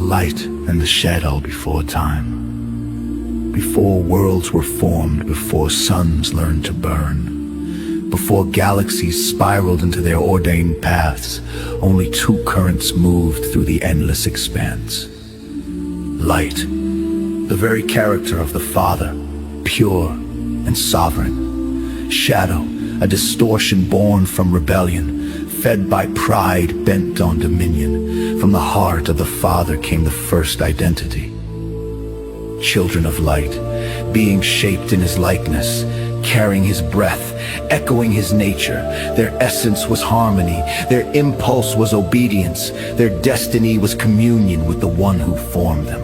light and the shadow before time. Before worlds were formed, before suns learned to burn, before galaxies spiraled into their ordained paths, only two currents moved through the endless expanse. Light, the very character of the Father, pure and sovereign. Shadow, a distortion born from rebellion, fed by pride bent on dominion. From the heart of the Father came the first identity. Children of light, being shaped in his likeness, carrying his breath, echoing his nature. Their essence was harmony, their impulse was obedience, their destiny was communion with the one who formed them.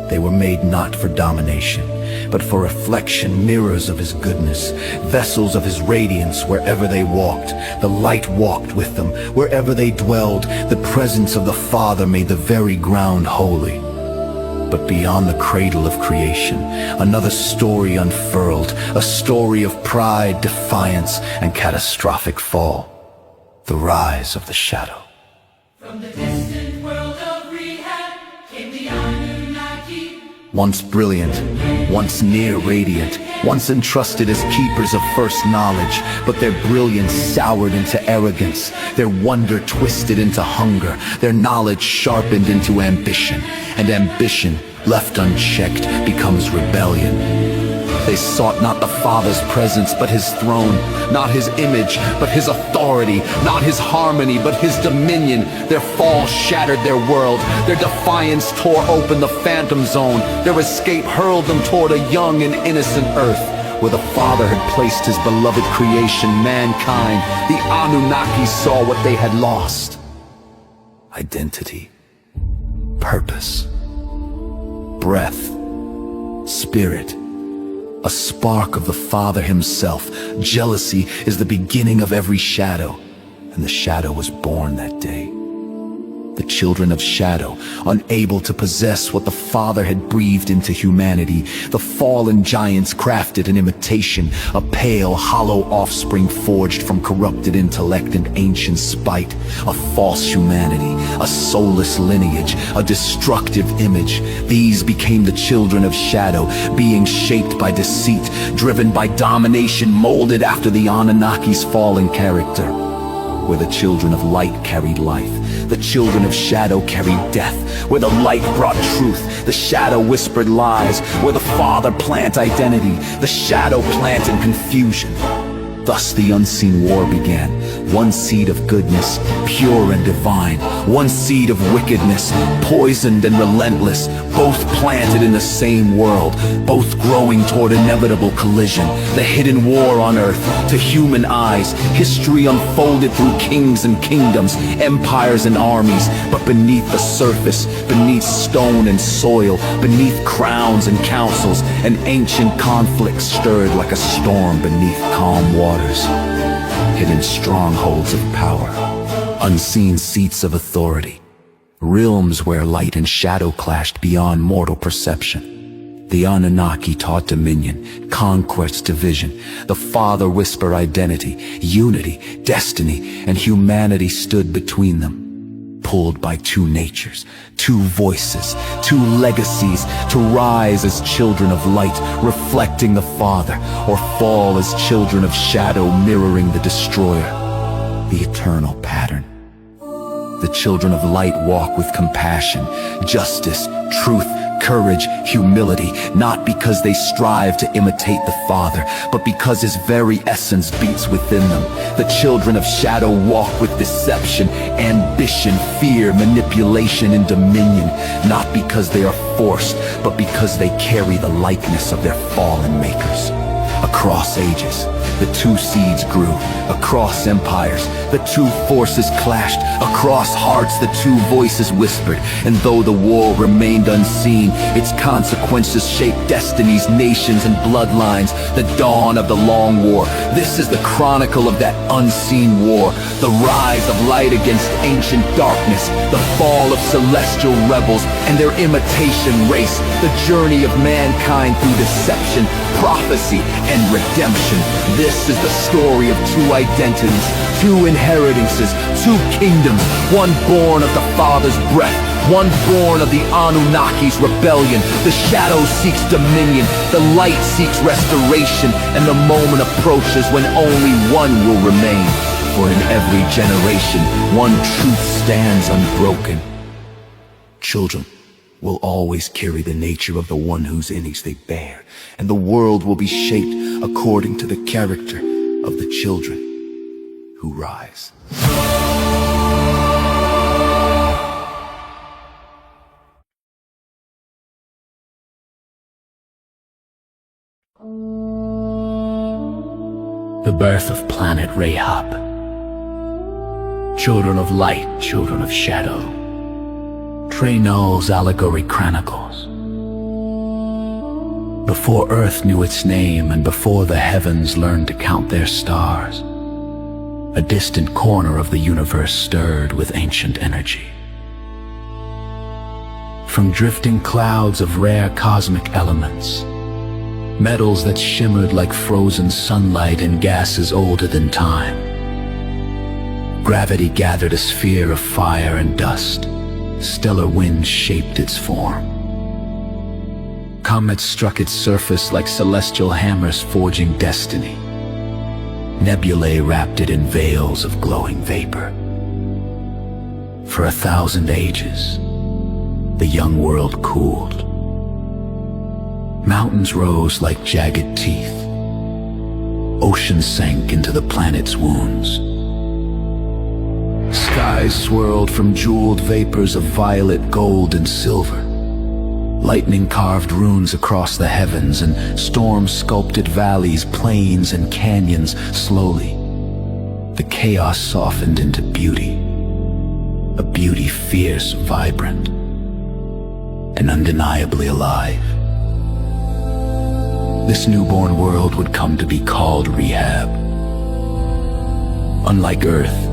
They were made not for domination, but for reflection, mirrors of his goodness, vessels of his radiance. Wherever they walked, the light walked with them. Wherever they dwelled, the presence of the Father made the very ground holy. But beyond the cradle of creation, another story unfurled, a story of pride, defiance, and catastrophic fall. The rise of the shadow. From the distant world of Rehab came the Anunnaki. Once brilliant, once near radiant, once entrusted as keepers of first knowledge, but their brilliance soured into arrogance, their wonder twisted into hunger, their knowledge sharpened into ambition, and ambition, left unchecked, becomes rebellion. They sought not the Father's presence, but his throne, not his image, but his authority, not his harmony, but his dominion. Their fall shattered their world, their defiance tore open the phantom zone, their escape hurled them toward a young and innocent earth, where the Father had placed his beloved creation, mankind. The Anunnaki saw what they had lost: identity, purpose, breath, spirit, a spark of the Father himself. Jealousy is the beginning of every shadow, and the shadow was born that day. The children of shadow, unable to possess what the Father had breathed into humanity, the fallen giants crafted an imitation, a pale, hollow offspring forged from corrupted intellect and ancient spite, a false humanity, a soulless lineage, a destructive image. These became the children of shadow, being shaped by deceit, driven by domination, molded after the Anunnaki's fallen character. Where the children of light carried life, the children of shadow carried death. Where the light brought truth, the shadow whispered lies. Where the Father planted identity, the shadow planted confusion. Thus the unseen war began. One seed of goodness, pure and divine. One seed of wickedness, poisoned and relentless. Both planted in the same world, both growing toward inevitable collision. The hidden war on earth, to human eyes, history unfolded through kings and kingdoms, empires and armies. But beneath the surface, beneath stone and soil, beneath crowns and councils, an ancient conflict stirred like a storm beneath calm water. Hidden strongholds of power, unseen seats of authority, realms where light and shadow clashed beyond mortal perception. The Anunnaki taught dominion, conquest, division. The Father whispered identity, unity, destiny, and humanity stood between them, pulled by two natures, two voices, two legacies, to rise as children of light, reflecting the Father, or fall as children of shadow, mirroring the destroyer, the eternal pattern. The children of light walk with compassion, justice, truth, courage, humility, not because they strive to imitate the Father, but because his very essence beats within them. The children of shadow walk with deception, ambition, fear, manipulation, and dominion, not because they are forced, but because they carry the likeness of their fallen makers. Across ages, the two seeds grew. Across empires, the two forces clashed. Across hearts, the two voices whispered. And though the war remained unseen, its consequences shaped destinies, nations, and bloodlines. The dawn of the long war. This is the chronicle of that unseen war. The rise of light against ancient darkness. The fall of celestial rebels and their imitation race. The journey of mankind through deception, prophecy, and redemption. This is the story of two identities, two inheritances, two kingdoms, one born of the Father's breath, one born of the Anunnaki's rebellion. The shadow seeks dominion, the light seeks restoration, and the moment approaches when only one will remain. For in every generation, one truth stands unbroken. Children will always carry the nature of the one whose image they bear, and the world will be shaped according to the character of the children who rise. The birth of planet Rehab. Children of light, children of shadow. Trey Knowles' chronicles. Before Earth knew its name and before the heavens learned to count their stars, a distant corner of the universe stirred with ancient energy. From drifting clouds of rare cosmic elements, metals that shimmered like frozen sunlight in gases older than time, gravity gathered a sphere of fire and dust. Stellar winds shaped its form. Comets struck its surface like celestial hammers forging destiny. Nebulae wrapped it in veils of glowing vapor. For 1,000 ages, the young world cooled. Mountains rose like jagged teeth. Oceans sank into the planet's wounds. Skies swirled from jeweled vapors of violet, gold, and silver. Lightning carved runes across the heavens, and storm sculpted valleys, plains, and canyons. Slowly, the chaos softened into beauty. A beauty fierce, vibrant, and undeniably alive. This newborn world would come to be called Rehab. Unlike Earth,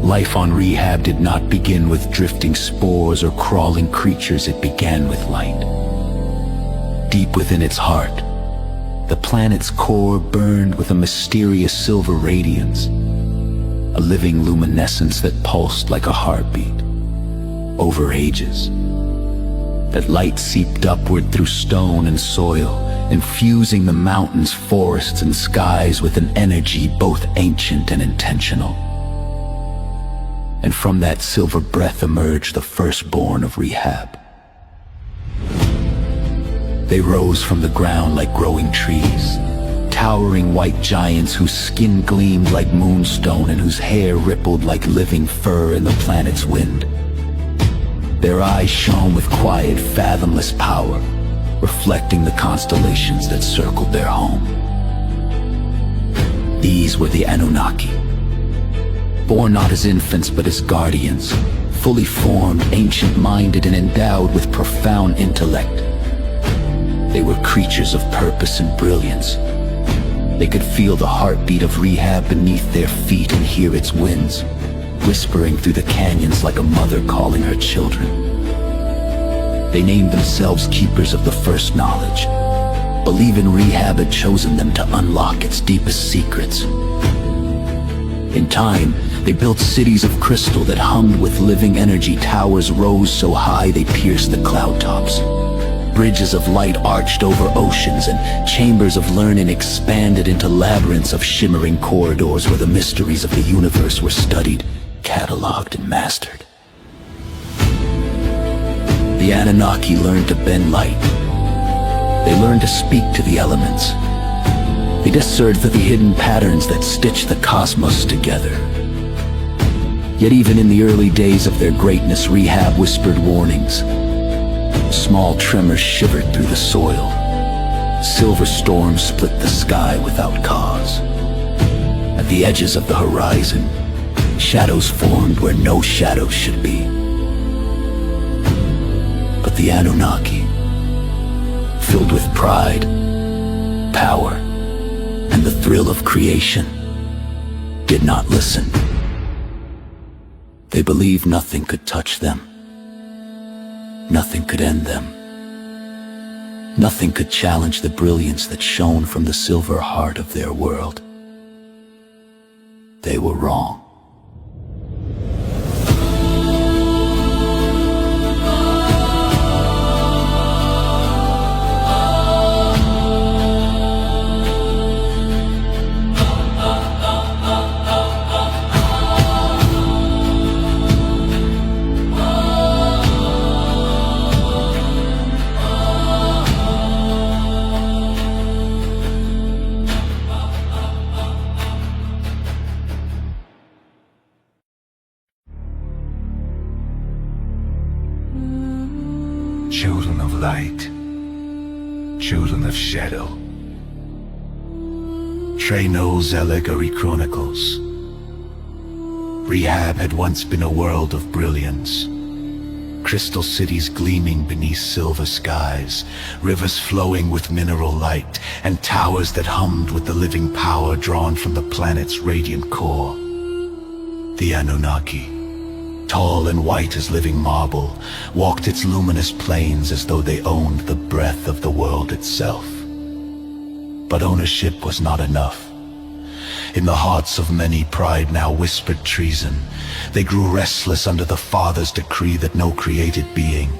life on Rehab did not begin with drifting spores or crawling creatures. It began with light. Deep within its heart, the planet's core burned with a mysterious silver radiance, a living luminescence that pulsed like a heartbeat. Over ages, that light seeped upward through stone and soil, infusing the mountains, forests, and skies with an energy both ancient and intentional. And from that silver breath emerged the firstborn of Rehab. They rose from the ground like growing trees, towering white giants whose skin gleamed like moonstone and whose hair rippled like living fur in the planet's wind. Their eyes shone with quiet, fathomless power, reflecting the constellations that circled their home. These were the Anunnaki, born not as infants but as guardians, fully formed, ancient-minded, and endowed with profound intellect. They were creatures of purpose and brilliance. They could feel the heartbeat of Rehab beneath their feet and hear its winds, whispering through the canyons like a mother calling her children. They named themselves keepers of the first knowledge, believing Rehab had chosen them to unlock its deepest secrets. In time, they built cities of crystal that hummed with living energy. Towers rose so high they pierced the cloud tops. Bridges of light arched over oceans, and chambers of learning expanded into labyrinths of shimmering corridors where the mysteries of the universe were studied, cataloged, and mastered. The Anunnaki learned to bend light. They learned to speak to the elements. They discerned the hidden patterns that stitch the cosmos together. Yet even in the early days of their greatness, Rehab whispered warnings. Small tremors shivered through the soil. Silver storms split the sky without cause. At the edges of the horizon, shadows formed where no shadows should be. But the Anunnaki, filled with pride, power, and the thrill of creation, did not listen. They believed nothing could touch them. Nothing could end them. Nothing could challenge the brilliance that shone from the silver heart of their world. They were wrong. light, children of shadow. Trey Knowles' chronicles. Rehab had once been a world of brilliance. Crystal cities gleaming beneath silver skies, rivers flowing with mineral light, and towers that hummed with the living power drawn from the planet's radiant core. The Anunnaki, tall and white as living marble, walked its luminous plains as though they owned the breath of the world itself. But ownership was not enough. In the hearts of many, pride now whispered treason. They grew restless under the Father's decree that no created being,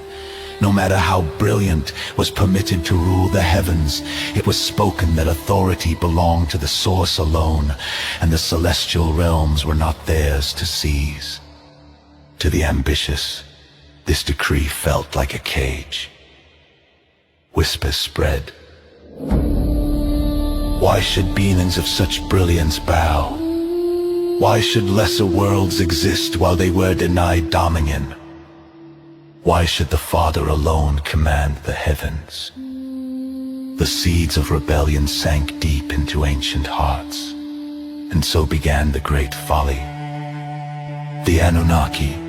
no matter how brilliant, was permitted to rule the heavens. It was spoken that authority belonged to the Source alone, and the celestial realms were not theirs to seize. To the ambitious, this decree felt like a cage. Whispers spread. Why should beings of such brilliance bow? Why should lesser worlds exist while they were denied dominion? Why should the Father alone command the heavens? The seeds of rebellion sank deep into ancient hearts, and so began the great folly. The Anunnaki,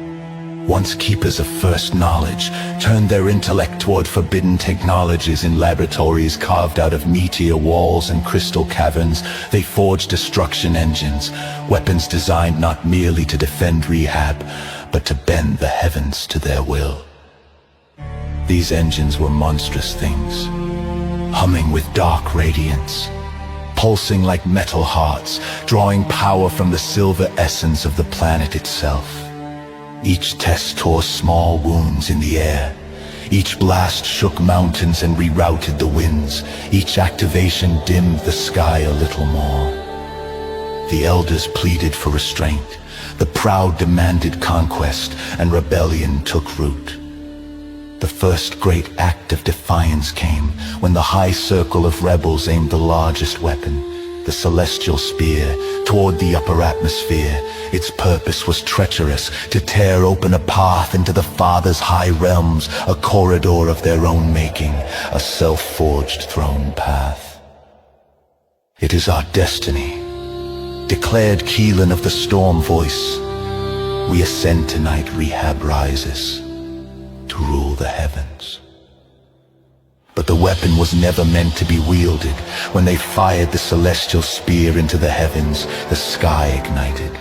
once keepers of first knowledge, turned their intellect toward forbidden technologies in laboratories carved out of meteor walls and crystal caverns. They forged destruction engines, weapons designed not merely to defend Rehab, but to bend the heavens to their will. These engines were monstrous things, humming with dark radiance, pulsing like metal hearts, drawing power from the silver essence of the planet itself. Each test tore small wounds in the air. Each blast shook mountains and rerouted the winds. Each activation dimmed the sky a little more. The elders pleaded for restraint. The proud demanded conquest, and rebellion took root. The first great act of defiance came when the high circle of rebels aimed the largest weapon, the celestial spear, toward the upper atmosphere. Its purpose was treacherous, to tear open a path into the Father's high realms, a corridor of their own making, a self-forged throne path. It is our destiny, declared Keelan of the Storm Voice. We ascend tonight, Rehab rises, to rule the heavens. But the weapon was never meant to be wielded. When they fired the celestial spear into the heavens, the sky ignited.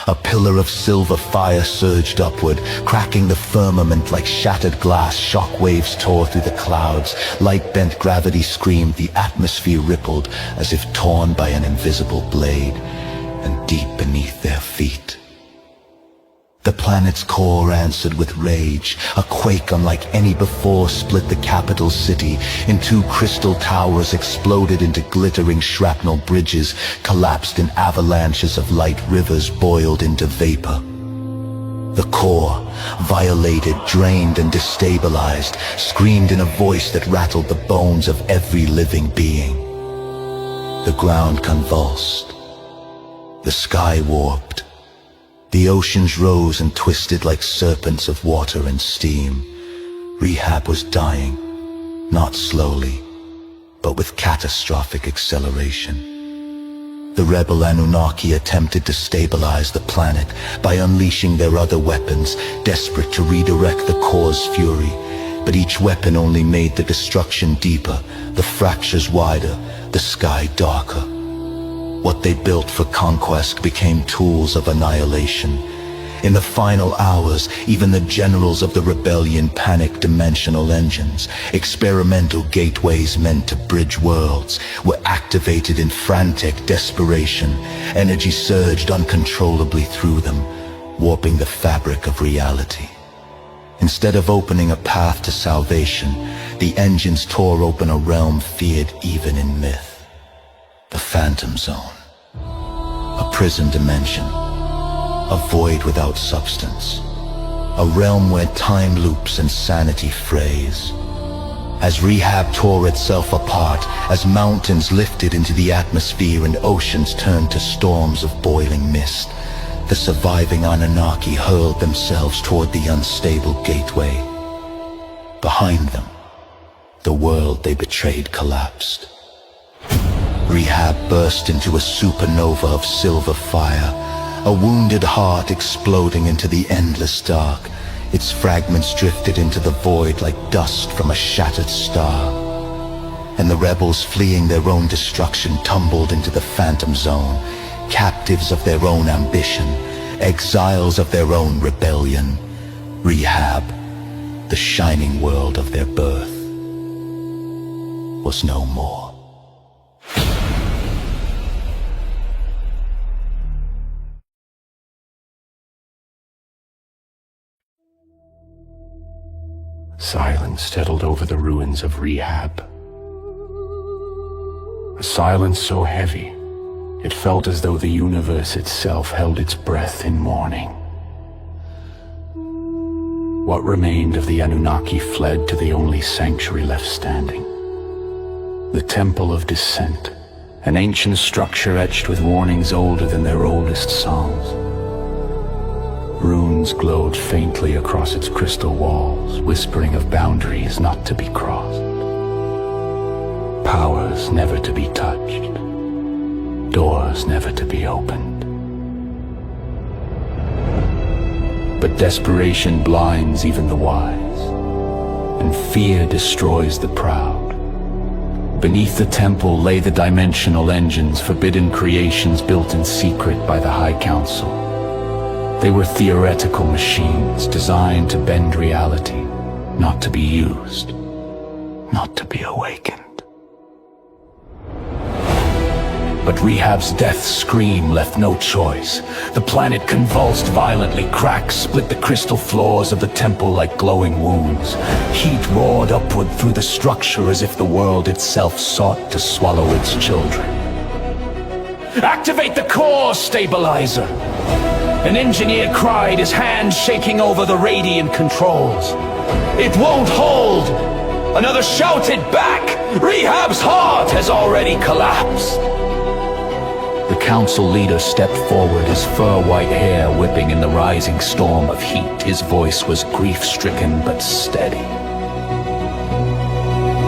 A pillar of silver fire surged upward, cracking the firmament like shattered glass. Shock waves tore through the clouds. Light-bent gravity screamed. The atmosphere rippled as if torn by an invisible blade. And deep beneath their feet, the planet's core answered with rage. A quake unlike any before split the capital city in two. Crystal towers exploded into glittering shrapnel bridges, collapsed in avalanches of light. Rivers boiled into vapor. The core, violated, drained, and destabilized, screamed in a voice that rattled the bones of every living being. The ground convulsed. The sky warped. The oceans rose and twisted like serpents of water and steam. Rehab was dying, not slowly, but with catastrophic acceleration. The rebel Anunnaki attempted to stabilize the planet by unleashing their other weapons, desperate to redirect the core's fury. But each weapon only made the destruction deeper, the fractures wider, the sky darker. What they built for conquest became tools of annihilation. In the final hours, even the generals of the rebellion panicked. Dimensional engines, experimental gateways meant to bridge worlds, were activated in frantic desperation. Energy surged uncontrollably through them, warping the fabric of reality. Instead of opening a path to salvation, the engines tore open a realm feared even in myth. The Phantom Zone. A prison dimension. A void without substance. A realm where time loops and sanity frays. As Rehab tore itself apart, as mountains lifted into the atmosphere and oceans turned to storms of boiling mist, the surviving Anunnaki hurled themselves toward the unstable gateway. Behind them, the world they betrayed collapsed. Rehab burst into a supernova of silver fire, a wounded heart exploding into the endless dark. Its fragments drifted into the void like dust from a shattered star. And the rebels fleeing their own destruction tumbled into the phantom zone, captives of their own ambition, exiles of their own rebellion. Rehab, the shining world of their birth, was no more. Silence settled over the ruins of Rehab. A silence so heavy, it felt as though the universe itself held its breath in mourning. What remained of the Anunnaki fled to the only sanctuary left standing. The Temple of Descent, an ancient structure etched with warnings older than their oldest songs. Runes glowed faintly across its crystal walls, whispering of boundaries not to be crossed. Powers never to be touched. Doors never to be opened. But desperation blinds even the wise, and fear destroys the proud. Beneath the temple lay the dimensional engines, forbidden creations built in secret by the High Council. They were theoretical machines designed to bend reality, not to be used, not to be awakened. But Rehab's death scream left no choice. The planet convulsed violently, cracks split the crystal floors of the temple like glowing wounds. Heat roared upward through the structure as if the world itself sought to swallow its children. "Activate the core stabilizer!" An engineer cried, his hand shaking over the radiant controls. "It won't hold!" Another shouted back, "Rehab's heart has already collapsed!" The council leader stepped forward, his fur-white hair whipping in the rising storm of heat. His voice was grief-stricken but steady.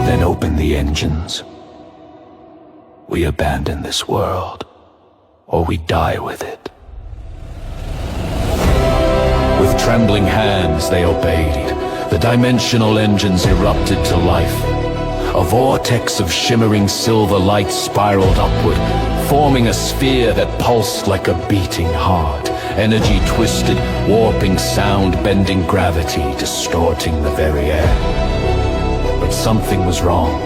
"Then open the engines. We abandon this world, or we die with it." With trembling hands they obeyed. The dimensional engines erupted to life. A vortex of shimmering silver light spiraled upward, forming a sphere that pulsed like a beating heart. Energy twisted, warping sound, bending gravity, distorting the very air. But something was wrong.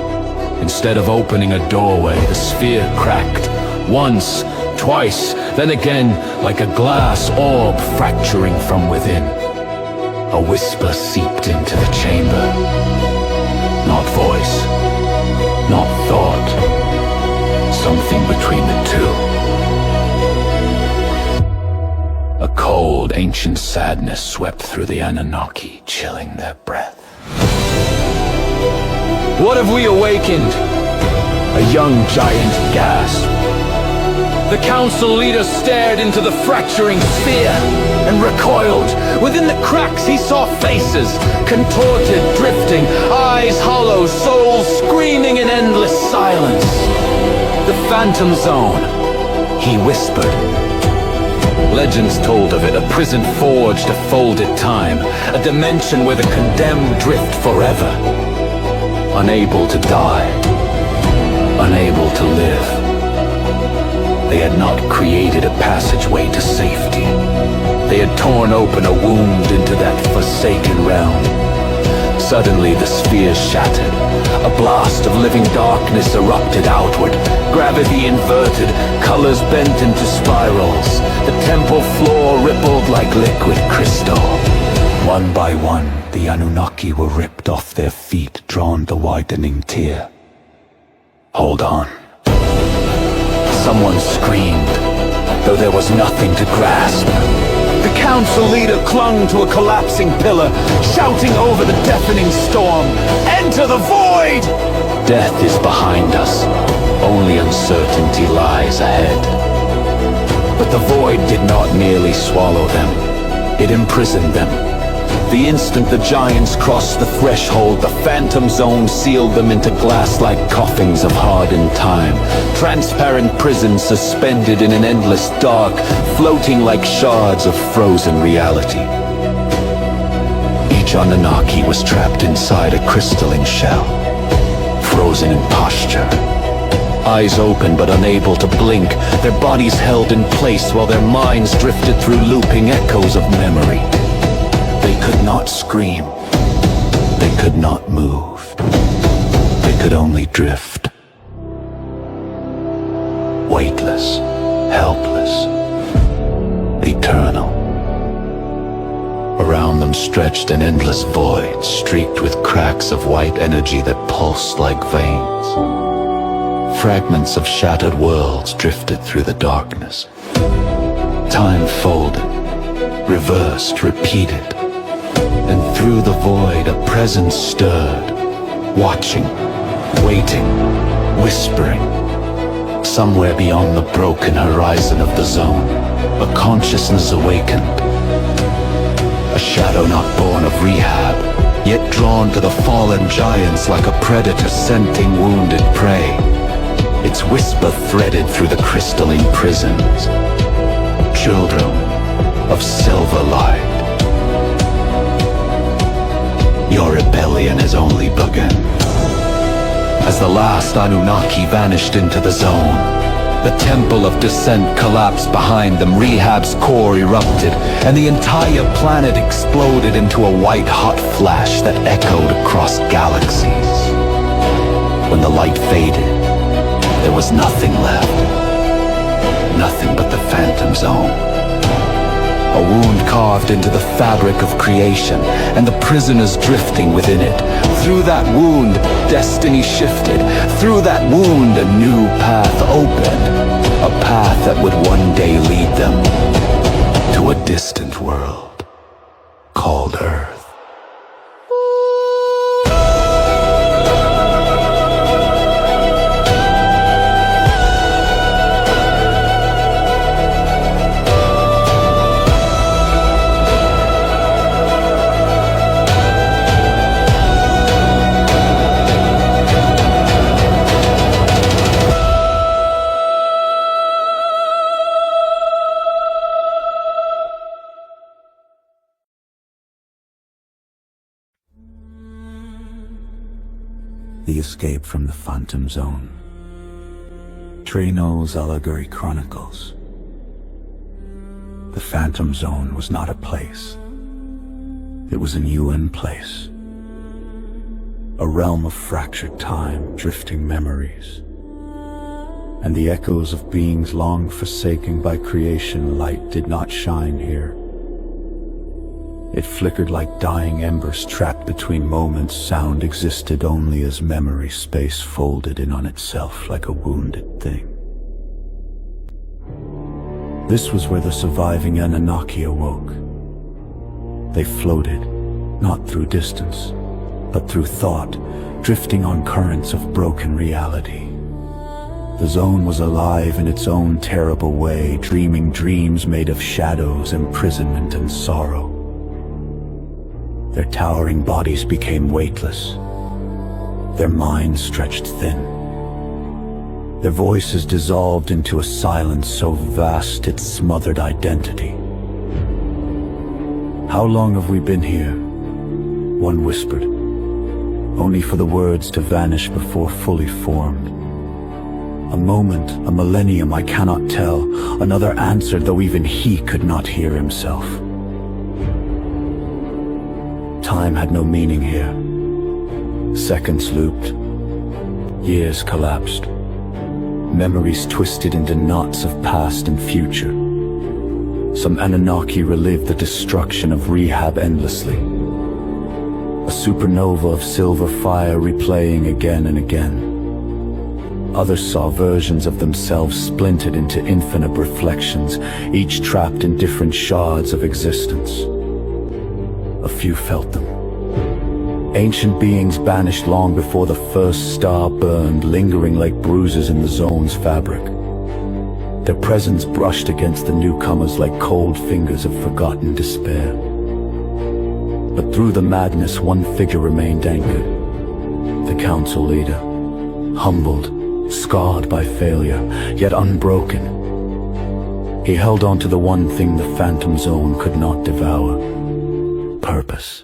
Instead of opening a doorway, the sphere cracked. Once, twice, then again, like a glass orb fracturing from within. A whisper seeped into the chamber. Not voice, not thought. Something between the two. A cold, ancient sadness swept through the Anunnaki, chilling their breath. "What have we awakened?" A young giant gasped. The council leader stared into the fracturing sphere and recoiled. Within the cracks he saw faces, contorted, drifting, eyes hollow, souls screaming in endless silence. "The Phantom Zone," he whispered. Legends told of it, a prison forged of folded time, a dimension where the condemned drift forever. Unable to die, unable to live. They had not created a passageway to safety. They had torn open a wound into that forsaken realm. Suddenly the sphere shattered. A blast of living darkness erupted outward. Gravity inverted, colors bent into spirals. The temple floor rippled like liquid crystal. One by one, the Anunnaki were ripped off their feet, drawn the widening tear. "Hold on." Someone screamed, though there was nothing to grasp. The council leader clung to a collapsing pillar, shouting over the deafening storm, "Enter the void!" Death is behind us. Only uncertainty lies ahead. But the void did not merely swallow them. It imprisoned them. The instant the giants crossed the threshold, the phantom zone sealed them into glass-like coffins of hardened time. Transparent prisons suspended in an endless dark, floating like shards of frozen reality. Each Anunnaki was trapped inside a crystalline shell, frozen in posture. Eyes open but unable to blink, their bodies held in place while their minds drifted through looping echoes of memory. They could not scream. They could not move. They could only drift. Weightless, helpless, eternal. Around them stretched an endless void, streaked with cracks of white energy that pulsed like veins. Fragments of shattered worlds drifted through the darkness. Time folded, reversed, repeated. And through the void a presence stirred, watching, waiting, whispering. Somewhere beyond the broken horizon of the zone, a consciousness awakened. A shadow not born of Rehab, yet drawn to the fallen giants like a predator scenting wounded prey. Its whisper threaded through the crystalline prisons. Children of silver light. Your rebellion has only begun. As the last Anunnaki vanished into the zone, the temple of descent collapsed behind them. Rehab's core erupted, and the entire planet exploded into a white-hot flash that echoed across galaxies. When the light faded, there was nothing left. Nothing but the phantom zone. A wound carved into the fabric of creation, and the prisoners drifting within it. Through that wound, destiny shifted. Through that wound, a new path opened. A path that would one day lead them to a distant world called Earth. The escape from the phantom zone. Trey Knowles' chronicles. The phantom zone was not a place. It was an UN place. A realm of fractured time, drifting memories. And the echoes of beings long forsaken by creation, light did not shine here. It flickered like dying embers trapped between moments. Sound existed only as memory space folded in on itself like a wounded thing. This was where the surviving Anunnaki awoke. They floated, not through distance, but through thought, drifting on currents of broken reality. The zone was alive in its own terrible way, dreaming dreams made of shadows, imprisonment, and sorrow. Their towering bodies became weightless. Their minds stretched thin. Their voices dissolved into a silence so vast it smothered identity. How long have we been here? One whispered, only for the words to vanish before fully formed. A moment, a millennium, I cannot tell. Another answered, though even he could not hear himself. Time had no meaning here. Seconds looped. Years collapsed. Memories twisted into knots of past and future. Some Anunnaki relived the destruction of Rehab endlessly. A supernova of silver fire replaying again and again. Others saw versions of themselves splintered into infinite reflections, each trapped in different shards of existence. A few felt them. Ancient beings banished long before the first star burned, lingering like bruises in the zone's fabric. Their presence brushed against the newcomers like cold fingers of forgotten despair. But through the madness, one figure remained anchored. The council leader, humbled, scarred by failure, yet unbroken. He held on to the one thing the phantom zone could not devour: purpose.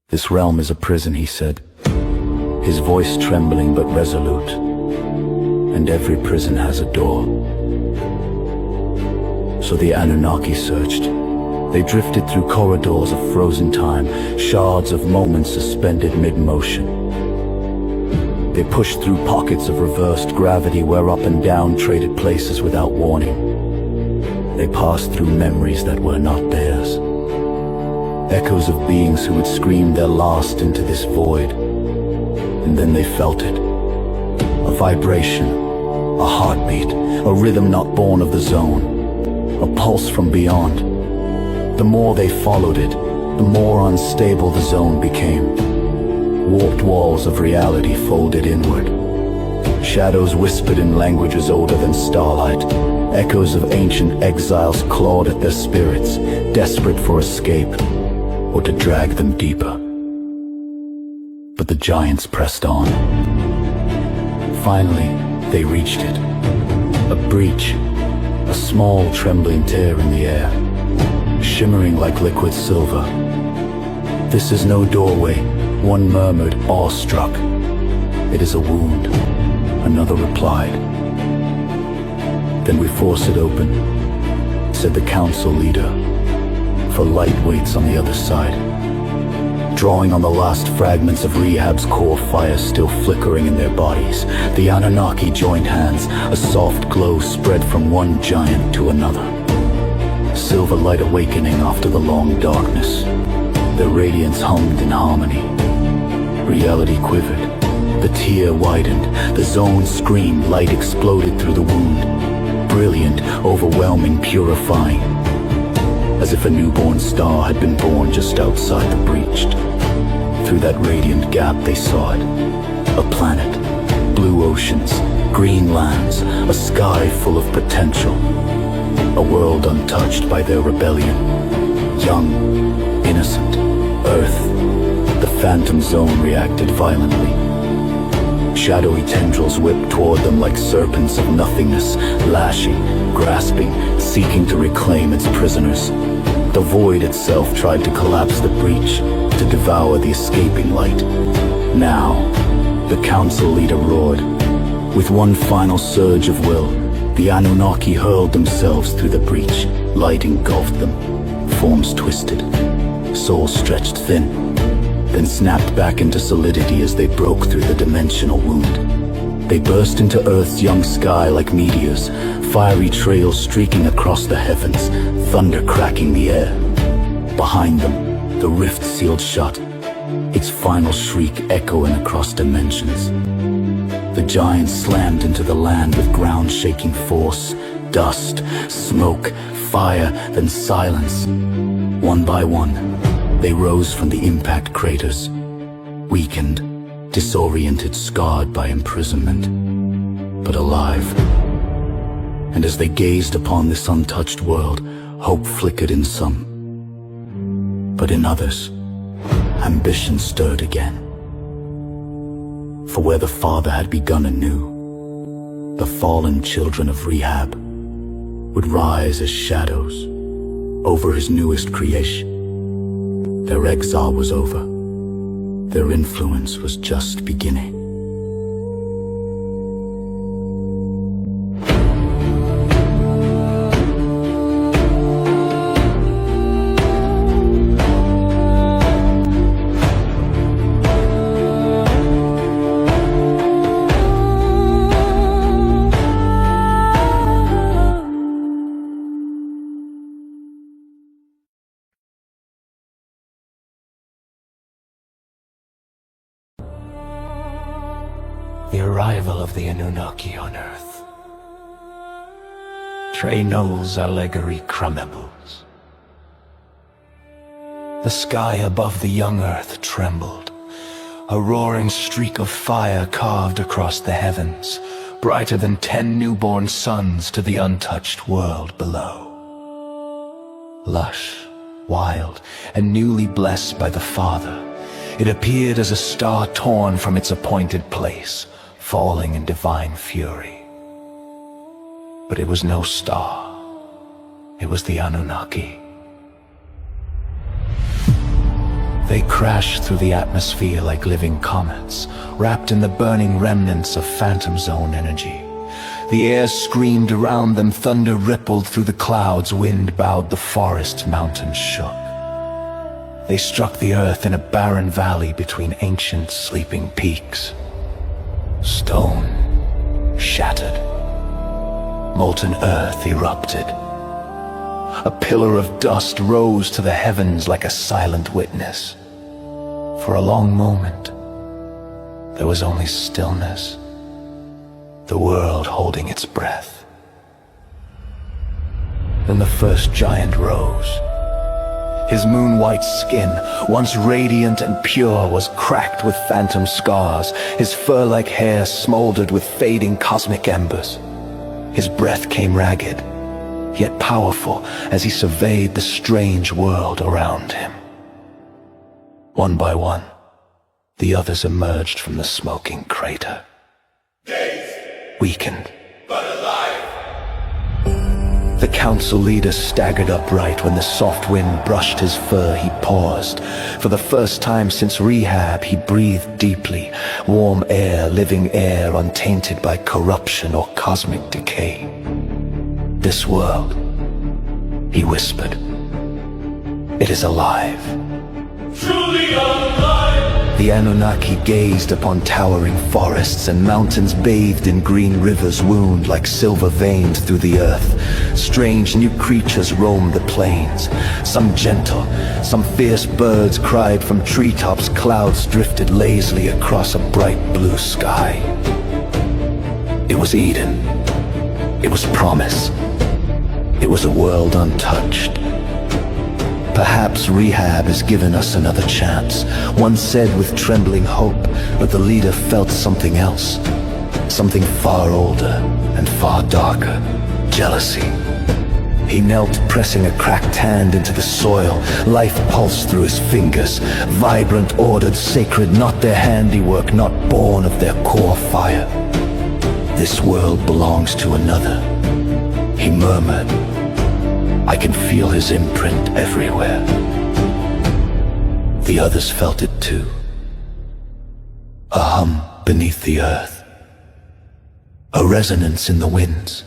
"This realm is a prison," he said, his voice trembling but resolute. "And every prison has a door." So the Anunnaki searched. They drifted through corridors of frozen time, shards of moments suspended mid-motion. They pushed through pockets of reversed gravity where up and down traded places without warning. They passed through memories that were not theirs. Echoes of beings who had screamed their last into this void. And then they felt it. A vibration, a heartbeat, a rhythm not born of the zone, a pulse from beyond. The more they followed it, the more unstable the zone became. Warped walls of reality folded inward. Shadows whispered in languages older than starlight. Echoes of ancient exiles clawed at their spirits, desperate for escape, or to drag them deeper. But the giants pressed on. Finally, they reached it. A breach, a small trembling tear in the air, shimmering like liquid silver. "This is no doorway," one murmured, awestruck. "It is a wound," another replied. "Then we force it open," said the council leader, "for light waits on the other side." Drawing on the last fragments of Rehab's core fire still flickering in their bodies, the Anunnaki joined hands, a soft glow spread from one giant to another. Silver light awakening after the long darkness. Their radiance hummed in harmony. Reality quivered. The tear widened. The zone screamed. Light exploded through the wound. Brilliant, overwhelming, purifying. As if a newborn star had been born just outside the breach. Through that radiant gap they saw it. A planet, blue oceans, green lands, a sky full of potential. A world untouched by their rebellion. Young, innocent, Earth. The phantom zone reacted violently. Shadowy tendrils whipped toward them like serpents of nothingness, lashing, grasping, seeking to reclaim its prisoners. The void itself tried to collapse the breach, to devour the escaping light. Now, the council leader roared. With one final surge of will, the Anunnaki hurled themselves through the breach. Light engulfed them, forms twisted, souls stretched thin, then snapped back into solidity as they broke through the dimensional wound. They burst into Earth's young sky like meteors, fiery trails streaking across the heavens, thunder cracking the air. Behind them, the rift sealed shut, its final shriek echoing across dimensions. The giants slammed into the land with ground-shaking force, dust, smoke, fire, then silence. One by one, they rose from the impact craters, weakened, disoriented, scarred by imprisonment, but alive. And as they gazed upon this untouched world, hope flickered in some. But in others, ambition stirred again. For where the Father had begun anew, the fallen children of Rehab would rise as shadows over his newest creation. Their exile was over. Their influence was just beginning. The arrival of the Anunnaki on Earth. Trey Knowles' allegory chronicles. The sky above the young Earth trembled. A roaring streak of fire carved across the heavens, brighter than 10 newborn suns to the untouched world below. Lush, wild, and newly blessed by the Father. It appeared as a star torn from its appointed place, falling in divine fury. But it was no star. It was the Anunnaki. They crashed through the atmosphere like living comets, wrapped in the burning remnants of phantom zone energy. The air screamed around them, thunder rippled through the clouds, wind bowed the forest, mountains shook. They struck the earth in a barren valley between ancient sleeping peaks. Stone shattered. Molten earth erupted. A pillar of dust rose to the heavens like a silent witness. For a long moment, there was only stillness, the world holding its breath. Then the first giant rose. His moon-white skin, once radiant and pure, was cracked with phantom scars. His fur-like hair smoldered with fading cosmic embers. His breath came ragged, yet powerful, as he surveyed the strange world around him. One by one, the others emerged from the smoking crater. Weakened, but alive. The council leader staggered upright when the soft wind brushed his fur. He paused. For the first time since Rehab, he breathed deeply. Warm air, living air, untainted by corruption or cosmic decay. This world, he whispered, it is alive. Truly alive! The Anunnaki gazed upon towering forests and mountains bathed in green rivers wound like silver veins through the earth. Strange new creatures roamed the plains. Some gentle, some fierce birds cried from treetops. Clouds drifted lazily across a bright blue sky. It was Eden. It was promise. It was a world untouched. Perhaps Rehab has given us another chance, one said with trembling hope, but the leader felt something else. Something far older and far darker. Jealousy. He knelt, pressing a cracked hand into the soil. Life pulsed through his fingers. Vibrant, ordered, sacred, not their handiwork, not born of their core fire. This world belongs to another. He murmured. I can feel his imprint everywhere. The others felt it too. A hum beneath the earth. A resonance in the winds.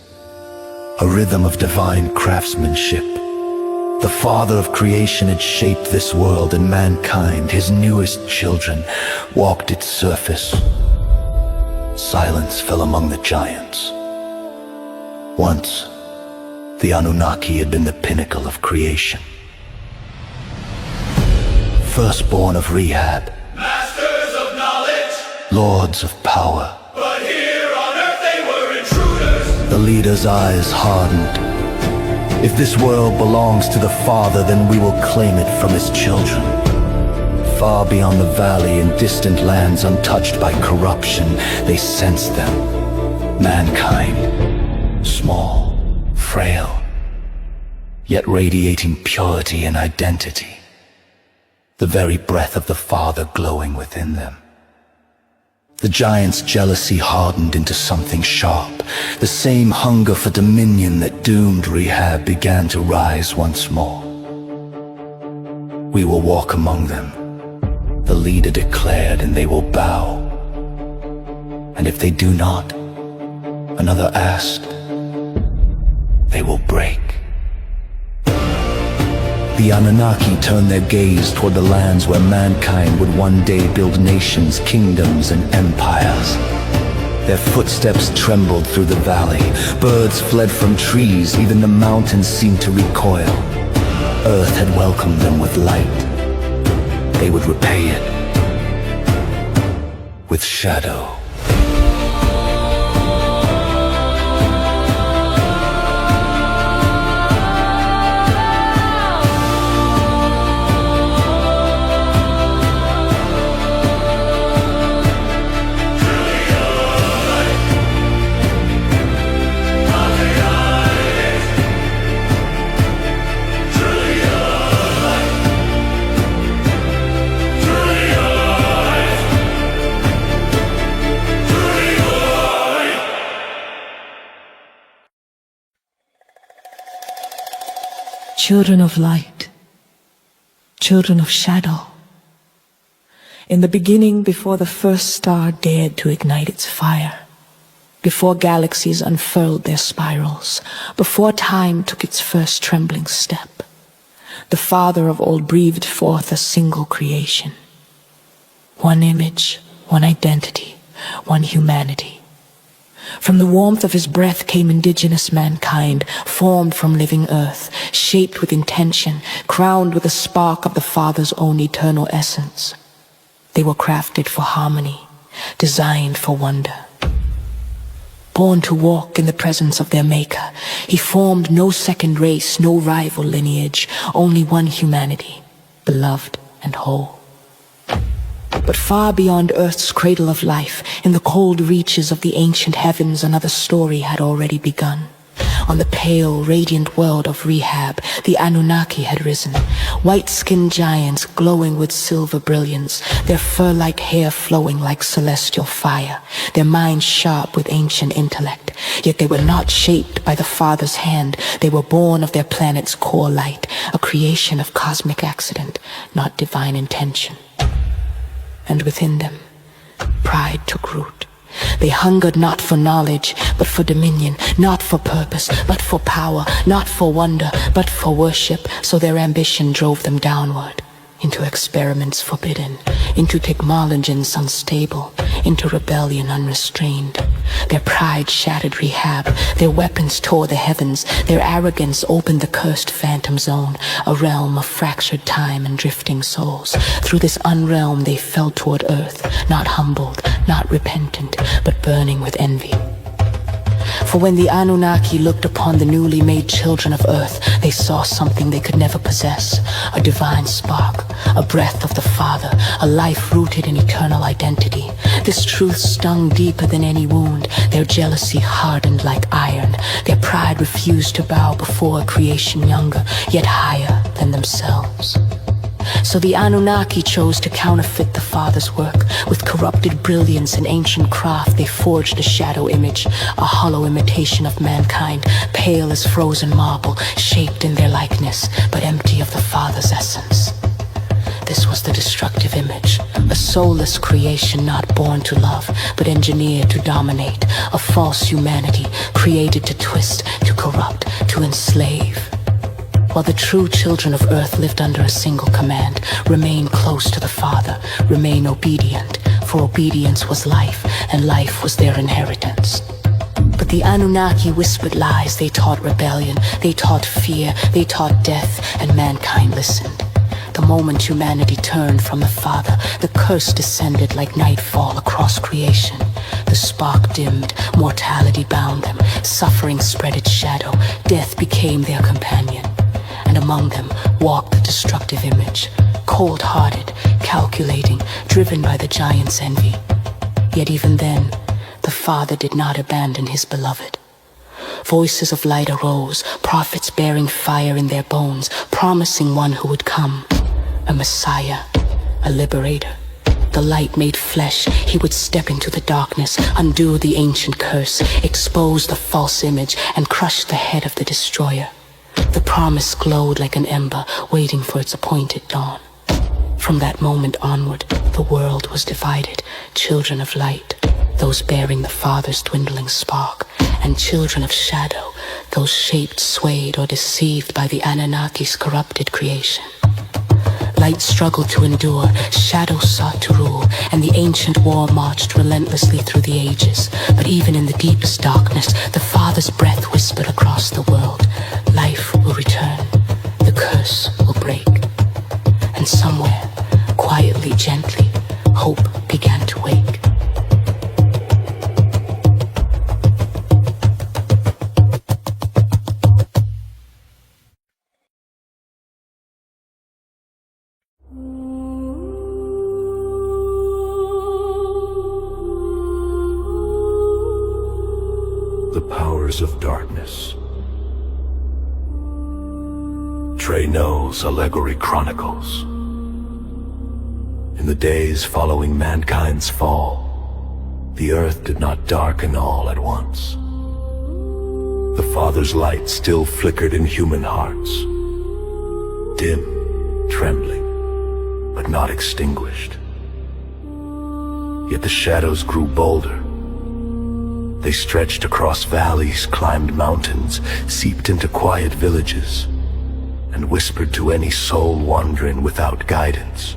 A rhythm of divine craftsmanship. The Father of creation had shaped this world, and mankind, his newest children, walked its surface. Silence fell among the giants. Once, the Anunnaki had been the pinnacle of creation. Firstborn of Rehab. Masters of knowledge. Lords of power. But here on earth they were intruders. The leader's eyes hardened. If this world belongs to the Father, then we will claim it from his children. Far beyond the valley, in distant lands untouched by corruption, they sensed them. Mankind. Small. Frail, yet radiating purity and identity. The very breath of the Father glowing within them. The giant's jealousy hardened into something sharp. The same hunger for dominion that doomed Rehab began to rise once more. We will walk among them, the leader declared, and they will bow. And if they do not, another asked, they will break. The Anunnaki turned their gaze toward the lands where mankind would one day build nations, kingdoms, and empires. Their footsteps trembled through the valley. Birds fled from trees, even the mountains seemed to recoil. Earth had welcomed them with light. They would repay it with shadow. Children of light, children of shadow. In the beginning, before the first star dared to ignite its fire, before galaxies unfurled their spirals, before time took its first trembling step, the Father of all breathed forth a single creation. One image, one identity, one humanity. From the warmth of his breath came indigenous mankind, formed from living earth, shaped with intention, crowned with a spark of the Father's own eternal essence. They were crafted for harmony, designed for wonder. Born to walk in the presence of their Maker, he formed no second race, no rival lineage, only one humanity, beloved and whole. But far beyond Earth's cradle of life, in the cold reaches of the ancient heavens, another story had already begun. On the pale, radiant world of Rehab, the Anunnaki had risen, white-skinned giants glowing with silver brilliance, their fur-like hair flowing like celestial fire, their minds sharp with ancient intellect. Yet they were not shaped by the Father's hand. They were born of their planet's core light, a creation of cosmic accident, not divine intention. And within them, pride took root. They hungered not for knowledge, but for dominion, not for purpose, but for power, not for wonder, but for worship. So their ambition drove them downward, into experiments forbidden, into technologies unstable, into rebellion unrestrained. Their pride shattered Rehab, their weapons tore the heavens, their arrogance opened the cursed phantom zone, a realm of fractured time and drifting souls. Through this unrealm they fell toward earth, not humbled, not repentant, but burning with envy. For when the Anunnaki looked upon the newly made children of Earth, they saw something they could never possess, a divine spark, a breath of the Father, a life rooted in eternal identity. This truth stung deeper than any wound. Their jealousy hardened like iron. Their pride refused to bow before a creation younger, yet higher than themselves. So the Anunnaki chose to counterfeit the Father's work. With corrupted brilliance and ancient craft, they forged a shadow image, a hollow imitation of mankind, pale as frozen marble, shaped in their likeness, but empty of the Father's essence. This was the destructive image, a soulless creation not born to love, but engineered to dominate, a false humanity created to twist, to corrupt, to enslave. While the true children of Earth lived under a single command: remain close to the Father, remain obedient, for obedience was life, and life was their inheritance. But the Anunnaki whispered lies. They taught rebellion, they taught fear, they taught death, and mankind listened. The moment humanity turned from the Father, the curse descended like nightfall across creation. The spark dimmed, mortality bound them, suffering spread its shadow, death became their companion. And among them walked the destructive image, cold-hearted, calculating, driven by the giant's envy. Yet even then, the Father did not abandon his beloved. Voices of light arose, prophets bearing fire in their bones, promising one who would come, a Messiah, a liberator. The light made flesh, he would step into the darkness, undo the ancient curse, expose the false image, and crush the head of the destroyer. The promise glowed like an ember, waiting for its appointed dawn. From that moment onward, the world was divided. Children of light, those bearing the Father's dwindling spark, and children of shadow, those shaped, swayed, or deceived by the Anunnaki's corrupted creation. Light struggled to endure, shadow sought to rule, and the ancient war marched relentlessly through the ages. But even in the deepest darkness, the Father's breath whispered across the world: life will return, the curse will break. And somewhere, quietly, gently, hope began to wake. The powers of darkness. Trey Knowles' Allegory Chronicles. In the days following mankind's fall, the earth did not darken all at once. The Father's light still flickered in human hearts, dim, trembling, but not extinguished. Yet the shadows grew bolder. They stretched across valleys, climbed mountains, seeped into quiet villages, and whispered to any soul wandering without guidance.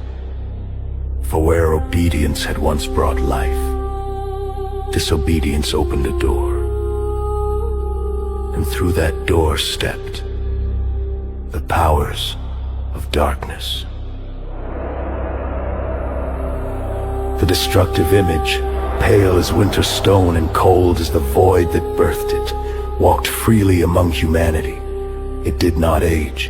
For where obedience had once brought life, disobedience opened a door. And through that door stepped the powers of darkness. The destructive image, pale as winter stone and cold as the void that birthed it, walked freely among humanity. It did not age.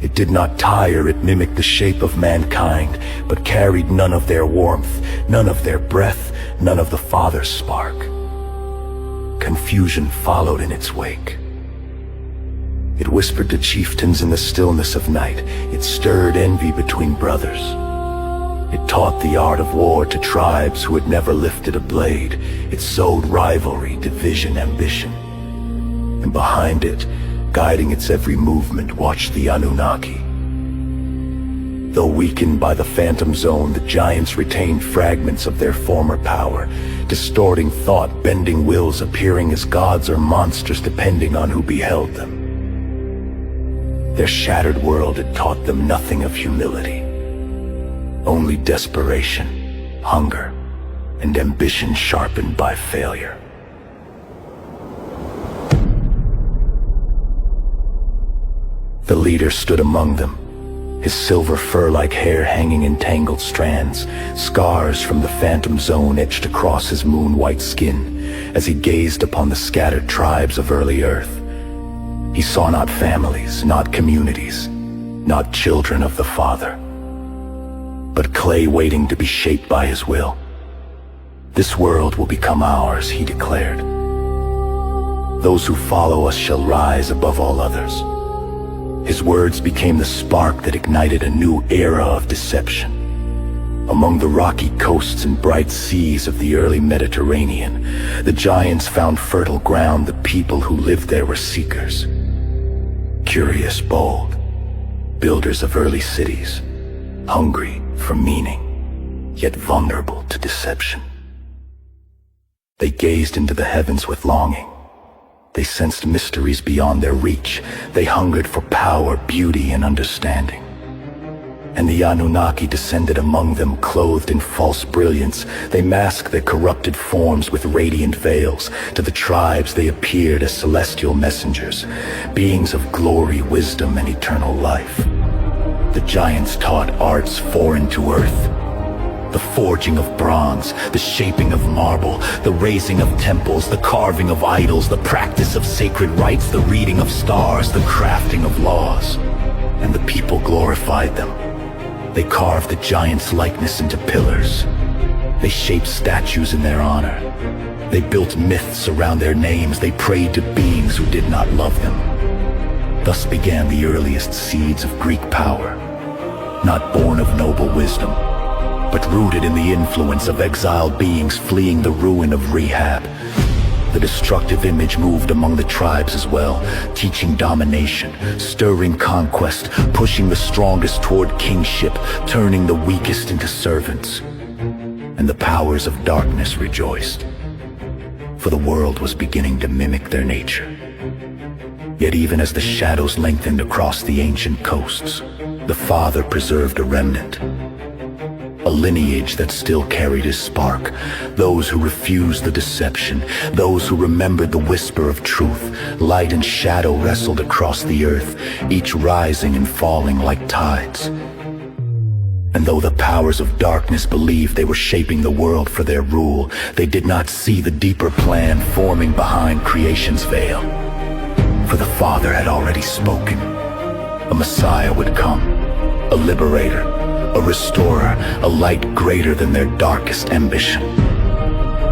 It did not tire. It mimicked the shape of mankind, but carried none of their warmth, none of their breath, none of the Father's spark. Confusion followed in its wake. It whispered to chieftains in the stillness of night. It stirred envy between brothers. It taught the art of war to tribes who had never lifted a blade. It sowed rivalry, division, ambition. And behind it, guiding its every movement, watched the Anunnaki. Though weakened by the phantom zone, the giants retained fragments of their former power, distorting thought, bending wills, appearing as gods or monsters depending on who beheld them. Their shattered world had taught them nothing of humility. Only desperation, hunger, and ambition sharpened by failure. The leader stood among them, his silver fur-like hair hanging in tangled strands, scars from the phantom zone etched across his moon-white skin, as he gazed upon the scattered tribes of early Earth. He saw not families, not communities, not children of the Father, but clay waiting to be shaped by his will. This world will become ours, he declared. Those who follow us shall rise above all others. His words became the spark that ignited a new era of deception. Among the rocky coasts and bright seas of the early Mediterranean, the giants found fertile ground. The people who lived there were seekers. Curious, bold, builders of early cities, hungry for meaning, yet vulnerable to deception. They gazed into the heavens with longing. They sensed mysteries beyond their reach. They hungered for power, beauty, and understanding. And the Anunnaki descended among them, clothed in false brilliance. They masked their corrupted forms with radiant veils. To the tribes they appeared as celestial messengers, beings of glory, wisdom, and eternal life. The giants taught arts foreign to earth. The forging of bronze, the shaping of marble, the raising of temples, the carving of idols, the practice of sacred rites, the reading of stars, the crafting of laws. And the people glorified them. They carved the giants' likeness into pillars. They shaped statues in their honor. They built myths around their names. They prayed to beings who did not love them. Thus began the earliest seeds of Greek power, not born of noble wisdom, but rooted in the influence of exiled beings fleeing the ruin of Rehab. The destructive image moved among the tribes as well, teaching domination, stirring conquest, pushing the strongest toward kingship, turning the weakest into servants. And the powers of darkness rejoiced, for the world was beginning to mimic their nature. Yet even as the shadows lengthened across the ancient coasts, the Father preserved a remnant, a lineage that still carried his spark, those who refused the deception, those who remembered the whisper of truth. Light and shadow wrestled across the earth, each rising and falling like tides. And though the powers of darkness believed they were shaping the world for their rule, they did not see the deeper plan forming behind creation's veil. For the Father had already spoken. A Messiah would come, a liberator, a restorer, a light greater than their darkest ambition.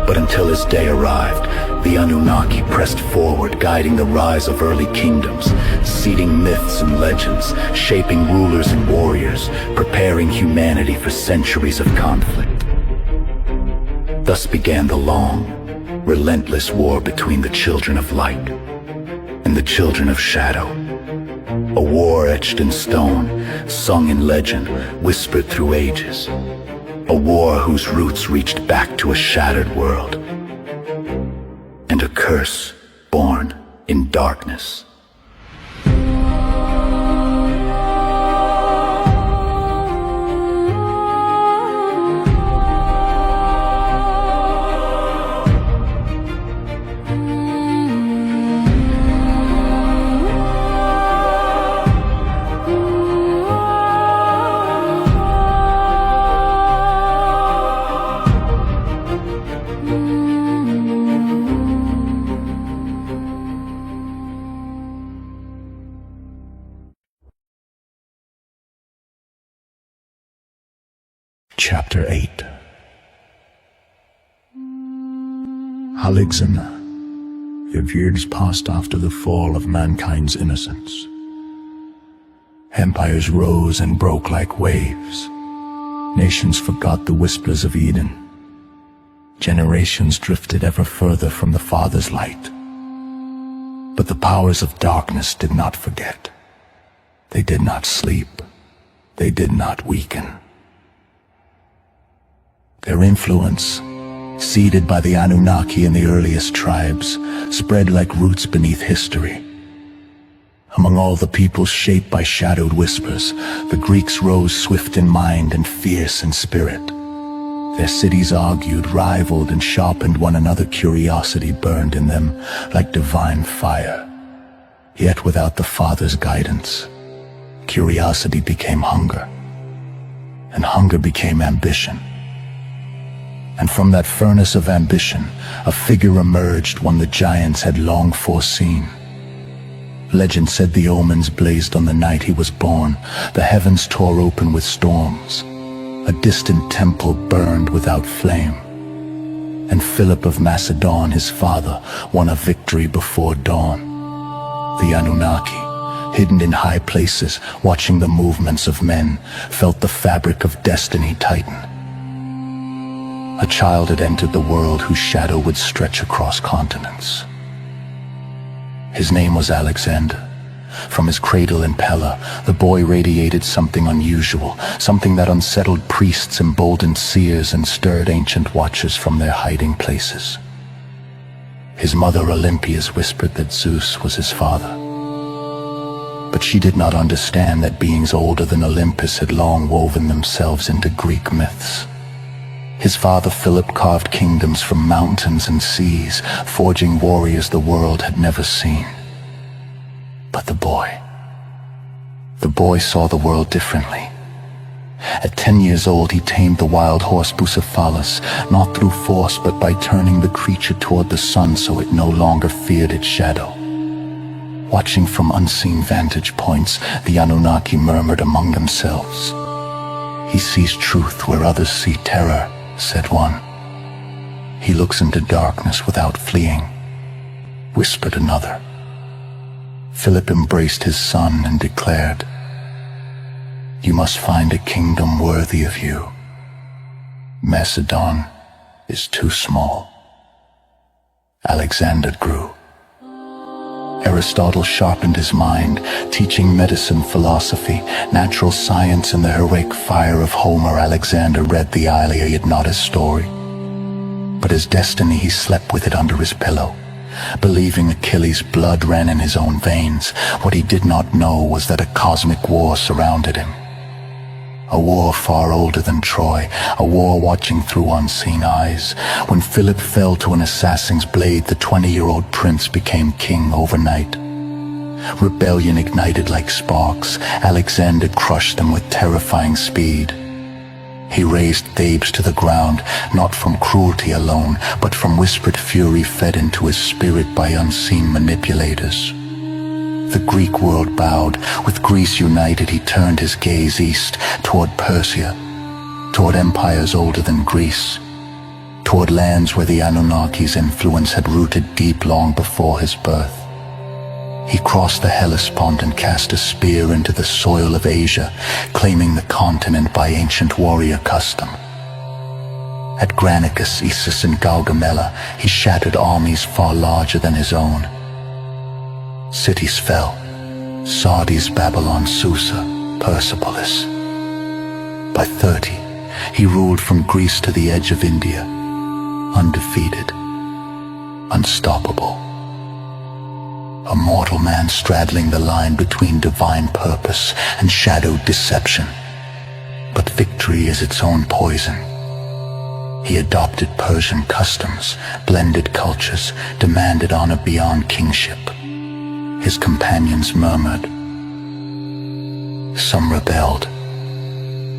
But until his day arrived, the Anunnaki pressed forward, guiding the rise of early kingdoms, seeding myths and legends, shaping rulers and warriors, preparing humanity for centuries of conflict. Thus began the long, relentless war between the children of light and the children of shadow. A war etched in stone, sung in legend, whispered through ages. A war whose roots reached back to a shattered world. And a curse born in darkness. Chapter 8. Alexander. If years passed after the fall of mankind's innocence, empires rose and broke like waves. Nations forgot the whispers of Eden. Generations drifted ever further from the Father's light. But the powers of darkness did not forget. They did not sleep. They did not weaken. Their influence, seeded by the Anunnaki and the earliest tribes, spread like roots beneath history. Among all the peoples shaped by shadowed whispers, the Greeks rose swift in mind and fierce in spirit. Their cities argued, rivaled, and sharpened one another. Curiosity burned in them like divine fire. Yet without the Father's guidance, curiosity became hunger, and hunger became ambition. And from that furnace of ambition, a figure emerged, one the giants had long foreseen. Legend said the omens blazed on the night he was born. The heavens tore open with storms. A distant temple burned without flame. And Philip of Macedon, his father, won a victory before dawn. The Anunnaki, hidden in high places, watching the movements of men, felt the fabric of destiny tighten. A child had entered the world whose shadow would stretch across continents. His name was Alexander. From his cradle in Pella, the boy radiated something unusual, something that unsettled priests, emboldened seers, and stirred ancient watchers from their hiding places. His mother Olympias whispered that Zeus was his father. But she did not understand that beings older than Olympus had long woven themselves into Greek myths. His father Philip carved kingdoms from mountains and seas, forging warriors the world had never seen. But the boy saw the world differently. At 10 years old, he tamed the wild horse Bucephalus, not through force but by turning the creature toward the sun so it no longer feared its shadow. Watching from unseen vantage points, the Anunnaki murmured among themselves. He sees truth where others see terror, said one. He looks into darkness without fleeing, whispered another. Philip embraced his son and declared, "You must find a kingdom worthy of you. Macedon is too small." Alexander grew. Aristotle sharpened his mind, teaching medicine, philosophy, natural science, and the heroic fire of Homer. Alexander read the Iliad, not his story, but his destiny. He slept with it under his pillow, believing Achilles' blood ran in his own veins. What he did not know was that a cosmic war surrounded him. A war far older than Troy, a war watching through unseen eyes. When Philip fell to an assassin's blade, the 20-year-old prince became king overnight. Rebellion ignited like sparks. Alexander crushed them with terrifying speed. He razed Thebes to the ground, not from cruelty alone, but from whispered fury fed into his spirit by unseen manipulators. The Greek world bowed. With Greece united, he turned his gaze east, toward Persia, toward empires older than Greece, toward lands where the Anunnaki's influence had rooted deep long before his birth. He crossed the Hellespont and cast a spear into the soil of Asia, claiming the continent by ancient warrior custom. At Granicus, Issus, and Gaugamela, he shattered armies far larger than his own. Cities fell, Sardi's Babylon, Susa, Persepolis. By 30, he ruled from Greece to the edge of India, undefeated, unstoppable. A mortal man straddling the line between divine purpose and shadowed deception. But victory is its own poison. He adopted Persian customs, blended cultures, demanded honor beyond kingship. His companions murmured. Some rebelled.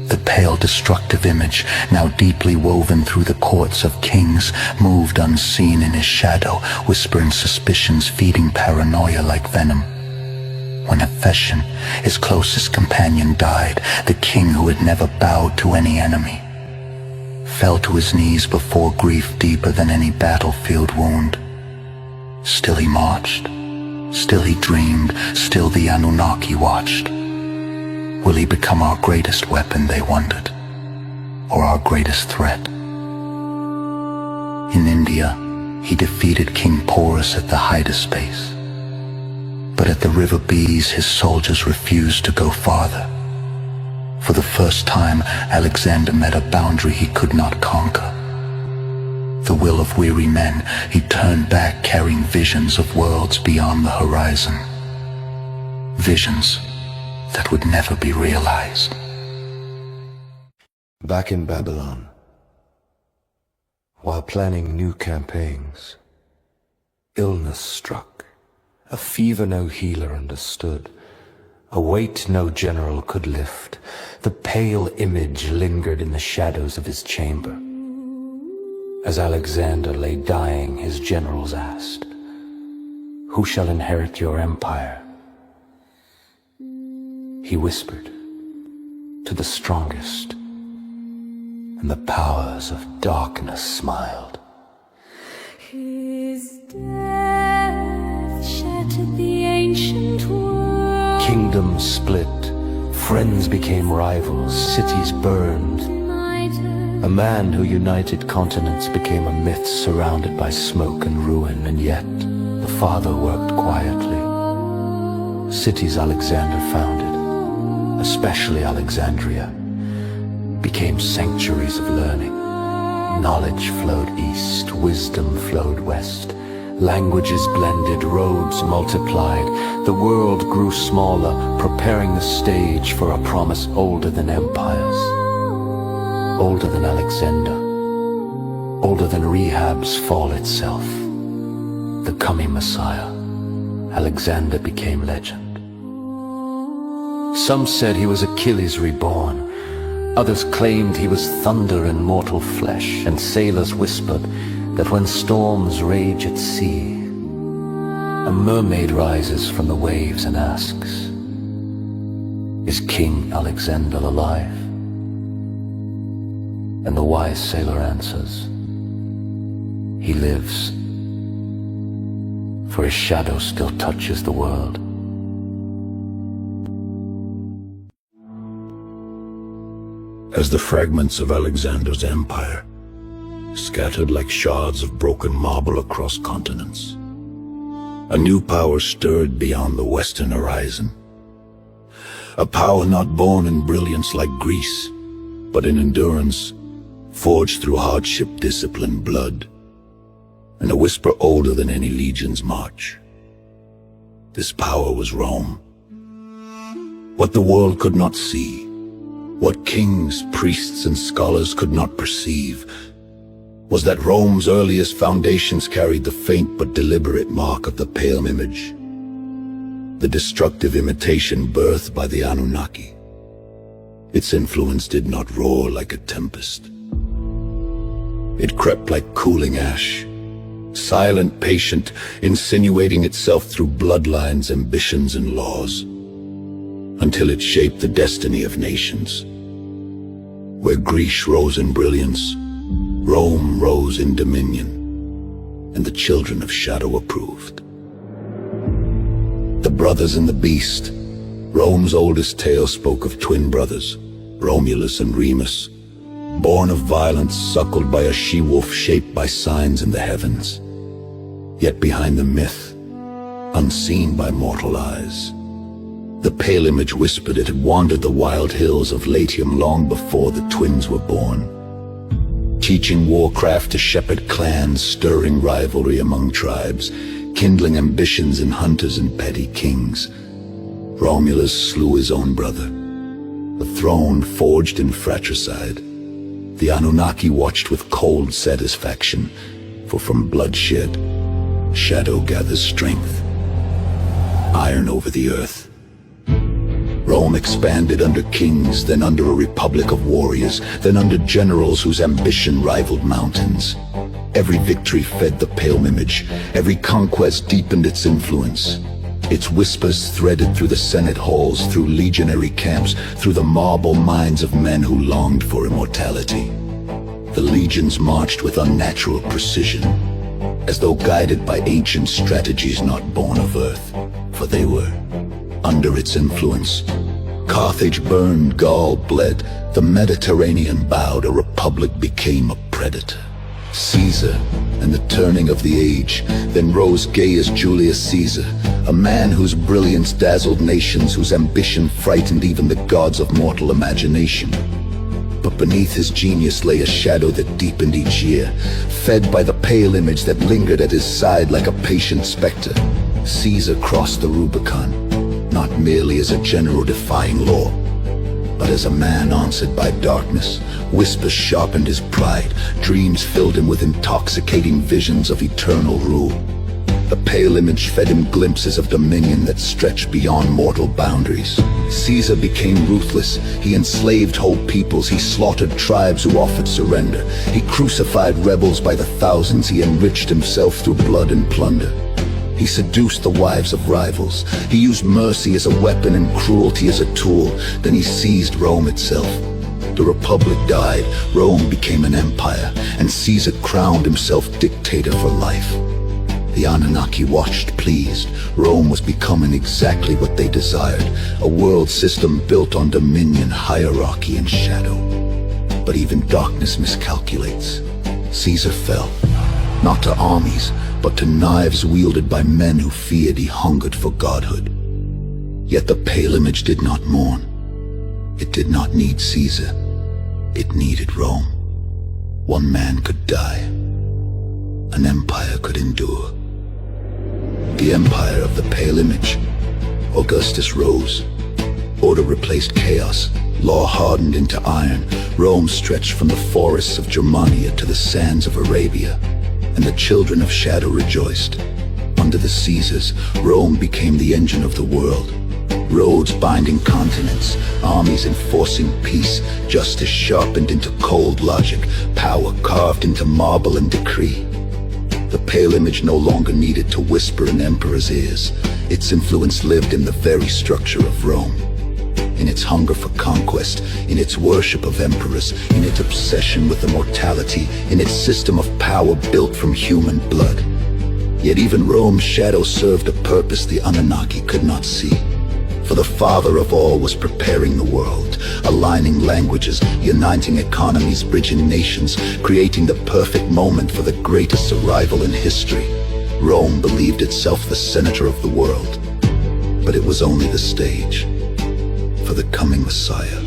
The pale destructive image, now deeply woven through the courts of kings, moved unseen in his shadow, whispering suspicions, feeding paranoia like venom. When Hephaestion, his closest companion, died, the king who had never bowed to any enemy fell to his knees before grief deeper than any battlefield wound. Still he marched, still he dreamed, still the Anunnaki watched. Will he become our greatest weapon, they wondered, or our greatest threat? In India, he defeated King Porus at the Hydaspes. But at the River Bees, his soldiers refused to go farther. For the first time, Alexander met a boundary he could not conquer. The will of weary men, he turned back carrying visions of worlds beyond the horizon. Visions that would never be realized. Back in Babylon, while planning new campaigns, illness struck, a fever no healer understood, a weight no general could lift. The pale image lingered in the shadows of his chamber. As Alexander lay dying, his generals asked, "Who shall inherit your empire?" He whispered, "To the strongest," and the powers of darkness smiled. His death shattered the ancient world. Kingdoms split, friends became rivals, cities burned. A man who united continents became a myth surrounded by smoke and ruin, and yet the Father worked quietly. Cities Alexander founded, especially Alexandria, became sanctuaries of learning. Knowledge flowed east, wisdom flowed west. Languages blended, roads multiplied. The world grew smaller, preparing the stage for a promise older than empires. Older than Alexander. Older than Rehab's fall itself. The coming Messiah. Alexander became legend. Some said he was Achilles reborn. Others claimed he was thunder in mortal flesh, and sailors whispered that when storms rage at sea, a mermaid rises from the waves and asks, "Is King Alexander alive?" And the wise sailor answers, "He lives, for his shadow still touches the world." As the fragments of Alexander's empire scattered like shards of broken marble across continents, a new power stirred beyond the western horizon. A power not born in brilliance like Greece, but in endurance, forged through hardship, discipline, blood, and a whisper older than any legion's march. This power was Rome. What the world could not see, what kings, priests, and scholars could not perceive, was that Rome's earliest foundations carried the faint but deliberate mark of the pale image, the destructive imitation birthed by the Anunnaki. Its influence did not roar like a tempest. It crept like cooling ash, silent, patient, insinuating itself through bloodlines, ambitions, and laws, until it shaped the destiny of nations. Where Greece rose in brilliance, Rome rose in dominion, and the children of shadow approved. The brothers in the beast, Rome's oldest tale spoke of twin brothers, Romulus and Remus, born of violence, suckled by a she-wolf shaped by signs in the heavens. Yet behind the myth, unseen by mortal eyes, The pale image whispered it had wandered the wild hills of Latium long before the twins were born, teaching warcraft to shepherd clans, stirring rivalry among tribes, kindling ambitions in hunters and petty kings. Romulus slew his own brother, a throne forged in fratricide. The Anunnaki watched with cold satisfaction, for from bloodshed, shadow gathers strength. Iron over the earth. Rome expanded under kings, then under a republic of warriors, then under generals whose ambition rivaled mountains. Every victory fed the pale image, every conquest deepened its influence. Its whispers threaded through the Senate halls, through legionary camps, through the marble minds of men who longed for immortality. The legions marched with unnatural precision, as though guided by ancient strategies not born of earth, for they were under its influence. Carthage burned, Gaul bled, the Mediterranean bowed, a republic became a predator. Caesar and the turning of the age, then rose Gaius Julius Caesar, a man whose brilliance dazzled nations, whose ambition frightened even the gods of mortal imagination. But beneath his genius lay a shadow that deepened each year, fed by the pale image that lingered at his side like a patient specter. Caesar crossed the Rubicon, not merely as a general defying law, but as a man answered by darkness. Whispers sharpened his pride, dreams filled him with intoxicating visions of eternal rule. The pale image fed him glimpses of dominion that stretched beyond mortal boundaries. Caesar became ruthless. He enslaved whole peoples. He slaughtered tribes who offered surrender. He crucified rebels by the thousands. He enriched himself through blood and plunder. He seduced the wives of rivals. He used mercy as a weapon and cruelty as a tool. Then he seized Rome itself. The Republic died, Rome became an empire, and Caesar crowned himself dictator for life. The Anunnaki watched, pleased. Rome was becoming exactly what they desired, a world system built on dominion, hierarchy, and shadow. But even darkness miscalculates. Caesar fell, not to armies, but to knives wielded by men who feared he hungered for godhood. Yet the pale image did not mourn. It did not need Caesar. It needed Rome. One man could die. An empire could endure. The empire of the pale image. Augustus rose. Order replaced chaos. Law hardened into iron. Rome stretched from the forests of Germania to the sands of Arabia. And the children of shadow rejoiced. Under the Caesars, Rome became the engine of the world. Roads binding continents, armies enforcing peace, justice sharpened into cold logic, power carved into marble and decree. The pale image no longer needed to whisper in emperor's ears. Its influence lived in the very structure of Rome. In its hunger for conquest, in its worship of emperors, in its obsession with immortality, in its system of power built from human blood. Yet even Rome's shadow served a purpose the Anunnaki could not see. For the Father of all was preparing the world, aligning languages, uniting economies, bridging nations, creating the perfect moment for the greatest arrival in history. Rome believed itself the center of the world, but it was only the stage for the coming Messiah.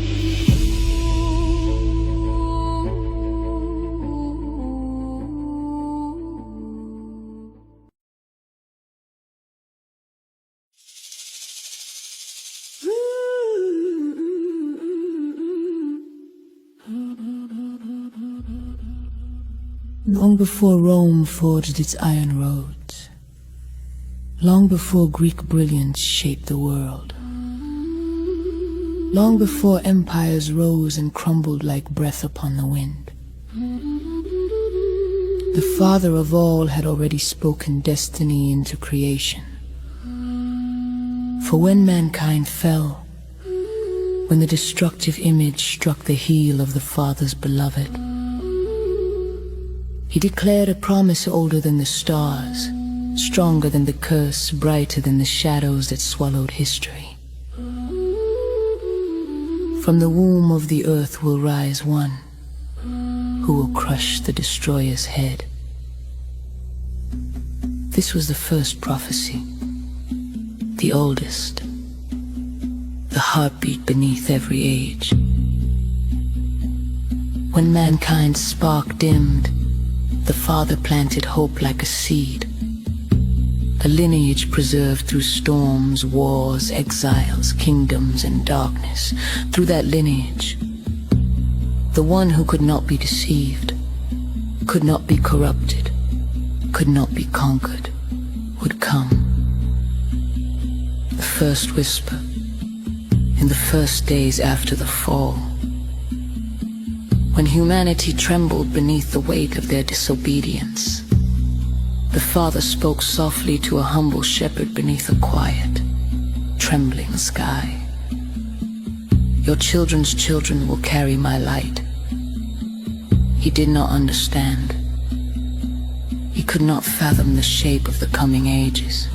Long before Rome forged its iron roads, long before Greek brilliance shaped the world, long before empires rose and crumbled like breath upon the wind, the Father of all had already spoken destiny into creation. For when mankind fell, when the destructive image struck the heel of the Father's beloved, He declared a promise older than the stars, stronger than the curse, brighter than the shadows that swallowed history. From the womb of the earth will rise one who will crush the destroyer's head. This was the first prophecy, the oldest, the heartbeat beneath every age. When mankind's spark dimmed, the Father planted hope like a seed, a lineage preserved through storms, wars, exiles, kingdoms, and darkness. Through that lineage, the one who could not be deceived, could not be corrupted, could not be conquered, would come. The first whisper, in the first days after the fall, when humanity trembled beneath the weight of their disobedience, the Father spoke softly to a humble shepherd beneath a quiet, trembling sky. Your children's children will carry my light. He did not understand. He could not fathom the shape of the coming ages,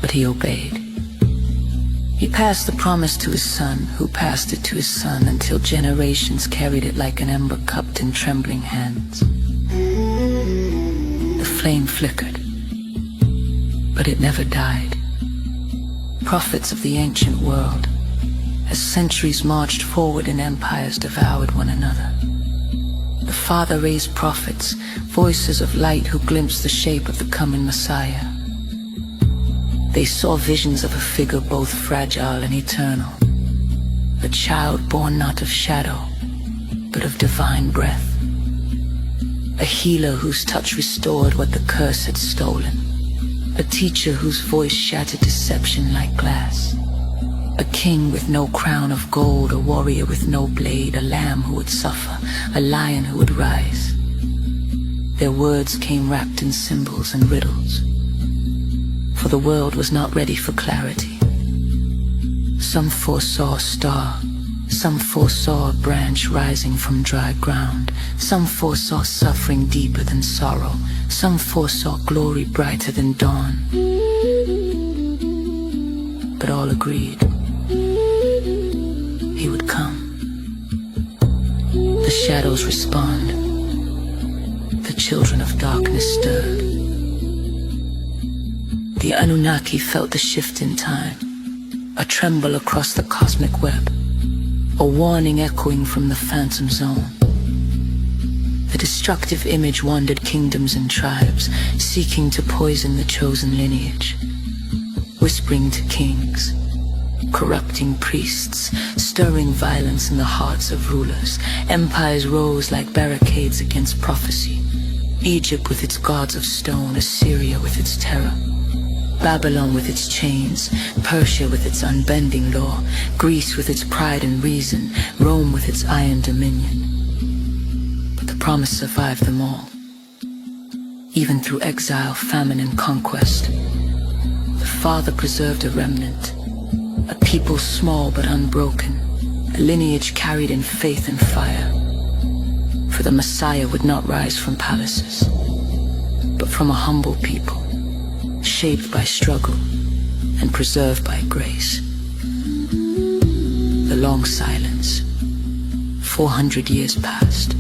but he obeyed. He passed the promise to his son, who passed it to his son, until generations carried it like an ember cupped in trembling hands. The flame flickered, but it never died. Prophets of the ancient world, as centuries marched forward and empires devoured one another, the Father raised prophets, voices of light who glimpsed the shape of the coming Messiah. They saw visions of a figure both fragile and eternal, a child born not of shadow, but of divine breath, a healer whose touch restored what the curse had stolen, a teacher whose voice shattered deception like glass, a king with no crown of gold, a warrior with no blade, a lamb who would suffer, a lion who would rise. Their words came wrapped in symbols and riddles, for the world was not ready for clarity. Some foresaw a star, some foresaw a branch rising from dry ground, some foresaw suffering deeper than sorrow, some foresaw glory brighter than dawn. But all agreed he would come. The shadows respond. The children of darkness stirred. The Anunnaki felt the shift in time, a tremble across the cosmic web, a warning echoing from the phantom zone. The destructive image wandered kingdoms and tribes, seeking to poison the chosen lineage, whispering to kings, corrupting priests, stirring violence in the hearts of rulers. Empires rose like barricades against prophecy. Egypt with its gods of stone, Assyria with its terror, Babylon with its chains, Persia with its unbending law, Greece with its pride and reason, Rome with its iron dominion. But the promise survived them all. Even through exile, famine, and conquest, the Father preserved a remnant, a people small but unbroken, a lineage carried in faith and fire. For the Messiah would not rise from palaces, but from a humble people, shaped by struggle and preserved by grace. The long silence. 400 years passed.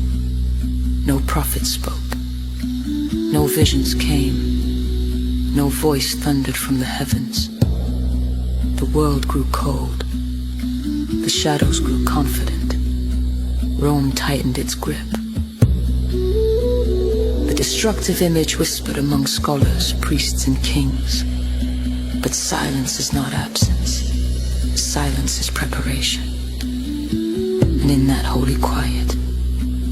No prophet spoke. No visions came. No voice thundered from the heavens. The world grew cold. The shadows grew confident. Rome tightened its grip. The destructive image whispered among scholars, priests, and kings. But silence is not absence. Silence is preparation. And in that holy quiet,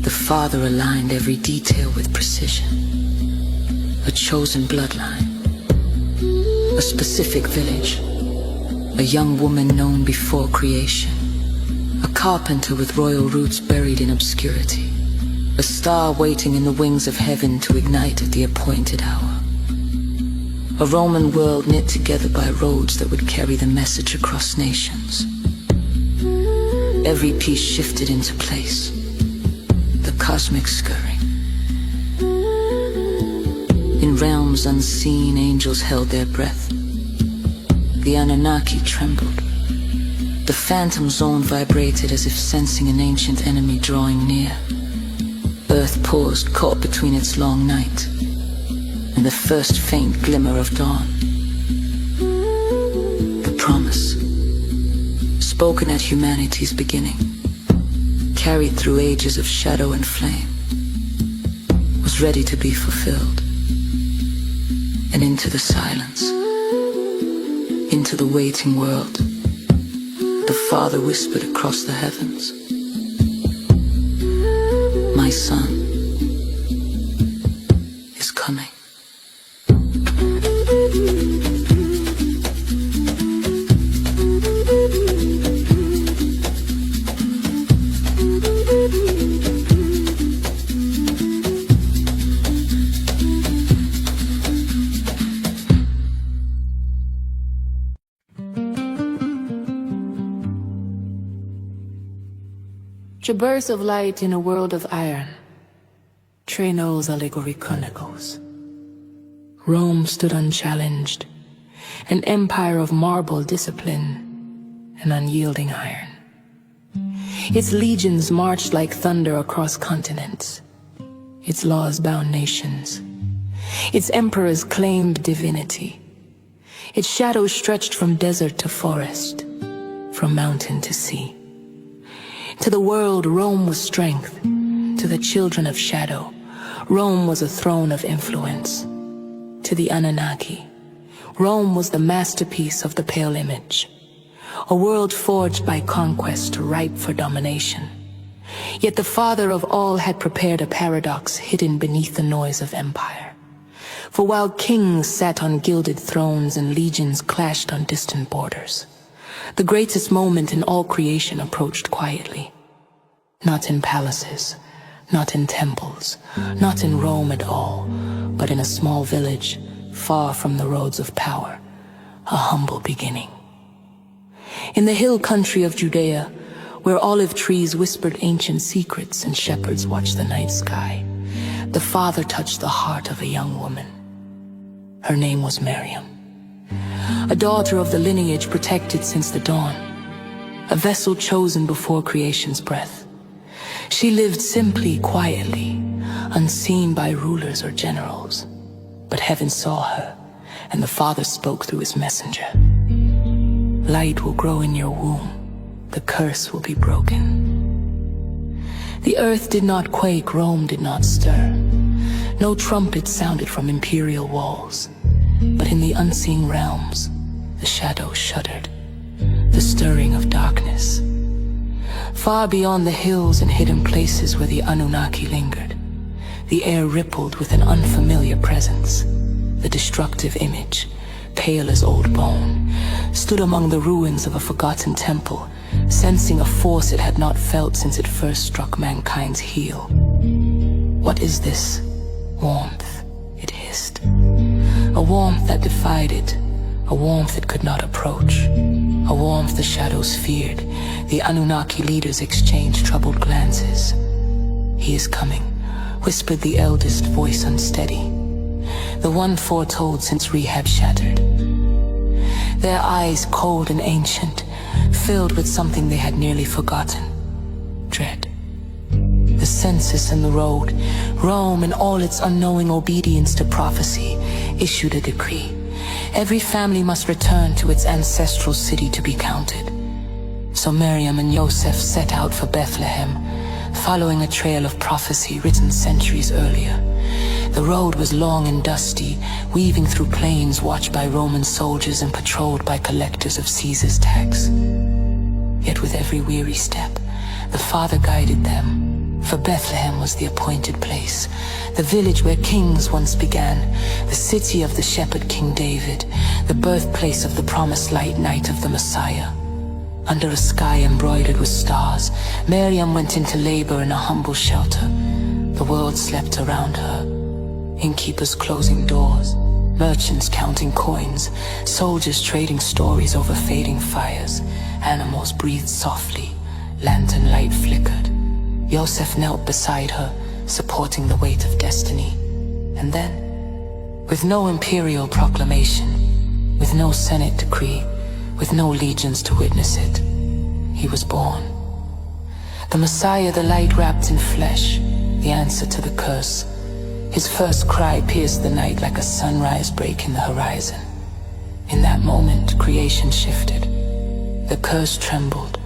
the Father aligned every detail with precision. A chosen bloodline. A specific village. A young woman known before creation. A carpenter with royal roots buried in obscurity. A star waiting in the wings of heaven to ignite at the appointed hour. A Roman world knit together by roads that would carry the message across nations. Every piece shifted into place. The cosmic scurrying. In realms unseen, angels held their breath. The Anunnaki trembled. The phantom zone vibrated as if sensing an ancient enemy drawing near. Earth paused, caught between its long night and the first faint glimmer of dawn. The promise, spoken at humanity's beginning, carried through ages of shadow and flame, was ready to be fulfilled. And into the silence, into the waiting world, the Father whispered across the heavens, "My son is coming." Traverse of light in a world of iron. Trey Knowles' allegory chronicles. Rome stood unchallenged, an empire of marble discipline and unyielding iron. Its legions marched like thunder across continents. Its laws bound nations. Its emperors claimed divinity. Its shadows stretched from desert to forest, from mountain to sea. To the world, Rome was strength. To the children of shadow, Rome was a throne of influence. To the Anunnaki, Rome was the masterpiece of the pale image, a world forged by conquest, ripe for domination. Yet the father of all had prepared a paradox hidden beneath the noise of empire. For while kings sat on gilded thrones and legions clashed on distant borders, the greatest moment in all creation approached quietly. Not in palaces, not in temples, not in Rome at all, but in a small village, far from the roads of power, a humble beginning. In the hill country of Judea, where olive trees whispered ancient secrets and shepherds watched the night sky, the Father touched the heart of a young woman. Her name was Miriam, a daughter of the lineage protected since the dawn, a vessel chosen before creation's breath. She lived simply, quietly, unseen by rulers or generals. But heaven saw her, and the Father spoke through his messenger. Light will grow in your womb, the curse will be broken. The earth did not quake, Rome did not stir. No trumpet sounded from imperial walls. But in the unseen realms, the shadows shuddered, the stirring of darkness. Far beyond the hills and hidden places where the Anunnaki lingered, the air rippled with an unfamiliar presence. The destructive image, pale as old bone, stood among the ruins of a forgotten temple, sensing a force it had not felt since it first struck mankind's heel. "What is this warmth?" it hissed. A warmth that defied it, a warmth it could not approach, a warmth the shadows feared. The Anunnaki leaders exchanged troubled glances. "He is coming," whispered the eldest, voice unsteady, the one foretold since Rehab shattered. Their eyes, cold and ancient, filled with something they had nearly forgotten: dread. The census and the road, Rome in all its unknowing obedience to prophecy, issued a decree. Every family must return to its ancestral city to be counted. So Miriam and Joseph set out for Bethlehem, following a trail of prophecy written centuries earlier. The road was long and dusty, weaving through plains watched by Roman soldiers and patrolled by collectors of Caesar's tax. Yet with every weary step, the Father guided them. For Bethlehem was the appointed place, the village where kings once began, the city of the shepherd King David, the birthplace of the promised light night of the Messiah. Under a sky embroidered with stars, Miriam went into labor in a humble shelter. The world slept around her, innkeepers closing doors, merchants counting coins, soldiers trading stories over fading fires, animals breathed softly, lantern light flickered. Joseph knelt beside her, supporting the weight of destiny. And then, with no imperial proclamation, with no Senate decree, with no legions to witness it, he was born. The Messiah, the light wrapped in flesh, the answer to the curse. His first cry pierced the night like a sunrise breaking the horizon. In that moment, creation shifted. The curse trembled,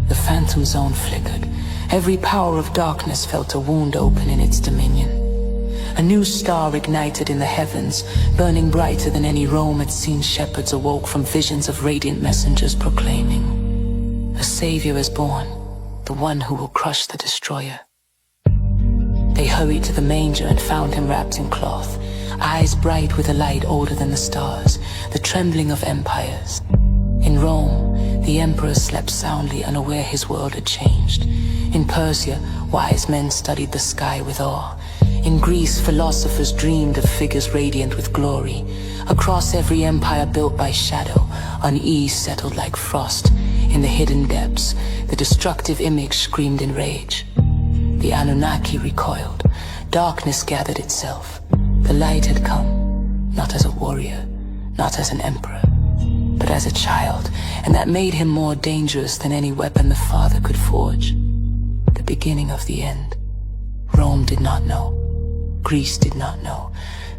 the phantom zone flickered. Every power of darkness felt a wound open in its dominion. A new star ignited in the heavens, burning brighter than any Rome had seen. Shepherds awoke from visions of radiant messengers proclaiming, "A Savior is born, the one who will crush the destroyer." They hurried to the manger and found him wrapped in cloth, eyes bright with a light older than the stars, the trembling of empires. In Rome, the emperor slept soundly, unaware his world had changed. In Persia, wise men studied the sky with awe. In Greece, philosophers dreamed of figures radiant with glory. Across every empire built by shadow, unease settled like frost. In the hidden depths, the destructive image screamed in rage. The Anunnaki recoiled. Darkness gathered itself. The light had come, not as a warrior, not as an emperor, but as a child, and that made him more dangerous than any weapon the Father could forge. The beginning of the end. Rome did not know. Greece did not know.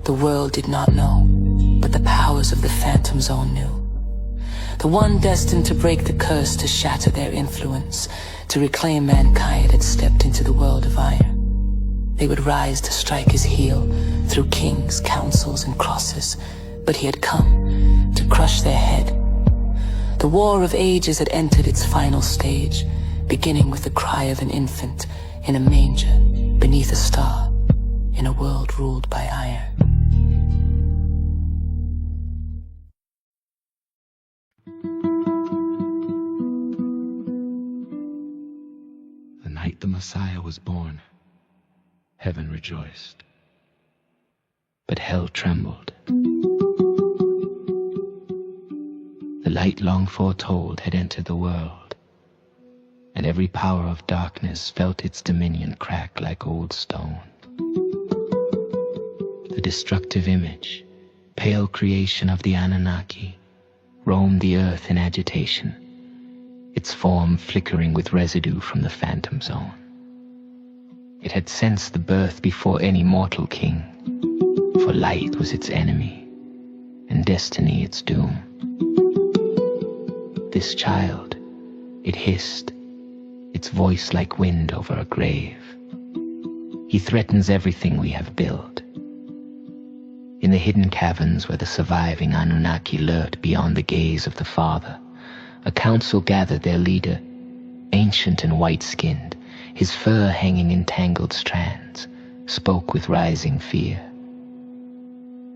The world did not know. But the powers of the Phantom Zone knew. The one destined to break the curse, to shatter their influence, to reclaim mankind, had stepped into the world of iron. They would rise to strike his heel through kings, councils, and crosses. But he had come to crush their head. The war of ages had entered its final stage, beginning with the cry of an infant in a manger beneath a star in a world ruled by iron. The night the Messiah was born, heaven rejoiced, but hell trembled. The light long foretold had entered the world, and every power of darkness felt its dominion crack like old stone. The destructive image, pale creation of the Anunnaki, roamed the earth in agitation, its form flickering with residue from the Phantom Zone. It had sensed the birth before any mortal king, for light was its enemy, and destiny its doom. This child, it hissed, its voice like wind over a grave. He threatens everything we have built. In the hidden caverns where the surviving Anunnaki lurked beyond the gaze of the Father, a council gathered. Their leader, ancient and white-skinned, his fur hanging in tangled strands, spoke with rising fear.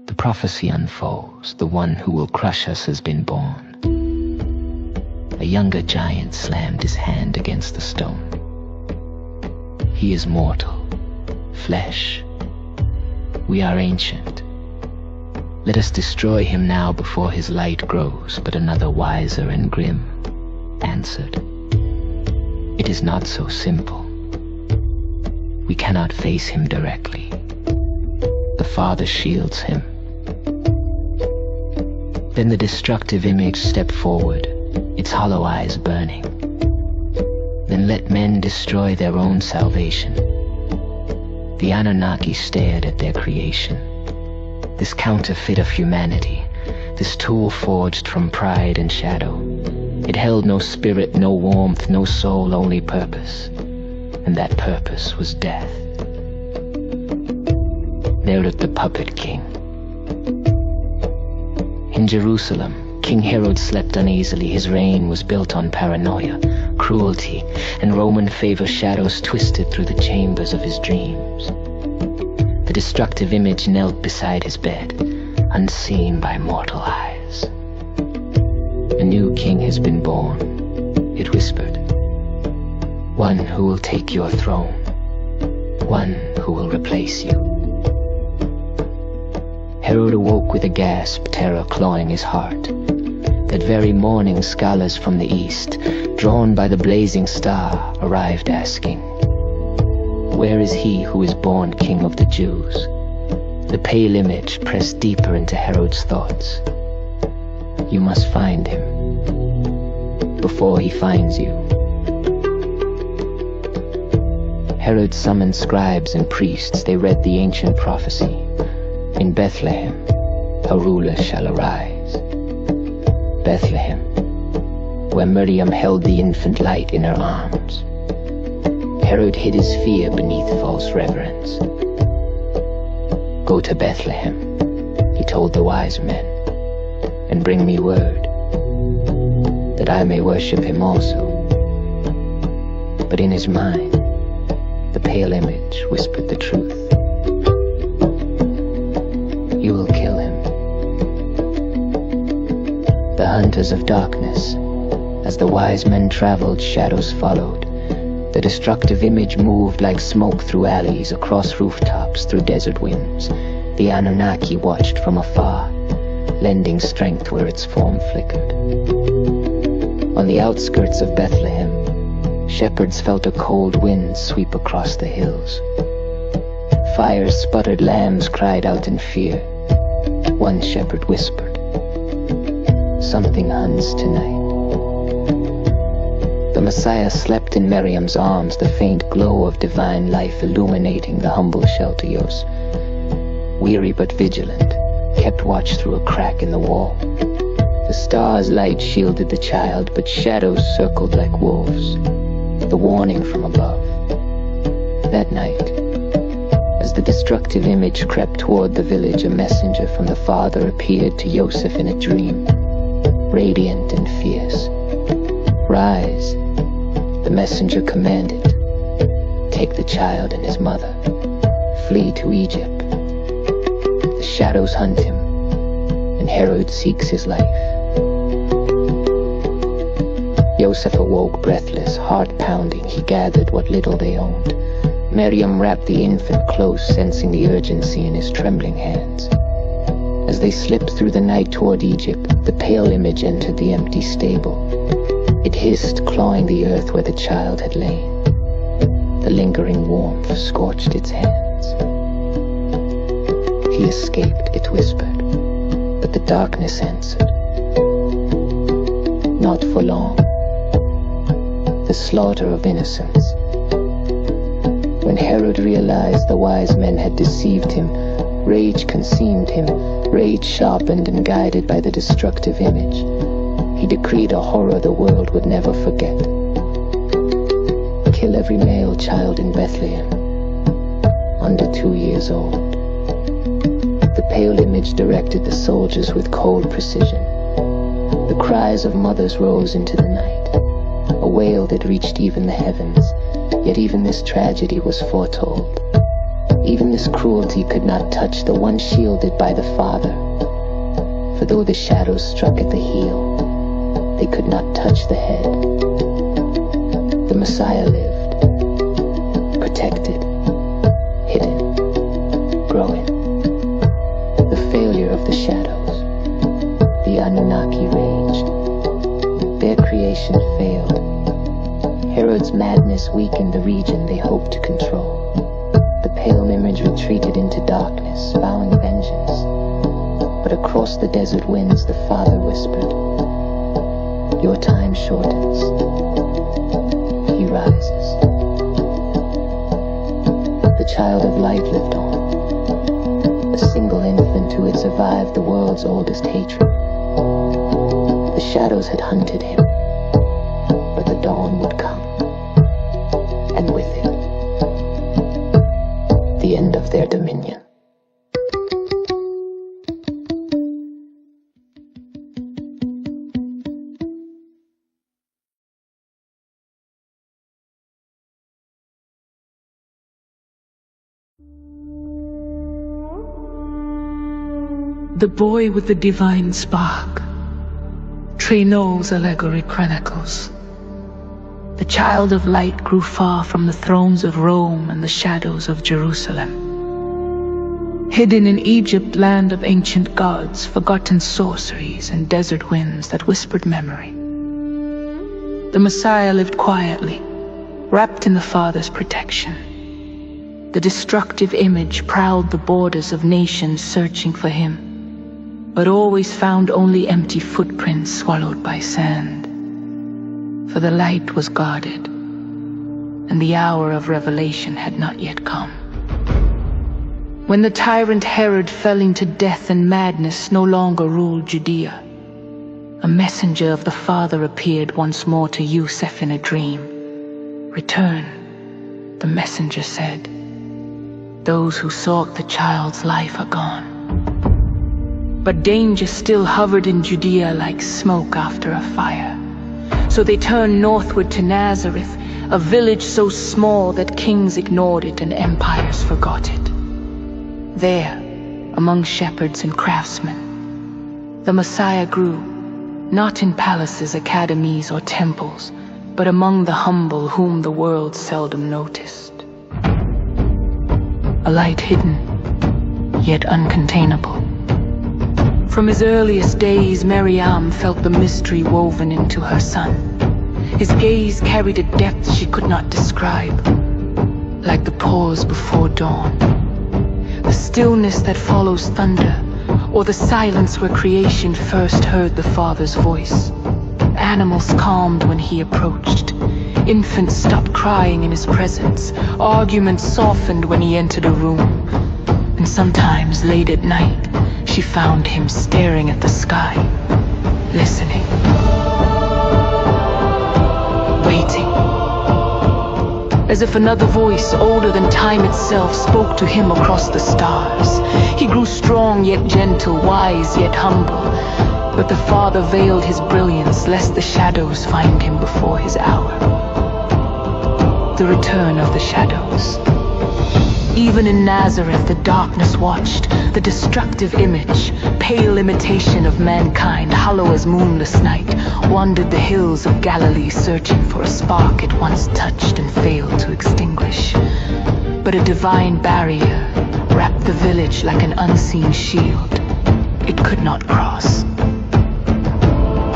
The prophecy unfolds. The one who will crush us has been born. A younger giant slammed his hand against the stone. He is mortal, flesh. We are ancient. Let us destroy him now before his light grows. But another, wiser and grim, answered, "It is not so simple. We cannot face him directly. The Father shields him." Then the destructive image stepped forward, its hollow eyes burning. Then let men destroy their own salvation. The Anunnaki stared at their creation. This counterfeit of humanity, this tool forged from pride and shadow. It held no spirit, no warmth, no soul, only purpose. And that purpose was death. There looked the puppet king. In Jerusalem, King Herod slept uneasily. His reign was built on paranoia, cruelty, and Roman favor. Shadows twisted through the chambers of his dreams. The destructive image knelt beside his bed, unseen by mortal eyes. "A new king has been born," it whispered. "One who will take your throne. One who will replace you." Herod awoke with a gasp, terror clawing his heart. That very morning, scholars from the east, drawn by the blazing star, arrived asking, "Where is he who is born King of the Jews?" The pale image pressed deeper into Herod's thoughts. "You must find him before he finds you." Herod summoned scribes and priests. They read the ancient prophecy. In Bethlehem, a ruler shall arise. Bethlehem, where Miriam held the infant light in her arms. Herod hid his fear beneath false reverence. "Go to Bethlehem," he told the wise men, "and bring me word, that I may worship him also." But in his mind, the pale image whispered the truth. "You will kill him." The hunters of darkness, as the wise men traveled, shadows followed. The destructive image moved like smoke through alleys, across rooftops, through desert winds. The Anunnaki watched from afar, lending strength where its form flickered. On the outskirts of Bethlehem, shepherds felt a cold wind sweep across the hills. Fire-sputtered lambs cried out in fear. One shepherd whispered, "Something hunts tonight." The Messiah slept in Miriam's arms, the faint glow of divine life illuminating the humble shelter. Yosef, weary but vigilant, kept watch through a crack in the wall. The star's light shielded the child, but shadows circled like wolves, the warning from above. That night, as the destructive image crept toward the village, a messenger from the Father appeared to Yosef in a dream, radiant and fierce. "Rise," the messenger commanded. "Take the child and his mother. Flee to Egypt. The shadows hunt him, and Herod seeks his life." Yosef awoke breathless, heart pounding. He gathered what little they owned. Miriam wrapped the infant close, sensing the urgency in his trembling hands. As they slipped through the night toward Egypt, the pale image entered the empty stable. It hissed, clawing the earth where the child had lain. The lingering warmth scorched its hands. "He escaped," it whispered, but the darkness answered, "Not for long." The slaughter of innocents. When Herod realized the wise men had deceived him, rage consumed him, rage sharpened and guided by the destructive image. He decreed a horror the world would never forget. "Kill every male child in Bethlehem, under 2 years old." The pale image directed the soldiers with cold precision. The cries of mothers rose into the night, a wail that reached even the heavens. Yet even this tragedy was foretold. Even this cruelty could not touch the one shielded by the Father. For though the shadows struck at the heel, they could not touch the head. The Messiah lived, protected, hidden, growing. The failure of the shadows. The Anunnaki raged. Their creation failed. Herod's madness weakened the region they hoped to control. The pale image retreated into darkness, vowing vengeance. But across the desert winds the Father whispered, "Your time shortens. He rises." The child of light lived on, a single infant who had survived the world's oldest hatred. The shadows had hunted him, but the dawn would come, and with it, the end of their dominion. The Boy with the Divine Spark. Trey Knowles' Allegory Chronicles. The child of light grew far from the thrones of Rome and the shadows of Jerusalem. Hidden in Egypt, land of ancient gods, forgotten sorceries and desert winds that whispered memory. The Messiah lived quietly, wrapped in the Father's protection. The destructive image prowled the borders of nations searching for him, but always found only empty footprints swallowed by sand. For the light was guarded, and the hour of revelation had not yet come. When the tyrant Herod fell into death and madness, no longer ruled Judea. A messenger of the Father appeared once more to Yusef in a dream. "Return," the messenger said. "Those who sought the child's life are gone." But danger still hovered in Judea like smoke after a fire. So they turned northward to Nazareth, a village so small that kings ignored it and empires forgot it. There, among shepherds and craftsmen, the Messiah grew, not in palaces, academies, or temples, but among the humble whom the world seldom noticed. A light hidden, yet uncontainable. From his earliest days, Maryam felt the mystery woven into her son. His gaze carried a depth she could not describe, like the pause before dawn, the stillness that follows thunder, or the silence where creation first heard the Father's voice. Animals calmed when he approached. Infants stopped crying in his presence. Arguments softened when he entered a room. And sometimes, late at night, she found him staring at the sky, listening, waiting. As if another voice, older than time itself, spoke to him across the stars. He grew strong yet gentle, wise yet humble. But the Father veiled his brilliance, lest the shadows find him before his hour. The return of the shadows. Even in Nazareth, the darkness watched, the destructive image, pale imitation of mankind, hollow as moonless night, wandered the hills of Galilee searching for a spark it once touched and failed to extinguish. But a divine barrier wrapped the village like an unseen shield. It could not cross.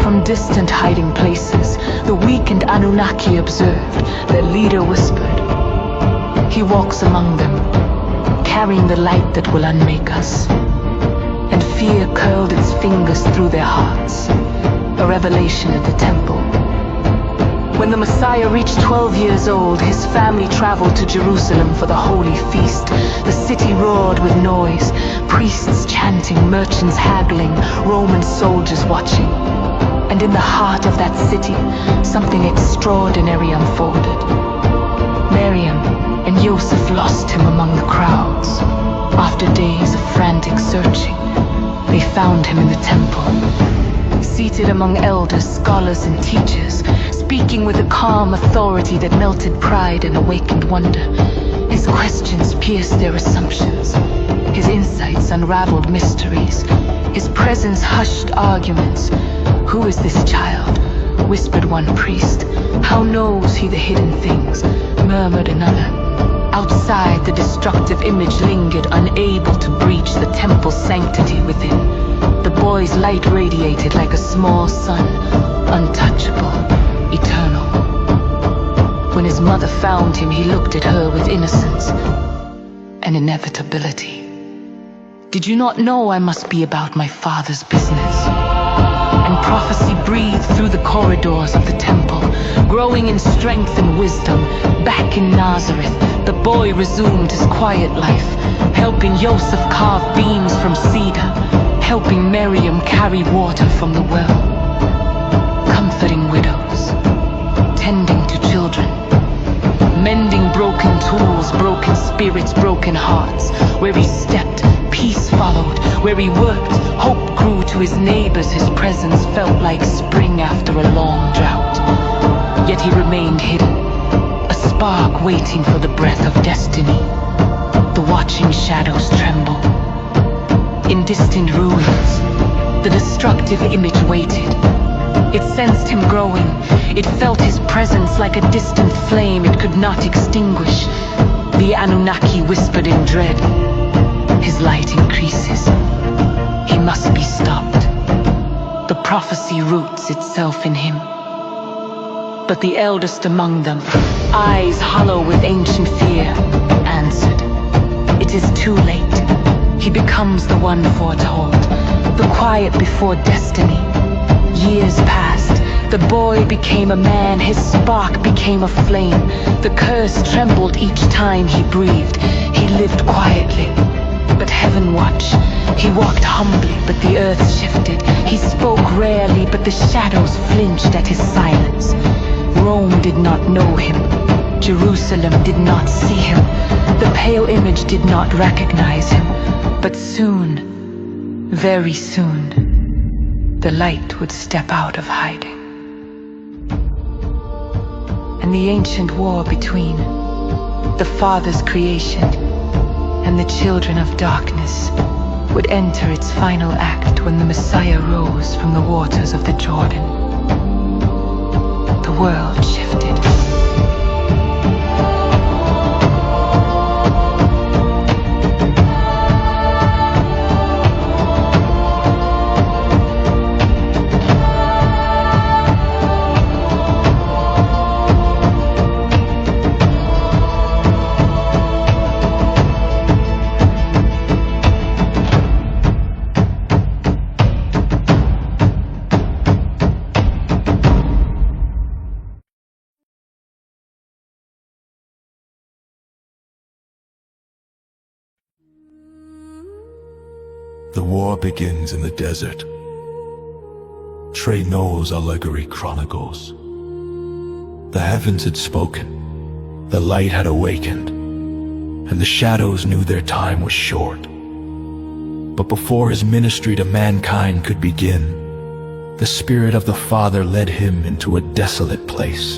From distant hiding places, the weakened Anunnaki observed. Their leader whispered, "He walks among them, carrying the light that will unmake us." And fear curled its fingers through their hearts, a revelation at the temple. When the Messiah reached 12 years old, his family traveled to Jerusalem for the holy feast. The city roared with noise, priests chanting, merchants haggling, Roman soldiers watching. And in the heart of that city, something extraordinary unfolded. Miriam and Joseph lost him among the crowds. After days of frantic searching, they found him in the temple, seated among elders, scholars, and teachers, speaking with a calm authority that melted pride and awakened wonder. His questions pierced their assumptions. His insights unraveled mysteries. His presence hushed arguments. "Who is this child?" whispered one priest. "How knows he the hidden things?" murmured another. Outside, the destructive image lingered, unable to breach the temple's sanctity within. The boy's light radiated like a small sun, untouchable, eternal. When his mother found him, he looked at her with innocence and inevitability. "Did you not know I must be about my Father's business?" And prophecy breathed through the corridors of the temple, growing in strength and wisdom. Back in Nazareth, the boy resumed his quiet life, helping Joseph carve beams from cedar, helping Miriam carry water from the well, comforting widows, tending to children, mending broken tools, broken spirits, broken hearts. Where he stepped, peace followed. Where he worked, hope grew to his neighbors. His presence felt like spring after a long drought. Yet he remained hidden, a spark waiting for the breath of destiny. The watching shadows tremble. In distant ruins, the destructive image waited. It sensed him growing. It felt his presence like a distant flame it could not extinguish. The Anunnaki whispered in dread. His light increases. He must be stopped. The prophecy roots itself in him. But the eldest among them, eyes hollow with ancient fear, answered, "It is too late." He becomes the one foretold, the quiet before destiny. Years passed. The boy became a man. His spark became a flame. The curse trembled each time he breathed. He lived quietly, but heaven watched. He walked humbly, but the earth shifted. He spoke rarely, but the shadows flinched at his silence. Rome did not know him. Jerusalem did not see him. The pale image did not recognize him. But soon, very soon, the light would step out of hiding. And the ancient war between the Father's creation and the children of darkness would enter its final act when the Messiah rose from the waters of the Jordan. The world shifted. The war begins in the desert. Trey Knowles' allegory chronicles. The heavens had spoken, the light had awakened, and the shadows knew their time was short. But before his ministry to mankind could begin, the Spirit of the Father led him into a desolate place,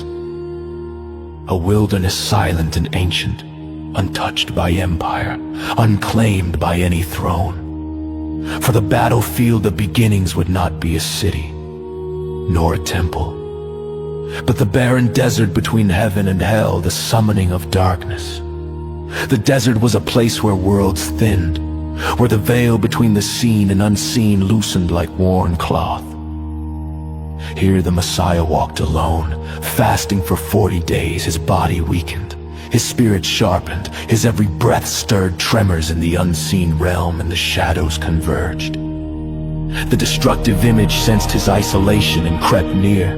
a wilderness silent and ancient, untouched by empire, unclaimed by any throne. For the battlefield of beginnings would not be a city, nor a temple, but the barren desert between heaven and hell, the summoning of darkness. The desert was a place where worlds thinned, where the veil between the seen and unseen loosened like worn cloth. Here the Messiah walked alone, fasting for 40 days, his body weakened. His spirit sharpened, his every breath stirred tremors in the unseen realm, and the shadows converged. The destructive image sensed his isolation and crept near,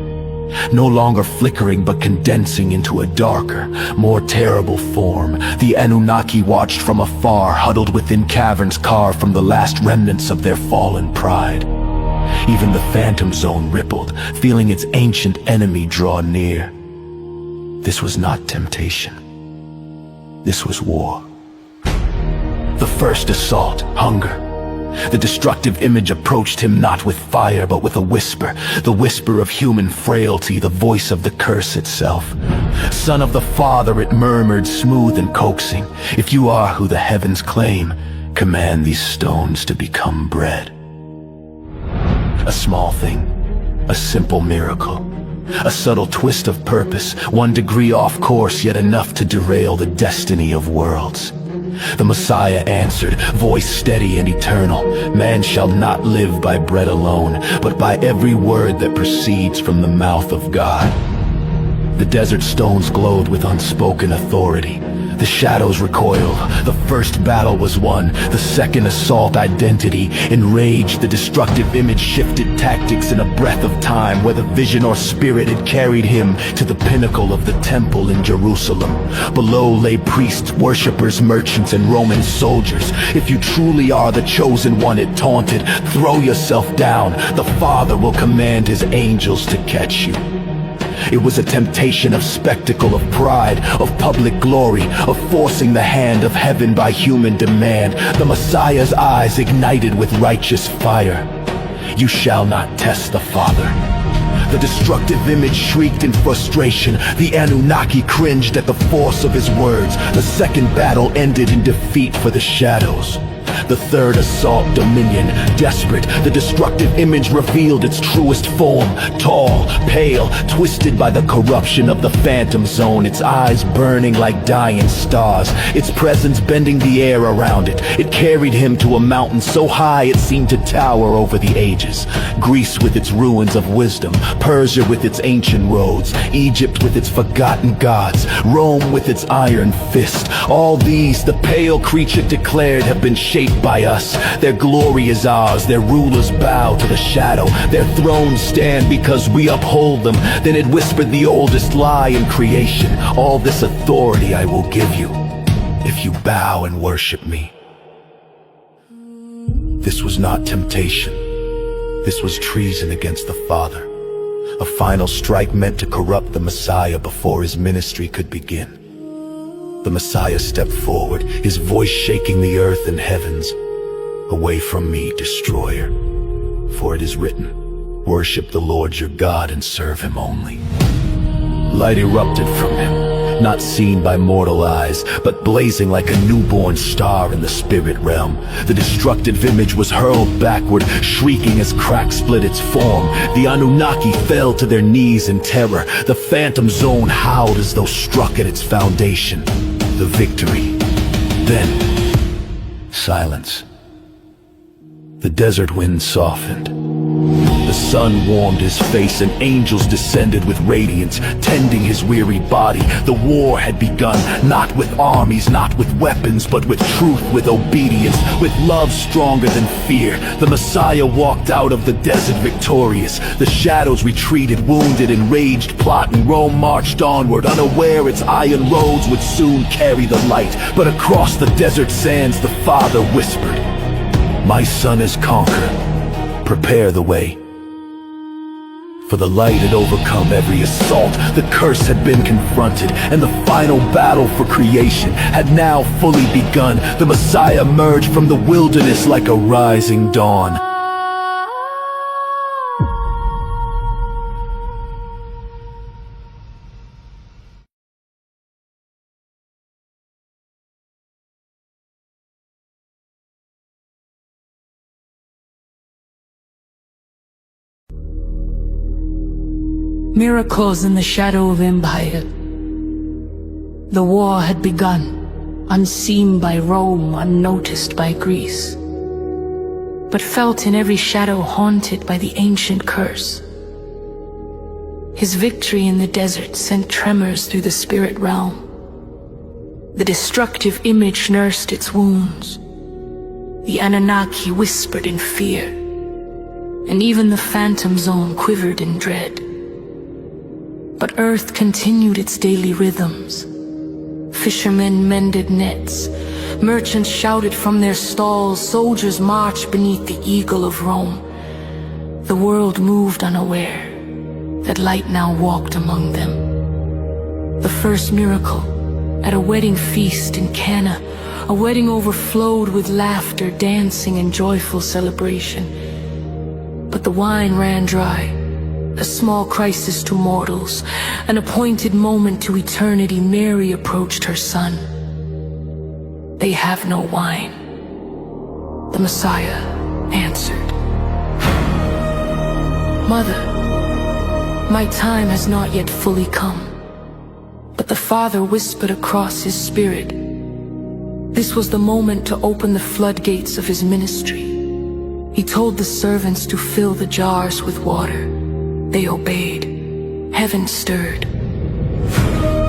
no longer flickering but condensing into a darker, more terrible form. The Anunnaki watched from afar, huddled within caverns carved from the last remnants of their fallen pride. Even the phantom zone rippled, feeling its ancient enemy draw near. This was not temptation. This was war. The first assault, hunger. The destructive image approached him not with fire, but with a whisper, the whisper of human frailty, the voice of the curse itself. Son of the Father, it murmured, smooth and coaxing, if you are who the heavens claim, command these stones to become bread. A small thing, a simple miracle. A subtle twist of purpose, 1 degree off course, yet enough to derail the destiny of worlds. The Messiah answered, voice steady and eternal, man shall not live by bread alone, but by every word that proceeds from the mouth of God. The desert stones glowed with unspoken authority. The shadows recoiled. The first battle was won. The second assault, identity. Enraged, the destructive image shifted tactics in a breath of time, where the vision or spirit had carried him to the pinnacle of the temple in Jerusalem. Below lay priests, worshippers, merchants, and Roman soldiers. If you truly are the chosen one, it taunted, throw yourself down. The Father will command his angels to catch you. It was a temptation of spectacle, of pride, of public glory, of forcing the hand of heaven by human demand. The Messiah's eyes ignited with righteous fire. You shall not test the Father. The destructive image shrieked in frustration. The Anunnaki cringed at the force of his words. The second battle ended in defeat for the shadows. The third assault, dominion, desperate. The destructive image revealed its truest form. Tall, pale, twisted by the corruption of the phantom zone. Its eyes burning like dying stars. Its presence bending the air around it. It carried him to a mountain so high it seemed to tower over the ages. Greece with its ruins of wisdom. Persia with its ancient roads. Egypt with its forgotten gods. Rome with its iron fist. All these, the pale creature declared, have been shaped by us. Their glory is ours. Their rulers bow to the shadow. Their thrones stand because we uphold them. Then it whispered the oldest lie in creation. All this authority I will give you if you bow and worship me. This was not temptation. This was treason against the Father. A final strike meant to corrupt the Messiah before his ministry could begin. The Messiah stepped forward, his voice shaking the earth and heavens. Away from me, destroyer. For it is written, worship the Lord your God and serve him only. Light erupted from him, not seen by mortal eyes, but blazing like a newborn star in the spirit realm. The destructive image was hurled backward, shrieking as cracks split its form. The Anunnaki fell to their knees in terror. The phantom zone howled as though struck at its foundation. The victory. Then, silence. The desert wind softened. The sun warmed his face and angels descended with radiance, tending his weary body. The war had begun, not with armies, not with weapons, but with truth, with obedience, with love stronger than fear. The Messiah walked out of the desert victorious. The shadows retreated, wounded, enraged, plotting. Rome marched onward, unaware its iron roads would soon carry the light. But across the desert sands the Father whispered, my son has conquered. Prepare the way. For the light had overcome every assault, the curse had been confronted, and the final battle for creation had now fully begun. The Messiah emerged from the wilderness like a rising dawn. Miracles in the shadow of empire. The war had begun, unseen by Rome, unnoticed by Greece, but felt in every shadow, haunted by the ancient curse. His victory in the desert sent tremors through the spirit realm. The destructive image nursed its wounds. The Anunnaki whispered in fear, and even the phantom zone quivered in dread. But Earth continued its daily rhythms. Fishermen mended nets, merchants shouted from their stalls, soldiers marched beneath the eagle of Rome. The world moved unaware that light now walked among them. The first miracle, at a wedding feast in Cana, a wedding overflowed with laughter, dancing, and joyful celebration. But the wine ran dry. A small crisis to mortals, an appointed moment to eternity. Mary approached her son. They have no wine. The Messiah answered, Mother, my time has not yet fully come. But the Father whispered across his spirit. This was the moment to open the floodgates of his ministry. He told the servants to fill the jars with water. They obeyed. Heaven stirred.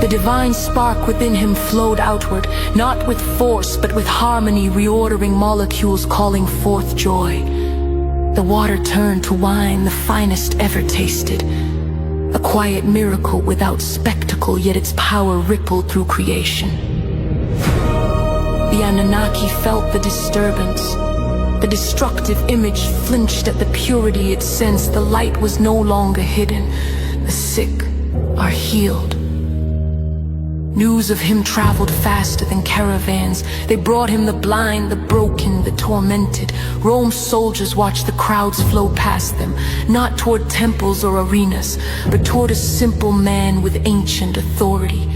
The divine spark within him flowed outward, not with force, but with harmony, reordering molecules, calling forth joy. The water turned to wine, the finest ever tasted. A quiet miracle without spectacle, yet its power rippled through creation. The Anunnaki felt the disturbance. The destructive image flinched at the purity it sensed. The light was no longer hidden. The sick are healed. News of him traveled faster than caravans. They brought him the blind, the broken, the tormented. Rome's soldiers watched the crowds flow past them, not toward temples or arenas, but toward a simple man with ancient authority.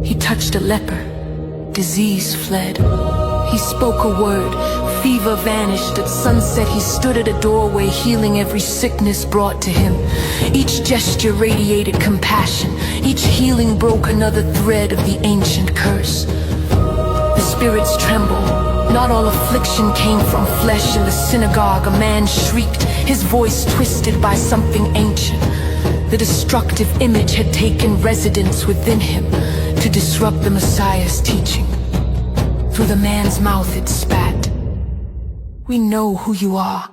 He touched a leper. Disease fled. He spoke a word. Fever vanished. At sunset he stood at a doorway, healing every sickness brought to him. Each gesture radiated compassion. Each healing broke another thread of the ancient curse. The spirits trembled. Not all affliction came from flesh. In the synagogue a man shrieked, his voice twisted by something ancient. The destructive image had taken residence within him to disrupt the Messiah's teaching. Through the man's mouth it spat. We know who you are.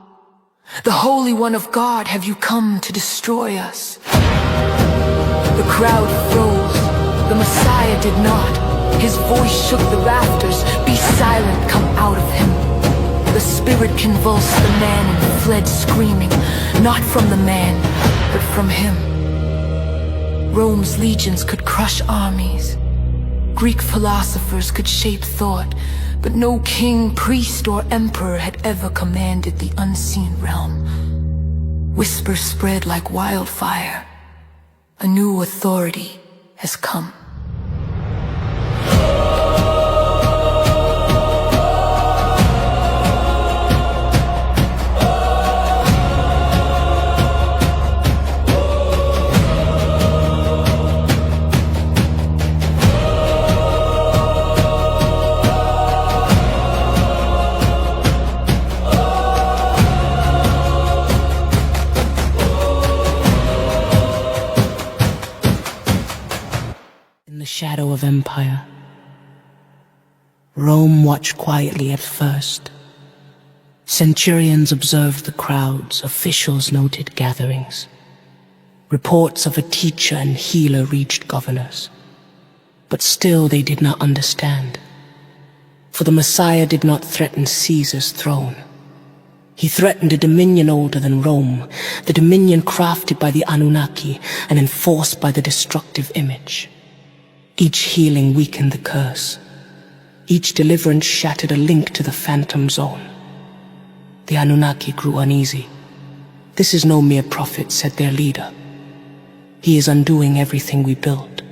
The Holy One of God, have you come to destroy us? The crowd froze. The Messiah did not. His voice shook the rafters. Be silent, come out of him. The the spirit convulsed the man and fled screaming, not from the man, but from him. Rome's legions could crush armies. Greek philosophers could shape thought, but no king, priest, or emperor had ever commanded the unseen realm. Whispers spread like wildfire. A new authority has come. The shadow of empire. Rome watched quietly at first. Centurions observed the crowds, officials noted gatherings. Reports of a teacher and healer reached governors. But still they did not understand. For the Messiah did not threaten Caesar's throne. He threatened a dominion older than Rome, the dominion crafted by the Anunnaki and enforced by the destructive image. Each healing weakened the curse. Each deliverance shattered a link to the phantom zone. The Anunnaki grew uneasy. "This is no mere prophet," said their leader. "He is undoing everything we built."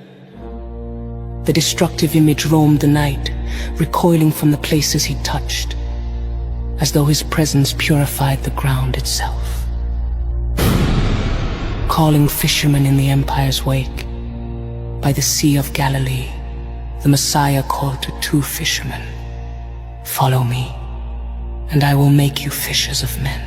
The destructive image roamed the night, recoiling from the places he touched, as though his presence purified the ground itself. Calling fishermen in the empire's wake, by the Sea of Galilee, the Messiah called to 2 fishermen, "Follow me, and I will make you fishers of men."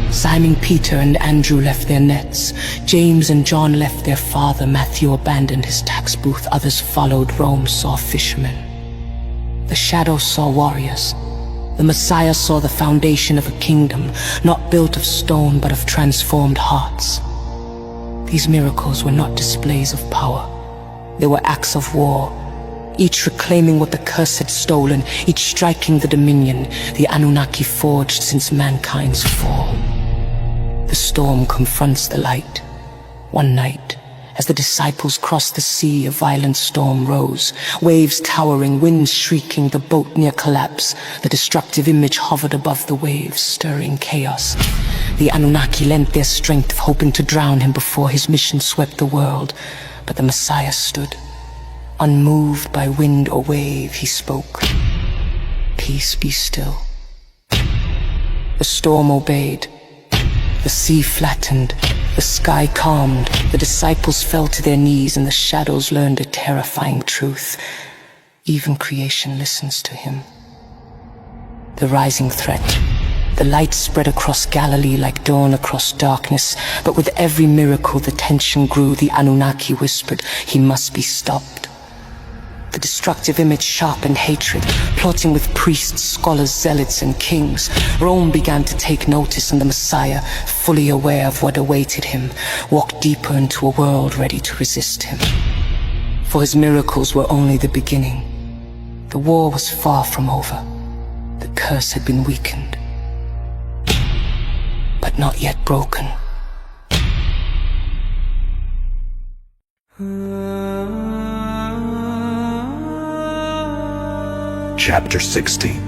Simon Peter and Andrew left their nets. James and John left their father. Matthew abandoned his tax booth. Others followed. Rome saw fishermen. The shadow saw warriors. The Messiah saw the foundation of a kingdom, not built of stone, but of transformed hearts. These miracles were not displays of power. They were acts of war, each reclaiming what the curse had stolen, each striking the dominion the Anunnaki forged since mankind's fall. The storm confronts the light. One night, as the disciples crossed the sea, a violent storm rose. Waves towering, winds shrieking, the boat near collapse. The destructive image hovered above the waves, stirring chaos. The Anunnaki lent their strength, hoping to drown him before his mission swept the world. But the Messiah stood. Unmoved by wind or wave, he spoke. "Peace, be still." The storm obeyed. The sea flattened. The sky calmed. The disciples fell to their knees, and the shadows learned a terrifying truth. Even creation listens to him. The rising threat. The light spread across Galilee like dawn across darkness, but with every miracle the tension grew. The Anunnaki whispered, "He must be stopped." The destructive image sharpened hatred, plotting with priests, scholars, zealots, and kings. Rome began to take notice, and the Messiah, fully aware of what awaited him, walked deeper into a world ready to resist him. For his miracles were only the beginning. The war was far from over. The curse had been weakened, but not yet broken. Chapter 16.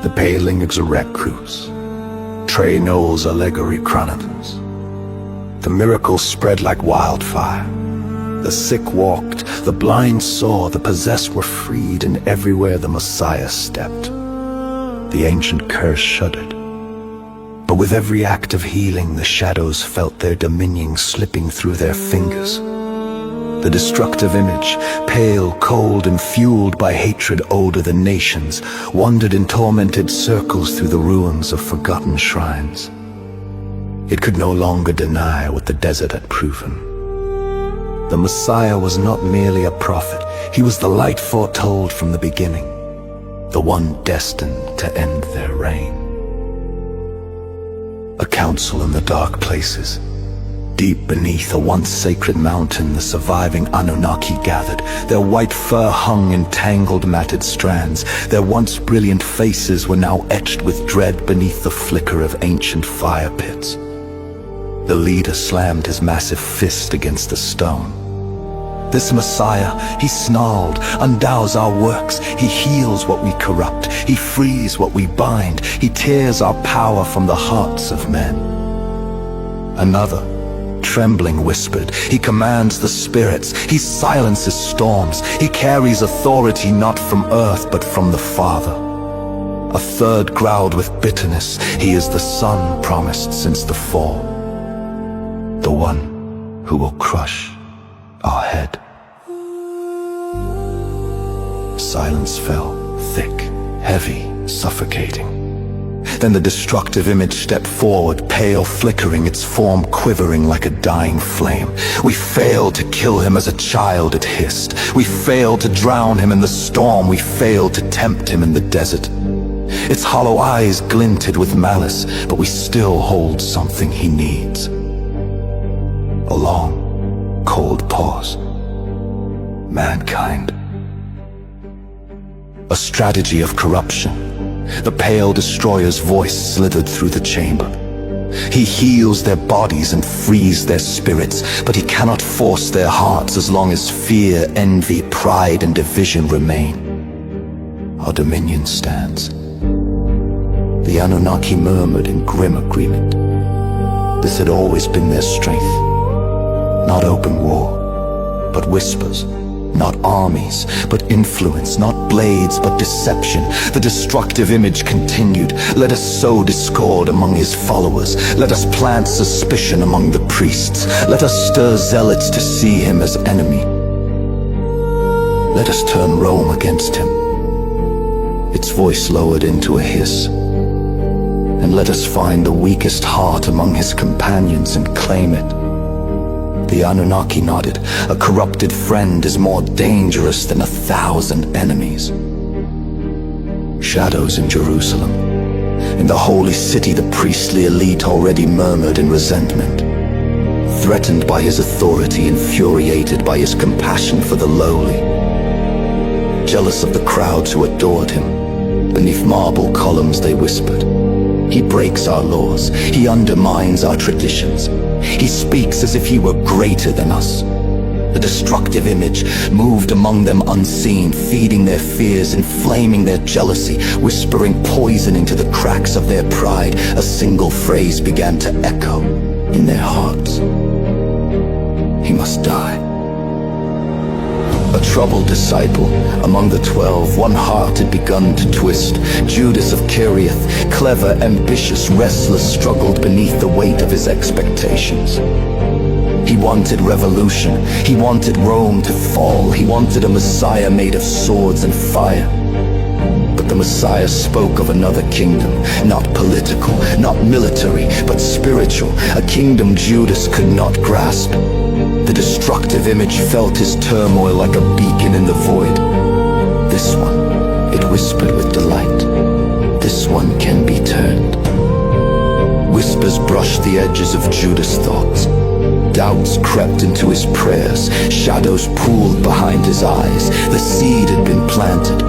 The Paling Exarech Cruise. Trey Knowles' Allegory Chronicles. The miracles spread like wildfire. The sick walked, the blind saw, the possessed were freed, and everywhere the Messiah stepped, the ancient curse shuddered. But with every act of healing, the shadows felt their dominion slipping through their fingers. The destructive image, pale, cold, and fueled by hatred older than nations, wandered in tormented circles through the ruins of forgotten shrines. It could no longer deny what the desert had proven. The Messiah was not merely a prophet, he was the light foretold from the beginning, the one destined to end their reign. A council in the dark places. Deep beneath a once sacred mountain, the surviving Anunnaki gathered. Their white fur hung in tangled, matted strands. Their once brilliant faces were now etched with dread beneath the flicker of ancient fire pits. The leader slammed his massive fist against the stone. This Messiah, he snarled, undoes our works. He heals what we corrupt. He frees what we bind. He tears our power from the hearts of men. Another, trembling, whispered, he commands the spirits. He silences storms. He carries authority not from earth but from the Father. A third growled with bitterness, he is the Son promised since the fall. The one who will crush our head. Silence fell, thick, heavy, suffocating. Then the destructive image stepped forward, pale, flickering, its form quivering like a dying flame. We failed to kill him as a child, it hissed. We failed to drown him in the storm. We failed to tempt him in the desert. Its hollow eyes glinted with malice, but we still hold something he needs. A long, cold pause. Mankind. A strategy of corruption. The pale destroyer's voice slithered through the chamber. He heals their bodies and frees their spirits, but he cannot force their hearts as long as fear, envy, pride, and division remain. Our dominion stands. The Anunnaki murmured in grim agreement. This had always been their strength. Not open war, but whispers. Not armies, but influence. Not blades, but deception. The destructive image continued. Let us sow discord among his followers. Let us plant suspicion among the priests. Let us stir zealots to see him as enemy. Let us turn Rome against him. Its voice lowered into a hiss. And let us find the weakest heart among his companions and claim it. The Anunnaki nodded. A corrupted friend is more dangerous than 1,000 enemies. Shadows in Jerusalem. In the holy city, the priestly elite already murmured in resentment. Threatened by his authority, infuriated by his compassion for the lowly. Jealous of the crowds who adored him. Beneath marble columns they whispered, "He breaks our laws. He undermines our traditions. He speaks as if he were greater than us." The destructive image moved among them unseen, feeding their fears, inflaming their jealousy, whispering poison into the cracks of their pride. A single phrase began to echo in their hearts. He must die. A troubled disciple among the 12, one heart had begun to twist. Judas of Kerioth, clever, ambitious, restless, struggled beneath the weight of his expectations. He wanted revolution. He wanted Rome to fall. He wanted a Messiah made of swords and fire. But the Messiah spoke of another kingdom, not political, not military, but spiritual, a kingdom Judas could not grasp. The destructive image felt his turmoil like a beacon in the void. This one, it whispered with delight, this one can be turned. Whispers brushed the edges of Judas' thoughts. Doubts crept into his prayers. Shadows pooled behind his eyes. The seed had been planted.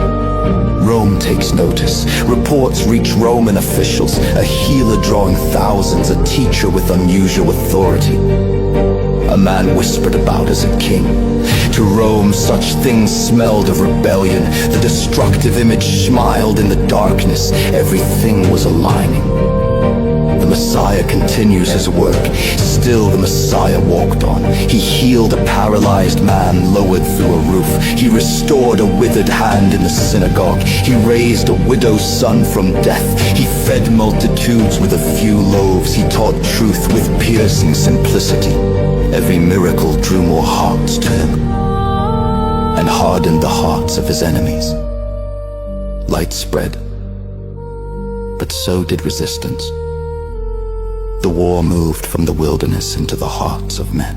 Rome takes notice. Reports reach Roman officials. A healer drawing thousands, a teacher with unusual authority. A man whispered about as a king. To Rome, such things smelled of rebellion. The destructive image smiled in the darkness. Everything was aligning. The Messiah continues his work. Still the Messiah walked on. He healed a paralyzed man lowered through a roof. He restored a withered hand in the synagogue. He raised a widow's son from death. He fed multitudes with a few loaves. He taught truth with piercing simplicity. Every miracle drew more hearts to him and hardened the hearts of his enemies. Light spread, but so did resistance. The war moved from the wilderness into the hearts of men.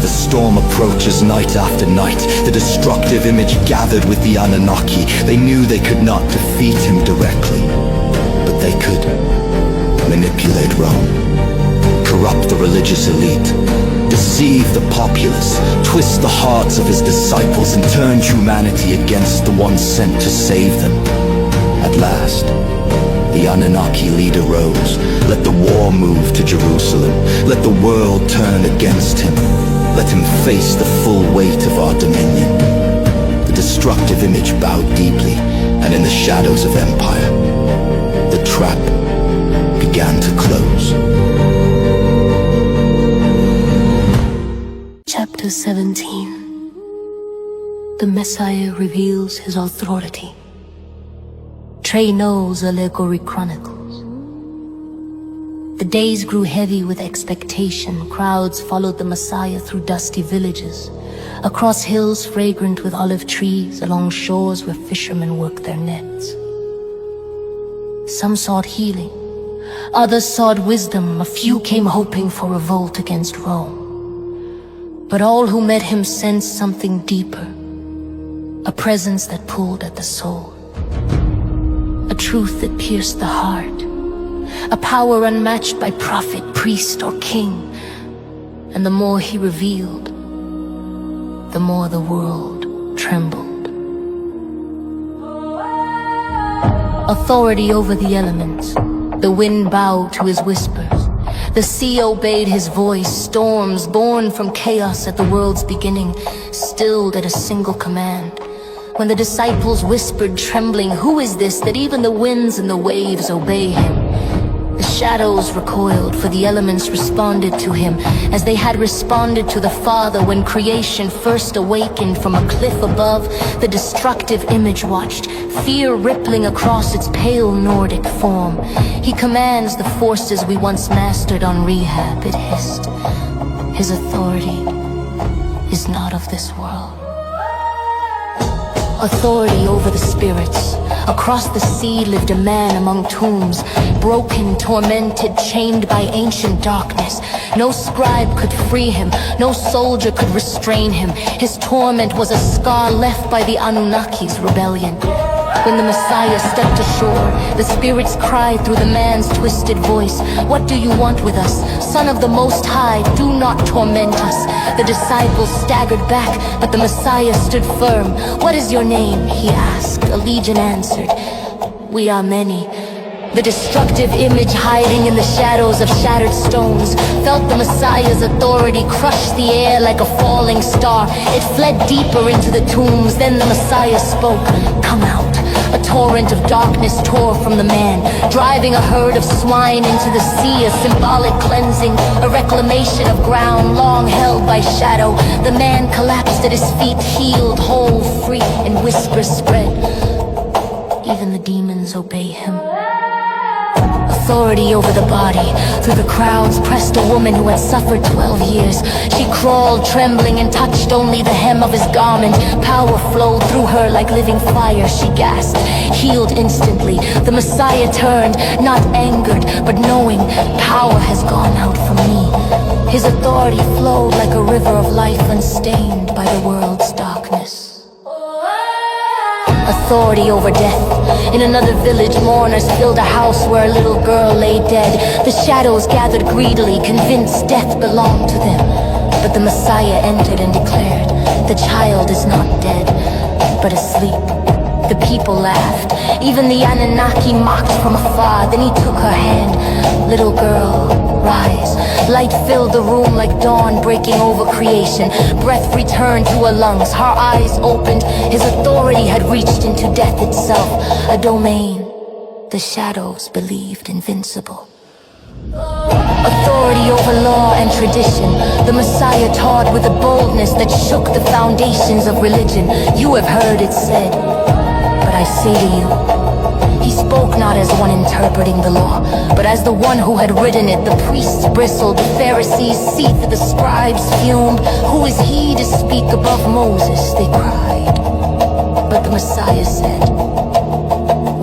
The storm approaches night after night. The destructive image gathered with the Anunnaki. They knew they could not defeat him directly, but they could manipulate Rome, corrupt the religious elite, deceive the populace, twist the hearts of his disciples, and turned humanity against the one sent to save them. At last, the Anunnaki leader rose. Let the war move to Jerusalem. Let the world turn against him. Let him face the full weight of our dominion. The destructive image bowed deeply, and in the shadows of empire, the trap began to close. Chapter 17. The Messiah reveals his authority. Trey Knowles' Allegory Chronicles. The days grew heavy with expectation. Crowds followed the Messiah through dusty villages, across hills fragrant with olive trees, along shores where fishermen worked their nets. Some sought healing, others sought wisdom, a few came hoping for revolt against Rome. But all who met him sensed something deeper, a presence that pulled at the soul, a truth that pierced the heart, a power unmatched by prophet, priest, or king. And the more he revealed, the more the world trembled. Authority over the elements. The wind bowed to his whispers. The sea obeyed his voice. Storms born from chaos at the world's beginning stilled at a single command. When the disciples whispered, trembling, "Who is this that even the winds and the waves obey him?" The shadows recoiled, for the elements responded to him as they had responded to the Father when creation first awakened from a cliff above. The destructive image watched, fear rippling across its pale Nordic form. He commands the forces we once mastered on Rehab, it hissed. His authority is not of this world. Authority over the spirits. Across the sea lived a man among tombs, broken, tormented, chained by ancient darkness. No scribe could free him, no soldier could restrain him. His torment was a scar left by the Anunnaki's rebellion. When the Messiah stepped ashore, the spirits cried through the man's twisted voice, "What do you want with us? Son of the Most High, do not torment us." The disciples staggered back, but the Messiah stood firm. "What is your name?" he asked. A legion answered, "We are many." The destructive image hiding in the shadows of shattered stones felt the Messiah's authority crush the air like a falling star. It fled deeper into the tombs. Then the Messiah spoke, "Come out." A torrent of darkness tore from the man, driving a herd of swine into the sea, a symbolic cleansing, a reclamation of ground long held by shadow. The man collapsed at his feet, healed, whole, free, and whispers spread. Even the demons obey him. Authority over the body. Through the crowds pressed a woman who had suffered 12 years. She crawled, trembling, and touched only the hem of his garment. Power flowed through her like living fire. She gasped, healed instantly. The Messiah turned, not angered, but knowing power has gone out from me. His authority flowed like a river of life unstained by the world's darkness. Authority over death. In another village, mourners filled a house where a little girl lay dead. The shadows gathered greedily, convinced death belonged to them. But the Messiah entered and declared, "The child is not dead, but asleep." The people laughed. Even the Anunnaki mocked from afar. Then he took her hand. "Little girl, rise." Light filled the room like dawn breaking over creation. Breath returned to her lungs. Her eyes opened. His authority had reached into death itself, a domain the shadows believed invincible. Authority over law and tradition. The Messiah taught with a boldness that shook the foundations of religion. "You have heard it said, but I say to you." He spoke not as one interpreting the law, but as the one who had written it. The priests bristled, the Pharisees seethed, the scribes fumed. "Who is he to speak above Moses?" they cried. But the Messiah said,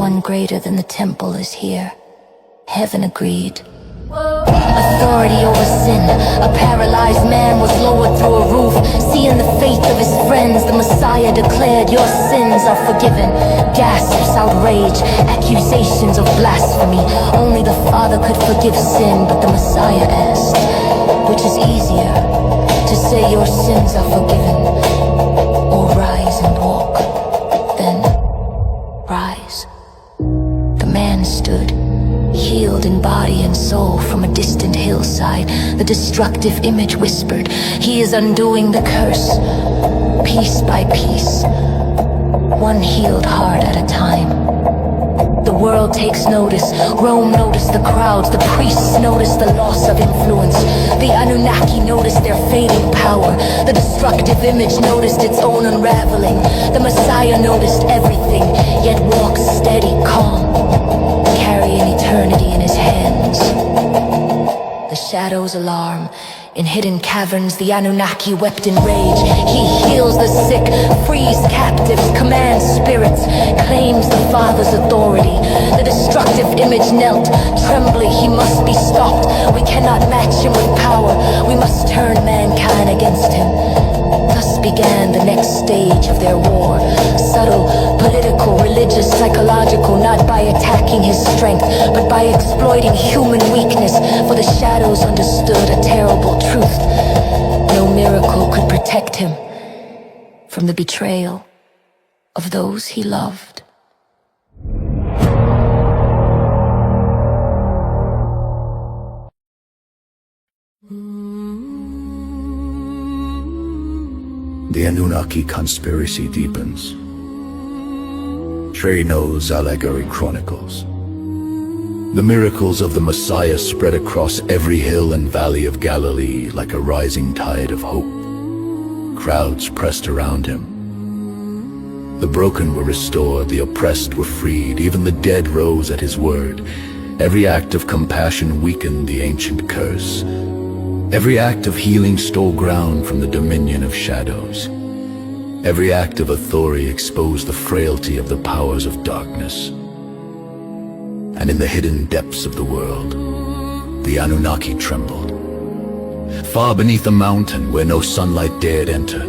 "One greater than the temple is here." Heaven agreed. Authority over sin. A paralyzed man was lowered through a roof. Seeing the faith of his friends, the Messiah declared, "Your sins are forgiven." Gasps, outrage, accusations of blasphemy. Only the Father could forgive sin, but the Messiah asked, which is easier, to say your sins are forgiven, or rise and walk, then rise. The man stood, healed in body and soul from a distant hillside. The destructive image whispered, he is undoing the curse, piece by piece, one healed heart at a time. The world takes notice, Rome noticed the crowds, the priests noticed the loss of influence. The Anunnaki noticed their fading power, the destructive image noticed its own unraveling. The Messiah noticed everything, yet walks steady, calm, carrying eternity in his hands. The shadows alarm. In hidden caverns, the Anunnaki wept in rage. He heals the sick, frees captives, commands spirits, claims the Father's authority. The destructive image knelt, trembling, he must be stopped. We cannot match him with power. We must turn mankind against him. Thus began the next stage of their war. Subtle, political, religious, psychological, not by attacking his strength, but by exploiting human weakness, for the shadows understood a terrible truth. No miracle could protect him from the betrayal of those he loved. The Anunnaki conspiracy deepens. Trey Knowles' chronicles. The miracles of the Messiah spread across every hill and valley of Galilee like a rising tide of hope. Crowds pressed around him. The broken were restored, the oppressed were freed, even the dead rose at his word. Every act of compassion weakened the ancient curse. Every act of healing stole ground from the dominion of shadows. Every act of authority exposed the frailty of the powers of darkness. And in the hidden depths of the world, the Anunnaki trembled. Far beneath a mountain where no sunlight dared enter,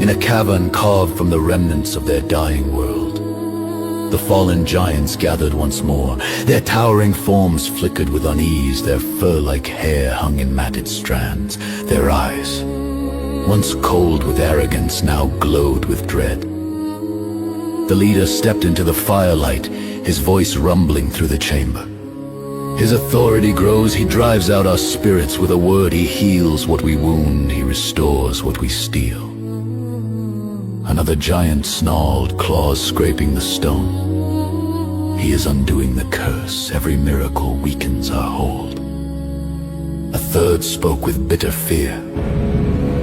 in a cavern carved from the remnants of their dying world, the fallen giants gathered once more. Their towering forms flickered with unease, their fur-like hair hung in matted strands. Their eyes, once cold with arrogance, now glowed with dread. The leader stepped into the firelight, his voice rumbling through the chamber. His authority grows, he drives out our spirits with a word. He heals what we wound, he restores what we steal. Another giant snarled, claws scraping the stone. He is undoing the curse, every miracle weakens our hold. A third spoke with bitter fear,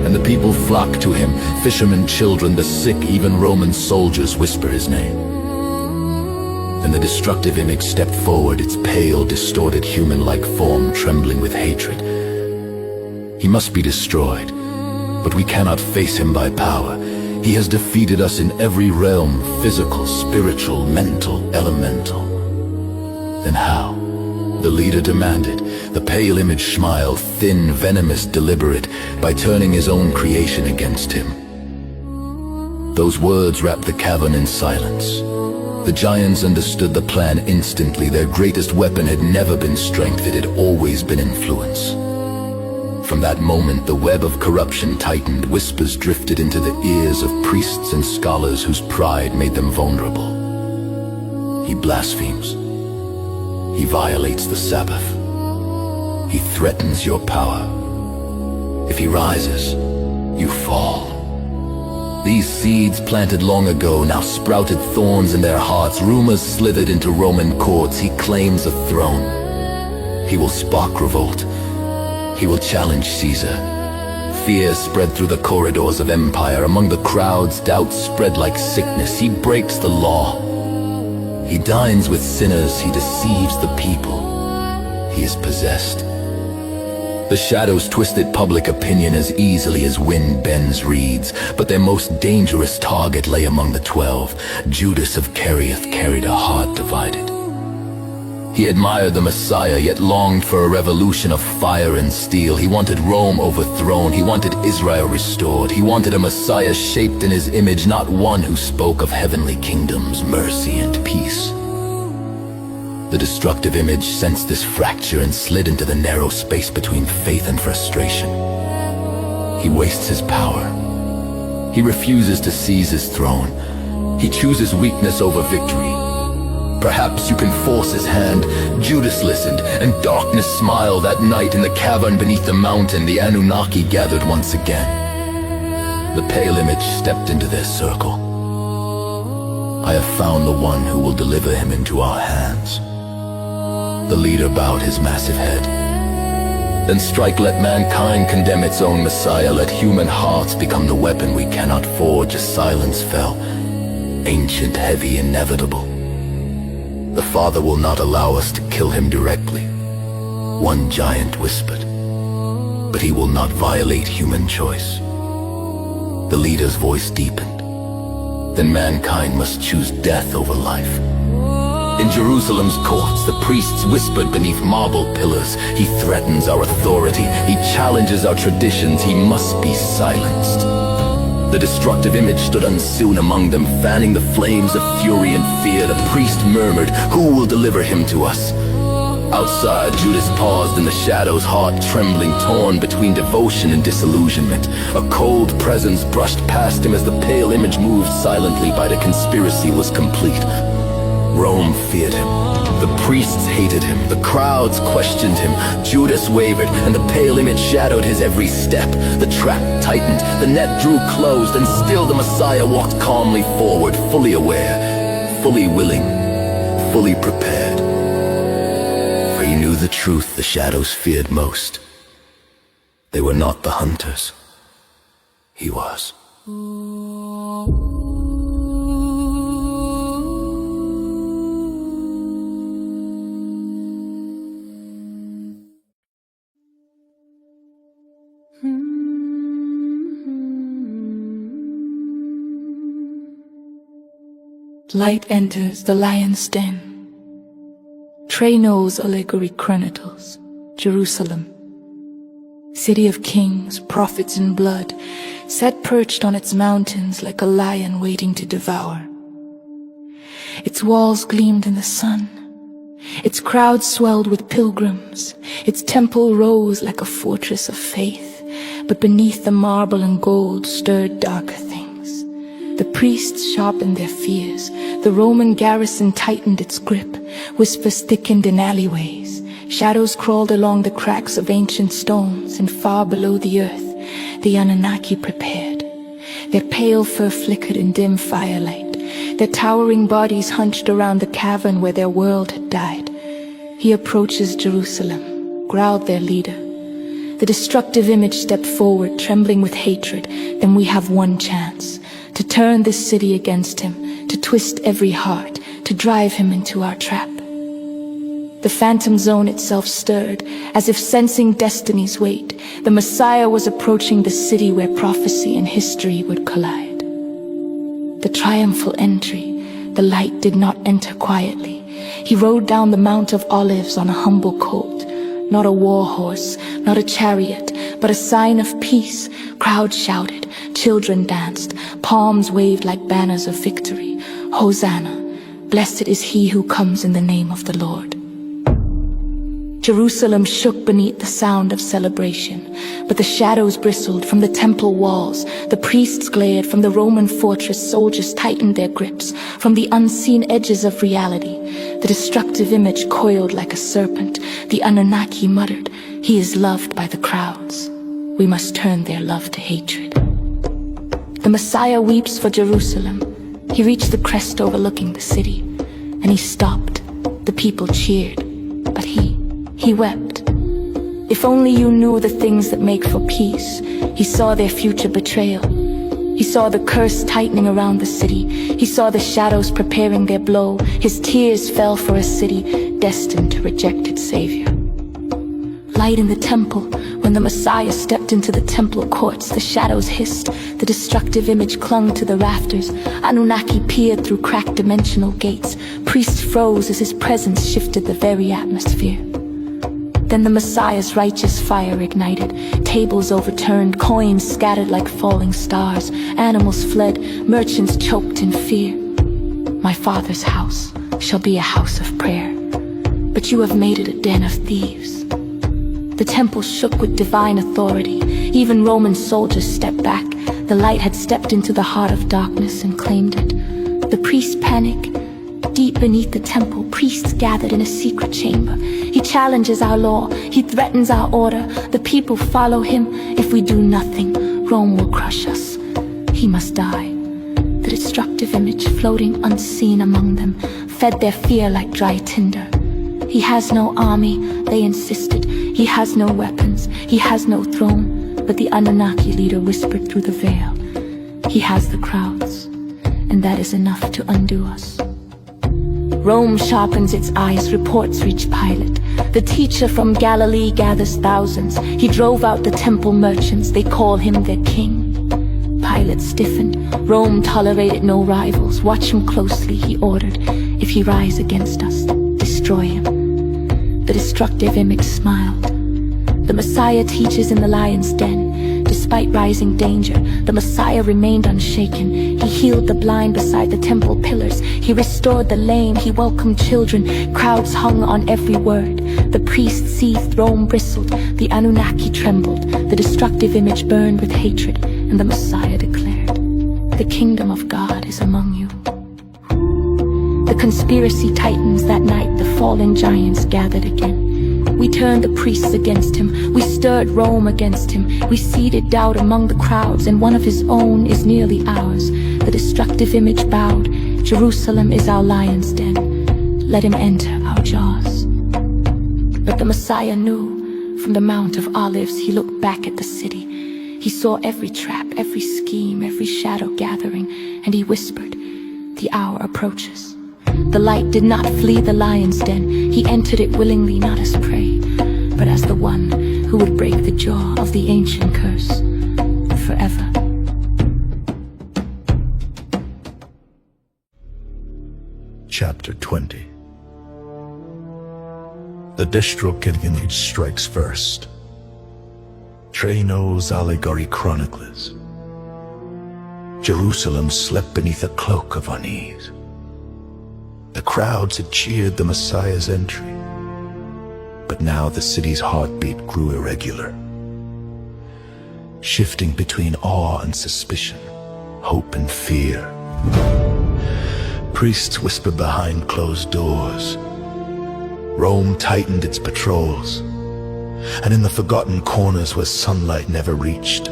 and the people flock to him. Fishermen, children, the sick, even Roman soldiers whisper his name. Then the destructive image stepped forward, its pale, distorted, human-like form trembling with hatred. He must be destroyed, but we cannot face him by power. He has defeated us in every realm, physical, spiritual, mental, elemental. Then how? The leader demanded. The pale image smiled, thin, venomous, deliberate, by turning his own creation against him. Those words wrapped the cavern in silence. The giants understood the plan instantly. Their greatest weapon had never been strength, it had always been influence. From that moment, the web of corruption tightened. Whispers drifted into the ears of priests and scholars whose pride made them vulnerable. He blasphemes. He violates the Sabbath. He threatens your power. If he rises, you fall. These seeds planted long ago now sprouted thorns in their hearts. Rumors slithered into Roman courts. He claims a throne. He will spark revolt. He will challenge Caesar. Fear spread through the corridors of empire. Among the crowds, doubt spread like sickness. He breaks the law. He dines with sinners. He deceives the people. He is possessed. The shadows twisted public opinion as easily as wind bends reeds, but their most dangerous target lay among the 12. Judas of Kerioth carried a heart divided. He admired the Messiah, yet longed for a revolution of fire and steel. He wanted Rome overthrown. He wanted Israel restored. He wanted a Messiah shaped in his image, not one who spoke of heavenly kingdoms, mercy, and peace. The destructive image sensed this fracture and slid into the narrow space between faith and frustration. He wastes his power. He refuses to seize his throne. He chooses weakness over victory. Perhaps you can force his hand. Judas listened, and darkness smiled that night in the cavern beneath the mountain. The Anunnaki gathered once again. The pale image stepped into their circle. I have found the one who will deliver him into our hands. The leader bowed his massive head. Then strike, let mankind condemn its own Messiah. Let human hearts become the weapon we cannot forge. A silence fell, ancient, heavy, inevitable. The Father will not allow us to kill him directly, one giant whispered. But he will not violate human choice. The leader's voice deepened. Then mankind must choose death over life. In Jerusalem's courts, the priests whispered beneath marble pillars. He threatens our authority. He challenges our traditions. He must be silenced. The destructive image stood unsoon among them, fanning the flames of fury and fear. The priest murmured, "Who will deliver him to us?" Outside, Judas paused in the shadows, heart trembling, torn between devotion and disillusionment. A cold presence brushed past him as the pale image moved silently by. The conspiracy was complete. Rome feared him. The priests hated him. The crowds questioned him. Judas wavered, and the pale image shadowed his every step. The trap tightened, the net drew closed, and still the Messiah walked calmly forward, fully aware, fully willing, fully prepared. For he knew the truth the shadows feared most. They were not the hunters. He was. Light enters the lion's den. Trey Knowles Allegory Chronicles, Jerusalem. City of kings, prophets in blood, set perched on its mountains like a lion waiting to devour. Its walls gleamed in the sun. Its crowd swelled with pilgrims. Its temple rose like a fortress of faith, but beneath the marble and gold stirred darker things. The priests sharpened their fears. The Roman garrison tightened its grip. Whispers thickened in alleyways. Shadows crawled along the cracks of ancient stones, and far below the earth, the Anunnaki prepared. Their pale fur flickered in dim firelight. Their towering bodies hunched around the cavern where their world had died. He approaches Jerusalem, growled their leader. The destructive image stepped forward, trembling with hatred. Then we have one chance. To turn this city against him, to twist every heart, to drive him into our trap. The phantom zone itself stirred, as if sensing destiny's weight. The Messiah was approaching the city where prophecy and history would collide. The triumphal entry, the light did not enter quietly. He rode down the Mount of Olives on a humble colt, not a war horse, not a chariot, but a sign of peace. Crowds shouted, children danced, palms waved like banners of victory. Hosanna, blessed is he who comes in the name of the Lord. Jerusalem shook beneath the sound of celebration, but the shadows bristled from the temple walls. The priests glared from the Roman fortress. Soldiers tightened their grips from the unseen edges of reality. The destructive image coiled like a serpent. The Anunnaki muttered, "He is loved by the crowds. We must turn their love to hatred." The Messiah weeps for Jerusalem. He reached the crest overlooking the city, and he stopped. The people cheered, but he wept. If only you knew the things that make for peace. He saw their future betrayal. He saw the curse tightening around the city. He saw the shadows preparing their blow. His tears fell for a city destined to reject its savior. Light in the temple. When the Messiah stepped into the temple courts, the shadows hissed. The destructive image clung to the rafters. Anunnaki peered through cracked dimensional gates. Priests froze as his presence shifted the very atmosphere. Then the Messiah's righteous fire ignited. Tables overturned, coins scattered like falling stars. Animals fled, merchants choked in fear. My Father's house shall be a house of prayer. but you have made it a den of thieves. The temple shook with divine authority. Even Roman soldiers stepped back. The light had stepped into the heart of darkness and claimed it. The priests panic. Deep beneath the temple, priests gathered in a secret chamber. He challenges our law. He threatens our order. The people follow him. If we do nothing, Rome will crush us. He must die. The destructive image floating unseen among them fed their fear like dry tinder. He has no army, they insisted. He has no weapons, he has no throne. But the Anunnaki leader whispered through the veil. He has the crowds, and that is enough to undo us. Rome sharpens its eyes, reports reach Pilate. The teacher from Galilee gathers thousands. He drove out the temple merchants, they call him their king. Pilate stiffened. Rome tolerated no rivals. Watch him closely, he ordered. If he rise against us, destroy him. The destructive image smiled. The Messiah teaches in the lion's den. Despite rising danger, the Messiah remained unshaken. He healed the blind beside the temple pillars. He restored the lame. He welcomed children. Crowds hung on every word. The priests seethed. Rome bristled. The Anunnaki trembled. The destructive image burned with hatred. And the Messiah declared, "The kingdom of God is among you." The conspiracy tightens. That night, the fallen giants gathered again. We turned the priests against him. We stirred Rome against him. We seeded doubt among the crowds, and one of his own is nearly ours. The destructive image bowed. Jerusalem is our lion's den. Let him enter our jaws. But the Messiah knew. From the Mount of Olives, he looked back at the city. He saw every trap, every scheme, every shadow gathering, and he whispered, "The hour approaches." The light did not flee the lion's den. He entered it willingly, not as prey, but as the one who would break the jaw of the ancient curse forever. Chapter 20. The destructive image strikes first. Trey Knowles' chronicles. Jerusalem slept beneath a cloak of unease. The crowds had cheered the Messiah's entry, but now the city's heartbeat grew irregular, shifting between awe and suspicion, hope and fear. Priests whispered behind closed doors. Rome tightened its patrols, and in the forgotten corners where sunlight never reached,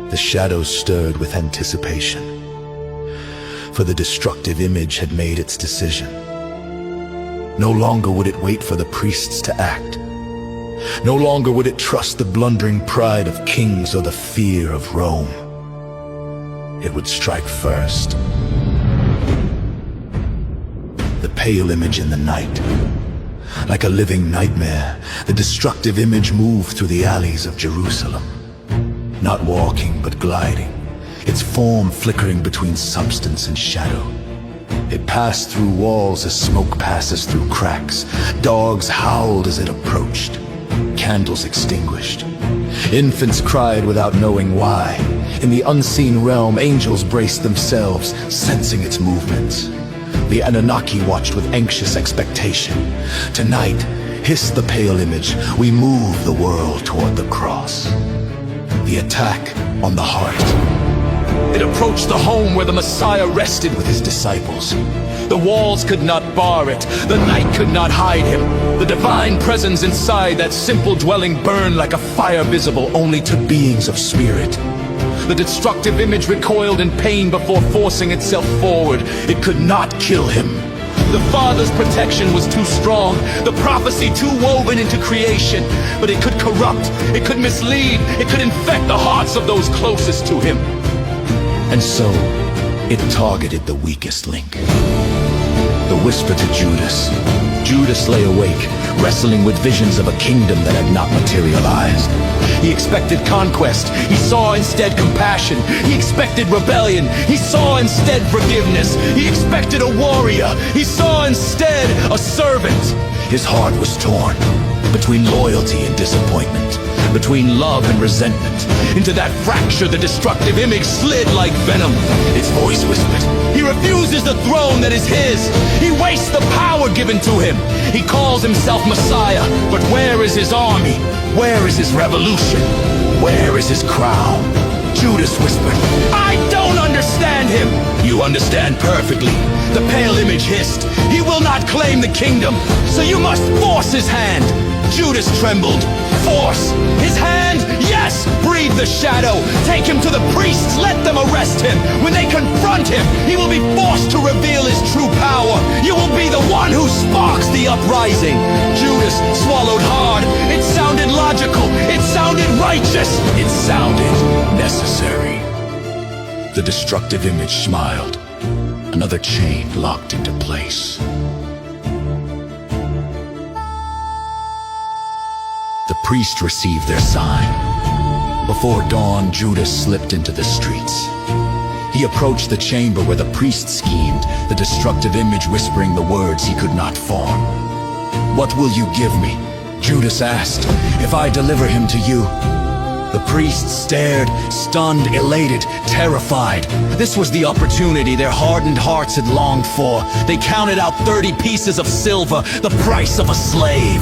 the shadows stirred with anticipation. For the destructive image had made its decision. No longer would it wait for the priests to act. No longer would it trust the blundering pride of kings or the fear of Rome. It would strike first. The pale image in the night. Like a living nightmare, the destructive image moved through the alleys of Jerusalem. Not walking, but gliding, its form flickering between substance and shadow. It passed through walls as smoke passes through cracks. Dogs howled as it approached. Candles extinguished. Infants cried without knowing why. In the unseen realm, angels braced themselves, sensing its movements. The Anunnaki watched with anxious expectation. Tonight, hissed the pale image, we move the world toward the cross. The attack on the heart. It approached the home where the Messiah rested with his disciples. The walls could not bar it. The night could not hide him. The divine presence inside that simple dwelling burned like a fire visible only to beings of spirit. The destructive image recoiled in pain before forcing itself forward. It could not kill him. The Father's protection was too strong, the prophecy too woven into creation. But it could corrupt, it could mislead, it could infect the hearts of those closest to him. And so, it targeted the weakest link. The whisper to Judas. Judas lay awake, wrestling with visions of a kingdom that had not materialized. He expected conquest. He saw instead compassion. He expected rebellion. He saw instead forgiveness. He expected a warrior. He saw instead a servant. His heart was torn between loyalty and disappointment, between love and resentment. Into that fracture, the destructive image slid like venom. Its voice whispered, he refuses the throne that is his. He wastes the power given to him. He calls himself Messiah, but where is his army? Where is his revolution? Where is his crown? Judas whispered, I don't understand him. You understand perfectly. The pale image hissed, he will not claim the kingdom, so you must force his hand. Judas trembled. Force his hand? Yes, breathed the shadow. Take him to the priests, let them arrest him. When they confront him, he will be forced to reveal his true power. You will be the one who sparks the uprising. Judas swallowed hard. It sounded logical. It sounded righteous. It sounded necessary. The destructive image smiled. Another chain locked into place. The priest received their sign. Before dawn, Judas slipped into the streets. He approached the chamber where the priest schemed, the destructive image whispering the words he could not form. What will you give me? Judas asked. If I deliver him to you. The priest stared, stunned, elated, terrified. This was the opportunity their hardened hearts had longed for. They counted out 30 pieces of silver, the price of a slave.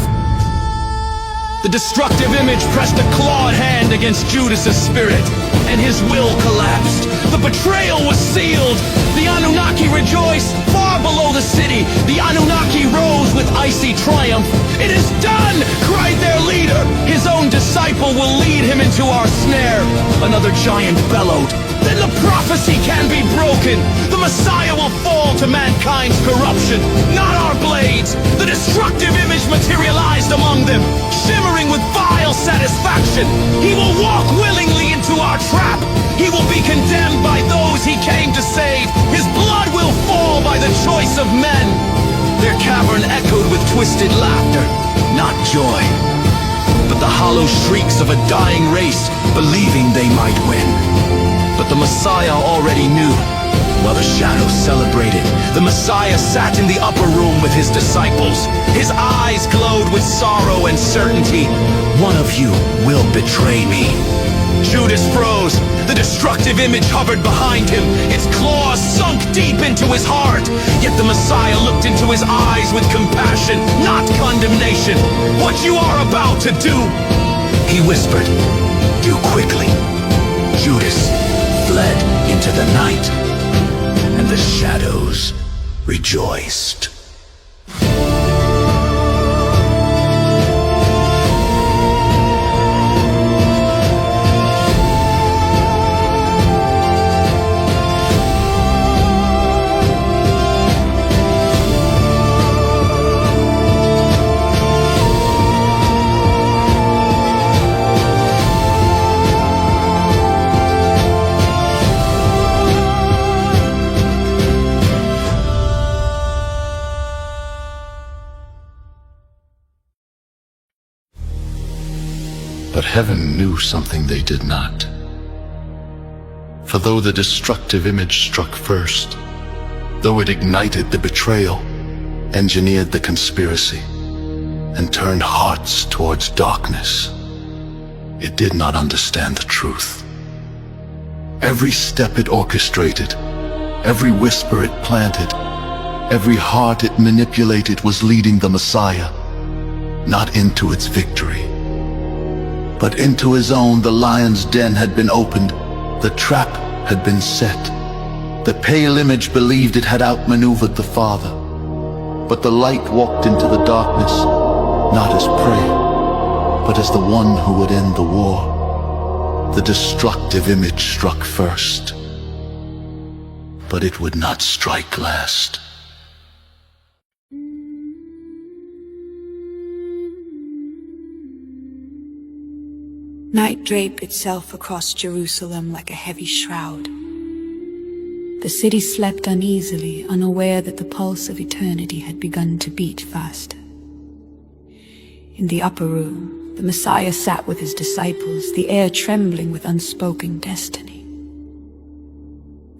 The destructive image pressed a clawed hand against Judas's spirit, and his will collapsed. The betrayal was sealed. The Anunnaki rejoiced. Far below the city, the Anunnaki rose with icy triumph. It is done, cried their leader. His own disciple will lead him into our snare. Another giant bellowed. Then the prophecy can be broken. The Messiah will fall to mankind's corruption, not our blades. The destructive image materialized among them, shimmering with vile satisfaction. He will walk willingly into our trap. He will be condemned by those he came to save. His blood will fall by the choice of men. Their cavern echoed with twisted laughter, not joy, but the hollow shrieks of a dying race, believing they might win. But the Messiah already knew. While the shadows celebrated, the Messiah sat in the upper room with his disciples. His eyes glowed with sorrow and certainty. One of you will betray me. Judas froze. The destructive image hovered behind him. Its claws sunk deep into his heart. Yet the Messiah looked into his eyes with compassion, not condemnation. What you are about to do, he whispered, do quickly. Judas fled into the night, and the shadows rejoiced. But heaven knew something they did not. For though the destructive image struck first, though it ignited the betrayal, engineered the conspiracy, and turned hearts towards darkness, it did not understand the truth. Every step it orchestrated, every whisper it planted, every heart it manipulated was leading the Messiah, not into its victory, but into his own. The lion's den had been opened, the trap had been set. The pale image believed it had outmaneuvered the Father, but the light walked into the darkness, not as prey, but as the one who would end the war. The destructive image struck first, but it would not strike last. Night draped itself across Jerusalem like a heavy shroud. The city slept uneasily, unaware that the pulse of eternity had begun to beat faster. In the upper room, the Messiah sat with his disciples, the air trembling with unspoken destiny.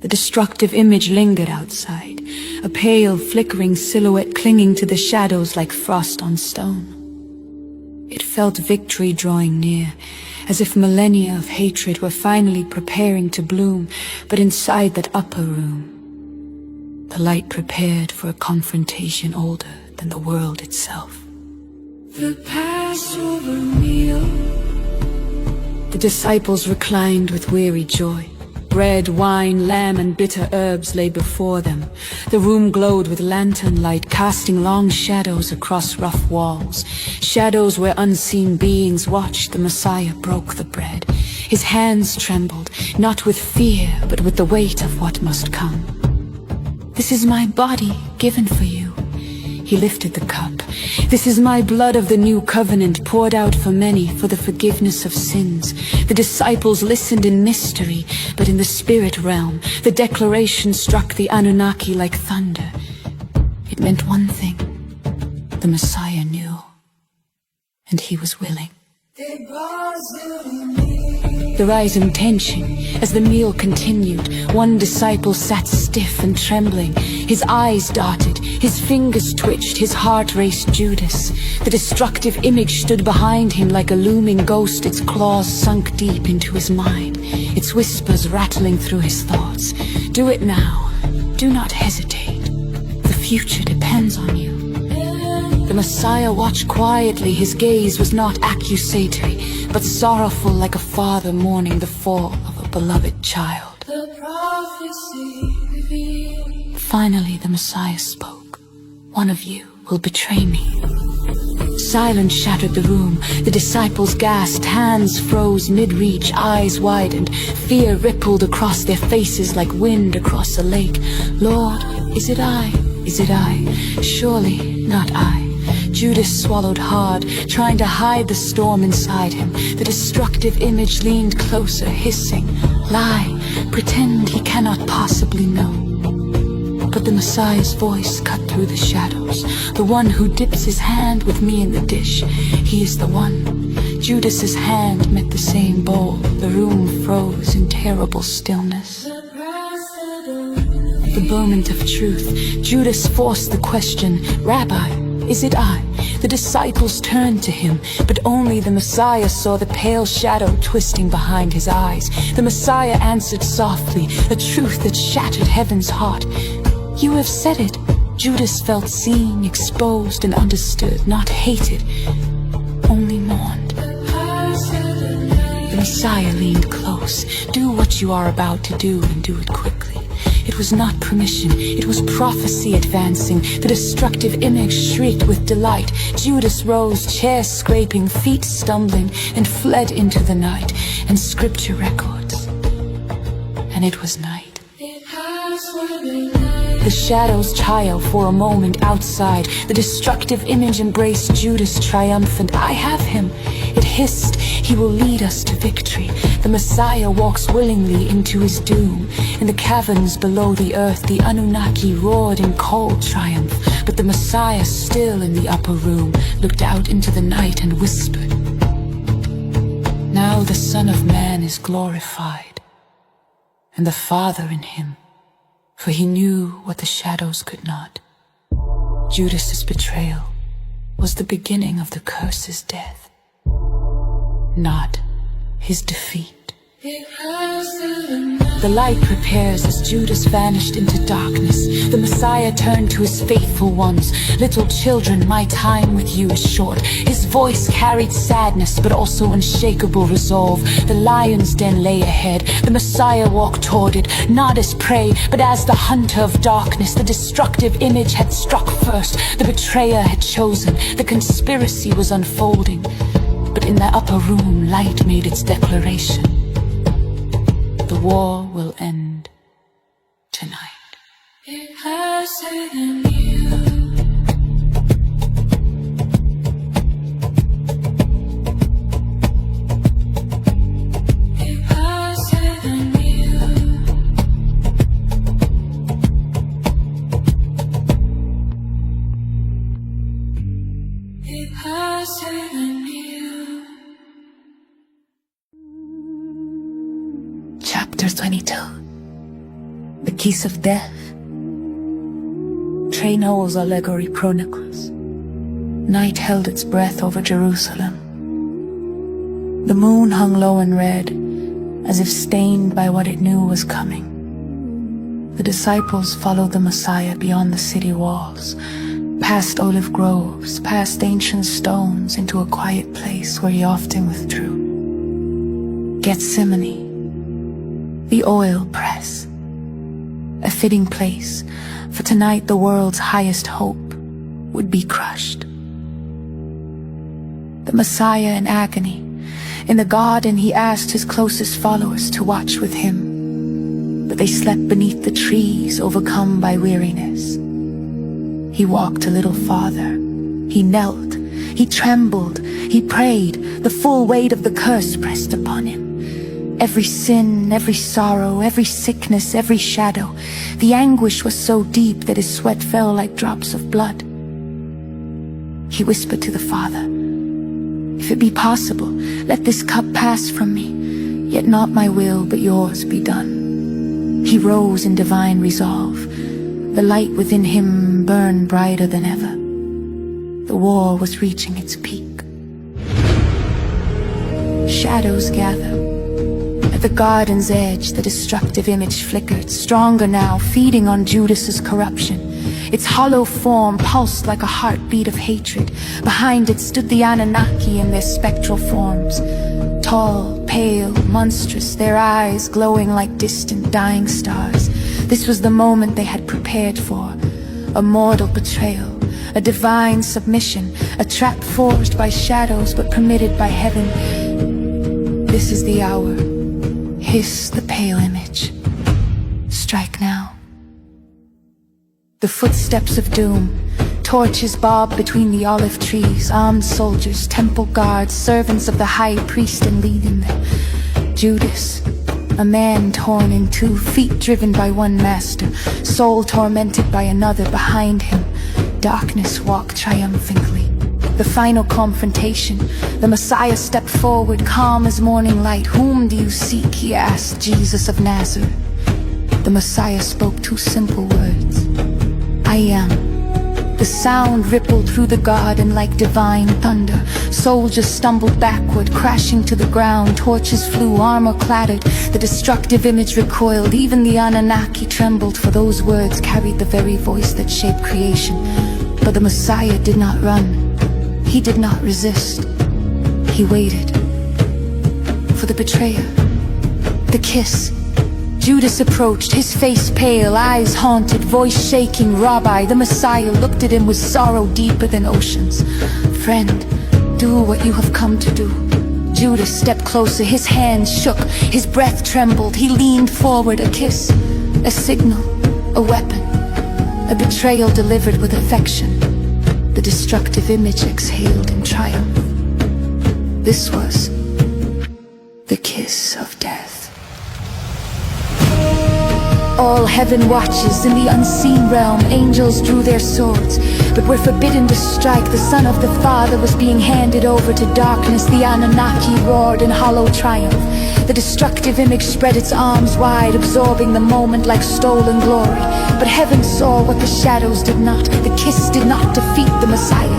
The destructive image lingered outside, a pale, flickering silhouette clinging to the shadows like frost on stone. It felt victory drawing near, as if millennia of hatred were finally preparing to bloom, but inside that upper room, the light prepared for a confrontation older than the world itself. The Passover meal. The disciples reclined with weary joy. Bread, wine, lamb, and bitter herbs lay before them. The room glowed with lantern light, casting long shadows across rough walls. Shadows where unseen beings watched. The Messiah broke the bread. His hands trembled, not with fear, but with the weight of what must come. "This is my body given for you." He lifted the cup. "This is my blood of the new covenant, poured out for many for the forgiveness of sins." The disciples listened in mystery, but in the spirit realm, the declaration struck the Anunnaki like thunder. It meant one thing: the Messiah knew, and he was willing. The rising tension as the meal continued. One disciple sat stiff and trembling. His eyes darted, his fingers twitched, his heart raced. Judas, the destructive image, stood behind him like a looming ghost, its claws sunk deep into his mind, its whispers rattling through his thoughts. "Do it now. Do not hesitate. The future depends on you." The Messiah watched quietly. His gaze was not accusatory, but sorrowful, like a father mourning the fall of a beloved child. The prophecy revealed. Finally, the Messiah spoke. "One of you will betray me." Silence shattered the room. The disciples gasped, hands froze mid-reach, eyes widened. Fear rippled across their faces like wind across a lake. "Lord, is it I? Is it I? Surely not I." Judas swallowed hard, trying to hide the storm inside him. The destructive image leaned closer, hissing, "Lie, pretend he cannot possibly know." But the Messiah's voice cut through the shadows. "The one who dips his hand with me in the dish, he is the one." Judas's hand met the same bowl. The room froze in terrible stillness. The moment of truth. Judas forced the question, "Rabbi, is it I?" The disciples turned to him, but only the Messiah saw the pale shadow twisting behind his eyes. The Messiah answered softly, a truth that shattered heaven's heart. "You have said it." Judas felt seen, exposed, and understood, not hated, only mourned. The Messiah leaned close. "Do what you are about to do, and do it quickly." It was not permission, it was prophecy advancing. The destructive image shrieked with delight. Judas rose, chair scraping, feet stumbling, and fled into the night. And scripture records. And it was night. The shadows child for a moment outside. The destructive image embraced Judas triumphant. "I have him." It hissed, "He will lead us to victory." The Messiah walks willingly into his doom. In the caverns below the earth, the Anunnaki roared in cold triumph. But the Messiah, still in the upper room, looked out into the night and whispered, "Now the Son of Man is glorified, and the Father in him, for he knew what the shadows could not." Judas's betrayal was the beginning of the curse's death, not his defeat. The light prepares as Judas vanished into darkness. The Messiah turned to his faithful ones. "Little children, my time with you is short." His voice carried sadness, but also unshakable resolve. The lion's den lay ahead. The Messiah walked toward it, not as prey, but as the hunter of darkness. The destructive image had struck first. The betrayer had chosen. The conspiracy was unfolding. But in the upper room, light made its declaration. The war will end tonight. It has in you. It has in you. It has in you. Chapter 22. The Keys of Death. Trey Knowles' Chronicles. Night held its breath over Jerusalem. The moon hung low and red, as if stained by what it knew was coming. The disciples followed the Messiah beyond the city walls, past olive groves, past ancient stones, into a quiet place where he often withdrew. Gethsemane, the oil press, a fitting place, for tonight the world's highest hope would be crushed. The Messiah in agony. In the garden he asked his closest followers to watch with him, but they slept beneath the trees, overcome by weariness. He walked a little farther. He knelt. He trembled. He prayed. The full weight of the curse pressed upon him. Every sin, every sorrow, every sickness, every shadow. The anguish was so deep that his sweat fell like drops of blood. He whispered to the Father, "If it be possible, let this cup pass from me, yet not my will, but yours be done." He rose in divine resolve. The light within him burned brighter than ever. The war was reaching its peak. Shadows gathered. At the garden's edge, the destructive image flickered, stronger now, feeding on Judas's corruption. Its hollow form pulsed like a heartbeat of hatred. Behind it stood the Anunnaki in their spectral forms. Tall, pale, monstrous, their eyes glowing like distant, dying stars. This was the moment they had prepared for. A mortal betrayal, a divine submission, a trap forged by shadows but permitted by heaven. This is the hour. Hiss the pale image. Strike now. The footsteps of doom. Torches bob between the olive trees. Armed soldiers, temple guards, servants of the high priest, and leading them. Judas, a man torn in two, feet driven by one master, soul tormented by another. Behind him, darkness walked triumphantly. The final confrontation. The Messiah stepped forward, calm as morning light. "Whom do you seek?" he asked. "Jesus of Nazareth." The Messiah spoke two simple words. "I am." The sound rippled through the garden like divine thunder. Soldiers stumbled backward, crashing to the ground. Torches flew, armor clattered. The destructive image recoiled. Even the Anunnaki trembled, for those words carried the very voice that shaped creation. But the Messiah did not run. He did not resist. He waited for the betrayer, the kiss. Judas approached, his face pale, eyes haunted, voice shaking. "Rabbi," the Messiah looked at him with sorrow deeper than oceans. "Friend, do what you have come to do." Judas stepped closer, his hands shook, his breath trembled. He leaned forward, a kiss, a signal, a weapon, a betrayal delivered with affection. The destructive image exhaled in triumph. This was the kiss of death. All heaven watches. In the unseen realm, angels drew their swords, but were forbidden to strike. The Son of the Father was being handed over to darkness. The Anunnaki roared in hollow triumph. The destructive image spread its arms wide, absorbing the moment like stolen glory. But heaven saw what the shadows did not. The kiss did not defeat the Messiah.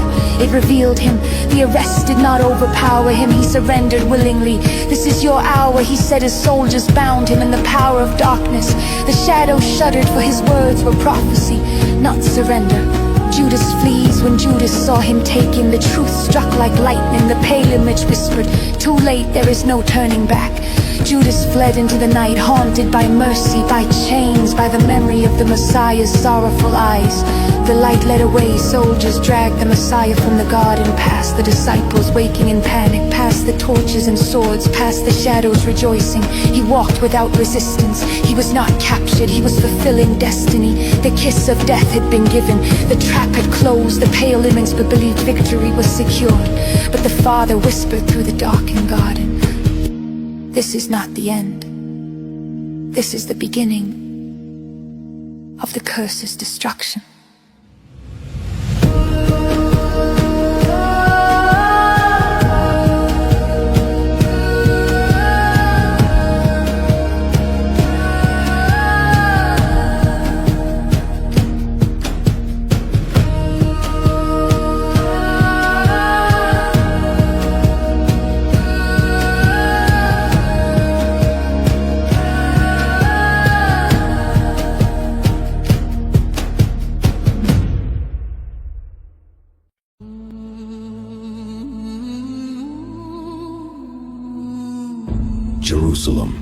It revealed him. The arrest did not overpower him. He surrendered willingly. "This is your hour," he said as soldiers bound him in the power of darkness. The shadows shuddered, for his words were prophecy, not surrender. Judas flees when Judas saw him taken. The truth struck like lightning. The pale image whispered, "Too late, there is no turning back." Judas fled into the night, haunted by mercy, by chains, by the memory of the Messiah's sorrowful eyes. The light led away. Soldiers dragged the Messiah from the garden, past the disciples waking in panic, past the torches and swords, past the shadows rejoicing. He walked without resistance. He was not captured. He was fulfilling destiny. The kiss of death had been given. The trap had closed. The pale image believed victory was secured. But the Father whispered through the darkened garden, "This is not the end. This is the beginning of the curse's destruction." Jerusalem,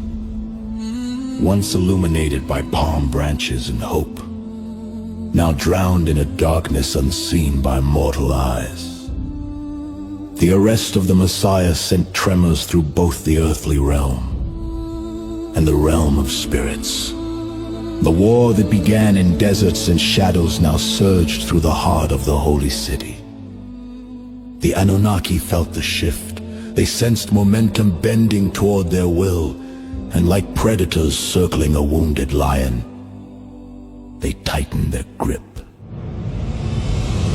once illuminated by palm branches and hope, now drowned in a darkness unseen by mortal eyes. The arrest of the Messiah sent tremors through both the earthly realm and the realm of spirits. The war that began in deserts and shadows now surged through the heart of the holy city. The Anunnaki felt the shift. They sensed momentum bending toward their will, and like predators circling a wounded lion, they tightened their grip.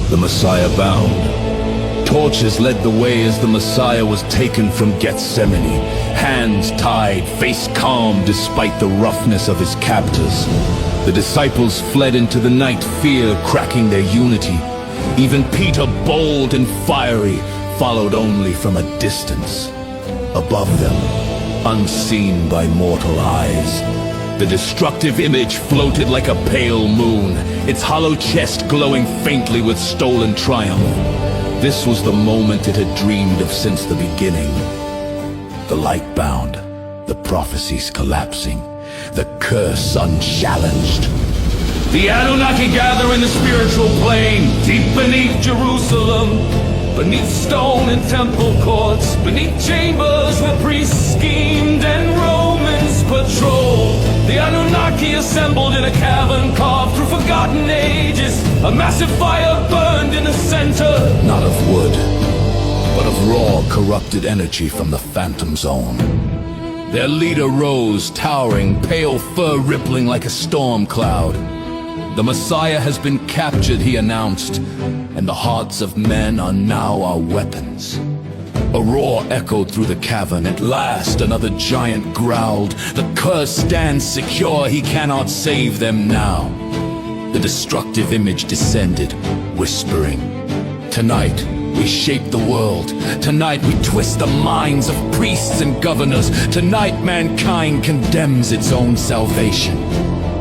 The Messiah bound. Torches led the way as the Messiah was taken from Gethsemane, hands tied, face calm despite the roughness of his captors. The disciples fled into the night, fear cracking their unity. Even Peter, bold and fiery, followed only from a distance. Above them, unseen by mortal eyes, the destructive image floated like a pale moon, its hollow chest glowing faintly with stolen triumph. This was the moment it had dreamed of since the beginning. The light bound, the prophecies collapsing, the curse unchallenged. The Anunnaki gather in the spiritual plane, deep beneath Jerusalem, beneath stone and temple courts, beneath chambers where priests schemed and Romans patrolled. The Anunnaki assembled in a cavern carved through forgotten ages. A massive fire burned in the center, not of wood, but of raw, corrupted energy from the Phantom Zone. Their leader rose, towering, pale fur rippling like a storm cloud. The Messiah has been captured, he announced, and the hearts of men are now our weapons. A roar echoed through the cavern. At last, another giant growled. The curse stands secure, he cannot save them now. The destructive image descended, whispering, "Tonight, we shape the world. Tonight, we twist the minds of priests and governors. Tonight, mankind condemns its own salvation."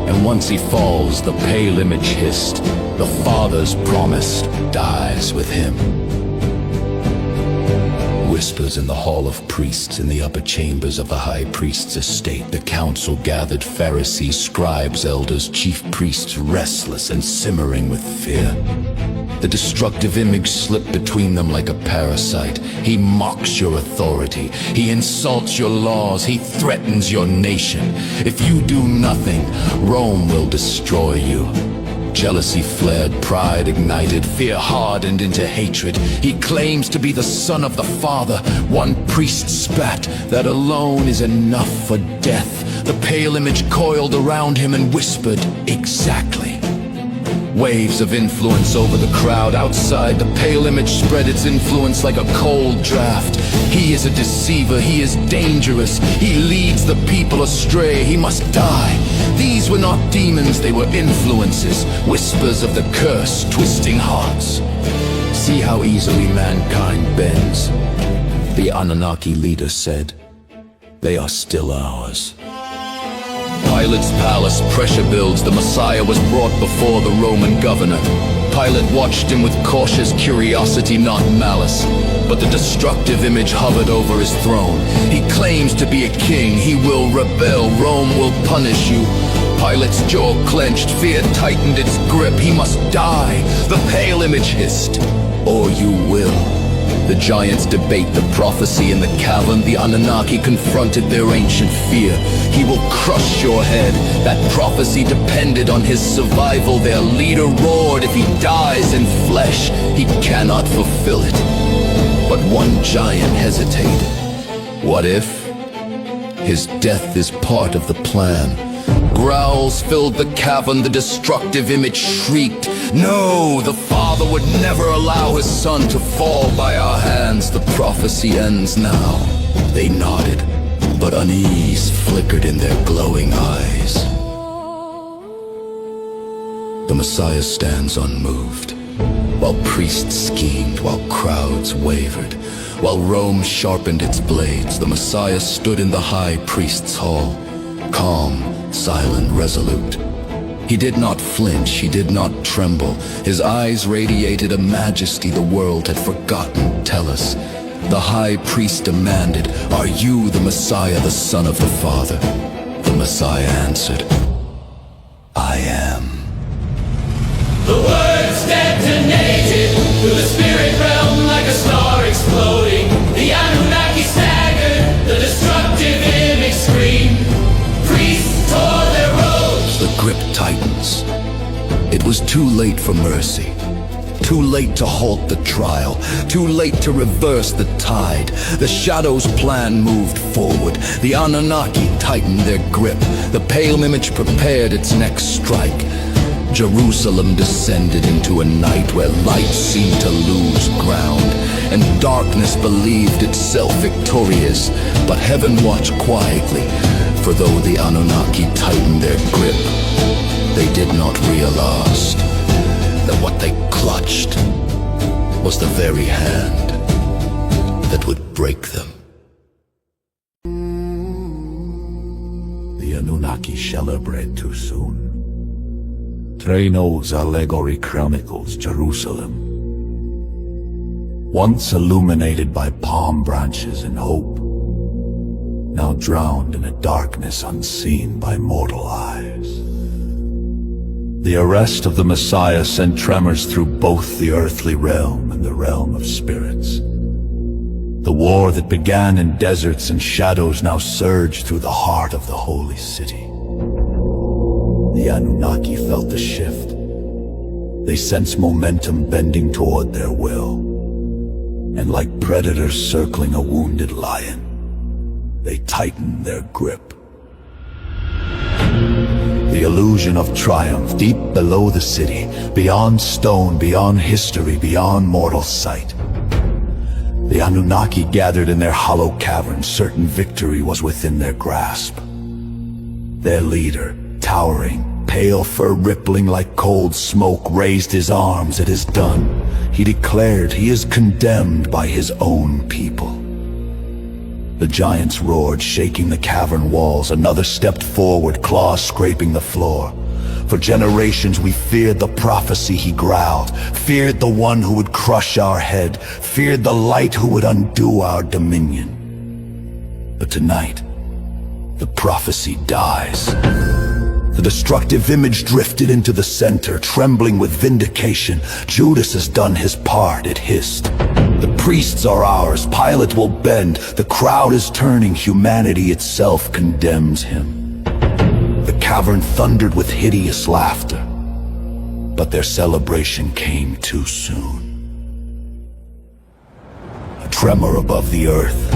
And once he falls, the pale image hissed, "The Father's promise dies with him." Whispers in the hall of priests, in the upper chambers of the high priest's estate. The council gathered, Pharisees, scribes, elders, chief priests, restless and simmering with fear. The destructive image slipped between them like a parasite. He mocks your authority. He insults your laws. He threatens your nation. If you do nothing, Rome will destroy you. Jealousy flared, pride ignited, fear hardened into hatred. He claims to be the son of the Father. One priest spat, "That alone is enough for death." The pale image coiled around him and whispered, "Exactly." Waves of influence over the crowd outside. The pale image spread its influence like a cold draft. He is a deceiver. He is dangerous. He leads the people astray. He must die. These were not demons. They were influences. Whispers of the curse, twisting hearts. See how easily mankind bends. The Anunnaki leader said, "They are still ours." Pilate's palace, pressure builds. The Messiah was brought before the Roman governor. Pilate watched him with cautious curiosity, not malice. But the destructive image hovered over his throne. He claims to be a king. He will rebel. Rome will punish you. Pilate's jaw clenched. Fear tightened its grip. He must die. The pale image hissed, "Or you will." The giants debate the prophecy in the cavern. The Anunnaki confronted their ancient fear. He will crush your head. That prophecy depended on his survival. Their leader roared, if he dies in flesh, he cannot fulfill it. But one giant hesitated. What if? His death is part of the plan. Growls filled the cavern. The destructive image shrieked, "No, the Father would never allow his Son to fall by our hands. The prophecy ends now." They nodded, but unease flickered in their glowing eyes. The Messiah stands unmoved, while priests schemed, while crowds wavered, while Rome sharpened its blades. The Messiah stood in the high priest's hall, calm, silent, resolute. He did not flinch, he did not tremble. His eyes radiated a majesty the world had forgotten. Tell us, The high priest demanded, "Are you the Messiah, the Son of the Father?" The Messiah answered, "I am." The words detonated through the spirit realm like a star exploding. The Anunnaki staggered, the destructive image screamed. Priests tore their robes. The grip tightens. It was too late for mercy. Too late to halt the trial. Too late to reverse the tide. The Shadow's plan moved forward. The Anunnaki tightened their grip. The pale image prepared its next strike. Jerusalem descended into a night where light seemed to lose ground, and darkness believed itself victorious. But heaven watched quietly, for though the Anunnaki tightened their grip, they did not realize that what they clutched was the very hand that would break them. The Anunnaki celebrate too soon. Trey Knowles' chronicles Jerusalem. Once illuminated by palm branches and hope, now drowned in a darkness unseen by mortal eyes. The arrest of the Messiah sent tremors through both the earthly realm and the realm of spirits. The war that began in deserts and shadows now surged through the heart of the holy city. The Anunnaki felt the shift. They sensed momentum bending toward their will. And like predators circling a wounded lion, they tightened their grip. The illusion of triumph deep below the city, beyond stone, beyond history, beyond mortal sight. The Anunnaki gathered in their hollow caverns, certain victory was within their grasp. Their leader, towering, pale fur rippling like cold smoke, raised his arms. It is done. He declared he is condemned by his own people. The giants roared, shaking the cavern walls. Another stepped forward, claws scraping the floor. For generations we feared the prophecy, he growled. Feared the one who would crush our head. Feared the light who would undo our dominion. But tonight, the prophecy dies. The destructive image drifted into the center, trembling with vindication. Judas has done his part, it hissed. The priests are ours, Pilate will bend. The crowd is turning, humanity itself condemns him. The cavern thundered with hideous laughter, but their celebration came too soon. A tremor above the earth.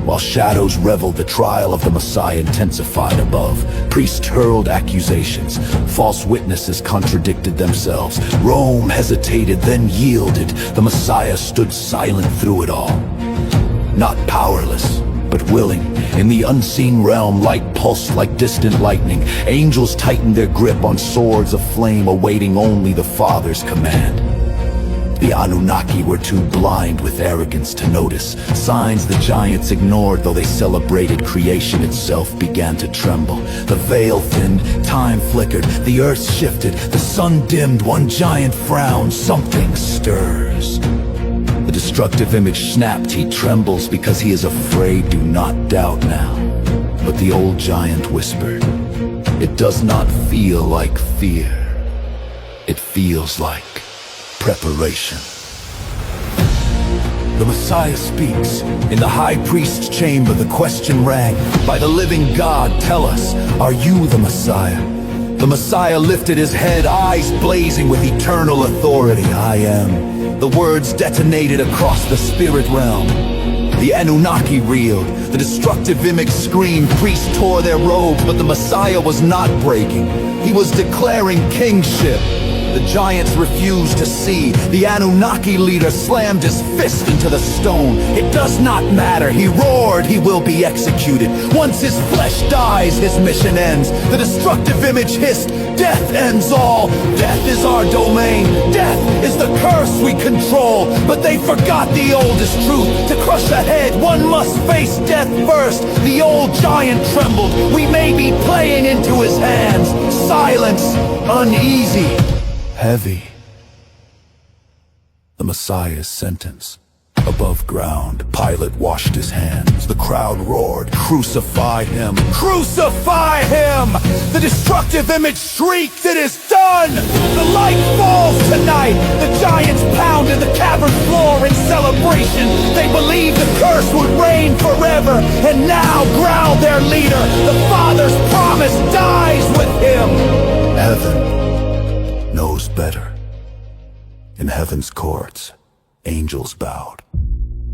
While shadows reveled, the trial of the Messiah intensified above. Priests hurled accusations. False witnesses contradicted themselves. Rome hesitated, then yielded. The Messiah stood silent through it all. Not powerless, but willing. In the unseen realm, light pulsed like distant lightning. Angels tightened their grip on swords of flame, awaiting only the Father's command. The Anunnaki were too blind with arrogance to notice. Signs the giants ignored, though they celebrated. Creation itself began to tremble. The veil thinned, time flickered, the earth shifted, the sun dimmed, one giant frowned. Something stirs. The destructive image snapped. He trembles because he is afraid. Do not doubt now. But the old giant whispered, "It does not feel like fear. It feels like preparation." The Messiah speaks. In the high priest's chamber, the question rang, "By the living God, tell us, are you the Messiah?" The Messiah lifted his head, eyes blazing with eternal authority. "I am." The words detonated across the spirit realm. The Anunnaki reeled. The destructive image screamed. Priests tore their robes, but the Messiah was not breaking. He was declaring kingship. The giants refused to see. The Anunnaki leader slammed his fist into the stone. "It does not matter," he roared, "he will be executed. Once his flesh dies, his mission ends." The destructive image hissed, "Death ends all. Death is our domain. Death is the curse we control." But they forgot the oldest truth. To crush a head, one must face death first. The old giant trembled. We may be playing into his hands. Silence, uneasy, heavy. The Messiah's sentence. A Above ground, Pilate washed his hands. The crowd roared, "Crucify him! Crucify him!" The destructive image shrieked, "It is done!" The light falls tonight. The giants pounded the cavern floor in celebration. They believed the curse would reign forever, and now growled their leader. The Father's promise dies with him. Heaven knows better. In heaven's courts, angels bowed.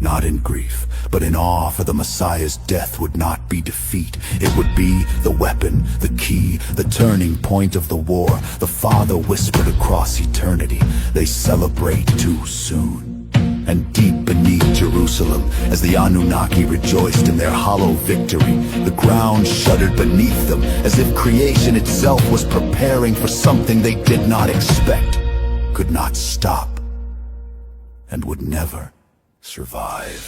Not in grief, but in awe, for the Messiah's death would not be defeat. It would be the weapon, the key, the turning point of the war. The Father whispered across eternity, "They celebrate too soon." And deep beneath Jerusalem, as the Anunnaki rejoiced in their hollow victory, the ground shuddered beneath them, as if creation itself was preparing for something they did not expect, could not stop, and would never survive.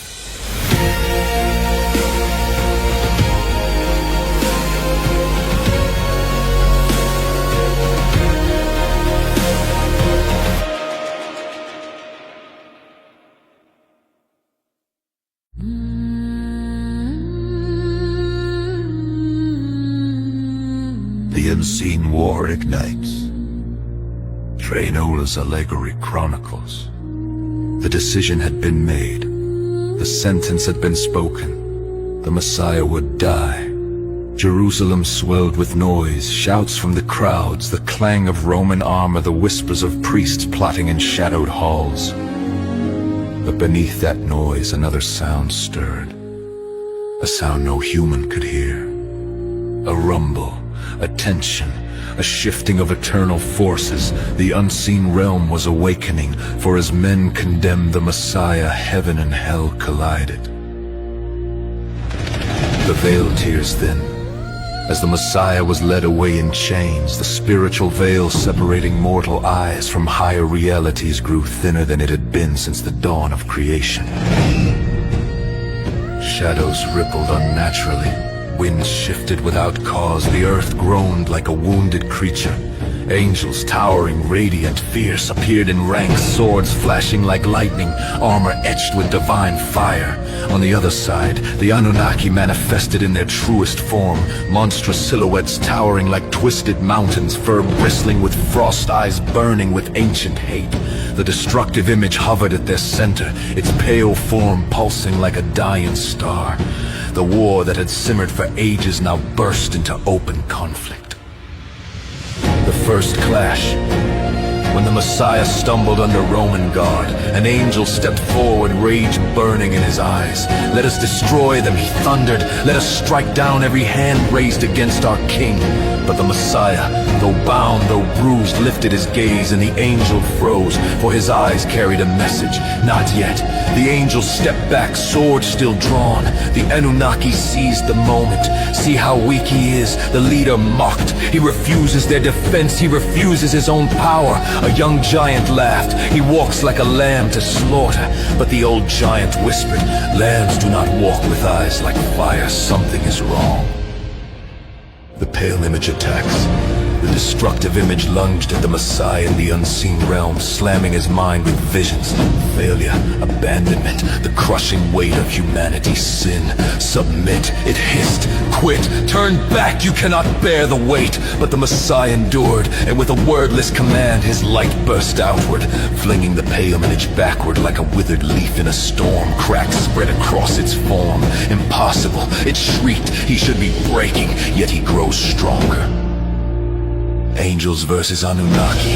The unseen war ignites. Trey Knowles' allegory chronicles. The decision had been made. The sentence had been spoken. The Messiah would die. Jerusalem swelled with noise, shouts from the crowds, the clang of Roman armor, the whispers of priests plotting in shadowed halls. But beneath that noise, another sound stirred. A sound no human could hear. A rumble, a tension, a shifting of eternal forces. The unseen realm was awakening, for as men condemned the Messiah, heaven and hell collided. The veil tears thin. As the Messiah was led away in chains, the spiritual veil separating mortal eyes from higher realities grew thinner than it had been since the dawn of creation. Shadows rippled unnaturally. Winds shifted without cause. The earth groaned like a wounded creature. Angels, towering, radiant, fierce, appeared in ranks, swords flashing like lightning, armor etched with divine fire. On the other side, the Anunnaki manifested in their truest form, monstrous silhouettes towering like twisted mountains, fur bristling with frost, eyes burning with ancient hate. The destructive image hovered at their center, its pale form pulsing like a dying star. The war that had simmered for ages now burst into open conflict. The first clash. When the Messiah stumbled under Roman guard, an angel stepped forward, rage burning in his eyes. "Let us destroy them," he thundered. "Let us strike down every hand raised against our king." But the Messiah, though bound, though bruised, lifted his gaze, and the angel froze, for his eyes carried a message. Not yet. The angel stepped back, sword still drawn. The Anunnaki seized the moment. See how weak he is, the leader mocked. He refuses their defense, he refuses his own power. A young giant laughed. He walks like a lamb to slaughter. But the old giant whispered, "Lambs do not walk with eyes like fire. Something is wrong." The pale image attacks. The destructive image lunged at the Messiah in the unseen realm, slamming his mind with visions. Failure, abandonment, the crushing weight of humanity's sin. "Submit," it hissed. "Quit, turn back, you cannot bear the weight." But the Messiah endured, and with a wordless command, his light burst outward, flinging the pale image backward like a withered leaf in a storm. Cracks spread across its form. Impossible, it shrieked. He should be breaking, yet he grows stronger. Angels versus Anunnaki.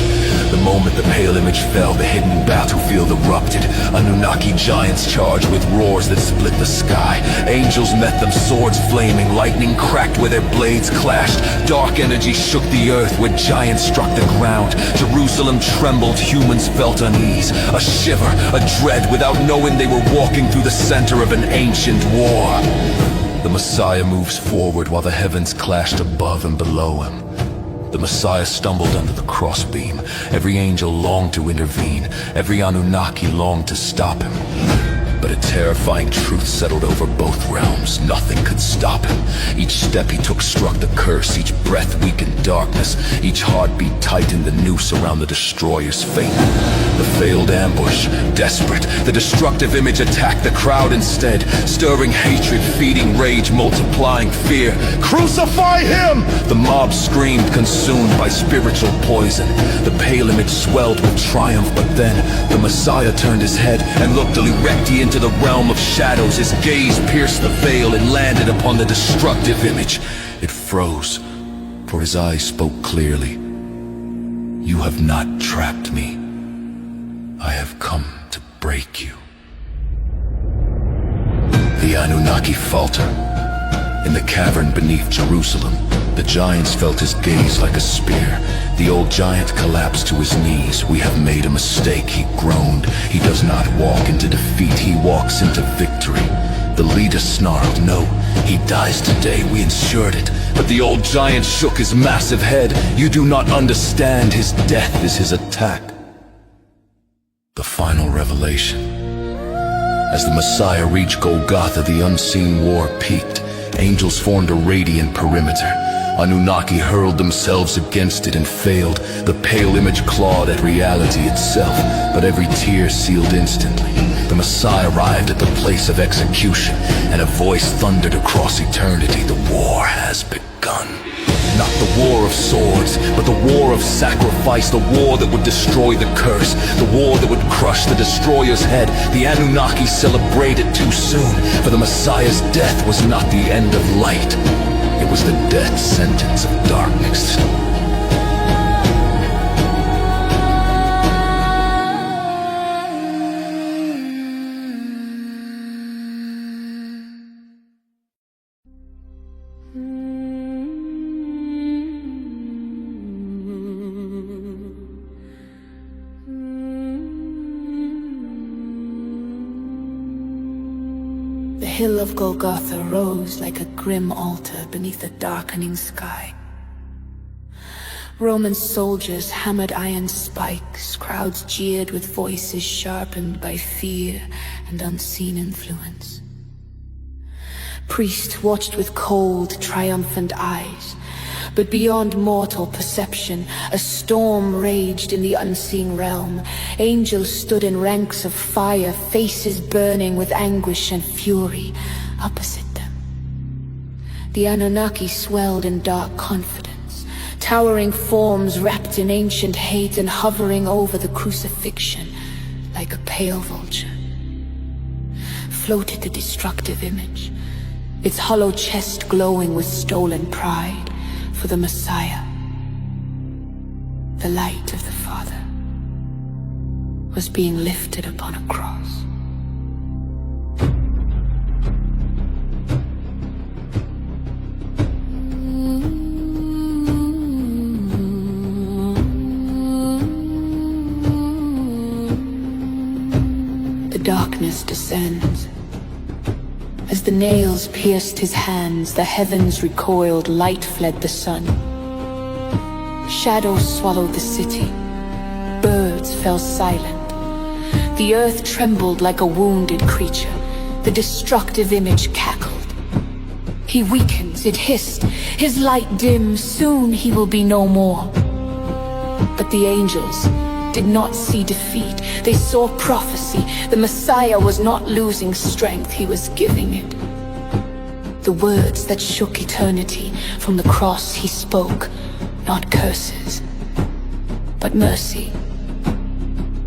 The moment the pale image fell, the hidden battlefield erupted. Anunnaki giants charged with roars that split the sky. Angels met them, swords flaming, lightning cracked where their blades clashed. Dark energy shook the earth where giants struck the ground. Jerusalem trembled, humans felt unease. A shiver, a dread, without knowing they were walking through the center of an ancient war. The Messiah moves forward while the heavens clashed above and below him. The Messiah stumbled under the crossbeam. Every angel longed to intervene. Every Anunnaki longed to stop him. But a terrifying truth settled over both realms. Nothing could stop him. Each step he took struck the curse. Each breath weakened darkness. Each heartbeat tightened the noose around the destroyer's fate. The failed ambush, desperate, the destructive image attacked the crowd instead, stirring hatred, feeding rage, multiplying fear. Crucify him! The mob screamed, consumed by spiritual poison. The pale image swelled with triumph, but then the Messiah turned his head and looked directly into the realm of shadows. His gaze pierced the veil and landed upon the destructive image. It froze, for his eyes spoke clearly. You have not trapped me. I have come to break you. The Anunnaki falter. In the cavern beneath Jerusalem, the giants felt his gaze like a spear. The old giant collapsed to his knees. We have made a mistake, he groaned. He does not walk into defeat, he walks into victory. The leader snarled, no, he dies today, we ensured it. But the old giant shook his massive head. You do not understand, his death is his attack. The final revelation. As the Messiah reached Golgotha, the unseen war peaked. Angels formed a radiant perimeter. Anunnaki hurled themselves against it and failed. The pale image clawed at reality itself, but every tear sealed instantly. The Messiah arrived at the place of execution, and a voice thundered across eternity. The war has begun. Not the war of swords, but the war of sacrifice, the war that would destroy the curse, the war that would crush the destroyer's head. The Anunnaki celebrated too soon, for the Messiah's death was not the end of light. It was the death sentence of darkness. The hill of Golgotha rose like a grim altar beneath a darkening sky. Roman soldiers hammered iron spikes, crowds jeered with voices sharpened by fear and unseen influence. Priests watched with cold, triumphant eyes, but beyond mortal perception, a storm raged in the unseen realm. Angels stood in ranks of fire, faces burning with anguish and fury opposite them. The Anunnaki swelled in dark confidence, towering forms wrapped in ancient hate and hovering over the crucifixion like a pale vulture. Floated the destructive image, its hollow chest glowing with stolen pride. For the Messiah, the light of the Father, was being lifted upon a cross. The darkness descends. As the nails pierced his hands, the heavens recoiled, light fled the sun. Shadows swallowed the city. Birds fell silent. The earth trembled like a wounded creature. The destructive image cackled. He weakens, it hissed. His light dims, soon he will be no more. But the angels did not see defeat. They saw prophecy. The Messiah was not losing strength, he was giving it. The words that shook eternity, from the cross he spoke, not curses, but mercy.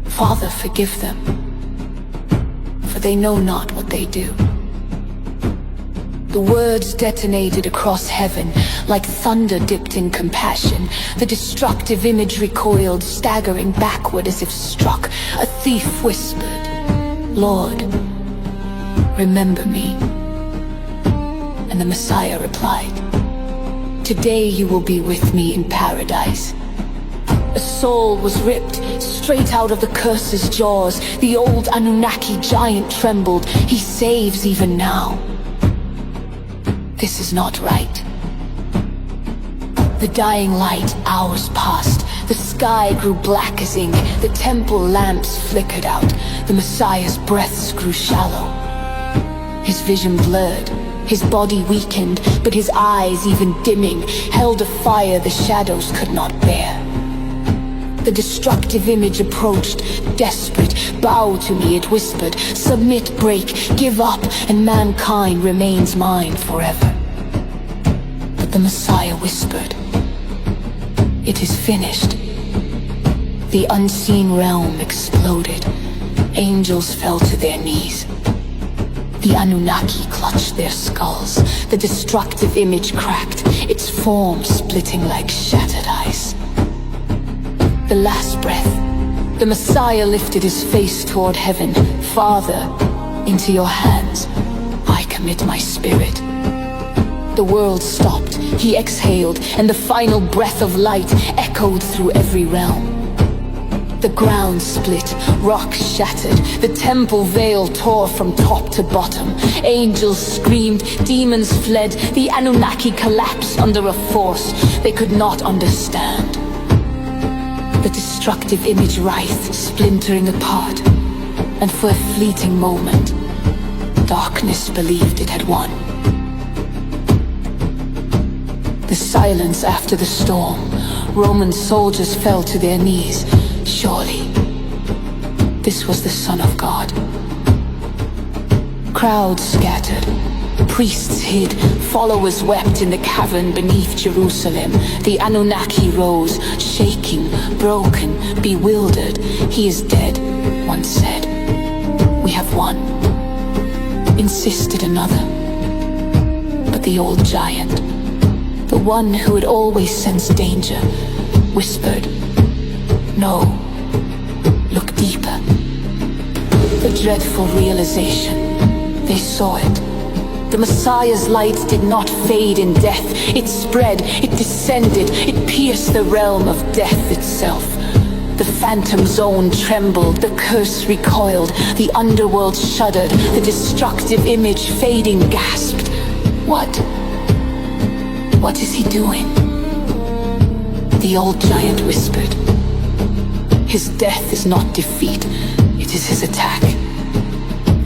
Father, forgive them, for they know not what they do. The words detonated across heaven, like thunder dipped in compassion. The destructive image recoiled, staggering backward as if struck. A thief whispered, Lord, remember me. And the Messiah replied, today you will be with me in paradise. A soul was ripped straight out of the curse's jaws. The old Anunnaki giant trembled. He saves even now. This is not right. The dying light, hours passed. The sky grew black as ink, the temple lamps flickered out, the Messiah's breaths grew shallow. His vision blurred, his body weakened, but his eyes, even dimming, held a fire the shadows could not bear. The destructive image approached, desperate. Bow to me, it whispered. Submit, break, give up, and mankind remains mine forever. But the Messiah whispered, it is finished. The unseen realm exploded. Angels fell to their knees. The Anunnaki clutched their skulls. The destructive image cracked, its form splitting like shattered ice. The last breath, the Messiah lifted his face toward heaven. Father, into your hands I commit my spirit. The world stopped, he exhaled, and the final breath of light echoed through every realm. The ground split, rocks shattered, the temple veil tore from top to bottom. Angels screamed, demons fled, the Anunnaki collapsed under a force they could not understand. The destructive image writhed, splintering apart, and for a fleeting moment, darkness believed it had won. The silence after the storm, Roman soldiers fell to their knees. Surely, this was the Son of God. Crowds scattered, priests hid, followers wept in the cavern beneath Jerusalem. The Anunnaki rose, shaking, broken, bewildered. He is dead, one said. We have won, insisted another. But the old giant, the one who had always sensed danger, whispered, no, look deeper. The dreadful realization, they saw it. The Messiah's light did not fade in death. It spread, it descended, it pierced the realm of death itself. The phantom zone trembled, the curse recoiled, the underworld shuddered, the destructive image fading gasped. What is he doing? The old giant whispered. His death is not defeat, it is his attack.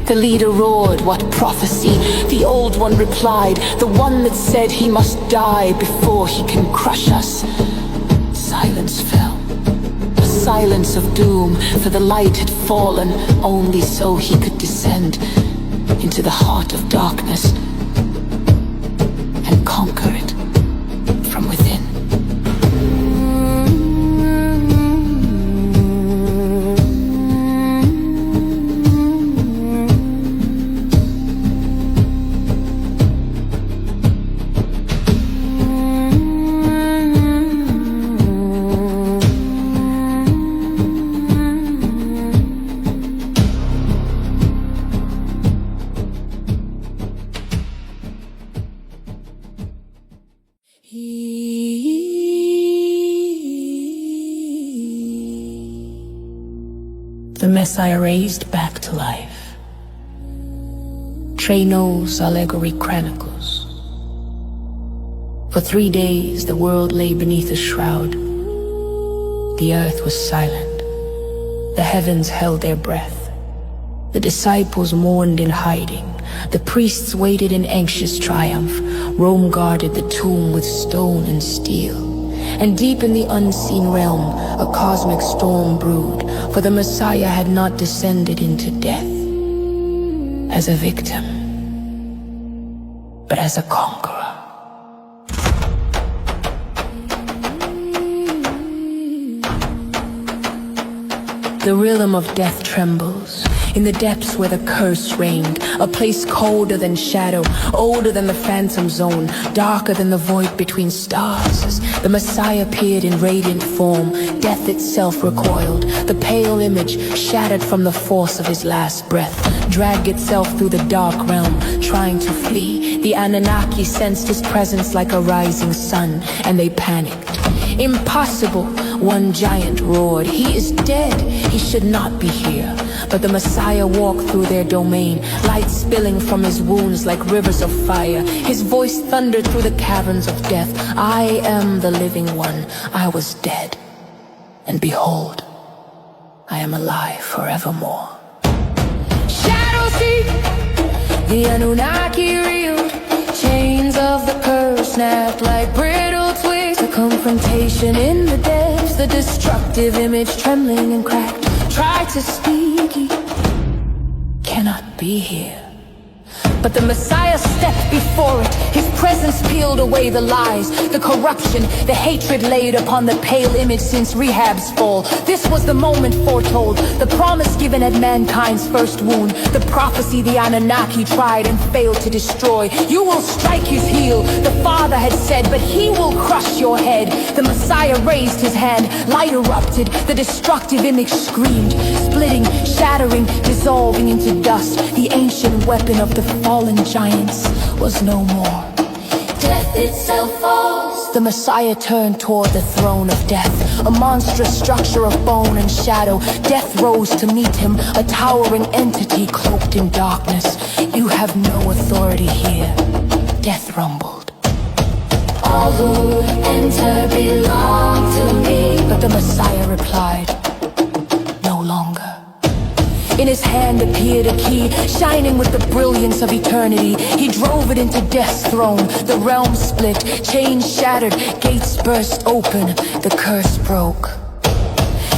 The leader roared, what prophecy? The old one replied, the one that said he must die before he can crush us. Silence fell, a silence of doom, for the light had fallen, only so he could descend into the heart of darkness and conquer it from within. The Messiah raised back to life. Trey Knowles' chronicles. For 3 days the world lay beneath a shroud. The earth was silent. The heavens held their breath. The disciples mourned in hiding. The priests waited in anxious triumph. Rome guarded the tomb with stone and steel. And deep in the unseen realm, a cosmic storm brewed, for the Messiah had not descended into death as a victim, but as a conqueror. The rhythm of death trembles. In the depths where the curse reigned, a place colder than shadow, older than the phantom zone, darker than the void between stars. The Messiah appeared in radiant form, death itself recoiled. The pale image, shattered from the force of his last breath, dragged itself through the dark realm, trying to flee. The Anunnaki sensed his presence like a rising sun, and they panicked. Impossible, one giant roared. He is dead, he should not be here. But the Messiah walked through their domain, light spilling from his wounds like rivers of fire. His voice thundered through the caverns of death. I am the living one. I was dead, And behold, I am alive forevermore. Shadow seek, the Anunnaki reeled. Chains of the curse snapped like brittle twigs. The confrontation in the depths, the destructive image trembling and cracked. Tried to speak, he cannot be here. But the Messiah stepped before it. His presence peeled away the lies, the corruption, the hatred laid upon the pale image since Rehab's fall. This was the moment foretold, the promise given at mankind's first wound, the prophecy the Anunnaki tried and failed to destroy. You will strike his heel, the Father had said, but he will crush your head. The Messiah raised his hand, light erupted, the destructive image screamed, splitting, shattering, dissolving into dust. The ancient weapon of the fallen giants was no more. Death itself falls. The Messiah turned toward the throne of death, a monstrous structure of bone and shadow. Death rose to meet him, a towering entity cloaked in darkness. You have no authority here, Death rumbled. All who enter belong to me. But the Messiah replied, no longer. In his hand appeared a key, shining with the brilliance of eternity. He drove it into death's throne. The realm split, chains shattered, gates burst open, the curse broke.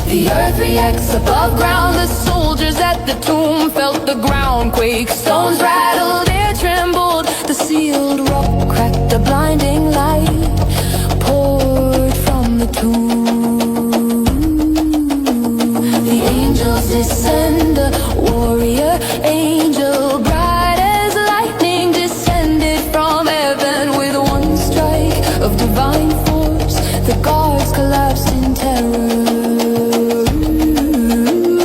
The earth reacts above ground. The soldiers at the tomb felt the ground quake. Stones rattled, air trembled. The sealed rock cracked, the blinding light poured from the tomb. The angels descend, a warrior angel, bright as lightning, descended from heaven with one strike of divine force. The guards collapsed in terror.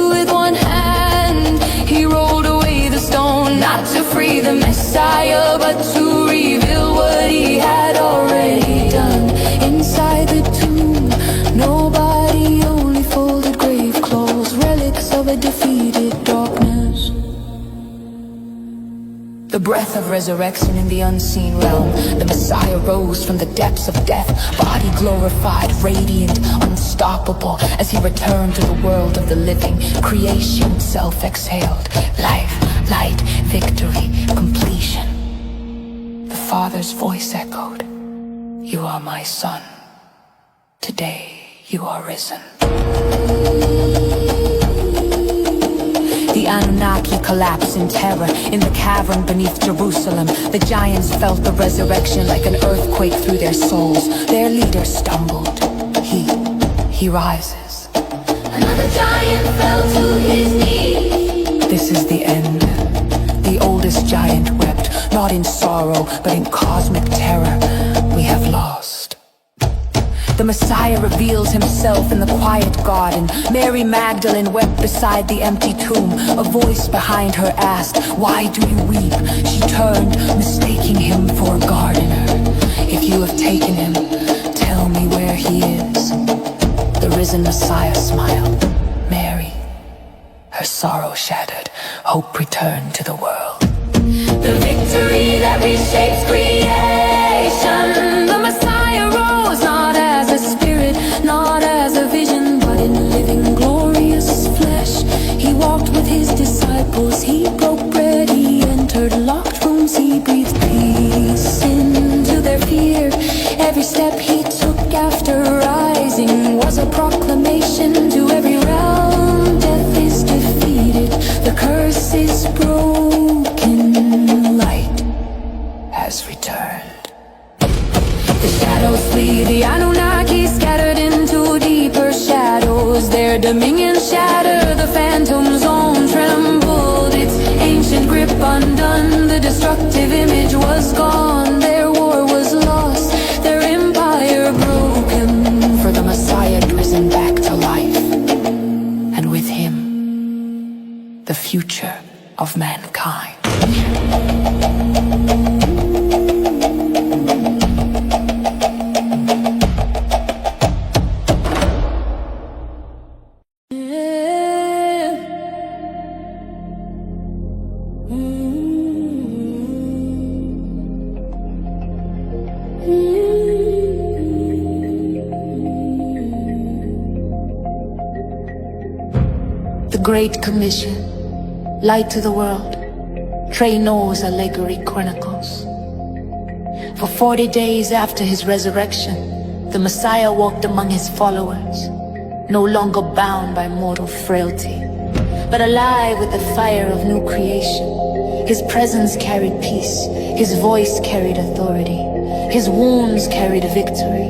With one hand, he rolled away the stone, not to free the Messiah, but to reveal what he had already done. Inside the tomb, nobody, only folded grave clothes, relics of a defeated darkness. The breath of resurrection in the unseen realm. The Messiah rose from the depths of death, body glorified, radiant, unstoppable. As he returned to the world of the living, creation itself exhaled. Life, light, victory, completion. The Father's voice echoed, you are my son. Today you are risen. The Anunnaki collapsed in terror in the cavern beneath Jerusalem. The giants felt the resurrection like an earthquake through their souls. Their leader stumbled. He rises. Another giant fell to his knees. This is the end. The oldest giant wept, not in sorrow, but in cosmic terror. We have lost. The Messiah reveals himself in the quiet garden. Mary Magdalene wept beside the empty tomb. A voice behind her asked, why do you weep? She turned, mistaking him for a gardener. If you have taken him, tell me where he is. The risen Messiah smiled. Mary, her sorrow shattered, hope returned to the world. The victory that reshapes creation. The Messiah rose not as a spirit, not as a vision, but in living glorious flesh. He walked with his disciples, he broke bread, he entered locked rooms, he breathed peace into their fear. Every step he took after rising was a proclamation to every realm. Death is defeated, the curse is broken, light has returned. The shadows flee, the Anunnaki scattered into deeper shadows. Their dominion shattered, the phantom zone trembled. Its ancient grip undone, the destructive image was gone. Their war was lost, their empire broken. For the Messiah risen back to life, and with him, the future of mankind. Great Commission. Light to the world. Trey Knowles' chronicles. For 40 days after his resurrection, the Messiah walked among his followers, no longer bound by mortal frailty, but alive with the fire of new creation. His presence carried peace, his voice carried authority, his wounds carried victory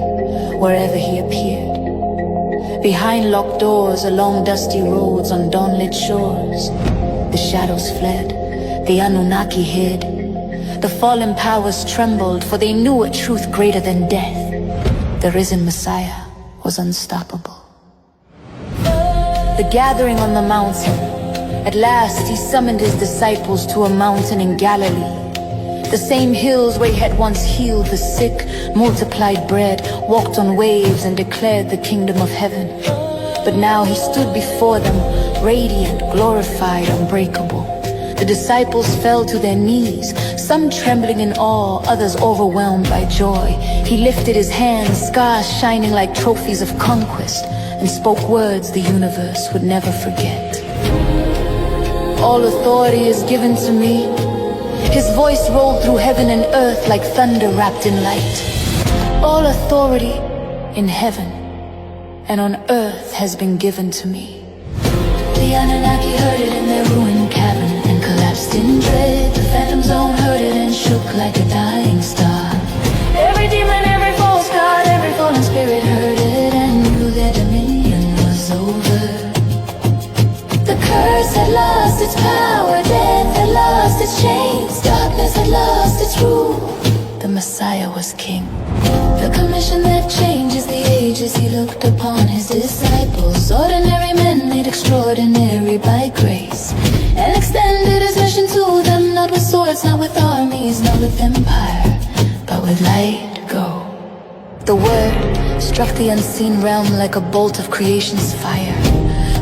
wherever he appeared. Behind locked doors, along dusty roads, on dawnlit shores, the shadows fled, the Anunnaki hid. The fallen powers trembled, for they knew a truth greater than death. The risen Messiah was unstoppable. The gathering on the mountain. At last he summoned his disciples to a mountain in Galilee. The same hills where he had once healed the sick, multiplied bread, walked on waves and declared the kingdom of heaven. But now he stood before them, radiant, glorified, unbreakable. The disciples fell to their knees, some trembling in awe, others overwhelmed by joy. He lifted his hands, scars shining like trophies of conquest, and spoke words the universe would never forget. All authority is given to me. His voice rolled through heaven and earth like thunder wrapped in light. All authority in heaven and on earth has been given to me. The Anunnaki heard it in their ruined cavern and collapsed in dread. The phantom zone heard it and shook like a dying star. Every demon, every false god, every fallen spirit heard it and knew their dominion was over. The curse had lost its power, death had lost its chains, darkness had lost its rule. The Messiah was king. The commission that changes the ages, he looked upon his disciples, ordinary men made extraordinary by grace, and extended his mission to them, not with swords, not with armies, not with empire, but with light. Go. The word struck the unseen realm like a bolt of creation's fire.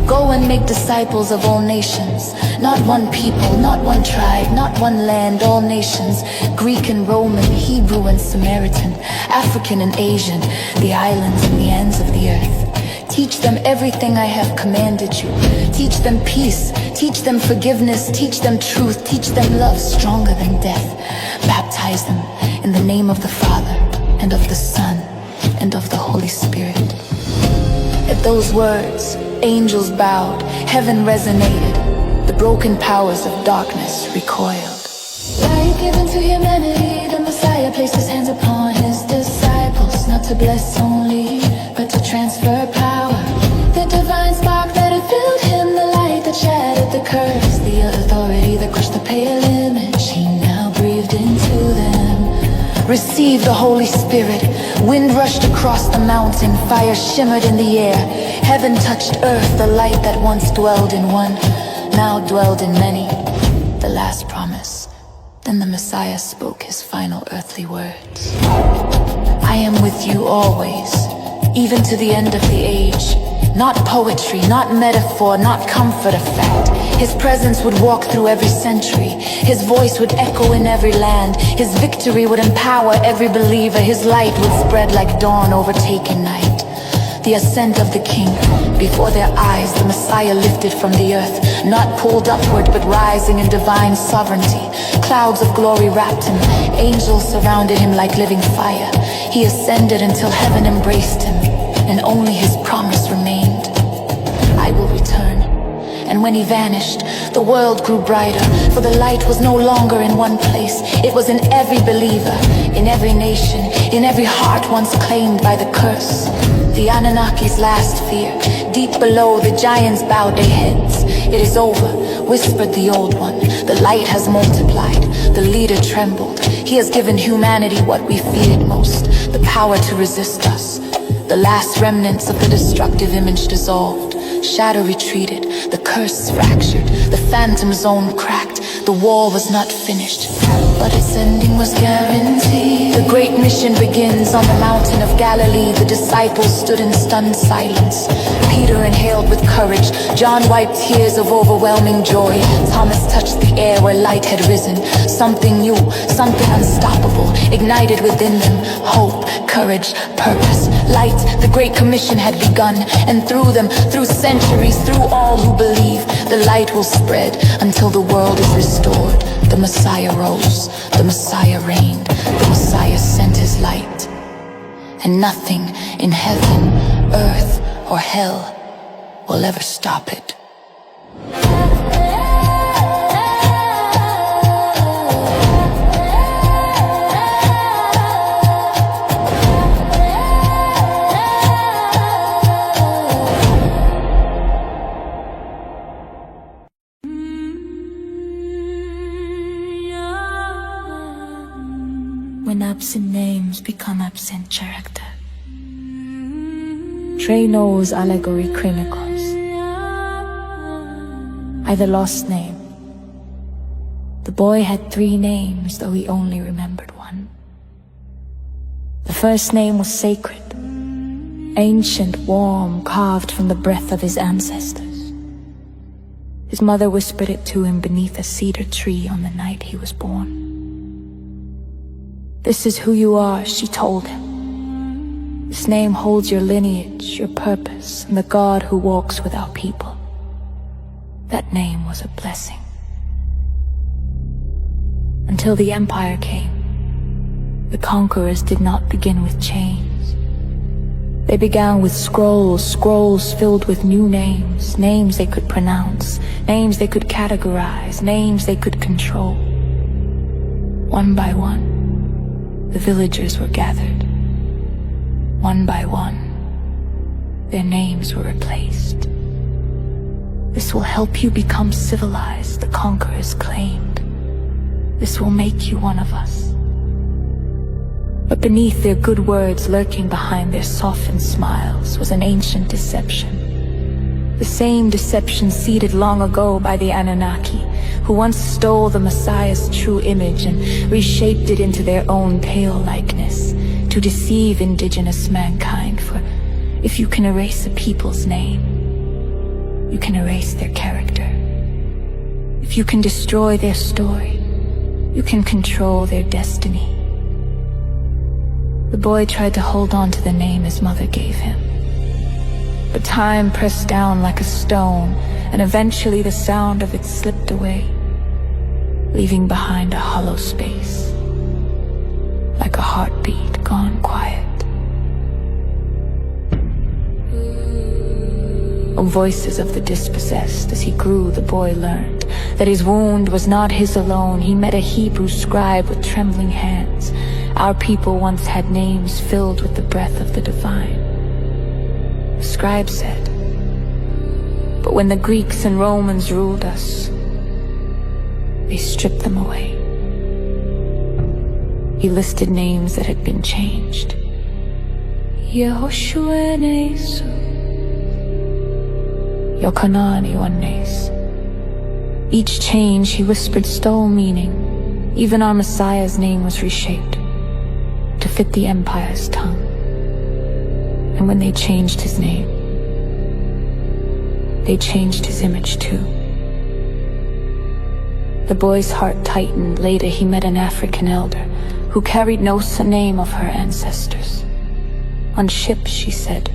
Go and make disciples of all nations. Not one people, not one tribe, not one land, all nations. Greek and Roman, Hebrew and Samaritan, African and Asian, the islands and the ends of the earth. Teach them everything I have commanded you. Teach them peace, teach them forgiveness, teach them truth, teach them love stronger than death. Baptize them in the name of the Father and of the Son and of the Holy Spirit. At those words, angels bowed, heaven resonated, the broken powers of darkness recoiled. Light given to humanity, the Messiah placed his hands upon his disciples, not to bless only, but to transfer power. The divine spark that had filled him, the light that shattered the curse, the authority that crushed the pale image, he now breathed into them. Receive the Holy Spirit. Wind rushed across the mountain, fire shimmered in the air. Heaven touched earth, the light that once dwelled in one, now dwelled in many. The last promise. Then the Messiah spoke his final earthly words. I am with you always, even to the end of the age. Not poetry, not metaphor, not comfort effect. His presence would walk through every century. His voice would echo in every land. His victory would empower every believer. His light would spread like dawn overtaking night. The ascent of the King. Before their eyes, the Messiah lifted from the earth, not pulled upward, but rising in divine sovereignty. Clouds of glory wrapped him. Angels surrounded him like living fire. He ascended until heaven embraced him, and only his promise remained. I will return. And when he vanished, the world grew brighter, for the light was no longer in one place. It was in every believer, in every nation, in every heart once claimed by the curse. The Anunnaki's last fear. Deep below, the giants bowed their heads. It is over, whispered the old one. The light has multiplied. The leader trembled. He has given humanity what we feared most, the power to resist us. The last remnants of the destructive image dissolved. Shadow retreated, the curse fractured, the phantom zone cracked. The war was not finished. but its ending was guaranteed. The great mission begins on the mountain of Galilee. The disciples stood in stunned silence. Peter inhaled with courage. John wiped tears of overwhelming joy. Thomas touched the air where light had risen. Something new, something unstoppable, ignited within them. Hope, courage, purpose, light. The Great Commission had begun, and through them, through centuries, through all who believe, the light will spread until the world is restored. The Messiah rose, the Messiah reigned, the Messiah sent his light. And nothing in heaven, earth, or hell will ever stop it. When absent names become absent character. Trey Knowles' allegory chronicles. I the lost name. The boy had 3 names, though he only remembered one. The first name was sacred, ancient, warm, carved from the breath of his ancestors. His mother whispered it to him beneath a cedar tree on the night he was born. This is who you are, she told him. This name holds your lineage, your purpose, and the God who walks without people. That name was a blessing. Until the Empire came, the conquerors did not begin with chains. They began with scrolls filled with new names, names they could pronounce, names they could categorize, names they could control. One by one, the villagers were gathered. One by one, their names were replaced. This will help you become civilized, the conquerors claimed. This will make you one of us. But beneath their good words, lurking behind their softened smiles, was an ancient deception. The same deception seeded long ago by the Anunnaki, who once stole the Messiah's true image and reshaped it into their own pale likeness, to deceive indigenous mankind. For if you can erase a people's name, you can erase their character. If you can destroy their story, you can control their destiny. The boy tried to hold on to the name his mother gave him. But time pressed down like a stone, and eventually the sound of it slipped away, leaving behind a hollow space, like a heartbeat gone quiet. O voices of the dispossessed, as he grew, the boy learned that his wound was not his alone. He met a Hebrew scribe with trembling hands. Our people once had names filled with the breath of the divine. The scribe said, but when the Greeks and Romans ruled us, they stripped them away. He listed names that had been changed. Yehoshua Nesu, Yokanani Ones. Each change, he whispered, stole meaning. Even our Messiah's name was reshaped to fit the Empire's tongue. And when they changed his name, they changed his image too. The boy's heart tightened. Later he met an African elder who carried no name of her ancestors. On ships, she said,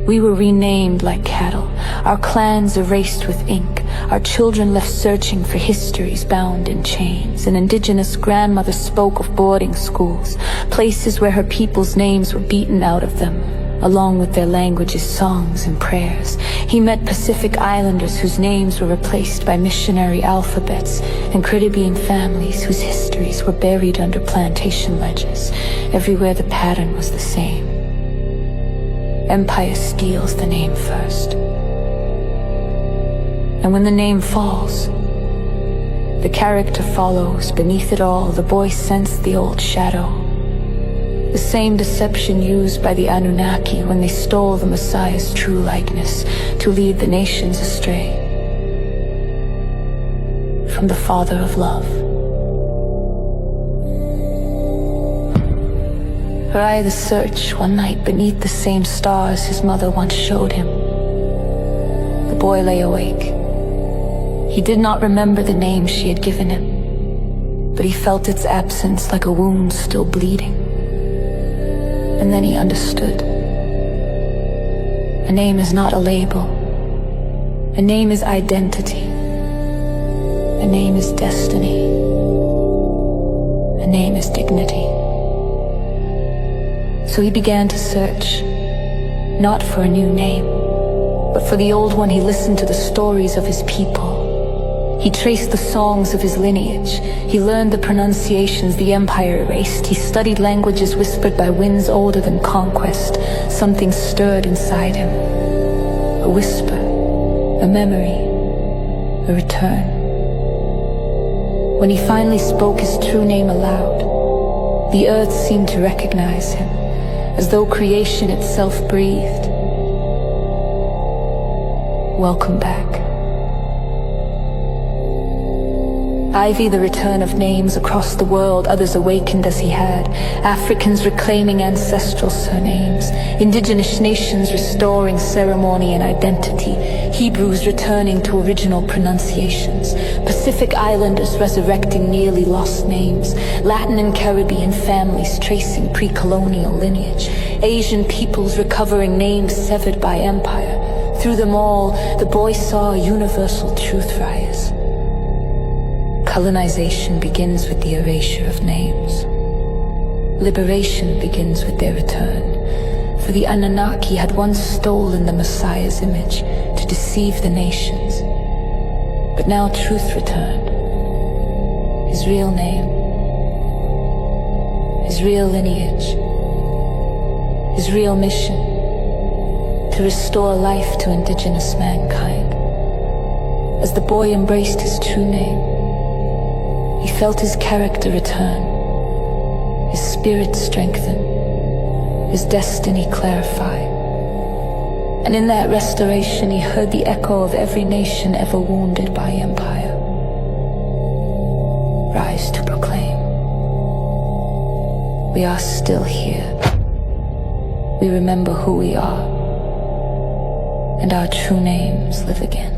we were renamed like cattle, our clans erased with ink, our children left searching for histories bound in chains. An indigenous grandmother spoke of boarding schools, places where her people's names were beaten out of them, along with their languages, songs, and prayers. He met Pacific Islanders whose names were replaced by missionary alphabets, and Caribbean families whose histories were buried under plantation ledges. Everywhere the pattern was the same. Empire steals the name first. And when the name falls, the character follows. Beneath it all, the boy sensed the old shadow. The same deception used by the Anunnaki when they stole the Messiah's true likeness to lead the nations astray from the Father of Love. Her eye the search one night beneath the same stars his mother once showed him. The boy lay awake. He did not remember the name she had given him, but he felt its absence like a wound still bleeding. And then he understood. A name is not a label. A name is identity. A name is destiny. A name is dignity. So he began to search, not for a new name, but for the old one. He listened to the stories of his people. He traced the songs of his lineage. He learned the pronunciations the empire erased. He studied languages whispered by winds older than conquest. Something stirred inside him. A whisper, a memory, a return. When he finally spoke his true name aloud, the earth seemed to recognize him, as though creation itself breathed. Welcome back. Ivy, the return of names across the world, others awakened as he had. Africans reclaiming ancestral surnames, indigenous nations restoring ceremony and identity, Hebrews returning to original pronunciations, Pacific Islanders resurrecting nearly lost names, Latin and Caribbean families tracing pre-colonial lineage, Asian peoples recovering names severed by empire. Through them all, the boy saw a universal truth rise. Colonization begins with the erasure of names. Liberation begins with their return. For the Anunnaki had once stolen the Messiah's image to deceive the nations. But now truth returned. His real name, his real lineage, his real mission, to restore life to indigenous mankind. As the boy embraced his true name, he felt his character return, his spirit strengthen, his destiny clarify. And in that restoration he heard the echo of every nation ever wounded by empire rise to proclaim, we are still here. We remember who we are, and our true names live again.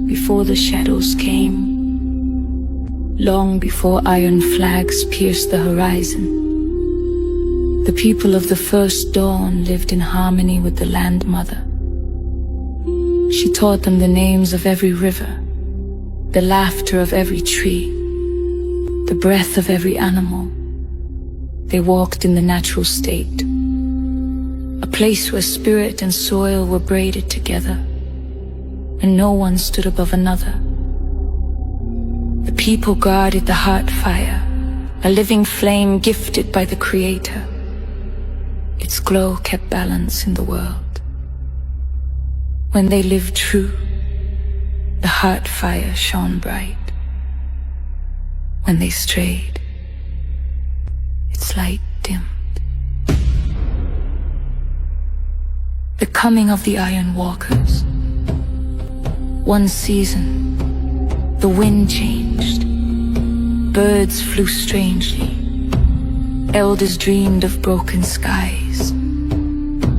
Before the shadows came, long before iron flags pierced the horizon, the people of the first dawn lived in harmony with the land mother. She taught them the names of every river, the laughter of every tree, the breath of every animal. They walked in the natural state, a place where spirit and soil were braided together, and no one stood above another. The people guarded the heart fire, a living flame gifted by the Creator. Its glow kept balance in the world. When they lived true, the heart fire shone bright. When they strayed, its light dimmed. The coming of the Iron Walkers. One season, the wind changed. Birds flew strangely. Elders dreamed of broken skies.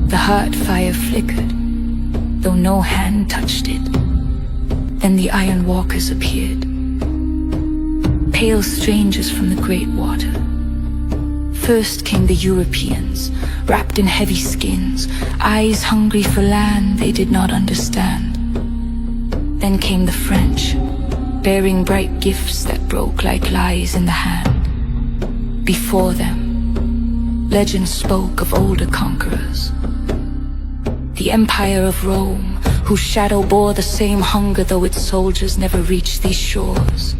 The heart fire flickered, though no hand touched it. Then the Iron Walkers appeared. pale strangers from the great water. First came the Europeans, wrapped in heavy skins, eyes hungry for land they did not understand. Then came the French, bearing bright gifts that broke like lies in the hand. Before them, legend spoke of older conquerors. The Empire of Rome, whose shadow bore the same hunger though its soldiers never reached these shores.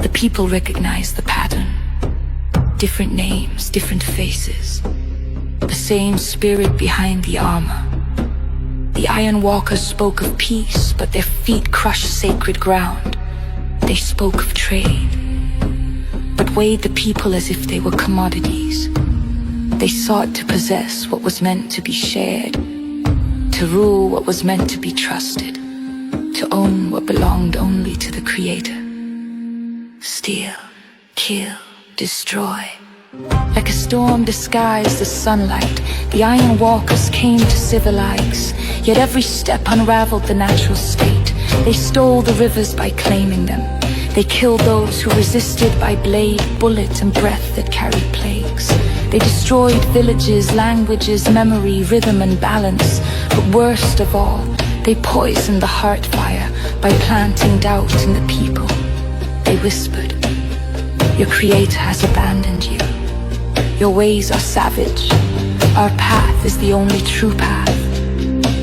The people recognized the pattern. Different names, different faces. The same spirit behind the armor. The Iron Walkers spoke of peace, but their feet crushed sacred ground. They spoke of trade, but weighed the people as if they were commodities. They sought to possess what was meant to be shared, to rule what was meant to be trusted, to own what belonged only to the Creator. Steal, kill, destroy. Like a storm disguised as sunlight, the Iron Walkers came to civilize, yet every step unraveled the natural state. They stole the rivers by claiming them. They killed those who resisted by blade, bullet, and breath that carried plagues. They destroyed villages, languages, memory, rhythm, and balance. But worst of all, they poisoned the heart fire by planting doubt in the people. They whispered, "Your Creator has abandoned you. Your ways are savage. Our path is the only true path."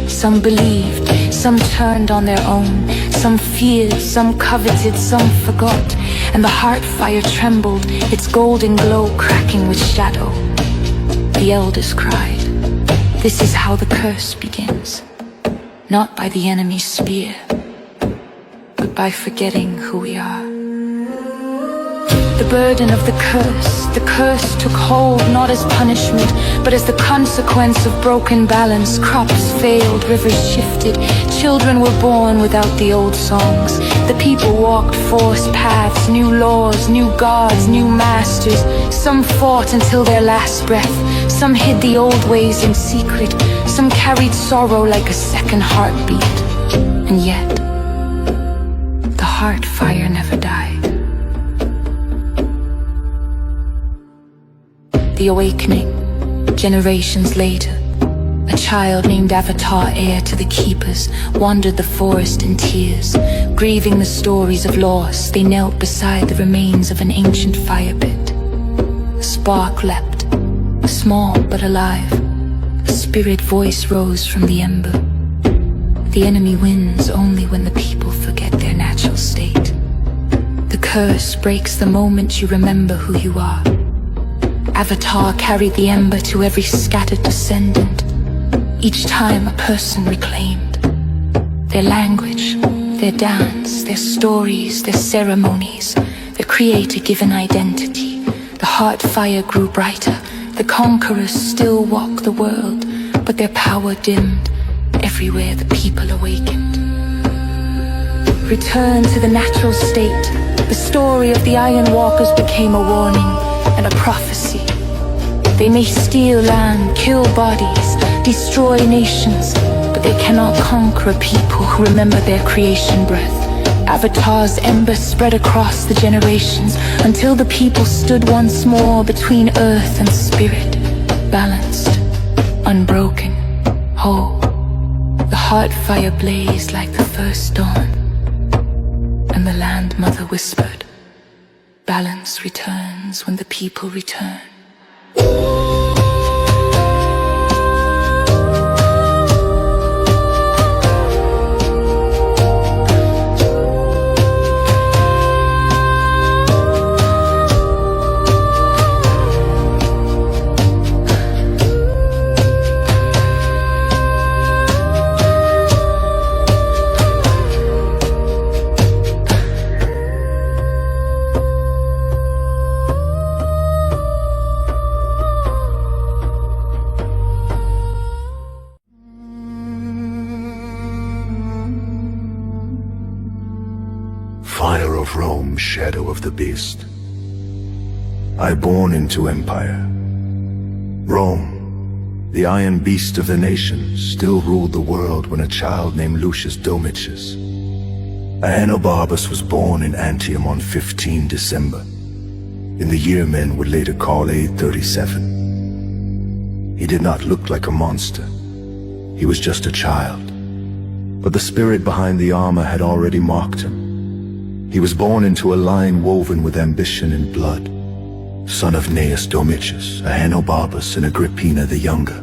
Some believed, some turned on their own, some feared, some coveted, some forgot, and the heart fire trembled, its golden glow cracking with shadow. The elders cried, "This is how the curse begins, not by the enemy's spear, but by forgetting who we are." The burden of the curse took hold not as punishment, but as the consequence of broken balance. Crops failed, rivers shifted, children were born without the old songs. The people walked forced paths, new laws, new gods, new masters. Some fought until their last breath, some hid the old ways in secret, some carried sorrow like a second heartbeat. And yet, the heart fire never died. The awakening, generations later, a child named Avatar, heir to the Keepers, wandered the forest in tears. Grieving the stories of loss, they knelt beside the remains of an ancient fire pit. A spark leapt, small but alive. A spirit voice rose from the ember. The enemy wins only when the people forget their natural state. The curse breaks the moment you remember who you are. Avatar carried the ember to every scattered descendant, each time a person reclaimed. Their language, their dance, their stories, their ceremonies, the Creator-given identity. The heart fire grew brighter. The conquerors still walk the world, but their power dimmed everywhere the people awakened. Return to the natural state. The story of the Iron Walkers became a warning and a prophecy. They may steal land, kill bodies, destroy nations, but they cannot conquer a people who remember their creation breath. Avatar's ember spread across the generations until the people stood once more between earth and spirit, balanced, unbroken, whole. The heart fire blazed like the first dawn, and the land mother whispered, "Balance returns when the people return." Fire of Rome, shadow of the beast. I born into empire. Rome, the iron beast of the nations, still ruled the world when a child named Lucius Domitius Anunnaki was born in Antium on 15 December, in the year men would later call A37. He did not look like a monster. He was just a child. But the spirit behind the armor had already marked him. He was born into a line woven with ambition and blood, son of Gnaeus Domitius, Ahenobarbus, and Agrippina the Younger,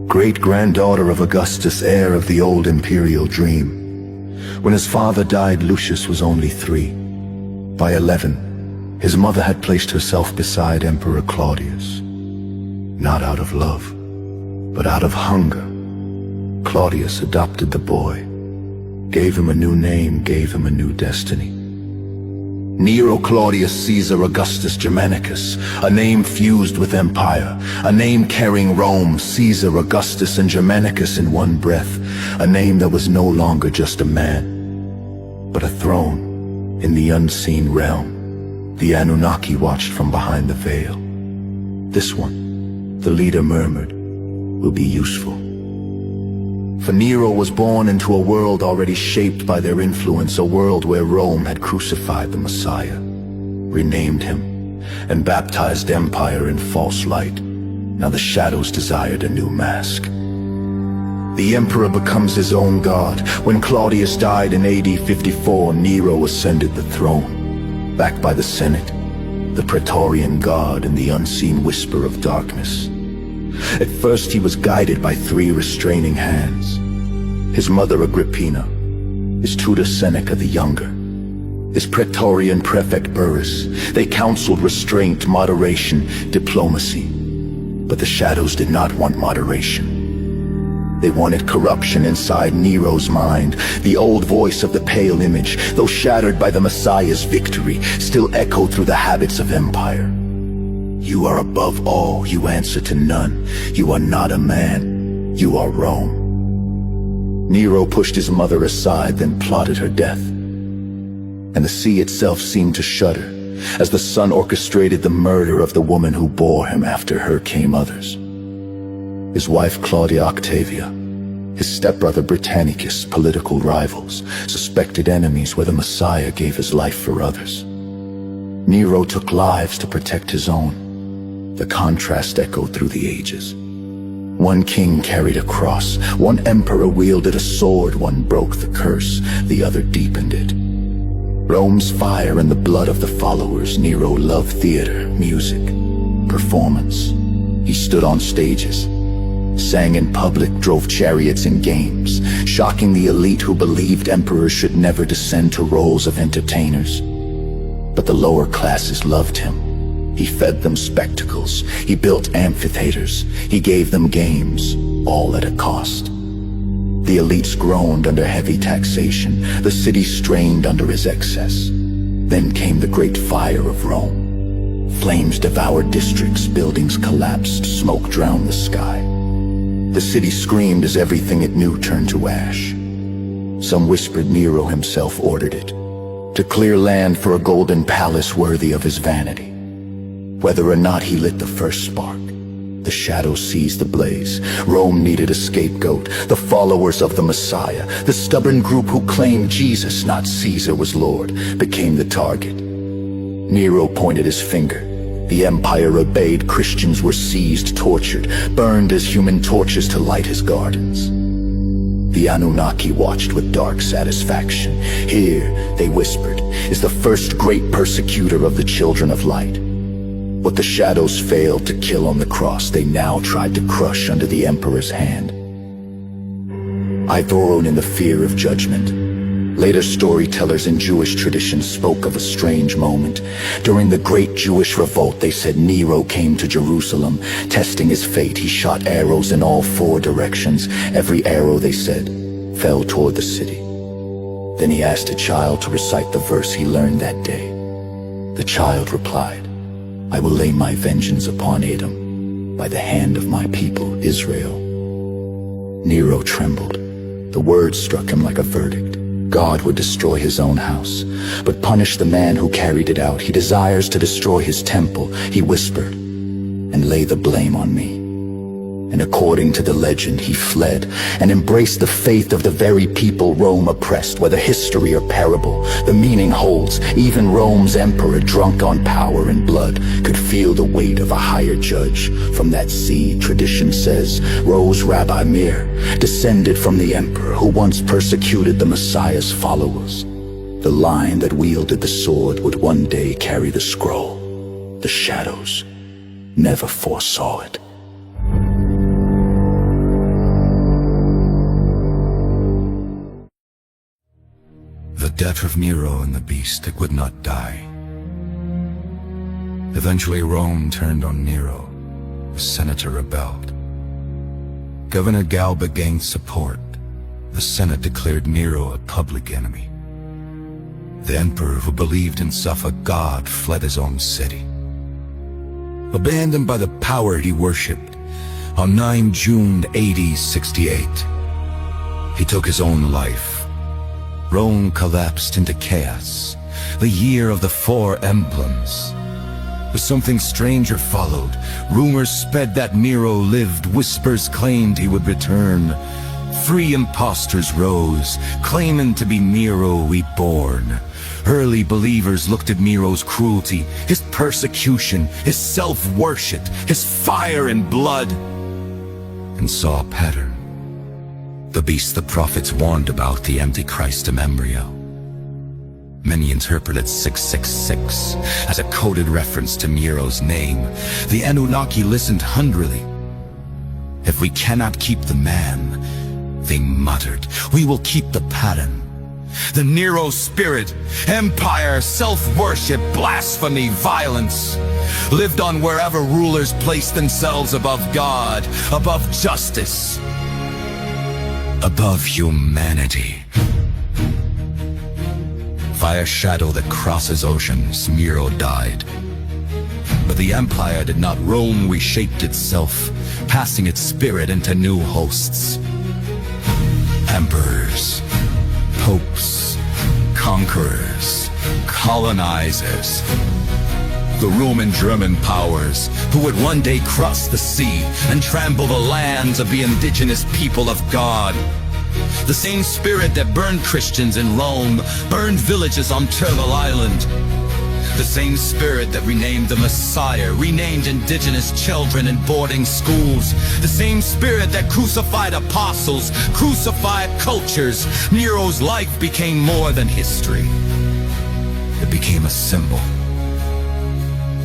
great-granddaughter of Augustus, heir of the old imperial dream. When his father died, Lucius was only 3. By 11, his mother had placed herself beside Emperor Claudius. Not out of love, but out of hunger, Claudius adopted the boy, gave him a new name, gave him a new destiny. Nero Claudius Caesar Augustus Germanicus, a name fused with empire, a name carrying Rome, Caesar, Augustus, and Germanicus in one breath, a name that was no longer just a man, but a throne in the unseen realm. The Anunnaki watched from behind the veil. This one, the leader murmured, will be useful. For Nero was born into a world already shaped by their influence, a world where Rome had crucified the Messiah, renamed him, and baptized empire in false light. Now the shadows desired a new mask. The emperor becomes his own god. When Claudius died in AD 54, Nero ascended the throne, backed by the Senate, the Praetorian Guard, and the unseen whisper of darkness. At first he was guided by 3 restraining hands. His mother Agrippina, his tutor Seneca the Younger, his Praetorian prefect Burrus. They counseled restraint, moderation, diplomacy. But the shadows did not want moderation. They wanted corruption inside Nero's mind. The old voice of the pale image, though shattered by the Messiah's victory, still echoed through the habits of empire. You are above all, you answer to none. You are not a man, you are Rome. Nero pushed his mother aside, then plotted her death. And the sea itself seemed to shudder, as the sun orchestrated the murder of the woman who bore him. After her came others. His wife Claudia Octavia, his stepbrother Britannicus, political rivals, suspected enemies where the Messiah gave his life for others. Nero took lives to protect his own. The contrast echoed through the ages. One king carried a cross, one emperor wielded a sword, one broke the curse, the other deepened it. Rome's fire and the blood of the followers. Nero loved theater, music, performance. He stood on stages, sang in public, drove chariots in games, shocking the elite who believed emperors should never descend to roles of entertainers. But the lower classes loved him. He fed them spectacles, he built amphitheaters, he gave them games, all at a cost. The elites groaned under heavy taxation, the city strained under his excess. Then came the great fire of Rome. Flames devoured districts, buildings collapsed, smoke drowned the sky. The city screamed as everything it knew turned to ash. Some whispered Nero himself ordered it, to clear land for a golden palace worthy of his vanity. Whether or not he lit the first spark, the shadows seized the blaze. Rome needed a scapegoat, the followers of the Messiah. The stubborn group who claimed Jesus, not Caesar, was Lord, became the target. Nero pointed his finger. The empire obeyed. Christians were seized, tortured, burned as human torches to light his gardens. The Anunnaki watched with dark satisfaction. Here, they whispered, is the first great persecutor of the children of light. What the shadows failed to kill on the cross, they now tried to crush under the emperor's hand. I burrowed in the fear of judgment. Later storytellers in Jewish tradition spoke of a strange moment. During the Great Jewish Revolt, they said Nero came to Jerusalem. Testing his fate, he shot arrows in all 4 directions. Every arrow, they said, fell toward the city. Then he asked a child to recite the verse he learned that day. The child replied, I will lay my vengeance upon Edom by the hand of my people, Israel. Nero trembled. The words struck him like a verdict. God would destroy his own house, but punish the man who carried it out. He desires to destroy his temple, he whispered, and lay the blame on me. And according to the legend, he fled and embraced the faith of the very people Rome oppressed. Whether history or parable, the meaning holds. Even Rome's emperor, drunk on power and blood, could feel the weight of a higher judge. From that sea, tradition says, rose Rabbi Mir, descended from the emperor who once persecuted the Messiah's followers. The line that wielded the sword would one day carry the scroll. The shadows never foresaw it. The death of Nero and the beast, it would not die. Eventually Rome turned on Nero. The senator rebelled. Governor Galba gained support. The Senate declared Nero a public enemy. The emperor, who believed himself a god, fled his own city. Abandoned by the power he worshipped, on 9 June AD 68, he took his own life. Rome collapsed into chaos, the year of the 4 emblems. But something stranger followed. Rumors sped that Nero lived, whispers claimed he would return. 3 impostors rose, claiming to be Nero reborn. Early believers looked at Nero's cruelty, his persecution, his self-worship, his fire and blood, and saw a pattern. The beast the prophets warned about, the Antichrist embryo. Many interpreted 666 as a coded reference to Nero's name. The Anunnaki listened hungrily. If we cannot keep the man, they muttered, we will keep the pattern. The Nero spirit, empire, self-worship, blasphemy, violence, lived on wherever rulers placed themselves above God, above justice, above humanity. By a shadow that crosses oceans, Nero died. But the empire did not. Rome reshaped itself, passing its spirit into new hosts. Emperors, popes, conquerors, colonizers. The Roman-German powers, who would one day cross the sea and trample the lands of the indigenous people of God. The same spirit that burned Christians in Rome, burned villages on Turtle Island. The same spirit that renamed the Messiah, renamed indigenous children in boarding schools. The same spirit that crucified apostles, crucified cultures. Nero's life became more than history. It became a symbol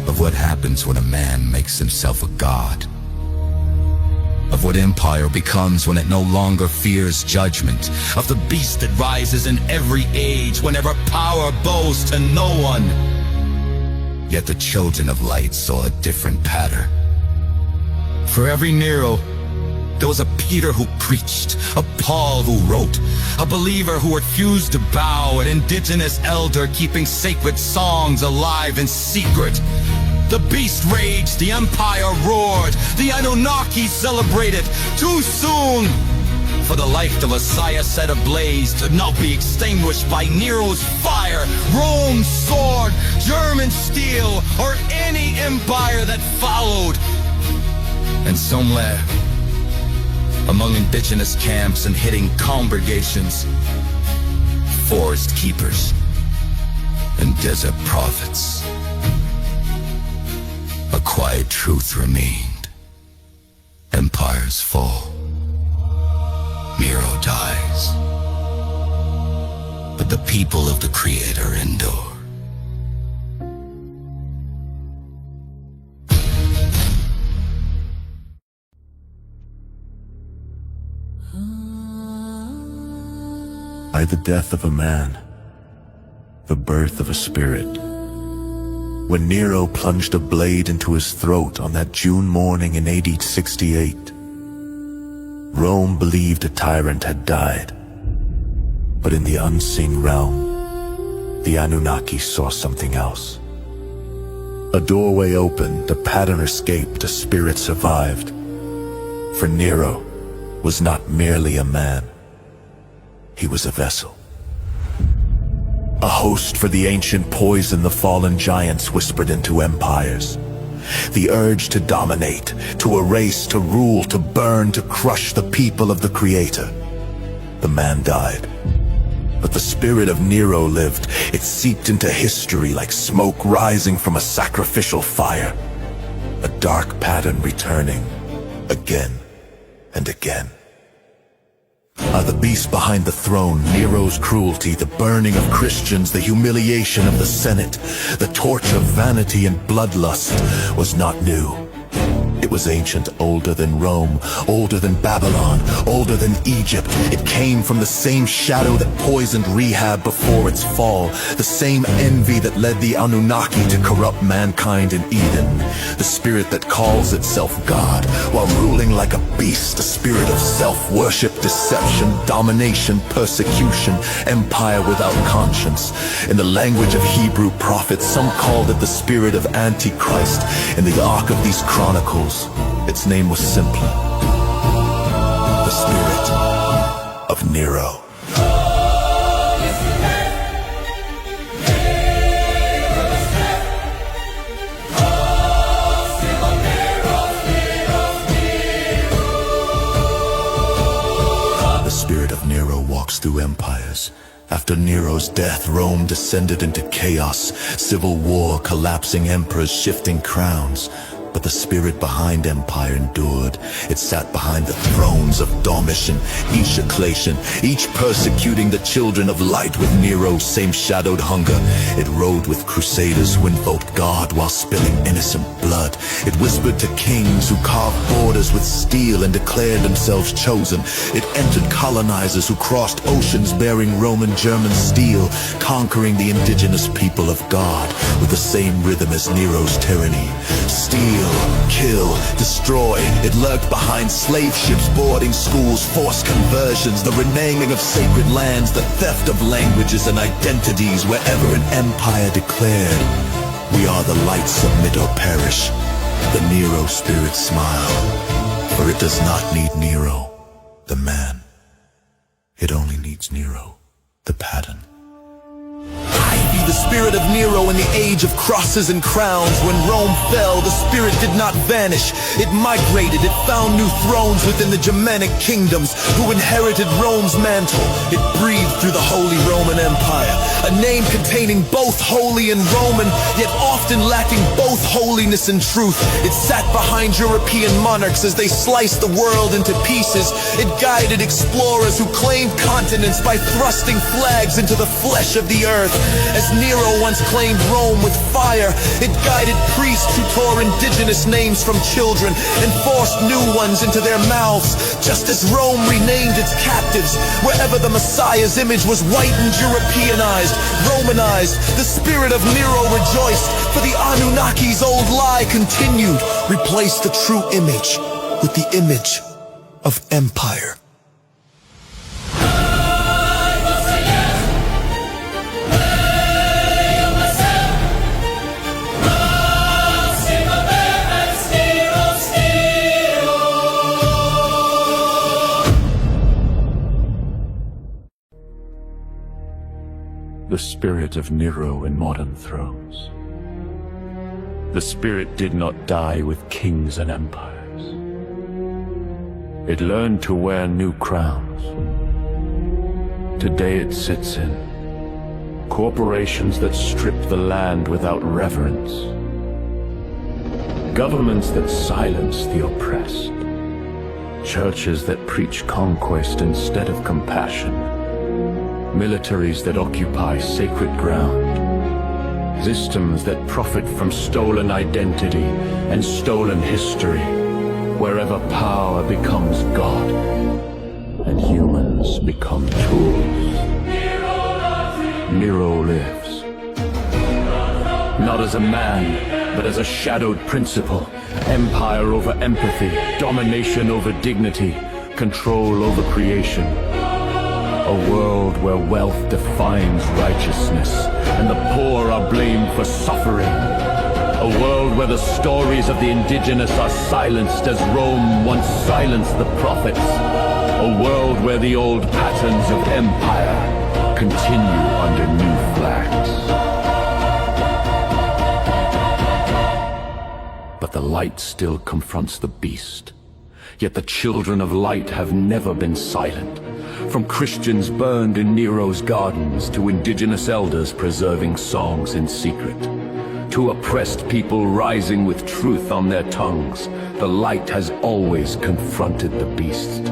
of what happens when a man makes himself a god. Of what empire becomes when it no longer fears judgment. Of the beast that rises in every age whenever power bows to no one. Yet the children of light saw a different pattern. For every Nero, there was a Peter who preached, a Paul who wrote, a believer who refused to bow, an indigenous elder keeping sacred songs alive in secret. The beast raged, the empire roared, the Anunnaki celebrated. Too soon for the life the Messiah set ablaze to not be extinguished by Nero's fire, Rome's sword, German steel, or any empire that followed. And somewhere, among indigenous camps and hidden congregations, forest keepers and desert prophets, a quiet truth remained. Empires fall. Nero dies. But the people of the Creator endure. By the death of a man, the birth of a spirit. When Nero plunged a blade into his throat on that June morning in AD 68, Rome believed a tyrant had died. But in the unseen realm, the Anunnaki saw something else. A doorway opened, a pattern escaped, a spirit survived. For Nero was not merely a man. He was a vessel. A host for the ancient poison the fallen giants whispered into empires. The urge to dominate, to erase, to rule, to burn, to crush the people of the Creator. The man died. But the spirit of Nero lived. It seeped into history like smoke rising from a sacrificial fire. A dark pattern returning, again and again. The beast behind the throne, Nero's cruelty, the burning of Christians, the humiliation of the Senate, the torch of vanity and bloodlust was not new. It was ancient, older than Rome, older than Babylon, older than Egypt. It came from the same shadow that poisoned Rehab before its fall, the same envy that led the Anunnaki to corrupt mankind in Eden, the spirit that calls itself God while ruling like a beast, a spirit of self-worship, deception, domination, persecution, empire without conscience. In the language of Hebrew prophets, some called it the spirit of Antichrist. In the arc of these chronicles, its name was simply the spirit of Nero. The spirit of Nero walks through empires. After Nero's death, Rome descended into chaos, civil war, collapsing emperors, shifting crowns. But the spirit behind empire endured. It sat behind the thrones of Domitian, Diocletian, each persecuting the children of light with Nero's same shadowed hunger. It rode with crusaders who invoked God while spilling innocent blood. It whispered to kings who carved borders with steel and declared themselves chosen. It entered colonizers who crossed oceans bearing Roman German steel, conquering the indigenous people of God with the same rhythm as Nero's tyranny. Steal, kill, destroy. It lurked behind slave ships, boarding schools, forced conversions, the renaming of sacred lands, the theft of languages and identities wherever an empire declared, "We are the light, submit or perish." The Nero spirit smiled, for it does not need Nero, the man. It only needs Nero, the pattern. The spirit of Nero in the age of crosses and crowns. When Rome fell, the spirit did not vanish. It migrated, it found new thrones within the Germanic kingdoms who inherited Rome's mantle. It breathed through the Holy Roman Empire, a name containing both holy and Roman, yet often lacking both holiness and truth. It sat behind European monarchs as they sliced the world into pieces. It guided explorers who claimed continents by thrusting flags into the flesh of the earth. As Nero once claimed Rome with fire, it guided priests who tore indigenous names from children and forced new ones into their mouths, just as Rome renamed its captives. Wherever the Messiah's image was whitened, Europeanized, Romanized, the spirit of Nero rejoiced, for the Anunnaki's old lie continued, replaced the true image with the image of empire. The spirit of Nero in modern thrones. The spirit did not die with kings and empires. It learned to wear new crowns. Today it sits in corporations that strip the land without reverence, governments that silence the oppressed, churches that preach conquest instead of compassion, militaries that occupy sacred ground, systems that profit from stolen identity and stolen history, wherever power becomes God and humans become tools. Nero lives, not as a man, but as a shadowed principle. Empire over empathy, domination over dignity, control over creation. A world where wealth defines righteousness and the poor are blamed for suffering. A world where the stories of the indigenous are silenced as Rome once silenced the prophets. A world where the old patterns of empire continue under new flags. But the light still confronts the beast. Yet the children of light have never been silent. From Christians burned in Nero's gardens to indigenous elders preserving songs in secret. To oppressed people rising with truth on their tongues, the light has always confronted the beast.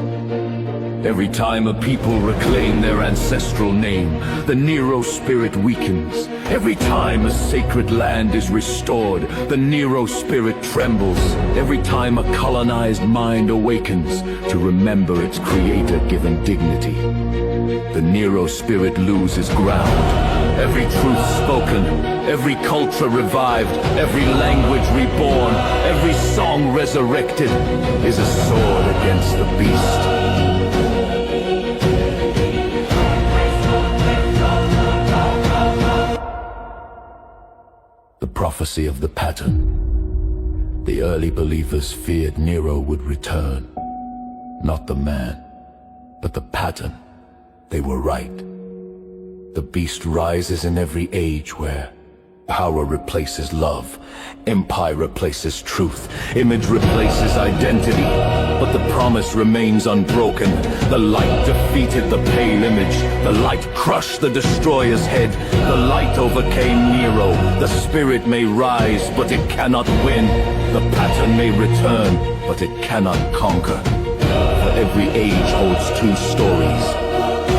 Every time a people reclaim their ancestral name, the Nero spirit weakens. Every time a sacred land is restored, the Nero spirit trembles. Every time a colonized mind awakens to remember its creator given dignity, the Nero spirit loses ground. Every truth spoken, every culture revived, every language reborn, every song resurrected is a sword against the beast. The prophecy of the pattern. The early believers feared Nero would return. Not the man, but the pattern. They were right. The beast rises in every age where power replaces love, empire replaces truth, image replaces identity. But the promise remains unbroken. The light defeated the pale image. The light crushed the destroyer's head. The light overcame Nero. The spirit may rise, but it cannot win. The pattern may return, but it cannot conquer. For every age holds two stories.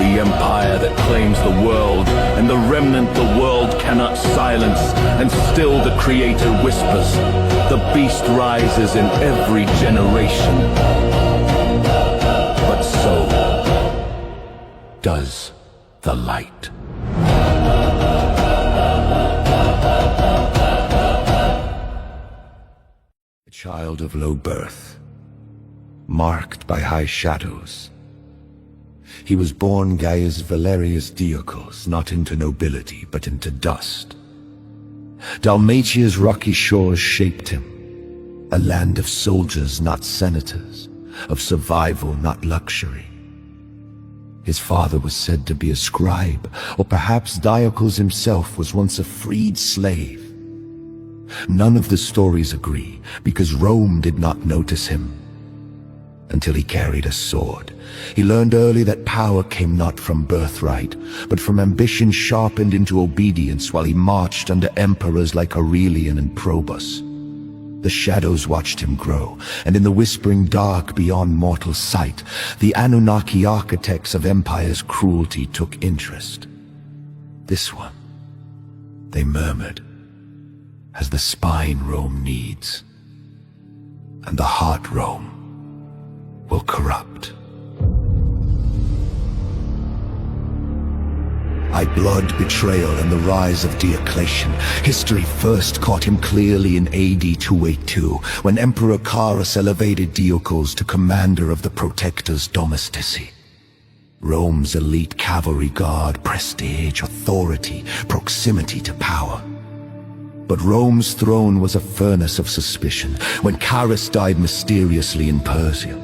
The empire that claims the world, and the remnant the world cannot silence, and still the creator whispers. The beast rises in every generation. But so does the light. A child of low birth, marked by high shadows. He was born Gaius Valerius Diocles, not into nobility, but into dust. Dalmatia's rocky shores shaped him, a land of soldiers, not senators, of survival, not luxury. His father was said to be a scribe, or perhaps Diocles himself was once a freed slave. None of the stories agree, because Rome did not notice him until he carried a sword. He learned early that power came not from birthright, but from ambition sharpened into obedience while he marched under emperors like Aurelian and Probus. The shadows watched him grow, and in the whispering dark beyond mortal sight, the Anunnaki architects of empire's cruelty took interest. This one, they murmured, has the spine Rome needs, and the heart Rome will corrupt. Blood, betrayal, and the rise of Diocletian. History first caught him clearly in AD 282, when Emperor Carus elevated Diocles to commander of the Protectors Domestici. Rome's elite cavalry guard, prestige, authority, proximity to power. But Rome's throne was a furnace of suspicion when Carus died mysteriously in Persia.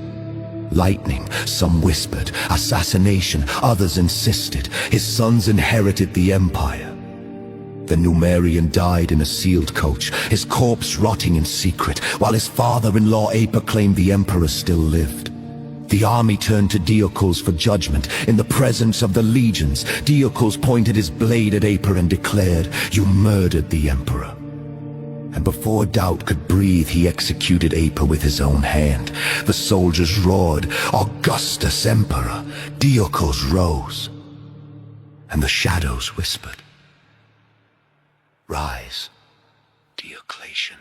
Lightning, some whispered, assassination, others insisted. His sons inherited the empire. The Numerian died in a sealed coach, his corpse rotting in secret, while his father-in-law Aper claimed the emperor still lived. The army turned to Diocles for judgment. In the presence of the legions, Diocles pointed his blade at Aper and declared, "You murdered the emperor." And before doubt could breathe, he executed Aper with his own hand. The soldiers roared, "Augustus Emperor!" Diocles rose, and the shadows whispered, "Rise, Diocletian."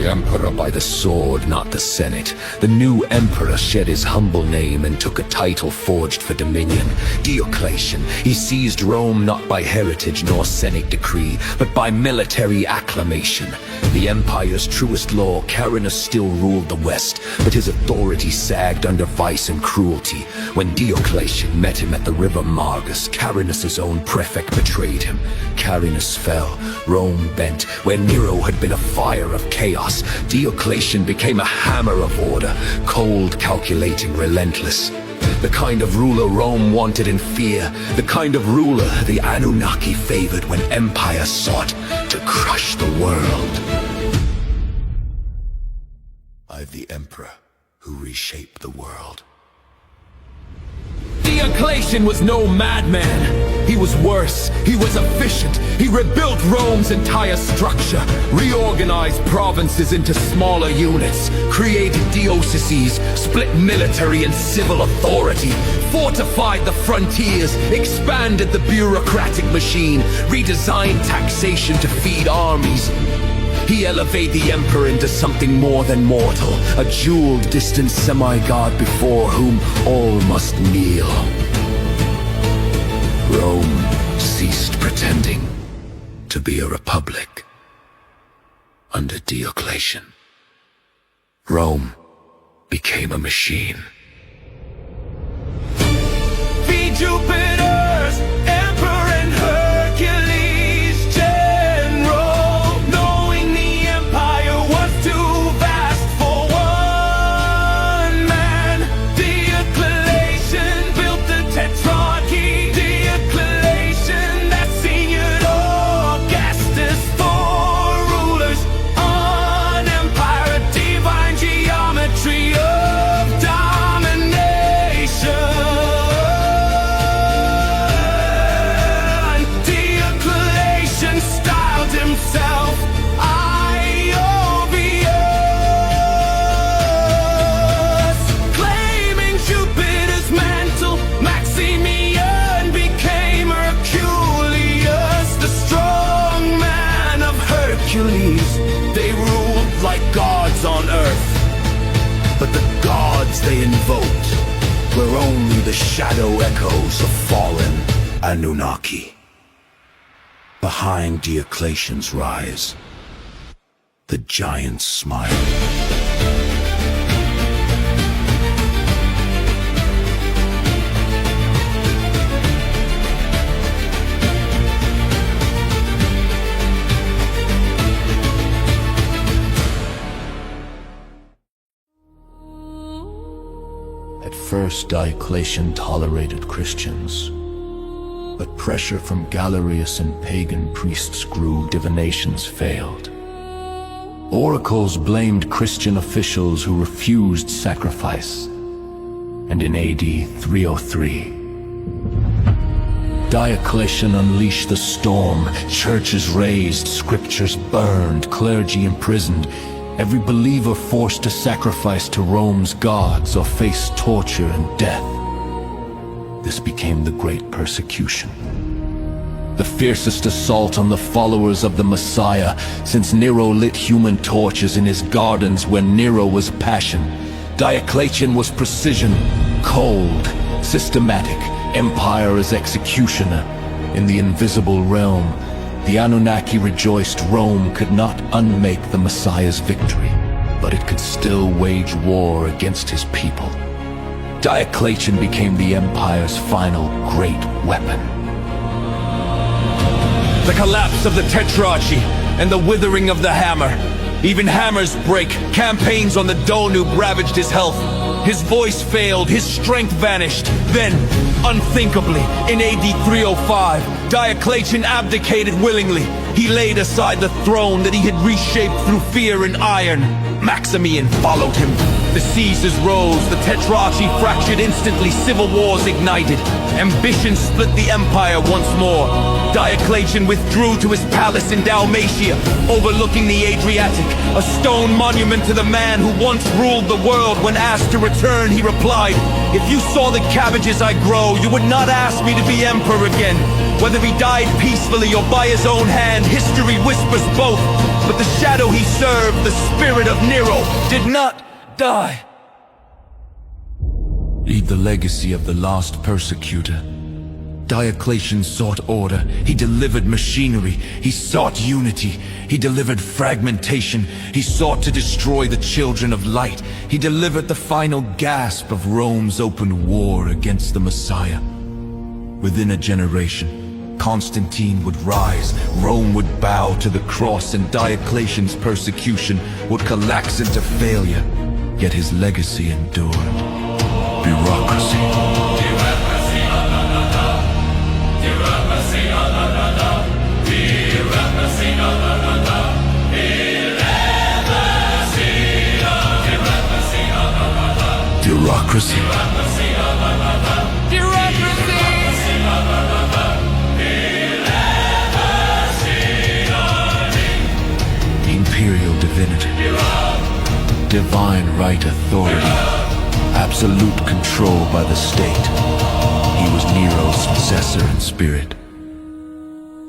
The emperor by the sword, not the senate. The new emperor shed his humble name and took a title forged for dominion. Diocletian, he seized Rome not by heritage nor senate decree, but by military acclamation. The empire's truest law, Carinus still ruled the west, but his authority sagged under vice and cruelty. When Diocletian met him at the river Margus, Carinus's own prefect betrayed him. Carinus fell, Rome bent, where Nero had been a fire of chaos. chaos, Diocletian became a hammer of order, cold, calculating, relentless. The kind of ruler Rome wanted in fear, the kind of ruler the Anunnaki favored when empire sought to crush the world. I'm the emperor who reshaped the world. Diocletian was no madman. He was worse. He was efficient. He rebuilt Rome's entire structure, reorganized provinces into smaller units, created dioceses, split military and civil authority, fortified the frontiers, expanded the bureaucratic machine, redesigned taxation to feed armies. He elevated the emperor into something more than mortal, a jeweled, distant semi-god before whom all must kneel. Rome ceased pretending to be a republic under Diocletian. Rome became a machine. Be Jupiter's emperor and Hercules general, knowing the empire was too vast for one man. Diocletian built the tetrarchy. Diocletian, that senior Augustus, four rulers on empire, a divine geometry of domination. Diocletian styled himself Iovius, claiming Jupiter's mantle. Maximian became Herculeus, the strong man of Hercules. They ruled like gods on earth, but the gods they invoked were only the shadow echoes of fallen Anunnaki. Behind Diocletian's rise, the giants smiled. At first, Diocletian tolerated Christians, but pressure from Galerius and pagan priests grew. Divinations failed. Oracles blamed Christian officials who refused sacrifice. And in AD 303, Diocletian unleashed the storm. Churches razed, scriptures burned, clergy imprisoned, every believer forced to sacrifice to Rome's gods or face torture and death. This became the Great Persecution, the fiercest assault on the followers of the Messiah since Nero lit human torches in his gardens when Nero was passion. Diocletian was precision, cold, systematic, empire as executioner. In the invisible realm, the Anunnaki rejoiced Rome could not unmake the Messiah's victory, but it could still wage war against his people. Diocletian became the empire's final great weapon. The collapse of the tetrarchy and the withering of the hammer. Even hammers break. Campaigns on the Danube ravaged his health. His voice failed, his strength vanished. Then, unthinkably, in AD 305, Diocletian abdicated willingly. He laid aside the throne that he had reshaped through fear and iron. Maximian followed him. The Caesars rose, the Tetrarchy fractured instantly, civil wars ignited. Ambition split the empire once more. Diocletian withdrew to his palace in Dalmatia, overlooking the Adriatic, a stone monument to the man who once ruled the world. When asked to return, he replied, "If you saw the cabbages I grow, you would not ask me to be emperor again." Whether he died peacefully or by his own hand, history whispers both. But the shadow he served, the spirit of Nero, did not die. Leave the legacy of the last persecutor. Diocletian sought order. He delivered machinery. He sought unity. He delivered fragmentation. He sought to destroy the children of light. He delivered the final gasp of Rome's open war against the Messiah. Within a generation, Constantine would rise, Rome would bow to the cross, and Diocletian's persecution would collapse into failure. Yet his legacy endured. Bureaucracy. Bureaucracy. Imperial divinity. Divine right authority. Absolute control by the state. He was Nero's successor in spirit.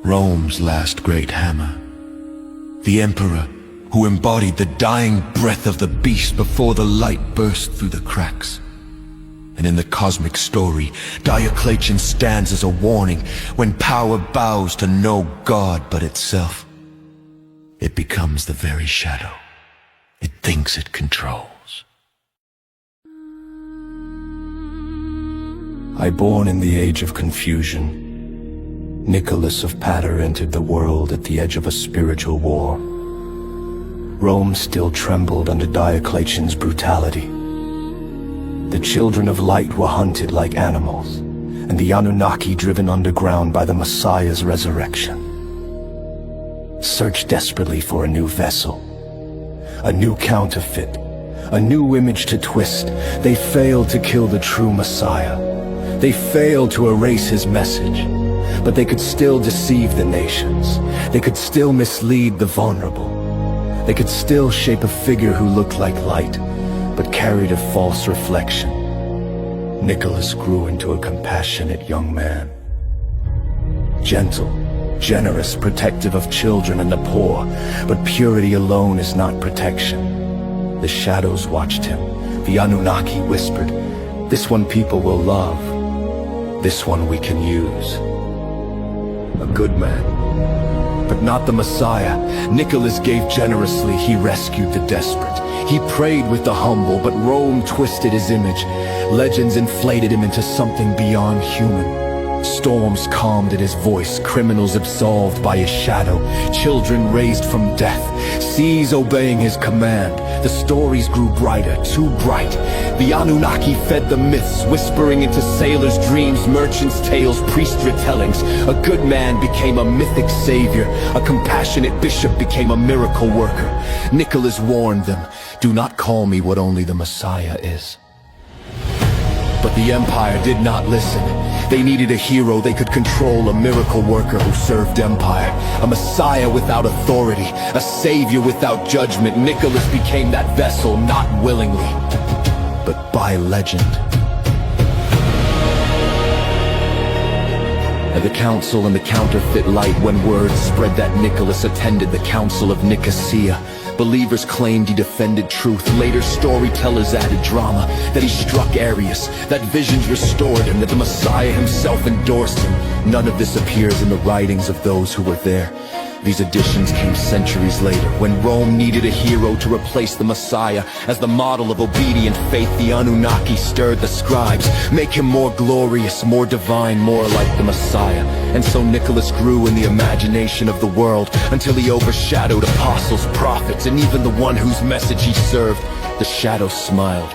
Rome's last great hammer. The emperor who embodied the dying breath of the beast before the light burst through the cracks. And in the cosmic story, Diocletian stands as a warning. When power bows to no god but itself, it becomes the very shadow it thinks it controls. I born in the age of confusion, Nicholas of Pater entered the world at the edge of a spiritual war. Rome still trembled under Diocletian's brutality. The children of light were hunted like animals, and the Anunnaki driven underground by the Messiah's resurrection. Searched desperately for a new vessel, a new counterfeit, a new image to twist. They failed to kill the true Messiah. They failed to erase his message, but they could still deceive the nations. They could still mislead the vulnerable. They could still shape a figure who looked like light, but carried a false reflection. Nicholas grew into a compassionate young man. Gentle, generous, protective of children and the poor, but purity alone is not protection. The shadows watched him. The Anunnaki whispered, "This one people will love. This one we can use." A good man, but not the Messiah. Nicholas gave generously, he rescued the desperate. He prayed with the humble, but Rome twisted his image. Legends inflated him into something beyond human. Storms calmed at his voice, criminals absolved by his shadow, children raised from death, seas obeying his command. The stories grew brighter, too bright. The Anunnaki fed the myths, whispering into sailors' dreams, merchants' tales, priest retellings. A good man became a mythic savior. A compassionate bishop became a miracle worker. Nicholas warned them, "Do not call me what only the Messiah is." But the empire did not listen. They needed a hero they could control, a miracle worker who served empire. A Messiah without authority, a savior without judgment. Nicholas became that vessel, not willingly, but by legend. At the council and the counterfeit light, when word spread that Nicholas attended the Council of Nicosia, believers claimed he defended truth. Later storytellers added drama, that he struck Arius, that visions restored him, that the Messiah himself endorsed him. None of this appears in the writings of those who were there. These additions came centuries later, when Rome needed a hero to replace the Messiah. As the model of obedient faith, the Anunnaki stirred the scribes, make him more glorious, more divine, more like the Messiah. And so Nicholas grew in the imagination of the world, until he overshadowed apostles, prophets, and even the one whose message he served. The shadow smiled.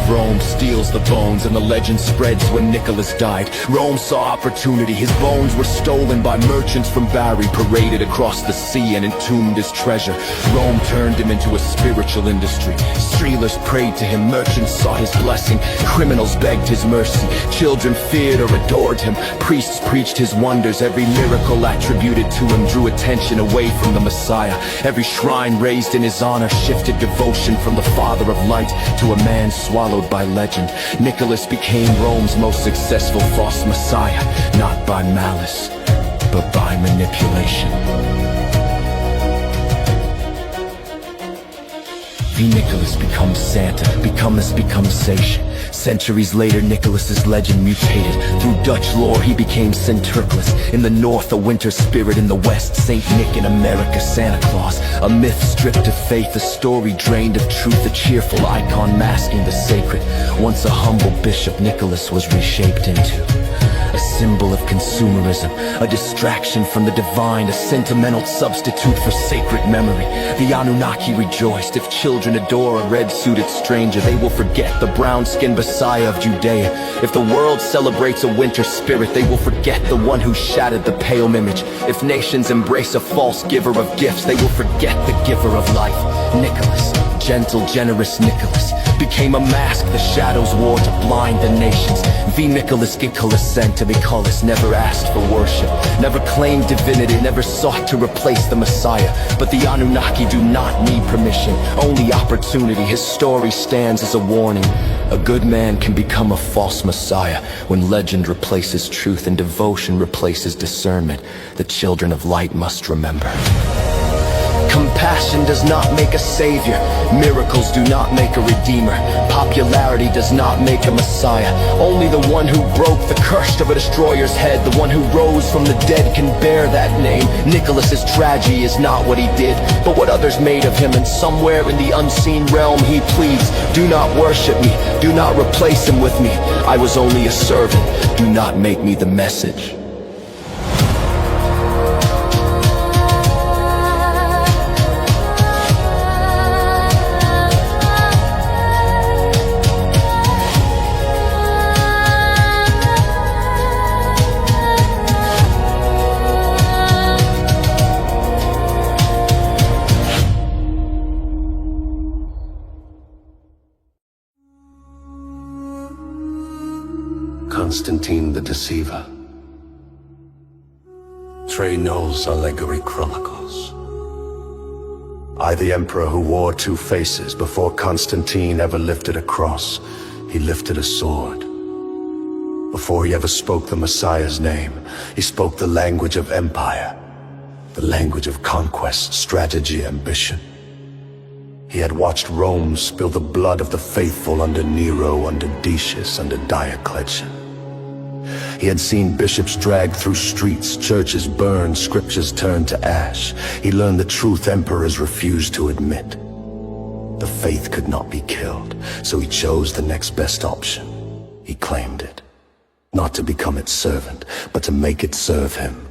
Rome steals the bones, and the legend spreads when Nicholas died. Rome saw opportunity. His bones were stolen by merchants from Bari, paraded across the sea and entombed his treasure. Rome turned him into a spiritual industry. Stealers prayed to him, merchants saw his blessing, criminals begged his mercy, children feared or adored him, priests preached his wonders. Every miracle attributed to him drew attention away from the Messiah. Every shrine raised in his honor shifted devotion from the Father of Light to a man swallowed by legend. Nicholas became Rome's most successful false Messiah, not by malice, but by manipulation. The Nicholas becomes Santa, becomes Satan. Centuries later, Nicholas's legend mutated. Through Dutch lore, he became Sinterklaas. In the north, a winter spirit. In the west, Saint Nick. In America, Santa Claus. A myth stripped of faith, a story drained of truth, a cheerful icon masking the sacred. Once a humble bishop, Nicholas was reshaped into a symbol of consumerism, a distraction from the divine, a sentimental substitute for sacred memory. The Anunnaki rejoiced. If children adore a red-suited stranger, they will forget the brown-skinned Messiah of Judea. If the world celebrates a winter spirit, they will forget the one who shattered the pale image. If nations embrace a false giver of gifts, they will forget the giver of life. Nicholas, gentle, generous Nicholas, became a mask the shadows wore to blind the nations. V. Nicholas Gicolas sent to Micolas, never asked for worship, never claimed divinity, never sought to replace the Messiah. But the Anunnaki do not need permission, only opportunity. His story stands as a warning. A good man can become a false Messiah when legend replaces truth and devotion replaces discernment. The children of light must remember. Compassion does not make a savior. Miracles do not make a redeemer. Popularity does not make a messiah. Only the one who broke the curse of a destroyer's head, the one who rose from the dead, can bear that name. Nicholas's tragedy is not what he did, but what others made of him. And somewhere in the unseen realm he pleads, do not worship me, do not replace him with me. I was only a servant, do not make me the message. Constantine the Deceiver. Trey Knowles' Allegory Chronicles. I, the emperor who wore two faces, before Constantine ever lifted a cross, he lifted a sword. Before he ever spoke the Messiah's name, he spoke the language of empire, the language of conquest, strategy, ambition. He had watched Rome spill the blood of the faithful under Nero, under Decius, under Diocletian. He had seen bishops dragged through streets, churches burned, scriptures turned to ash. He learned the truth emperors refused to admit. The faith could not be killed, so he chose the next best option. He claimed it, not to become its servant, but to make it serve him.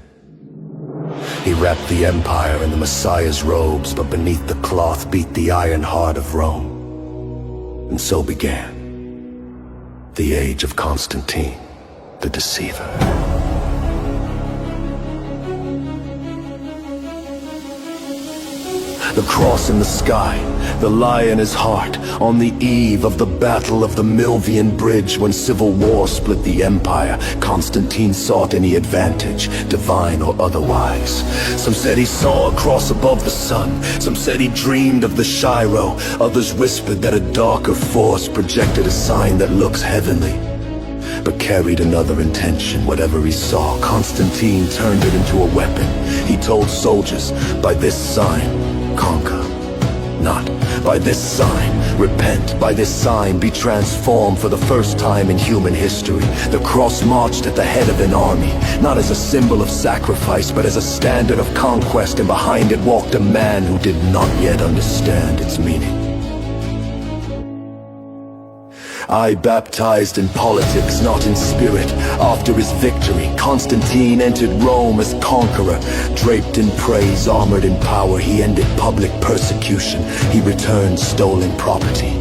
He wrapped the empire in the Messiah's robes, but beneath the cloth beat the iron heart of Rome. And so began the age of Constantine the Deceiver. The cross in the sky, the lie in his heart, on the eve of the battle of the Milvian Bridge, when civil war split the empire, Constantine sought any advantage, divine or otherwise. Some said he saw a cross above the sun, some said he dreamed of the Shiro, others whispered that a darker force projected a sign that looks heavenly, but carried another intention. Whatever he saw, Constantine turned it into a weapon. He told soldiers, by this sign, conquer. Not by this sign, repent. By this sign, be transformed. For the first time in human history, the cross marched at the head of an army, not as a symbol of sacrifice, but as a standard of conquest, and behind it walked a man who did not yet understand its meaning. I baptized in politics, not in spirit. After his victory, Constantine entered Rome as conqueror. Draped in praise, armored in power, he ended public persecution. He returned stolen property.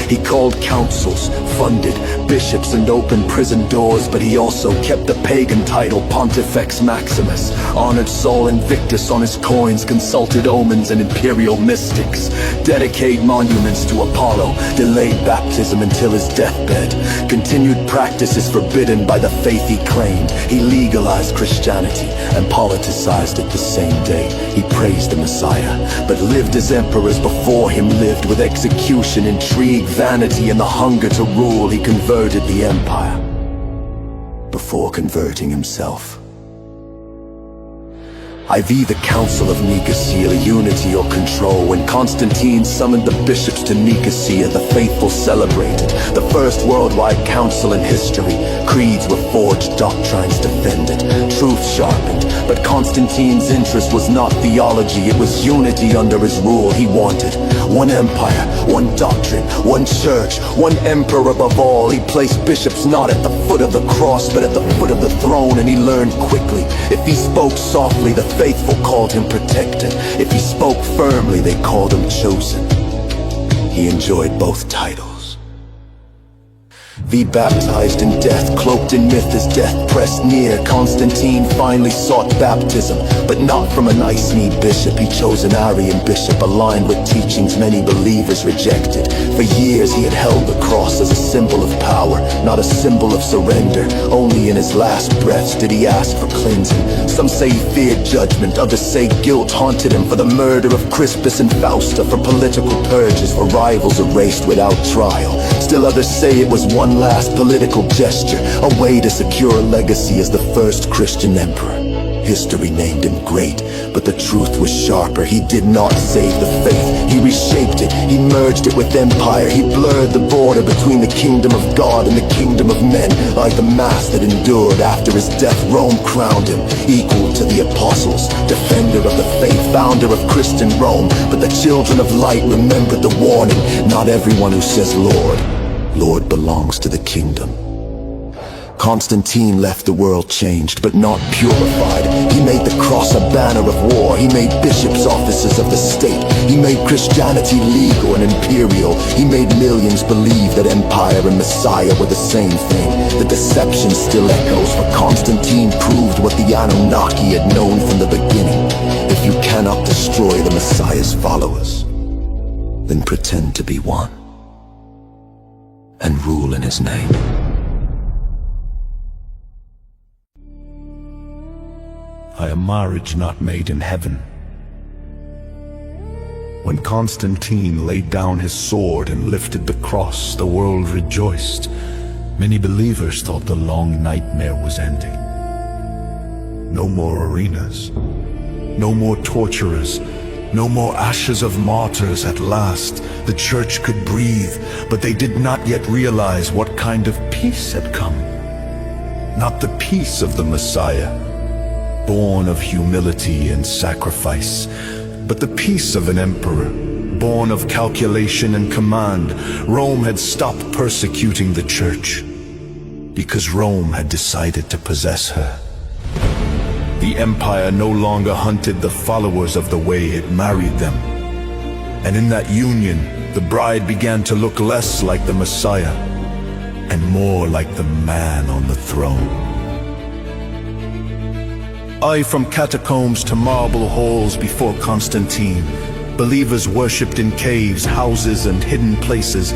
He called councils, funded bishops, and opened prison doors, but he also kept the pagan title Pontifex Maximus, honored Sol Invictus on his coins, consulted omens and imperial mystics, dedicated monuments to Apollo, delayed baptism until his deathbed, continued practices forbidden by the faith he claimed. He legalized Christianity and politicized it the same day. He praised the Messiah, but lived as emperors before him lived, with execution, intrigue, vanity, and the hunger to rule. He converted the empire before converting himself. IV the Council of Nicosia, unity or control. When Constantine summoned the bishops to Nicosia, the faithful celebrated the first worldwide council in history. Creeds were forged, doctrines defended, truth sharpened. But Constantine's interest was not theology, it was unity under his rule. He wanted one empire, one doctrine, one church, one emperor above all. He placed bishops not at the foot of the cross, but at the foot of the throne, and he learned quickly. If he spoke softly, the faithful called him protected. If he spoke firmly, they called him chosen. He enjoyed both titles. Be baptized in death, cloaked in myth as death pressed near. Constantine finally sought baptism, but not from a nice-kneed bishop. He chose an Arian bishop, aligned with teachings many believers rejected. For years he had held the cross as a symbol of power, not a symbol of surrender. Only in his last breaths did he ask for cleansing. Some say he feared judgment, others say guilt haunted him for the murder of Crispus and Fausta, for political purges, for rivals erased without trial. Still others say it was one last political gesture, a way to secure a legacy as the first Christian emperor. History named him great, but the truth was sharper. He did not save the faith, he reshaped it, he merged it with empire. He blurred the border between the kingdom of God and the kingdom of men. Like the mass that endured after his death, Rome crowned him, equal to the apostles, defender of the faith, founder of Christian Rome. But the children of light remembered the warning: not everyone who says Lord, Lord belongs to the kingdom. Constantine left the world changed, but not purified. He made the cross a banner of war. He made bishops officers of the state. He made Christianity legal and imperial. He made millions believe that empire and Messiah were the same thing. The deception still echoes, for Constantine proved what the Anunnaki had known from the beginning. If you cannot destroy the Messiah's followers, then pretend to be one and rule in his name. A marriage not made in heaven. When Constantine laid down his sword and lifted the cross, the world rejoiced. Many believers thought the long nightmare was ending. No more arenas, no more torturers, no more ashes of martyrs. At last, the church could breathe, but they did not yet realize what kind of peace had come. Not the peace of the Messiah, born of humility and sacrifice, but the peace of an emperor, born of calculation and command. Rome had stopped persecuting the church because Rome had decided to possess her. The empire no longer hunted the followers of the way, it married them. And in that union, the bride began to look less like the Messiah and more like the man on the throne. From catacombs to marble halls before Constantine, believers worshipped in caves, houses, and hidden places.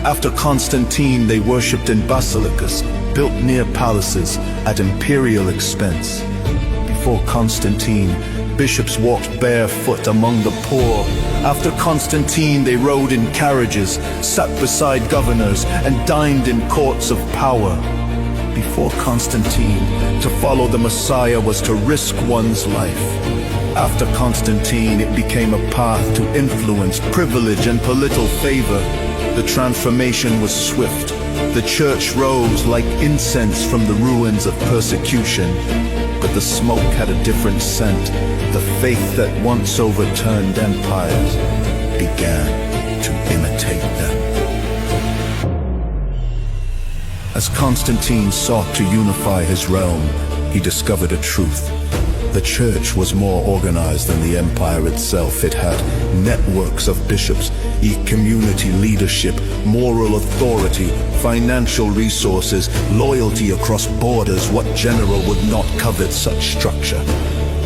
After Constantine, they worshipped in basilicas, built near palaces, at imperial expense. Before Constantine, bishops walked barefoot among the poor. After Constantine, they rode in carriages, sat beside governors, and dined in courts of power. Before Constantine, to follow the Messiah was to risk one's life. After Constantine, it became a path to influence, privilege, and political favor. The transformation was swift. The church rose like incense from the ruins of persecution. But the smoke had a different scent. The faith that once overturned empires began to imitate them. As Constantine sought to unify his realm, he discovered a truth. The church was more organized than the empire itself. It had networks of bishops, community leadership, moral authority, financial resources, loyalty across borders. What general would not covet such structure?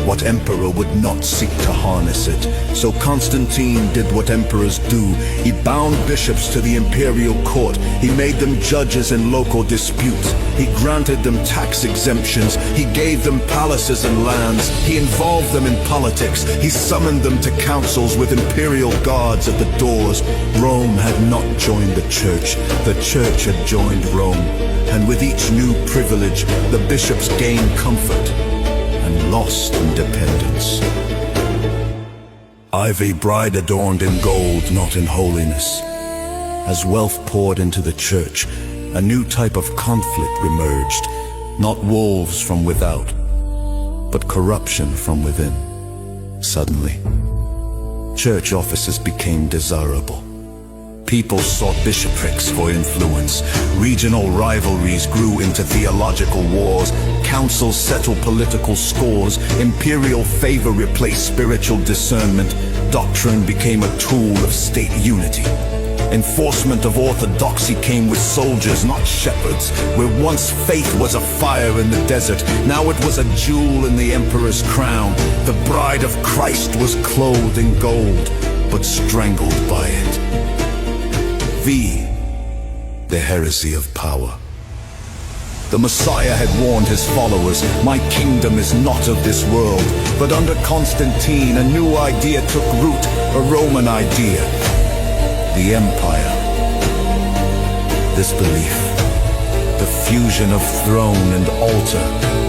What emperor would not seek to harness it? So Constantine did what emperors do. He bound bishops to the imperial court. He made them judges in local disputes. He granted them tax exemptions. He gave them palaces and lands. He involved them in politics. He summoned them to councils with imperial guards at the doors. Rome had not joined the church. The church had joined Rome. And with each new privilege, the bishops gained comfort and lost independence. I've a bride adorned in gold, not in holiness. As wealth poured into the church, a new type of conflict emerged. Not wolves from without, but corruption from within. Suddenly, church offices became desirable. People sought bishoprics for influence. Regional rivalries grew into theological wars. Councils settled political scores. Imperial favor replaced spiritual discernment. Doctrine became a tool of state unity. Enforcement of orthodoxy came with soldiers, not shepherds. Where once faith was a fire in the desert, now it was a jewel in the emperor's crown. The bride of Christ was clothed in gold, but strangled by it. The heresy of power. The Messiah had warned his followers, "My kingdom is not of this world." But under Constantine, a new idea took root, a Roman idea. The empire. This belief, the fusion of throne and altar,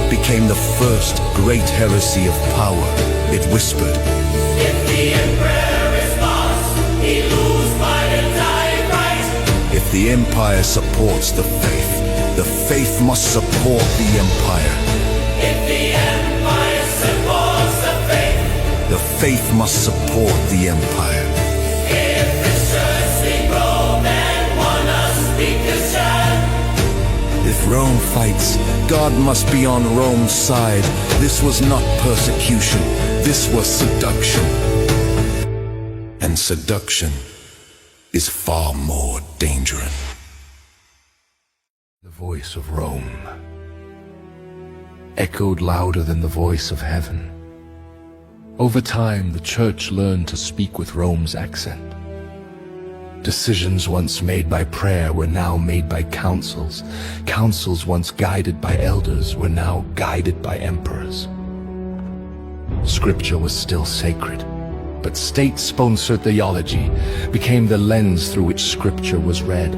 became the first great heresy of power. It whispered, "If the emperor is lost, he lose by the die right." If the empire supports the faith must support the empire. If the empire supports the faith must support the empire. If the church speak Rome and wanna speak the church. If Rome fights, God must be on Rome's side. This was not persecution, this was seduction. And seduction is far more dangerous. The voice of Rome echoed louder than the voice of heaven. Over time, the church learned to speak with Rome's accent. Decisions once made by prayer were now made by councils. Councils once guided by elders were now guided by emperors. Scripture was still sacred, but state-sponsored theology became the lens through which Scripture was read.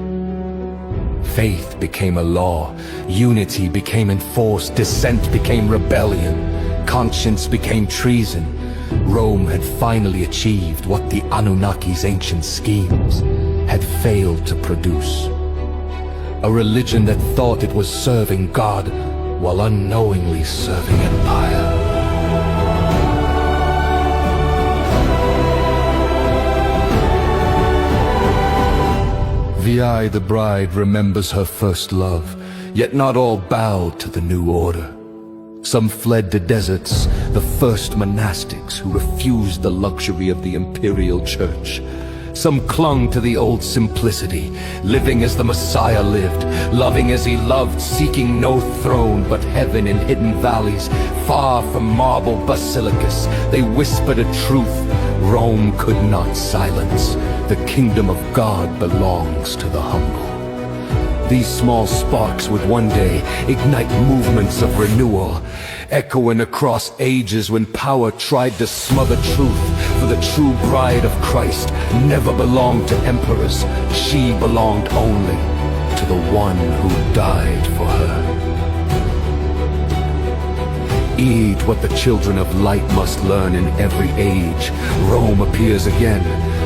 Faith became a law, unity became enforced, dissent became rebellion, conscience became treason. Rome had finally achieved what the Anunnaki's ancient schemes had failed to produce. A religion that thought it was serving God while unknowingly serving empire. Vi, the bride, remembers her first love, yet not all bowed to the new order. Some fled to deserts, the first monastics who refused the luxury of the imperial church. Some clung to the old simplicity, living as the Messiah lived, loving as he loved, seeking no throne but heaven in hidden valleys, far from marble basilicas. They whispered a truth Rome could not silence. The kingdom of God belongs to the humble. These small sparks would one day ignite movements of renewal, echoing across ages when power tried to smother truth. For the true bride of Christ never belonged to emperors. She belonged only to the one who died for her. Heed what the children of light must learn in every age. Rome appears again,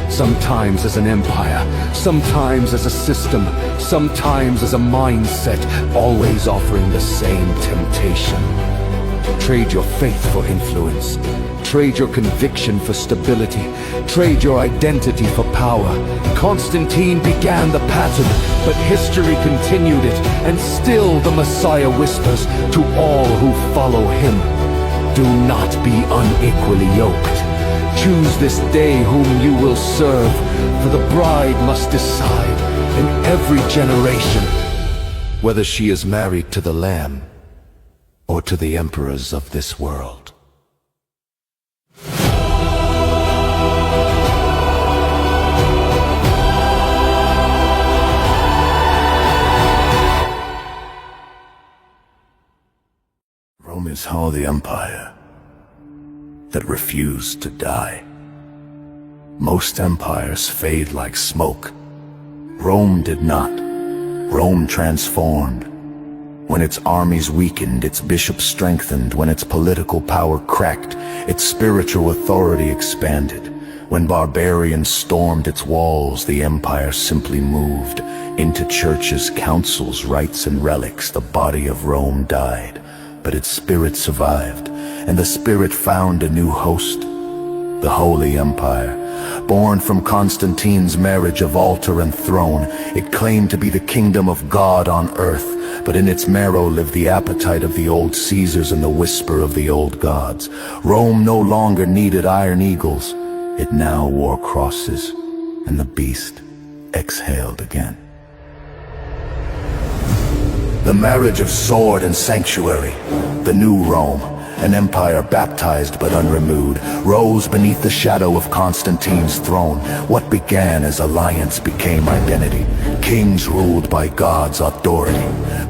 sometimes as an empire, sometimes as a system, sometimes as a mindset, always offering the same temptation. Trade your faith for influence. Trade your conviction for stability. Trade your identity for power. Constantine began the pattern, but history continued it, and still the Messiah whispers to all who follow him, "Do not be unequally yoked. Choose this day whom you will serve, for the bride must decide in every generation whether she is married to the Lamb or to the emperors of this world." Rome is how the empire that refused to die. Most empires fade like smoke. Rome did not. Rome transformed. When its armies weakened, its bishops strengthened. When its political power cracked, its spiritual authority expanded. When barbarians stormed its walls, the empire simply moved. Into churches, councils, rites, and relics, the body of Rome died. But its spirit survived, and the spirit found a new host. The Holy Empire, Born from Constantine's marriage of altar and throne, it claimed to be the kingdom of God on earth, but in its marrow lived the appetite of the old Caesars and the whisper of the old gods. Rome no longer needed iron eagles. It now wore crosses, and the beast exhaled again. The marriage of sword and sanctuary, the new Rome, an empire baptized but unrenewed, rose beneath the shadow of Constantine's throne. What began as alliance became identity. Kings ruled by God's authority.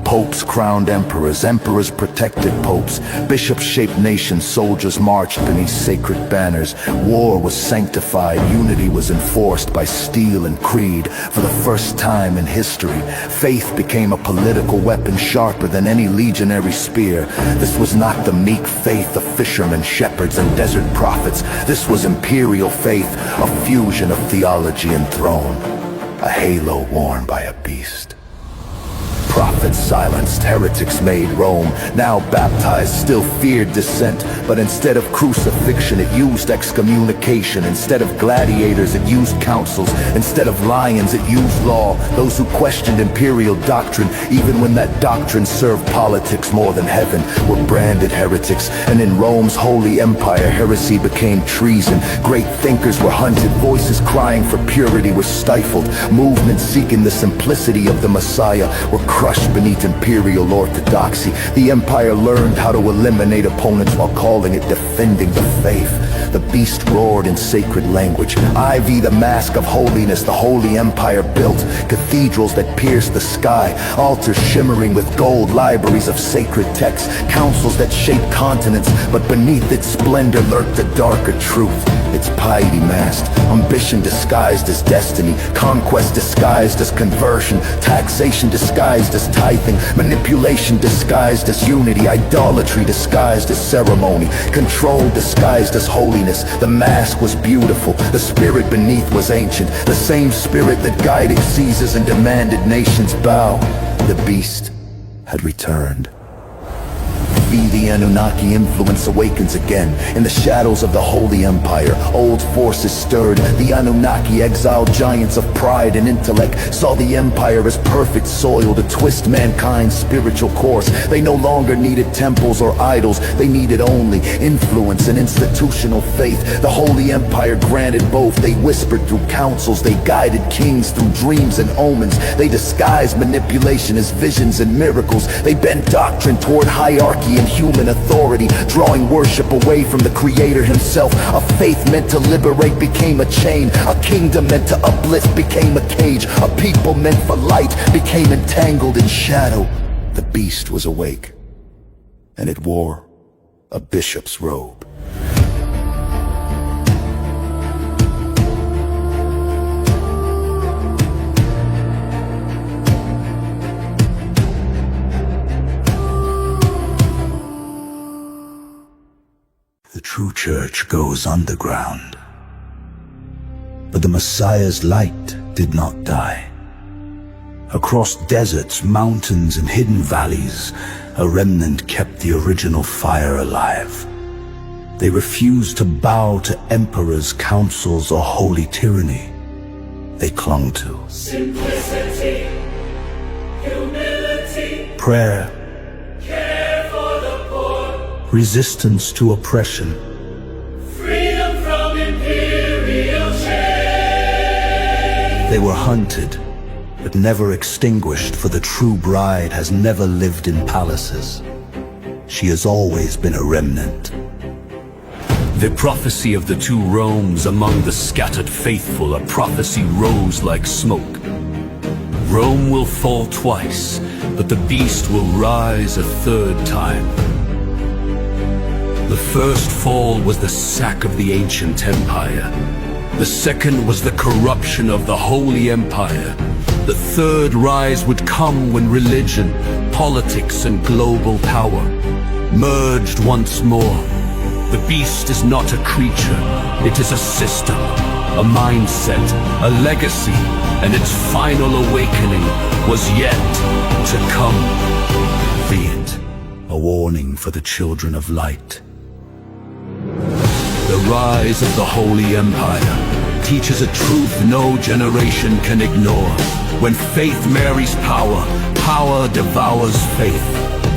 Popes crowned emperors, emperors protected popes. Bishops shaped nations, soldiers marched beneath sacred banners. War was sanctified, unity was enforced by steel and creed. For the first time in history, faith became a political weapon sharper than any legionary spear. This was not the meek faith of fishermen, shepherds, and desert prophets. This was imperial faith, a fusion of theology and throne, a halo worn by a beast. Prophets silenced, heretics made Rome. Now baptized, still feared dissent, but instead of crucifixion it used excommunication. Instead of gladiators it used councils. Instead of lions it used law. Those who questioned imperial doctrine, even when that doctrine served politics more than heaven, were branded heretics. And in Rome's holy empire, heresy became treason. Great thinkers were hunted, voices crying for purity were stifled. Movements seeking the simplicity of the Messiah were crushed beneath imperial orthodoxy. The empire learned how to eliminate opponents while calling it defending the faith. The beast roared in sacred language. IV, the mask of holiness, the holy empire built. Cathedrals that pierced the sky, altars shimmering with gold, libraries of sacred texts, councils that shaped continents, but beneath its splendor lurked a darker truth. Its piety masked, ambition disguised as destiny, conquest disguised as conversion, taxation disguised as tithing, manipulation disguised as unity, idolatry disguised as ceremony, control disguised as holiness. The mask was beautiful, the spirit beneath was ancient, the same spirit that guided Caesars and demanded nations bow. The beast had returned. The Anunnaki influence awakens again. In the shadows of the Holy Empire, old forces stirred. The Anunnaki, exiled giants of pride and intellect, saw the empire as perfect soil to twist mankind's spiritual course. They no longer needed temples or idols. They needed only influence and institutional faith. The Holy Empire granted both. They whispered through councils. They guided kings through dreams and omens. They disguised manipulation as visions and miracles. They bent doctrine toward hierarchy and human authority, drawing worship away from the Creator himself. A faith meant to liberate became a chain. A kingdom meant to uplift became a cage. A people meant for light became entangled in shadow. The beast was awake, and it wore a bishop's robe. The true church goes underground. But the Messiah's light did not die. Across deserts, mountains, and hidden valleys, a remnant kept the original fire alive. They refused to bow to emperors, councils, or holy tyranny. They clung to simplicity, humility, prayer, resistance to oppression, freedom from imperial chains. They were hunted, but never extinguished, for the true bride has never lived in palaces. She has always been a remnant. The prophecy of the two Romes among the scattered faithful, a prophecy rose like smoke. Rome will fall twice, but the beast will rise a third time. The first fall was the sack of the ancient empire. The second was the corruption of the Holy Empire. The third rise would come when religion, politics, and global power merged once more. The beast is not a creature, it is a system, a mindset, a legacy, and its final awakening was yet to come. Fiat, a warning for the children of light. The rise of the Holy Empire. teaches a truth no generation can ignore. When faith marries power, power devours faith.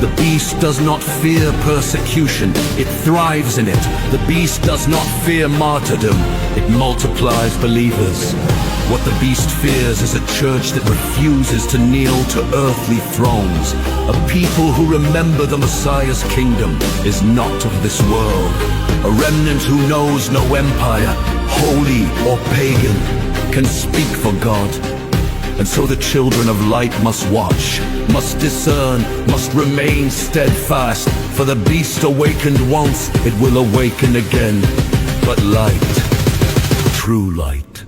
The beast does not fear persecution, it thrives in it. The beast does not fear martyrdom, it multiplies believers. What the beast fears is a church that refuses to kneel to earthly thrones. A people who remember the Messiah's kingdom is not of this world. A remnant who knows no empire, holy or pagan, can speak for God. And so the children of light must watch, must discern, must remain steadfast. For the beast awakened once, it will awaken again. But light, true light,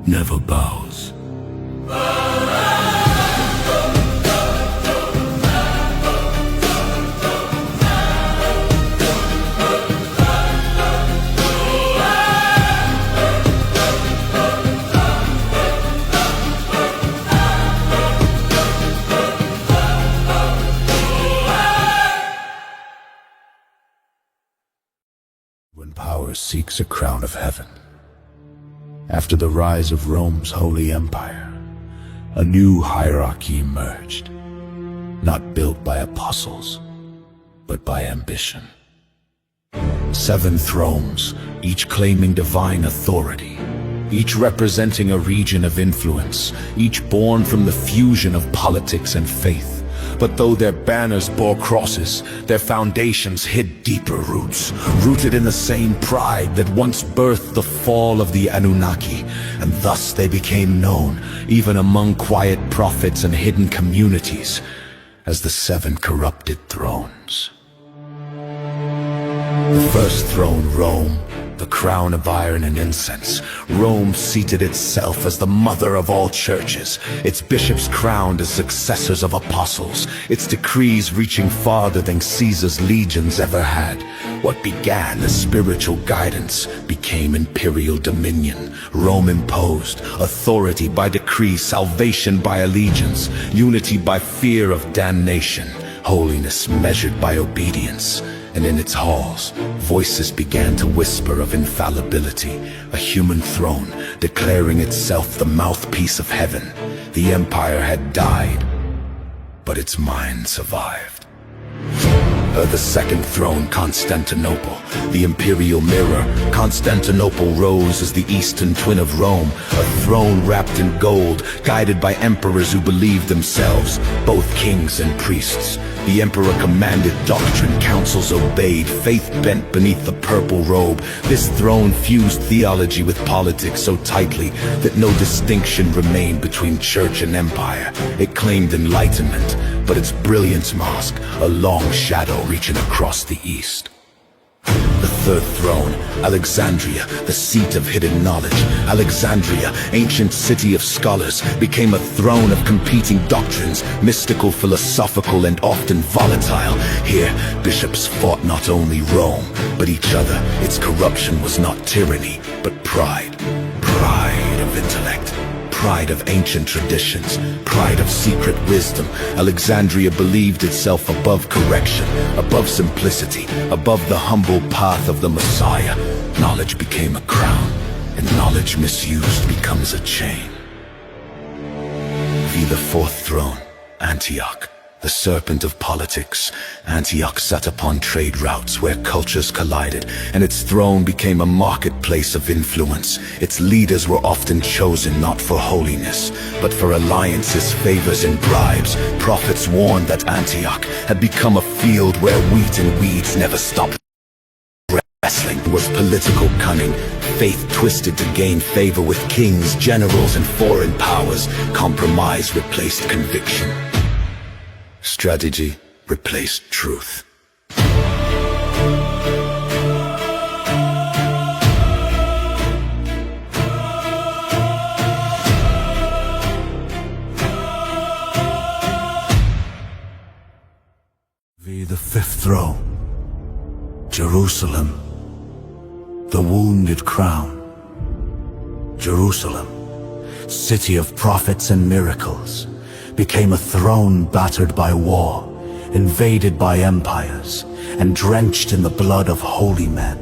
never bows. When power seeks a crown of heaven, after the rise of Rome's holy empire, a new hierarchy emerged, not built by apostles, but by ambition. 7 thrones, each claiming divine authority, each representing a region of influence, each born from the fusion of politics and faith. But though their banners bore crosses, their foundations hid deeper roots, rooted in the same pride that once birthed the fall of the Anunnaki, and thus they became known, even among quiet prophets and hidden communities, as the 7 corrupted thrones. The first throne, Rome, the crown of iron and incense. Rome seated itself as the mother of all churches, its bishops crowned as successors of apostles, its decrees reaching farther than Caesar's legions ever had. What began as spiritual guidance became imperial dominion. Rome imposed authority by decree, salvation by allegiance, unity by fear of damnation, holiness measured by obedience. And in its halls, voices began to whisper of infallibility, a human throne declaring itself the mouthpiece of heaven. The empire had died, but its mind survived. The second throne, Constantinople, the imperial mirror. Constantinople rose as the eastern twin of Rome, a throne wrapped in gold, guided by emperors who believed themselves, both kings and priests. The emperor commanded, doctrine, councils obeyed, faith bent beneath the purple robe. This throne fused theology with politics so tightly that no distinction remained between church and empire. It claimed enlightenment, but its brilliance masked a long shadow reaching across the east. The third throne, Alexandria, the seat of hidden knowledge. Alexandria, ancient city of scholars, became a throne of competing doctrines, mystical, philosophical, and often volatile. Here, bishops fought not only Rome, but each other. Its corruption was not tyranny, but pride. Pride of intellect. Pride of ancient traditions, pride of secret wisdom. Alexandria believed itself above correction, above simplicity, above the humble path of the Messiah. Knowledge became a crown, and knowledge misused becomes a chain. The fourth throne, Antioch, the serpent of politics. Antioch sat upon trade routes where cultures collided, and its throne became a marketplace of influence. Its leaders were often chosen not for holiness, but for alliances, favors, and bribes. Prophets warned that Antioch had become a field where wheat and weeds never stopped. Wrestling was political cunning, faith twisted to gain favor with kings, generals, and foreign powers. Compromise replaced conviction. Strategy replaced truth. The fifth throne, Jerusalem, the wounded crown. Jerusalem, city of prophets and miracles, became a throne battered by war, invaded by empires, and drenched in the blood of holy men.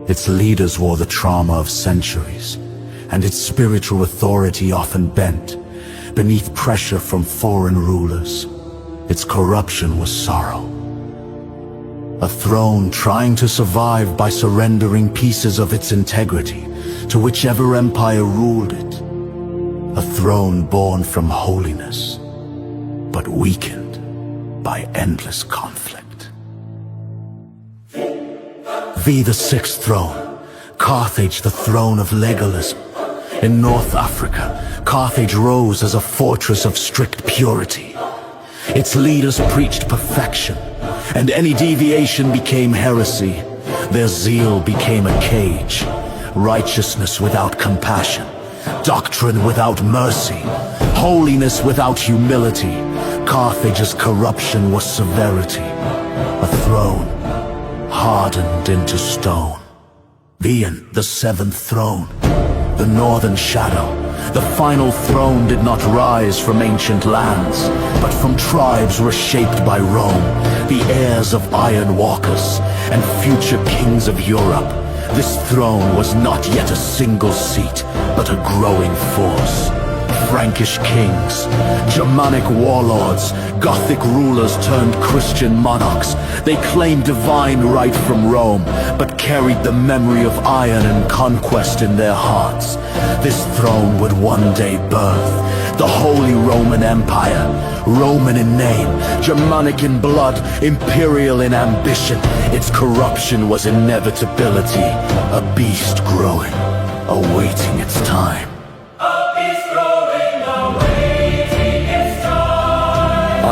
Its leaders wore the trauma of centuries, and its spiritual authority often bent beneath pressure from foreign rulers. Its corruption was sorrow. A throne trying to survive by surrendering pieces of its integrity to whichever empire ruled it. A throne born from holiness, but weakened by endless conflict. V, the sixth throne, Carthage, the throne of legalism. In North Africa, Carthage rose as a fortress of strict purity. Its leaders preached perfection, and any deviation became heresy. Their zeal became a cage, righteousness without compassion, doctrine without mercy, holiness without humility. Carthage's corruption was severity, a throne hardened into stone. Vian, the seventh throne, the northern shadow. The final throne did not rise from ancient lands, but from tribes reshaped by Rome, the heirs of iron walkers and future kings of Europe. This throne was not yet a single seat, but a growing force. Frankish kings, Germanic warlords, Gothic rulers turned Christian monarchs. They claimed divine right from Rome, but carried the memory of iron and conquest in their hearts. This throne would one day birth the Holy Roman Empire, Roman in name, Germanic in blood, imperial in ambition. Its corruption was inevitability, a beast growing, awaiting its time.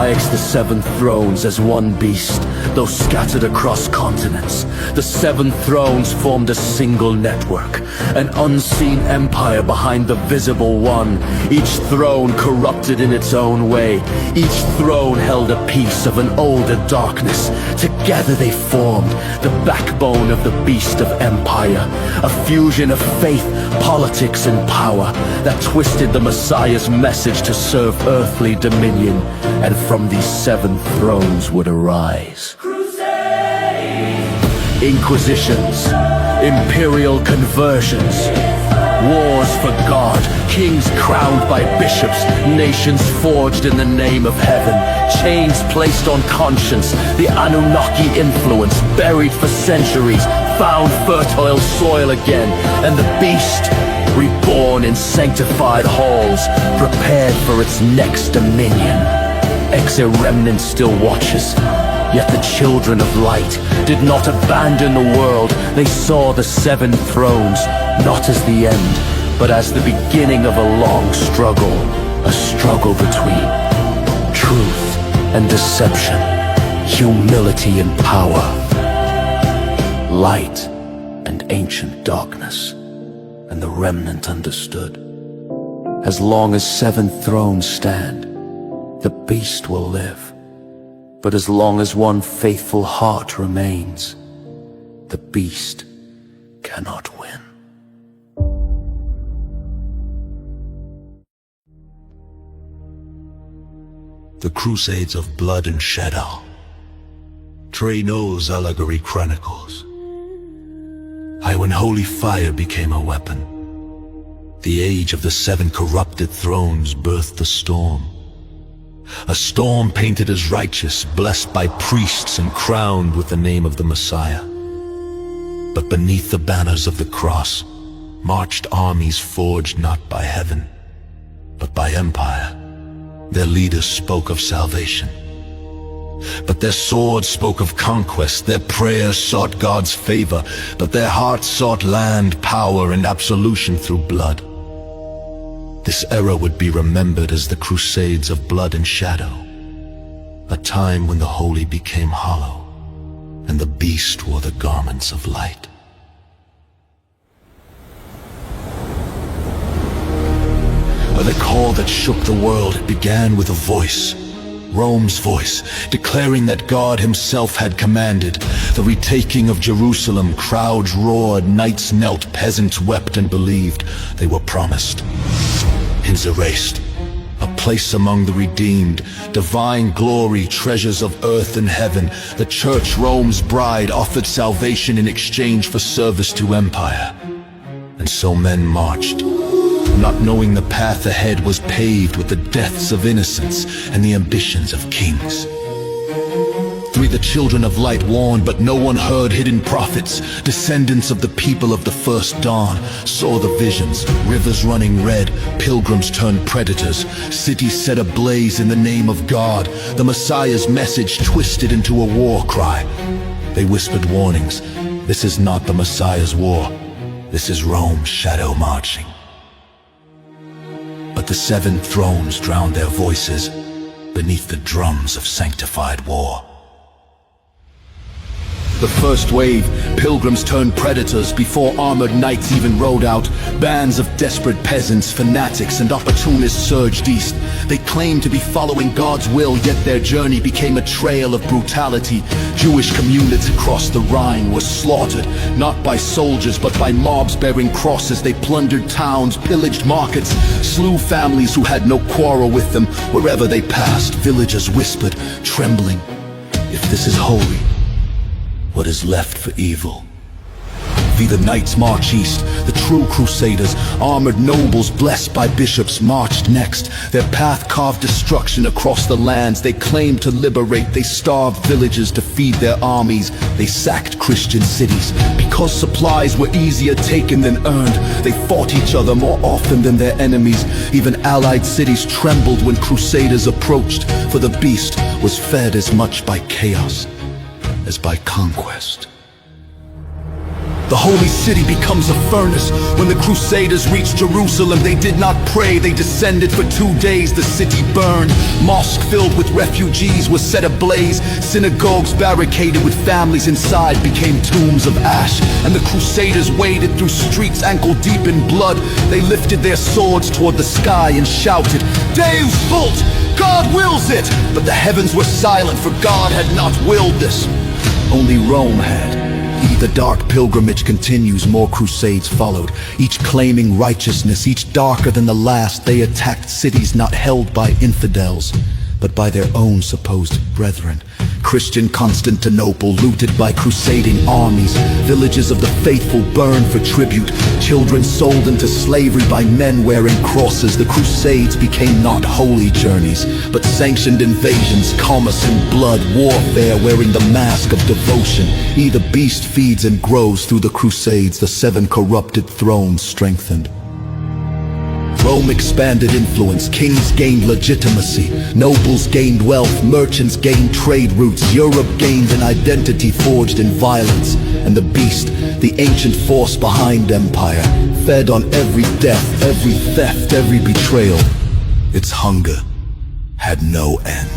Ix the seventh thrones as one beast, though scattered across continents. The seven thrones formed a single network, an unseen empire behind the visible one. Each throne corrupted in its own way. Each throne held a piece of an older darkness. Together they formed the backbone of the beast of empire, a fusion of faith, politics, and power that twisted the Messiah's message to serve earthly dominion. And from these seven thrones would arise inquisitions, imperial conversions, wars for God, kings crowned by bishops, nations forged in the name of heaven, chains placed on conscience, the Anunnaki influence buried for centuries, found fertile soil again, and the beast reborn in sanctified halls, prepared for its next dominion. Exer remnant still watches, yet the children of light did not abandon the world. They saw the seven thrones not as the end, but as the beginning of a long struggle, a struggle between truth and deception, humility and power, light and ancient darkness. And the remnant understood. As long as seven thrones stand, the beast will live. But as long as one faithful heart remains, the beast cannot win. The Crusades of Blood and Shadow. Trey Knowles' allegory chronicles. When holy fire became a weapon. The age of the seven corrupted thrones birthed a storm. A storm painted as righteous, blessed by priests and crowned with the name of the Messiah. But beneath the banners of the cross marched armies forged not by heaven, but by empire. Their leaders spoke of salvation, but their swords spoke of conquest. Their prayers sought God's favor, but their hearts sought land, power, and absolution through blood. This era would be remembered as the Crusades of Blood and Shadow, a time when the holy became hollow, and the beast wore the garments of light. The call that shook the world began with a voice, Rome's voice, declaring that God himself had commanded the retaking of Jerusalem. Crowds roared, knights knelt, peasants wept and believed they were promised. Hymns erased, a place among the redeemed, divine glory, treasures of earth and heaven. The church, Rome's bride, offered salvation in exchange for service to empire. And so men marched, not knowing the path ahead was paved with the deaths of innocents and the ambitions of kings. The children of light warned, but no one heard. Hidden prophets, descendants of the people of the first dawn, saw the visions, rivers running red, pilgrims turned predators, cities set ablaze in the name of God, the Messiah's message twisted into a war cry. They whispered warnings. This is not the Messiah's war. This is Rome's shadow marching. But the 7 thrones drowned their voices beneath the drums of sanctified war. The first wave, pilgrims turned predators before armored knights even rode out. Bands of desperate peasants, fanatics, and opportunists surged east. They claimed to be following God's will, yet their journey became a trail of brutality. Jewish communities across the Rhine were slaughtered, not by soldiers but by mobs bearing crosses. They plundered towns, pillaged markets, slew families who had no quarrel with them. Wherever they passed, villagers whispered, trembling, "If this is holy, what is left for evil?" The knights march east, the true crusaders, armored nobles blessed by bishops marched next. Their path carved destruction across the lands they claimed to liberate. They starved villages to feed their armies. They sacked Christian cities. Because supplies were easier taken than earned, they fought each other more often than their enemies. Even allied cities trembled when crusaders approached, for the beast was fed as much by chaos as by conquest. The holy city becomes a furnace. When the crusaders reached Jerusalem, they did not pray, they descended. For 2 days the city burned. Mosques filled with refugees were set ablaze. Synagogues barricaded with families inside became tombs of ash. And the crusaders waded through streets ankle deep in blood. They lifted their swords toward the sky and shouted, "Deus vult! God wills it!" But the heavens were silent, for God had not willed this. Only Rome had. The dark pilgrimage continues, more crusades followed, each claiming righteousness, each darker than the last. They attacked cities not held by infidels, but by their own supposed brethren. Christian Constantinople looted by crusading armies. Villages of the faithful burned for tribute. Children sold into slavery by men wearing crosses. The crusades became not holy journeys, but sanctioned invasions, commerce and blood, warfare wearing the mask of devotion. The beast feeds and grows through the crusades. The 7 corrupted thrones strengthened. Rome expanded influence, kings gained legitimacy, nobles gained wealth, merchants gained trade routes. Europe gained an identity forged in violence, and the beast, the ancient force behind empire, fed on every death, every theft, every betrayal. Its hunger had no end.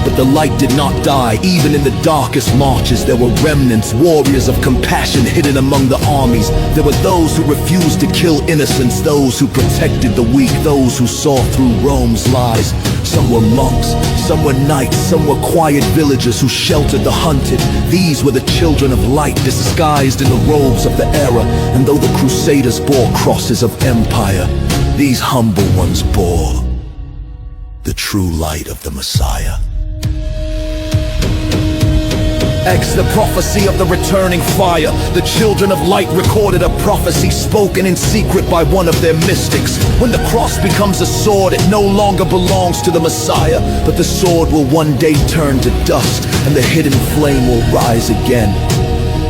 But the light did not die. Even in the darkest marches there were remnants, warriors of compassion hidden among the armies. There were those who refused to kill innocents, those who protected the weak, those who saw through Rome's lies. Some were monks, some were knights, some were quiet villagers who sheltered the hunted. These were the children of light, disguised in the robes of the era. And though the crusaders bore crosses of empire, these humble ones bore the true light of the Messiah. The prophecy of the returning fire. The children of light recorded a prophecy spoken in secret by one of their mystics. When the cross becomes a sword, it no longer belongs to the Messiah, but the sword will one day turn to dust, and the hidden flame will rise again.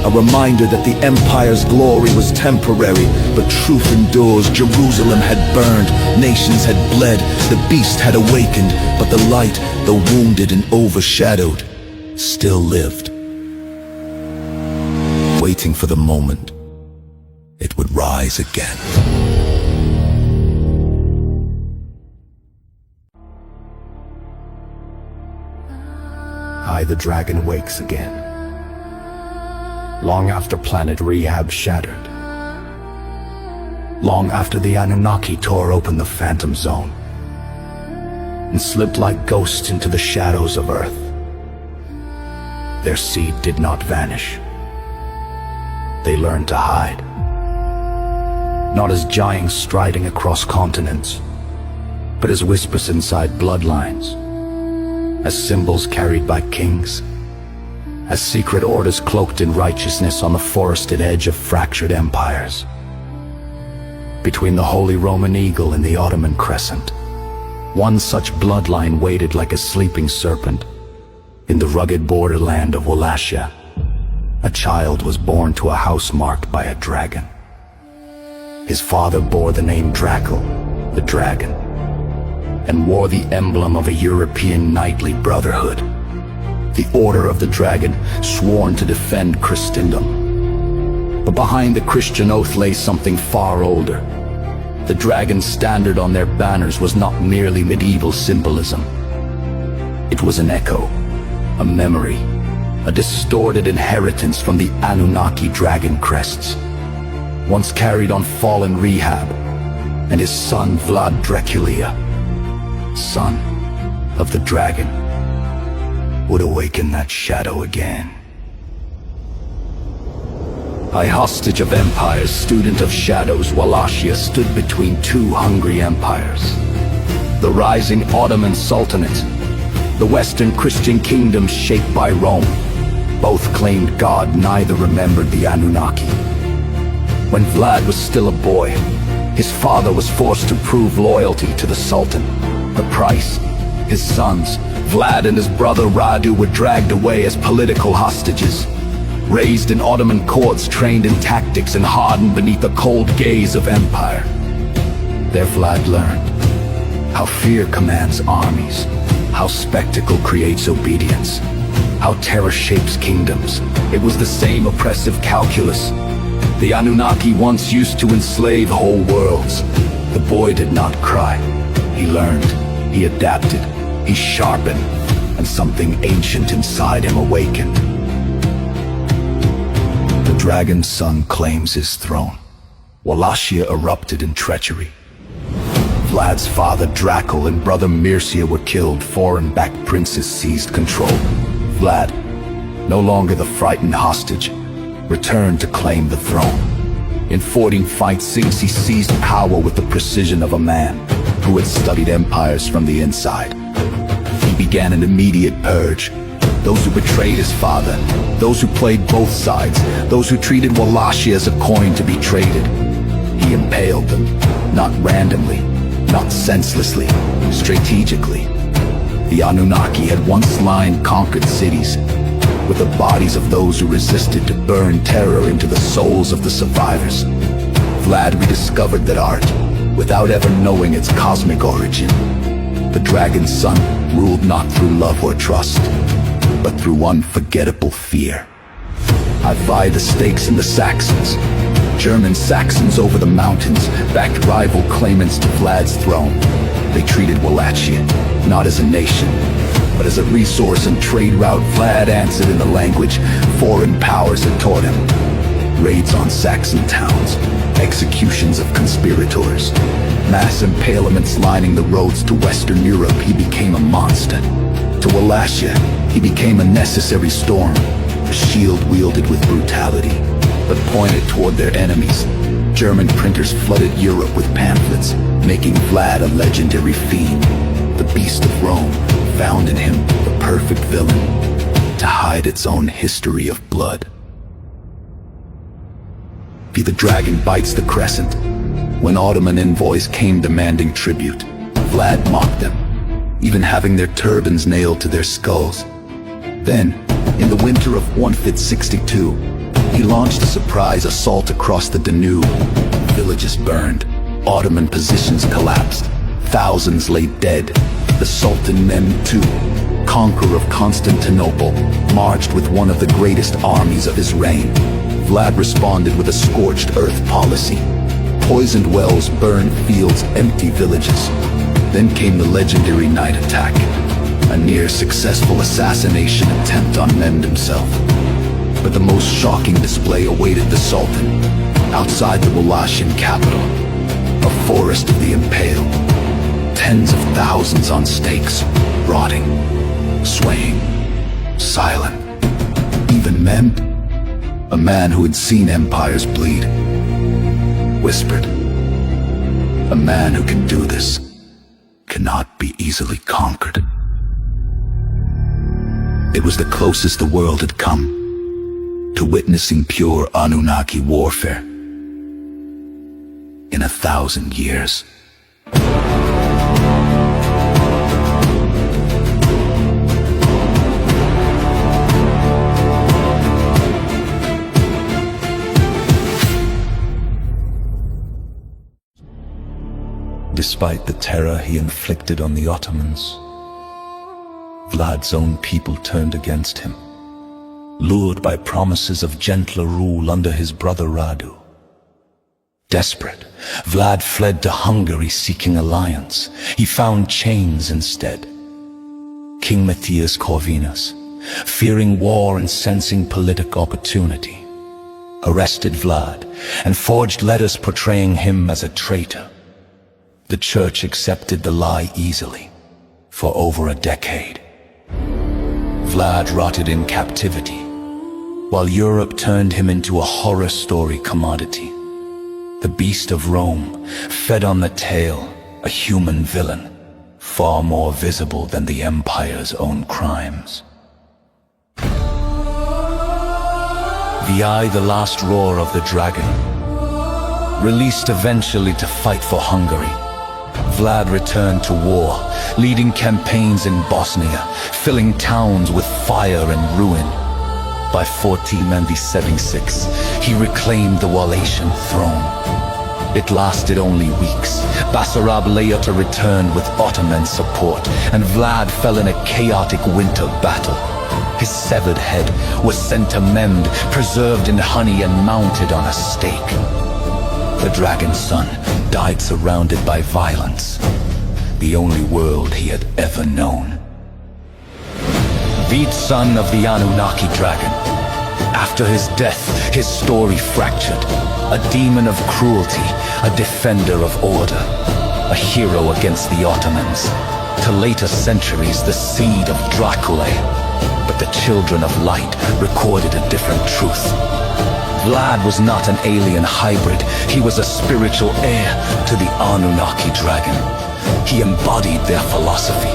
A reminder that the empire's glory was temporary, but truth endures. Jerusalem had burned, nations had bled, the beast had awakened, but the light, though wounded and overshadowed, still lived, waiting for the moment it would rise again. The dragon wakes again, long after planet Rehab shattered, long after the Anunnaki tore open the phantom zone and slipped like ghosts into the shadows of Earth. Their seed did not vanish. They learned to hide, not as giants striding across continents, but as whispers inside bloodlines, as symbols carried by kings, as secret orders cloaked in righteousness on the forested edge of fractured empires. Between the Holy Roman Eagle and the Ottoman Crescent, one such bloodline waited like a sleeping serpent. In the rugged borderland of Wallachia, a child was born to a house marked by a dragon. His father bore the name Draco, the dragon, and wore the emblem of a European knightly brotherhood, the Order of the Dragon, sworn to defend Christendom. But behind the Christian oath lay something far older. The dragon's standard on their banners was not merely medieval symbolism. It was an echo, a memory, a distorted inheritance from the Anunnaki dragon crests, once carried on fallen Rehab and his son Vlad Dracula, son of the dragon, would awaken that shadow again. High hostage of empires, student of shadows, Wallachia stood between two hungry empires. The rising Ottoman Sultanate, the Western Christian kingdom shaped by Rome. Both claimed God, neither remembered the Anunnaki. When Vlad was still a boy, his father was forced to prove loyalty to the Sultan. The price, his sons, Vlad and his brother Radu, were dragged away as political hostages. Raised in Ottoman courts, trained in tactics, and hardened beneath the cold gaze of empire. There Vlad learned how fear commands armies, how spectacle creates obedience, how terror shapes kingdoms. It was the same oppressive calculus. The Anunnaki once used to enslave whole worlds. The boy did not cry. He learned, he adapted, he sharpened, and something ancient inside him awakened. The dragon's son claims his throne. Wallachia erupted in treachery. Vlad's father Draco and brother Mircea were killed. Foreign-backed princes seized control. Vlad, no longer the frightened hostage, returned to claim the throne. In 14 fights, he seized power with the precision of a man who had studied empires from the inside. He began an immediate purge. Those who betrayed his father, those who played both sides, those who treated Wallachia as a coin to be traded. He impaled them, not randomly, not senselessly, strategically. The Anunnaki had once lined conquered cities with the bodies of those who resisted to burn terror into the souls of the survivors. Vlad rediscovered that art without ever knowing its cosmic origin. The dragon's son ruled not through love or trust, but through unforgettable fear. I vie the stakes in the Saxons. German Saxons over the mountains backed rival claimants to Vlad's throne. They treated Wallachia not as a nation, but as a resource and trade route. Vlad answered in the language foreign powers had taught him. Raids on Saxon towns, executions of conspirators, mass impalements lining the roads to Western Europe. He became a monster. To Wallachia, he became a necessary storm, a shield wielded with brutality, but pointed toward their enemies. German printers flooded Europe with pamphlets, making Vlad a legendary fiend. The beast of Rome found in him the perfect villain to hide its own history of blood. The dragon bites the crescent. When Ottoman envoys came demanding tribute, Vlad mocked them, even having their turbans nailed to their skulls. Then, in the winter of 1562, he launched a surprise assault across the Danube. Villages burned, Ottoman positions collapsed, thousands lay dead. The Sultan Mehmed II, conqueror of Constantinople, marched with one of the greatest armies of his reign. Vlad responded with a scorched earth policy. Poisoned wells, burned fields, empty villages. Then came the legendary night attack, a near-successful assassination attempt on Mehmed himself. But the most shocking display awaited the Sultan, outside the Wallachian capital, a forest of the impaled. Tens of thousands on stakes, rotting, swaying, silent. Even Mehmed, a man who had seen empires bleed, whispered, "A man who can do this cannot be easily conquered. It was the closest the world had come to witnessing pure Anunnaki warfare in 1,000 years. Despite the terror he inflicted on the Ottomans, Vlad's own people turned against him, lured by promises of gentler rule under his brother Radu. Desperate, Vlad fled to Hungary seeking alliance. He found chains instead. King Matthias Corvinus, fearing war and sensing political opportunity, arrested Vlad and forged letters portraying him as a traitor. The church accepted the lie easily for over a decade. Vlad rotted in captivity, while Europe turned him into a horror story commodity. The beast of Rome fed on the tale, a human villain, far more visible than the empire's own crimes. VI, the last roar of the dragon, released eventually to fight for Hungary, Vlad returned to war, leading campaigns in Bosnia, filling towns with fire and ruin. By 1496, he reclaimed the Wallachian throne. It lasted only weeks. Basarab Leota returned with Ottoman support, and Vlad fell in a chaotic winter battle. His severed head was sent to Mend, preserved in honey and mounted on a stake. The dragon's son died surrounded by violence, the only world he had ever known. Vid's son of the Anunnaki dragon. After his death, his story fractured. A demon of cruelty, a defender of order, a hero against the Ottomans. To later centuries, the seed of Dracula. But the children of light recorded a different truth. Vlad was not an alien hybrid. He was a spiritual heir to the Anunnaki dragon. He embodied their philosophy.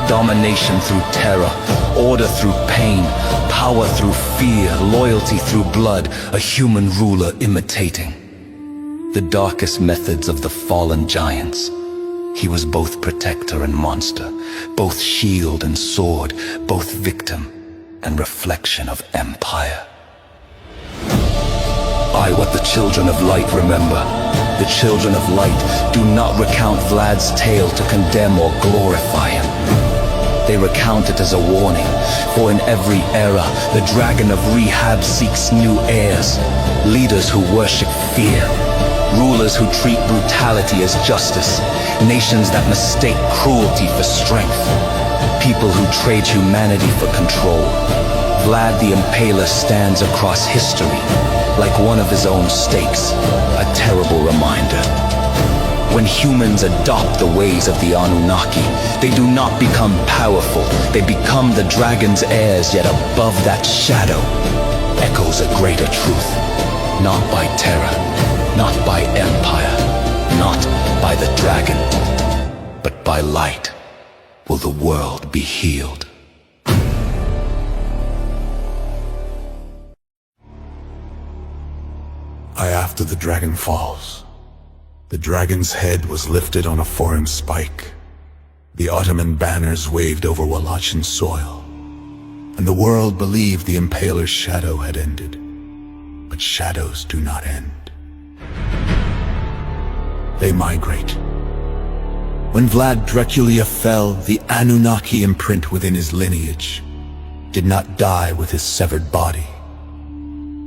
Domination through terror, order through pain, power through fear, loyalty through blood, a human ruler imitating the darkest methods of the fallen giants. He was both protector and monster, both shield and sword, both victim and reflection of empire. What the children of light remember. The children of light do not recount Vlad's tale to condemn or glorify him. They recount it as a warning, for in every era, the dragon of Rehab seeks new heirs, leaders who worship fear, rulers who treat brutality as justice, nations that mistake cruelty for strength, people who trade humanity for control. Vlad the Impaler stands across history, like one of his own stakes, a terrible reminder. When humans adopt the ways of the Anunnaki, they do not become powerful, they become the dragon's heirs, yet above that shadow echoes a greater truth. Not by terror, not by empire, not by the dragon, but by light will the world be healed. After the dragon falls, the dragon's head was lifted on a foreign spike. The Ottoman banners waved over Wallachian soil, and the world believed the Impaler's shadow had ended. But shadows do not end. They migrate. When Vlad Dracula fell, the Anunnaki imprint within his lineage did not die with his severed body.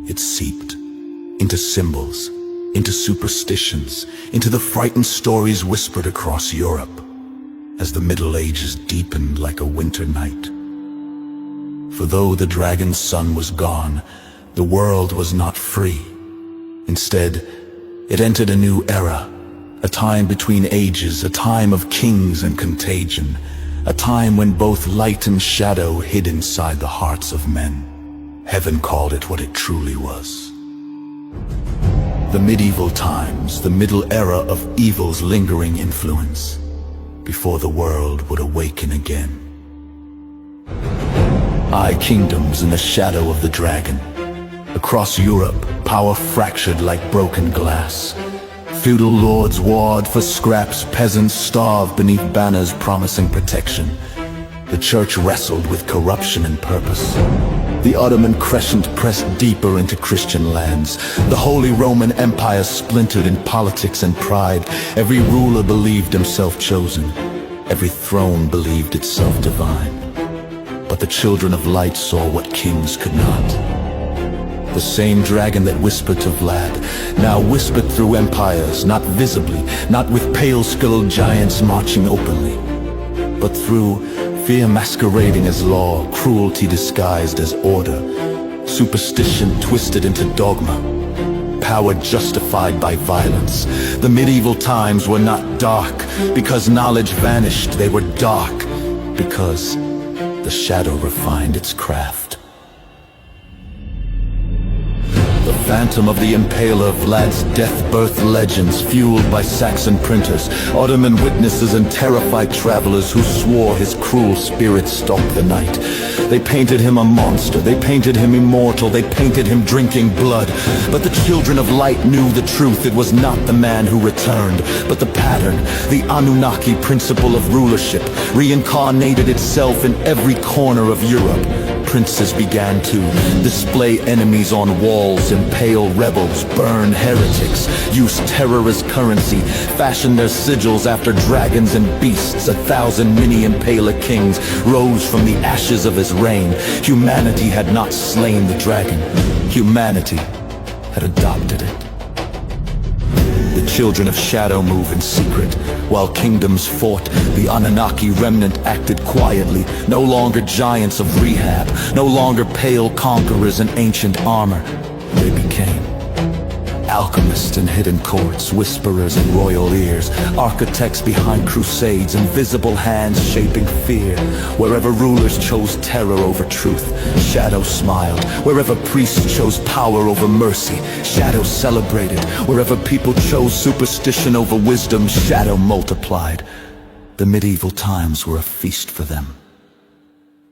It seeped into symbols, into superstitions, into the frightened stories whispered across Europe as the Middle Ages deepened like a winter night. For though the dragon's son was gone, the world was not free. Instead, it entered a new era, a time between ages, a time of kings and contagion, a time when both light and shadow hid inside the hearts of men. Heaven called it what it truly was. The medieval times, the middle era of evil's lingering influence. before the world would awaken again. High kingdoms in the shadow of the dragon. Across Europe, power fractured like broken glass. Feudal lords warred for scraps, peasants starved beneath banners promising protection. The church wrestled with corruption and purpose. The Ottoman crescent pressed deeper into Christian lands. The Holy Roman Empire splintered in politics and pride. Every ruler believed himself chosen. Every throne believed itself divine. But the children of light saw what kings could not. The same dragon that whispered to Vlad now whispered through empires, not visibly, not with pale-skulled giants marching openly, but through fear masquerading as law, cruelty disguised as order, superstition twisted into dogma, power justified by violence. The medieval times were not dark because knowledge vanished. They were dark because the shadow refined its craft. The phantom of the Impaler, Vlad's death-birth legends fueled by Saxon printers, Ottoman witnesses and terrified travelers who swore his cruel spirit stalked the night. They painted him a monster, they painted him immortal, they painted him drinking blood. But the children of light knew the truth. It was not the man who returned, but the pattern, the Anunnaki principle of rulership, reincarnated itself in every corner of Europe. Princes began to display enemies on walls, impale rebels, burn heretics, use terror as currency, fashion their sigils after dragons and beasts. 1,000 mini-impaler kings rose from the ashes of his reign. Humanity had not slain the dragon. Humanity had adopted it. The children of shadow move in secret. While kingdoms fought, the Anunnaki remnant acted quietly. No longer giants of Rehab, no longer pale conquerors in ancient armor. They became alchemists in hidden courts, whisperers in royal ears, architects behind crusades, invisible hands shaping fear. Wherever rulers chose terror over truth, shadow smiled. Wherever priests chose power over mercy, shadow celebrated. Wherever people chose superstition over wisdom, shadow multiplied. The medieval times were a feast for them,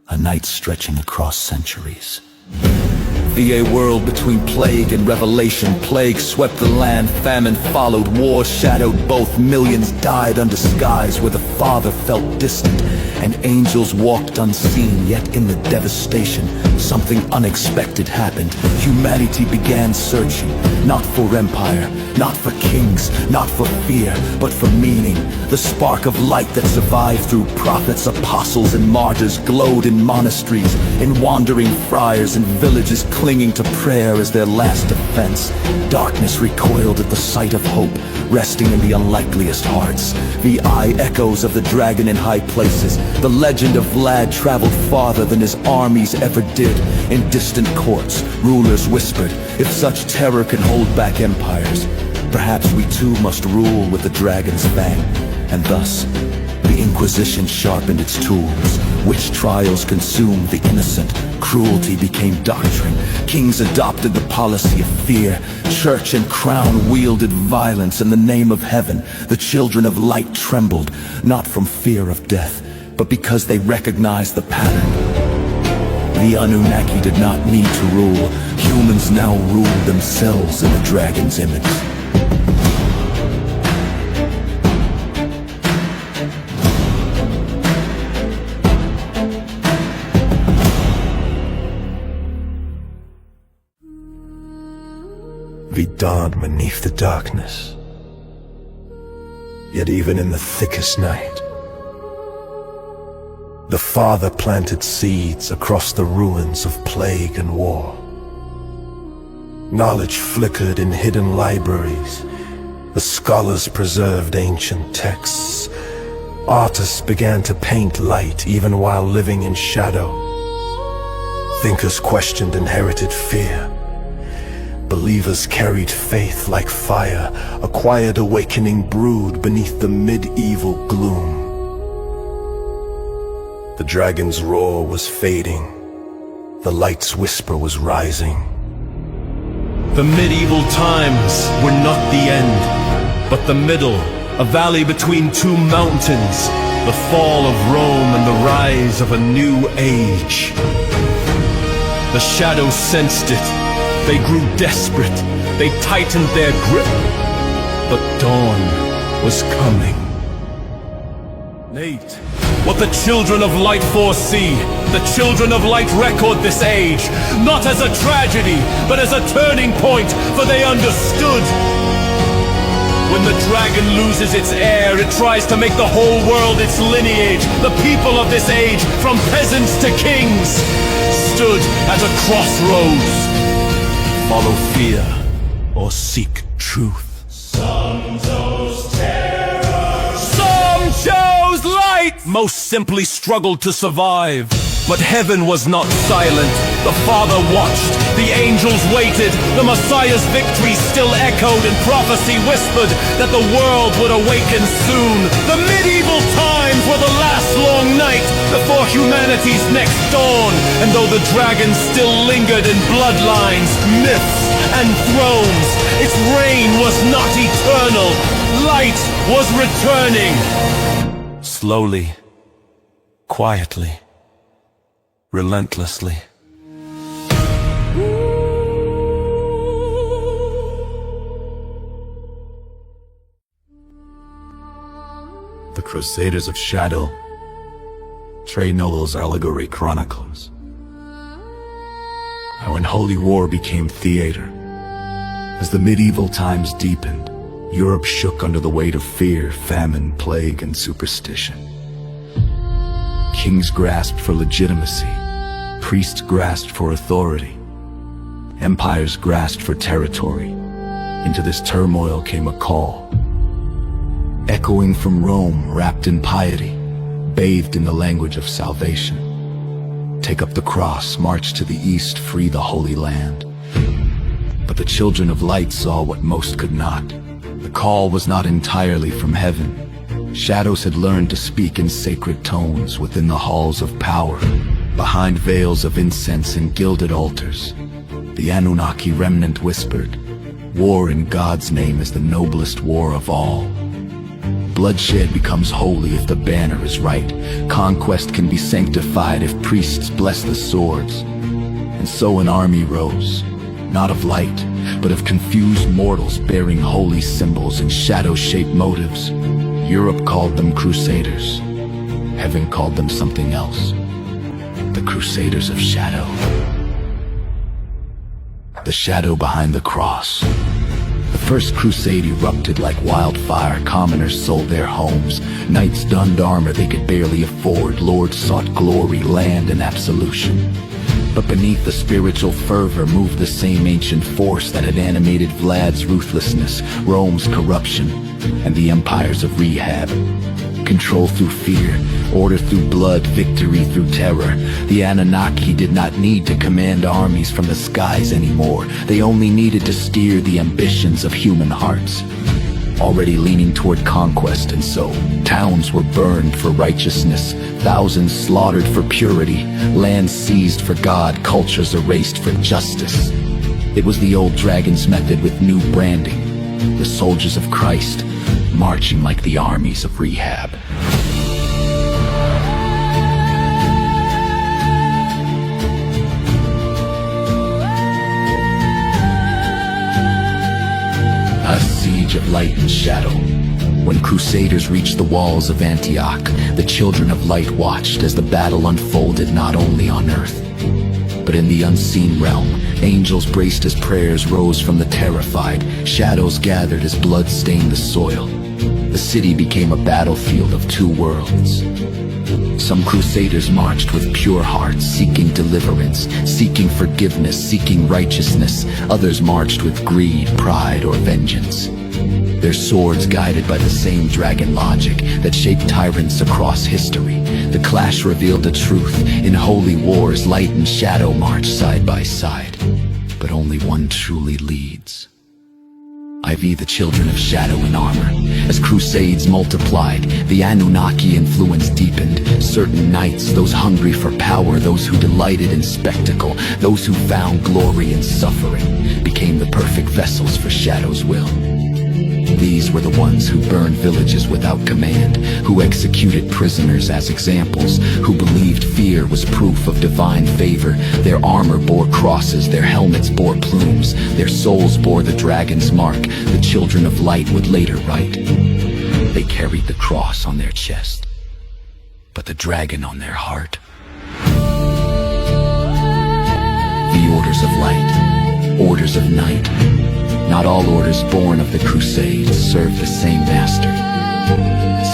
a night stretching across centuries. A world between plague and revelation. Plague swept the land, famine followed, war shadowed both. Millions died under skies where the Father felt distant, and angels walked unseen. Yet in the devastation, something unexpected happened. Humanity began searching, not for empire, not for kings, not for fear, but for meaning. The spark of light that survived through prophets, apostles, and martyrs glowed in monasteries, in wandering friars and villages clinging to prayer as their last defense. Darkness recoiled at the sight of hope, resting in the unlikeliest hearts. The eye echoes of the dragon in high places. The legend of Vlad traveled farther than his armies ever did. In distant courts, rulers whispered, if such terror can hold back empires, perhaps we too must rule with the dragon's fang. And thus, the Inquisition sharpened its tools. Witch trials consumed the innocent. Cruelty became doctrine. Kings adopted the policy of fear. Church and crown wielded violence in the name of heaven. The children of light trembled, not from fear of death, but because they recognized the pattern. The Anunnaki did not need to rule. Humans now ruled themselves in the dragon's image. We dawned beneath the darkness. Yet even in the thickest night, the Father planted seeds across the ruins of plague and war. Knowledge flickered in hidden libraries. The scholars preserved ancient texts. Artists began to paint light even while living in shadow. Thinkers questioned inherited fear. Believers carried faith like fire. A quiet awakening brewed beneath the medieval gloom. The dragon's roar was fading. The light's whisper was rising. The medieval times were not the end, but the middle, a valley between two mountains. the fall of Rome and the rise of a new age. The shadows sensed it. They grew desperate. They tightened their grip. But dawn was coming. Nate, what the children of light foresee, the children of light record this age, not as a tragedy, but as a turning point, for they understood. When the dragon loses its heir, it tries to make the whole world its lineage. The people of this age, from peasants to kings, stood at a crossroads. Follow fear or seek truth. Some chose terror. Some chose light! Most simply struggled to survive. But heaven was not silent. The Father watched. The angels waited. The Messiah's victory still echoed, and prophecy whispered that the world would awaken soon. The medieval times were the last long night before humanity's next dawn. And though the dragon still lingered in bloodlines, myths, and thrones, its reign was not eternal. Light was returning. Slowly, quietly, relentlessly. The Crusaders of Shadow. Trey Knowles' allegory chronicles. How an holy war became theater. As the medieval times deepened, Europe shook under the weight of fear, famine, plague, and superstition. Kings grasped for legitimacy. Priests grasped for authority. Empires grasped for territory. Into this turmoil came a call. Echoing from Rome, wrapped in piety, bathed in the language of salvation. Take up the cross, march to the east, free the Holy Land. But the children of light saw what most could not. The call was not entirely from heaven. Shadows had learned to speak in sacred tones within the halls of power, behind veils of incense and gilded altars. The Anunnaki remnant whispered, "War in God's name is the noblest war of all." Bloodshed becomes holy if the banner is right. Conquest can be sanctified if priests bless the swords. And so an army rose, not of light, but of confused mortals bearing holy symbols and shadow-shaped motives. Europe called them Crusaders. Heaven called them something else. The Crusaders of Shadow. The shadow behind the cross. The first crusade erupted like wildfire. Commoners sold their homes. Knights donned armor they could barely afford. Lords sought glory, land, and absolution. But beneath the spiritual fervor moved the same ancient force that had animated Vlad's ruthlessness, Rome's corruption, and the empires of Rehab. Control through fear, order through blood, victory through terror. The Anunnaki did not need to command armies from the skies anymore. They only needed to steer the ambitions of human hearts. Already leaning toward conquest, and so towns were burned for righteousness, thousands slaughtered for purity, lands seized for God, cultures erased for justice. It was the old dragon's method with new branding. The soldiers of Christ, marching like the armies of Rehab. A siege of light and shadow. When crusaders reached the walls of Antioch, the children of light watched as the battle unfolded not only on earth, but in the unseen realm. Angels braced as prayers rose from the terrified. Shadows gathered as blood stained the soil. The city became a battlefield of two worlds. Some crusaders marched with pure hearts, seeking deliverance, seeking forgiveness, seeking righteousness. Others marched with greed, pride, or vengeance. Their swords guided by the same dragon logic that shaped tyrants across history. The clash revealed the truth. In holy wars, light and shadow march side by side. But only one truly leads. IV, the children of shadow in armor. As crusades multiplied, the Anunnaki influence deepened. Certain knights, those hungry for power, those who delighted in spectacle, those who found glory in suffering, became the perfect vessels for Shadow's will. These were the ones who burned villages without command, who executed prisoners as examples, who believed fear was proof of divine favor. Their armor bore crosses, their helmets bore plumes, their souls bore the dragon's mark. The children of light would later write, they carried the cross on their chest, but the dragon on their heart. The orders of light, orders of night. Not all orders born of the Crusades served the same master.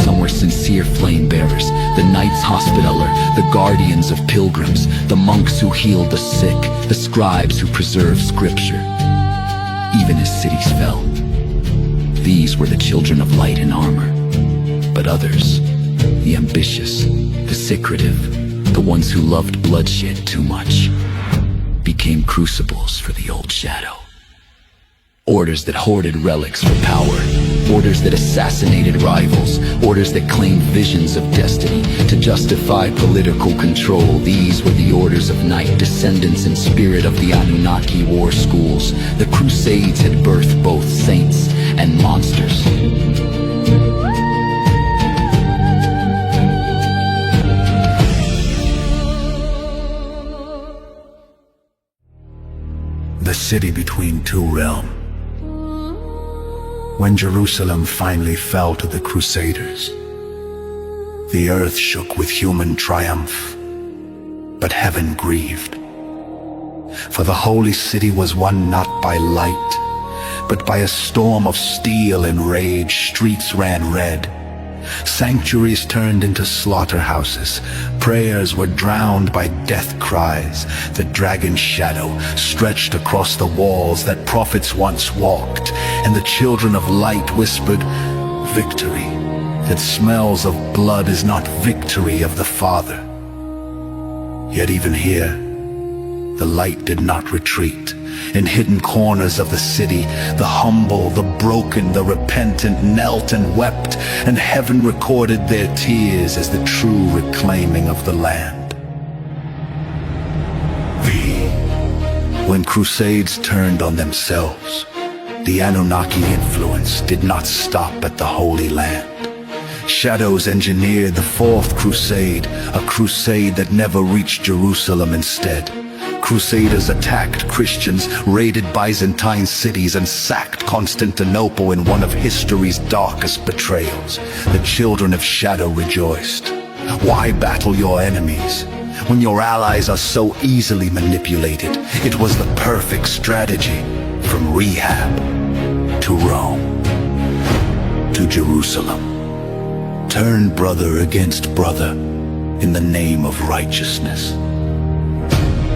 Some were sincere flame bearers, the Knights Hospitaller, the guardians of pilgrims, the monks who healed the sick, the scribes who preserved scripture. Even as cities fell, these were the children of light in armor. But others, the ambitious, the secretive, the ones who loved bloodshed too much, became crucibles for the old shadow. Orders that hoarded relics for power, orders that assassinated rivals, orders that claimed visions of destiny to justify political control. These were the orders of night, descendants in spirit of the Anunnaki war schools. The Crusades had birthed both saints and monsters. The city between two realms. When Jerusalem finally fell to the Crusaders, the earth shook with human triumph, but heaven grieved. For the holy city was won not by light, but by a storm of steel and rage. Streets ran red. Sanctuaries turned into slaughterhouses. Prayers were drowned by death cries. The dragon's shadow stretched across the walls that prophets once walked, and the children of light whispered, "Victory that smells of blood is not victory of the Father." Yet even here, the light did not retreat. In hidden corners of the city, the humble, the broken, the repentant knelt and wept, and heaven recorded their tears as the true reclaiming of the land. When Crusades turned on themselves, the Anunnaki influence did not stop at the Holy Land. Shadows engineered the Fourth Crusade, a crusade that never reached Jerusalem instead. Crusaders attacked Christians, raided Byzantine cities, and sacked Constantinople in one of history's darkest betrayals. The children of shadow rejoiced. Why battle your enemies when your allies are so easily manipulated? It was the perfect strategy. From Rehab to Rome to Jerusalem. Turn brother against brother in the name of righteousness.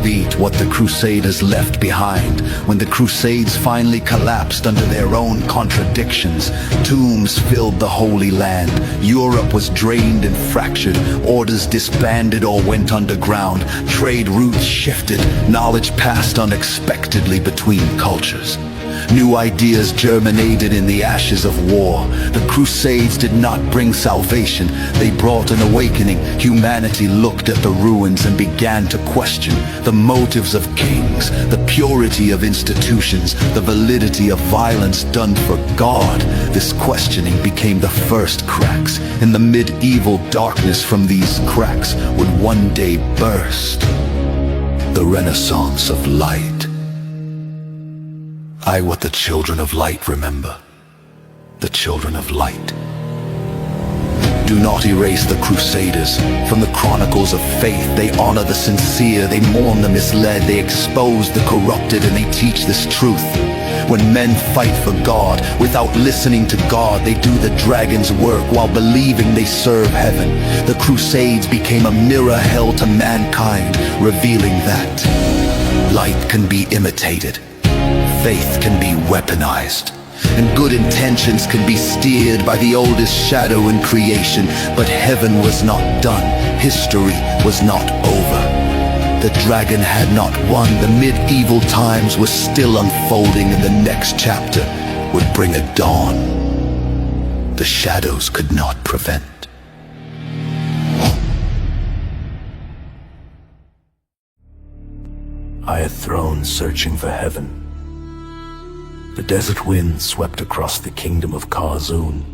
Beat what the Crusaders left behind. When the Crusades finally collapsed under their own contradictions, tombs filled the Holy Land. Europe was drained and fractured. Orders disbanded or went underground. Trade routes shifted. Knowledge passed unexpectedly between cultures. New ideas germinated in the ashes of war. The Crusades did not bring salvation. They brought an awakening. Humanity looked at the ruins and began to question the motives of kings, the purity of institutions, the validity of violence done for God. This questioning became the first cracks. In the medieval darkness, from these cracks would one day burst the Renaissance of light. What the children of light remember. The children of light. Do not erase the Crusaders from the chronicles of faith. They honor the sincere, they mourn the misled, they expose the corrupted, and they teach this truth. When men fight for God without listening to God, they do the dragon's work while believing they serve heaven. The Crusades became a mirror held to mankind, revealing that light can be imitated. Faith can be weaponized, and good intentions can be steered by the oldest shadow in creation. But heaven was not done. History was not over. The dragon had not won. The medieval times were still unfolding, and the next chapter would bring a dawn the shadows could not prevent. I had thrones searching for heaven. The desert wind swept across the kingdom of Kharzun,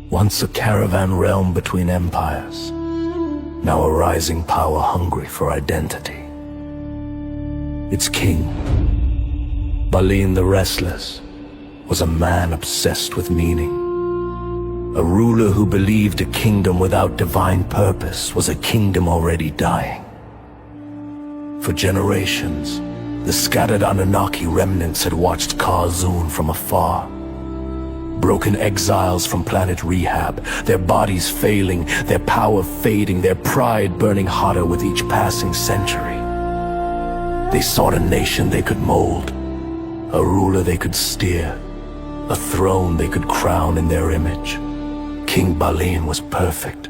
once a caravan realm between empires, now a rising power hungry for identity. Its king, Balin the Restless, was a man obsessed with meaning. A ruler who believed a kingdom without divine purpose was a kingdom already dying. For generations, the scattered Anunnaki remnants had watched Kharzun from afar. Broken exiles from planet Rehab, their bodies failing, their power fading, their pride burning hotter with each passing century. They sought a nation they could mold, a ruler they could steer, a throne they could crown in their image. King Balin was perfect.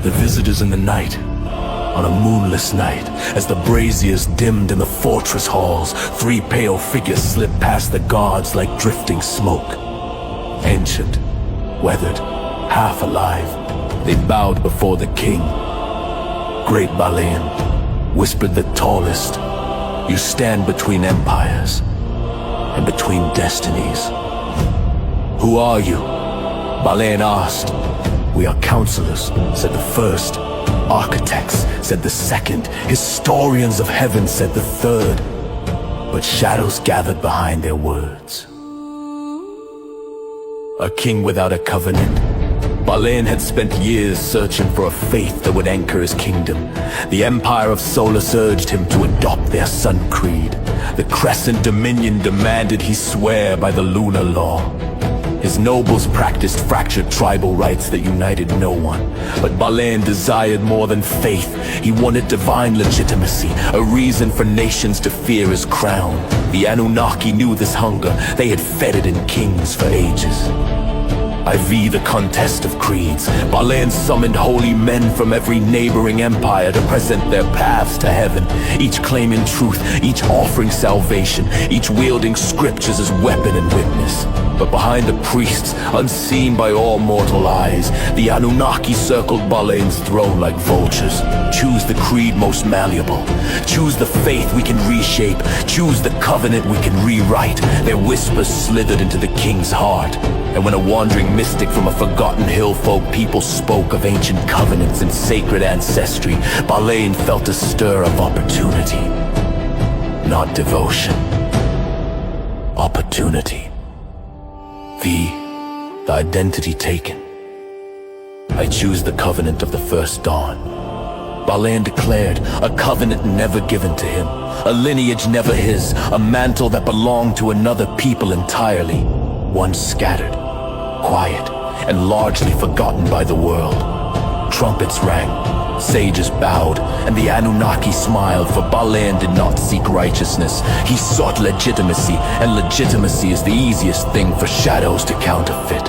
The visitors in the night, on a moonless night, as the braziers dimmed in the fortress halls, 3 pale figures slipped past the guards like drifting smoke. Ancient, weathered, half alive, they bowed before the king. Great Balin, whispered the tallest, you stand between empires and between destinies. Who are you? Balin asked. We are counselors, said the first. Architects, said the second. Historians of heaven, said the third. But shadows gathered behind their words. A king without a covenant. Balin had spent years searching for a faith that would anchor his kingdom. The Empire of Solus urged him to adopt their sun creed. The Crescent Dominion demanded he swear by the lunar law. His nobles practiced fractured tribal rights that united no one. But Balin desired more than faith. He wanted divine legitimacy, a reason for nations to fear his crown. The Anunnaki knew this hunger. They had fed it in kings for ages. IV the contest of creeds. Balin summoned holy men from every neighboring empire to present their paths to heaven, each claiming truth, each offering salvation, each wielding scriptures as weapon and witness. But behind the priests, unseen by all mortal eyes, the Anunnaki circled Balin's throne like vultures. Choose the creed most malleable. Choose the faith we can reshape. Choose the covenant we can rewrite. Their whispers slithered into the king's heart. And when a wandering mystic from a forgotten hill folk people spoke of ancient covenants and sacred ancestry, Balin felt a stir of opportunity. Not devotion. Opportunity. The identity taken. I choose the covenant of the first dawn. Balin declared, a covenant never given to him, a lineage never his, a mantle that belonged to another people entirely, once scattered, quiet, and largely forgotten by the world. Trumpets rang, sages bowed, and the Anunnaki smiled, for Balin did not seek righteousness. He sought legitimacy, and legitimacy is the easiest thing for shadows to counterfeit.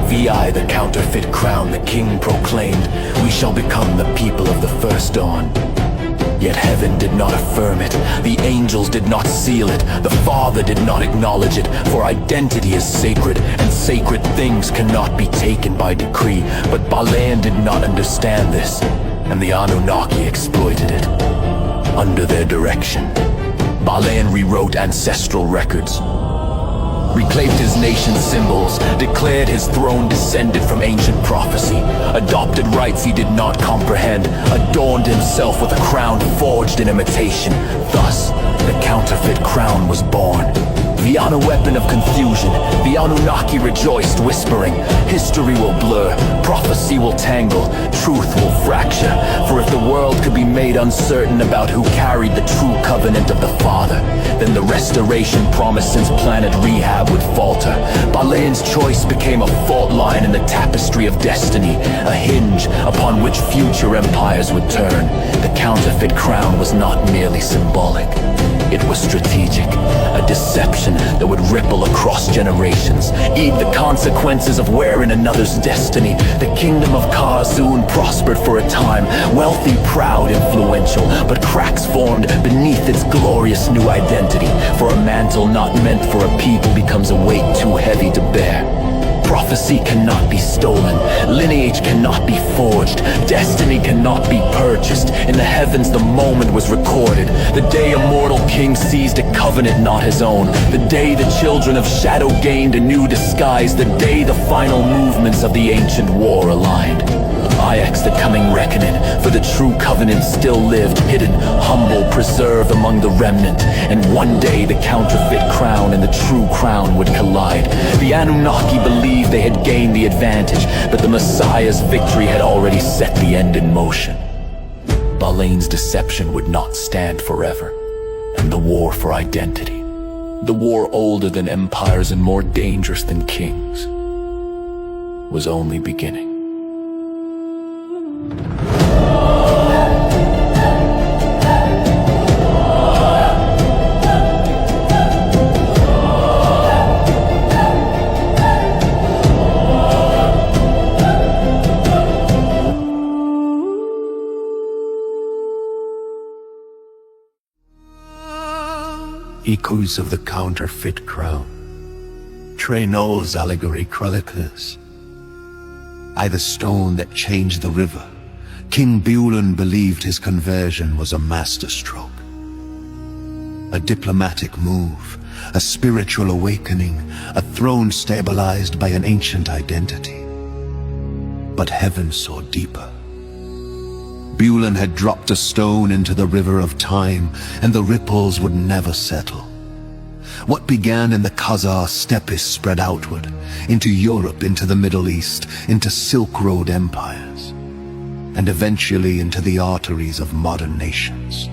VI the counterfeit crown the king proclaimed, we shall become the people of the first dawn. Yet heaven did not affirm it, the angels did not seal it, the Father did not acknowledge it, for identity is sacred, and sacred things cannot be taken by decree. But Balin did not understand this, and the Anunnaki exploited it. Under their direction, Balin rewrote ancestral records, reclaimed his nation's symbols, declared his throne descended from ancient prophecy, adopted rights he did not comprehend, adorned himself with a crown forged in imitation. Thus, the counterfeit crown was born. The honor weapon of confusion, the Anunnaki rejoiced, whispering, history will blur, prophecy will tangle, truth will fracture. For if the world could be made uncertain about who carried the true covenant of the Father, then the restoration promised since planet Rehab would falter. Balin's choice became a fault line in the tapestry of destiny, a hinge upon which future empires would turn. The counterfeit crown was not merely symbolic. It was strategic, a deception that would ripple across generations, eat the consequences of wearing another's destiny. The kingdom of Kharzun prospered for a time, wealthy, proud, influential, but cracks formed beneath its glorious new identity. For a mantle not meant for a people becomes a weight too heavy to bear. Prophecy cannot be stolen, lineage cannot be forged, destiny cannot be purchased. In the heavens the moment was recorded, the day a mortal king seized a covenant not his own, the day the children of shadow gained a new disguise, the day the final movements of the ancient war aligned. I X the coming reckoning, for the true covenant still lived, hidden, humble, preserved among the remnant. And one day the counterfeit crown and the true crown would collide. The Anunnaki believed they had gained the advantage, but the Messiah's victory had already set the end in motion. Balaam's deception would not stand forever, and the war for identity, the war older than empires and more dangerous than kings, was only beginning. Echoes of the counterfeit crown. Trey Knowles' allegory chronicles. I the stone that changed the river. King Bulan believed his conversion was a masterstroke. A diplomatic move, a spiritual awakening, a throne stabilized by an ancient identity. But heaven saw deeper. Bulan had dropped a stone into the river of time, and the ripples would never settle. What began in the Khazar steppes spread outward, into Europe, into the Middle East, into Silk Road empires, and eventually into the arteries of modern nations.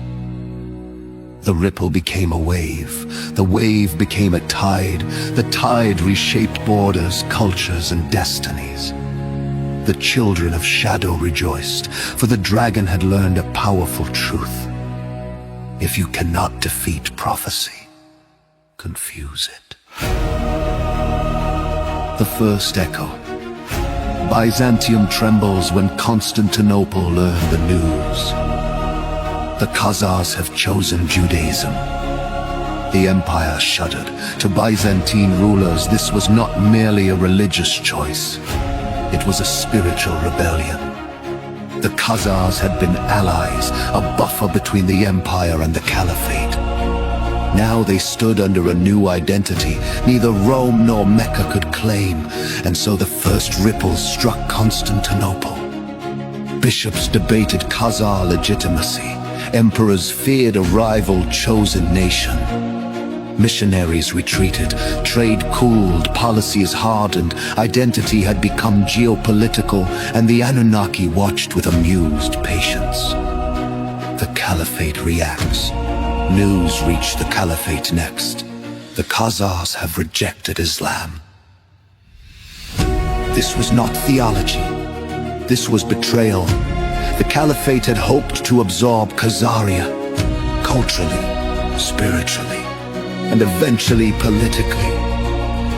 The ripple became a wave, the wave became a tide, the tide reshaped borders, cultures, and destinies. The children of shadow rejoiced, for the dragon had learned a powerful truth. If you cannot defeat prophecy, confuse it. The first echo. Byzantium trembles when Constantinople learned the news. The Khazars have chosen Judaism. The empire shuddered. To Byzantine rulers, this was not merely a religious choice. It was a spiritual rebellion. The Khazars had been allies, a buffer between the empire and the caliphate. Now they stood under a new identity neither Rome nor Mecca could claim, and so the first ripples struck Constantinople. Bishops debated Khazar legitimacy. Emperors feared a rival chosen nation. Missionaries retreated, trade cooled, policies hardened, identity had become geopolitical, and the Anunnaki watched with amused patience. The Caliphate reacts. News reached the Caliphate next. The Khazars have rejected Islam. This was not theology. This was betrayal. The Caliphate had hoped to absorb Khazaria, culturally, spiritually, and eventually politically.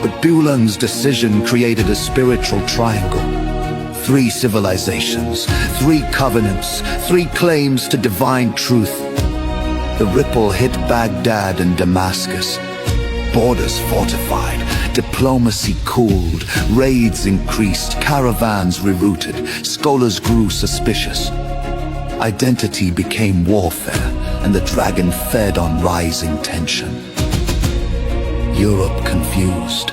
But Bulan's decision created a spiritual triangle. 3 civilizations, 3 covenants, 3 claims to divine truth. The ripple hit Baghdad and Damascus. Borders fortified, diplomacy cooled, raids increased, caravans rerouted, scholars grew suspicious. Identity became warfare, and the dragon fed on rising tension. Europe confused.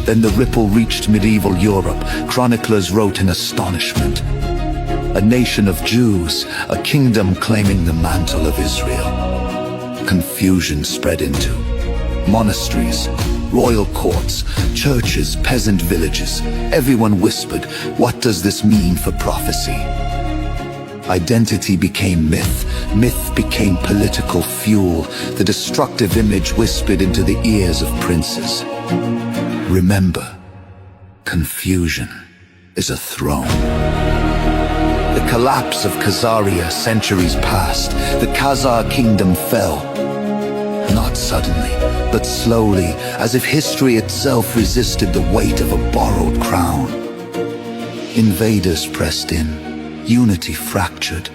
Then the ripple reached medieval Europe. Chroniclers wrote in astonishment. A nation of Jews, a kingdom claiming the mantle of Israel. Confusion spread into monasteries, royal courts, churches, peasant villages. Everyone whispered, what does this mean for prophecy? Identity became myth. Myth became political fuel. The destructive image whispered into the ears of princes. Remember, confusion is a throne. The collapse of Khazaria centuries past. The Khazar kingdom fell. Not suddenly, but slowly, as if history itself resisted the weight of a borrowed crown. Invaders pressed in. Unity fractured.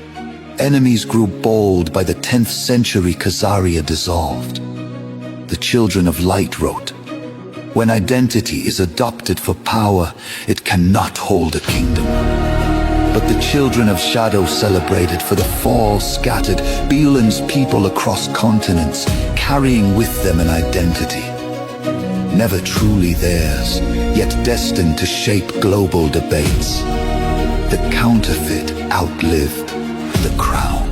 Enemies grew bold. By the 10th century, Khazaria dissolved. The children of light wrote, When identity is adopted for power, it cannot hold a kingdom. But the children of Shadow celebrated, for the fall scattered Beelan's people across continents, carrying with them an identity. Never truly theirs, yet destined to shape global debates. The counterfeit outlived the crown.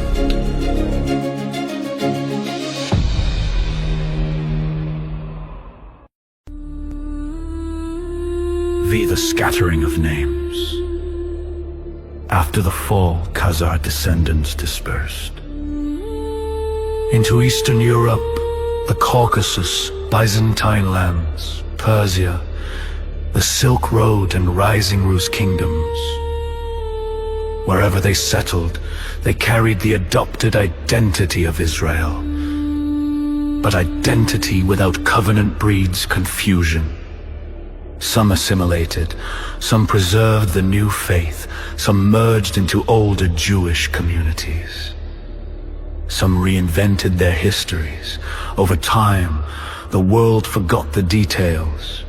The scattering of names. After the fall, Khazar descendants dispersed. Into Eastern Europe, the Caucasus, Byzantine lands, Persia, the Silk Road and rising Rus kingdoms. Wherever they settled, they carried the adopted identity of Israel. But identity without covenant breeds confusion. Some assimilated, some preserved the new faith, some merged into older Jewish communities. Some reinvented their histories. Over time, the world forgot the details,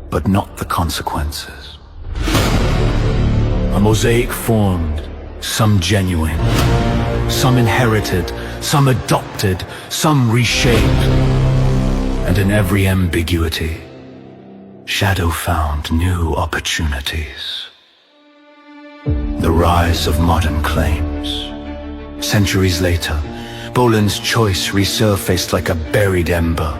but not the consequences. A mosaic formed, some genuine, some inherited, some adopted, some reshaped. And in every ambiguity, Shadow found new opportunities. The rise of modern claims. Centuries later, Bolan's choice resurfaced like a buried ember.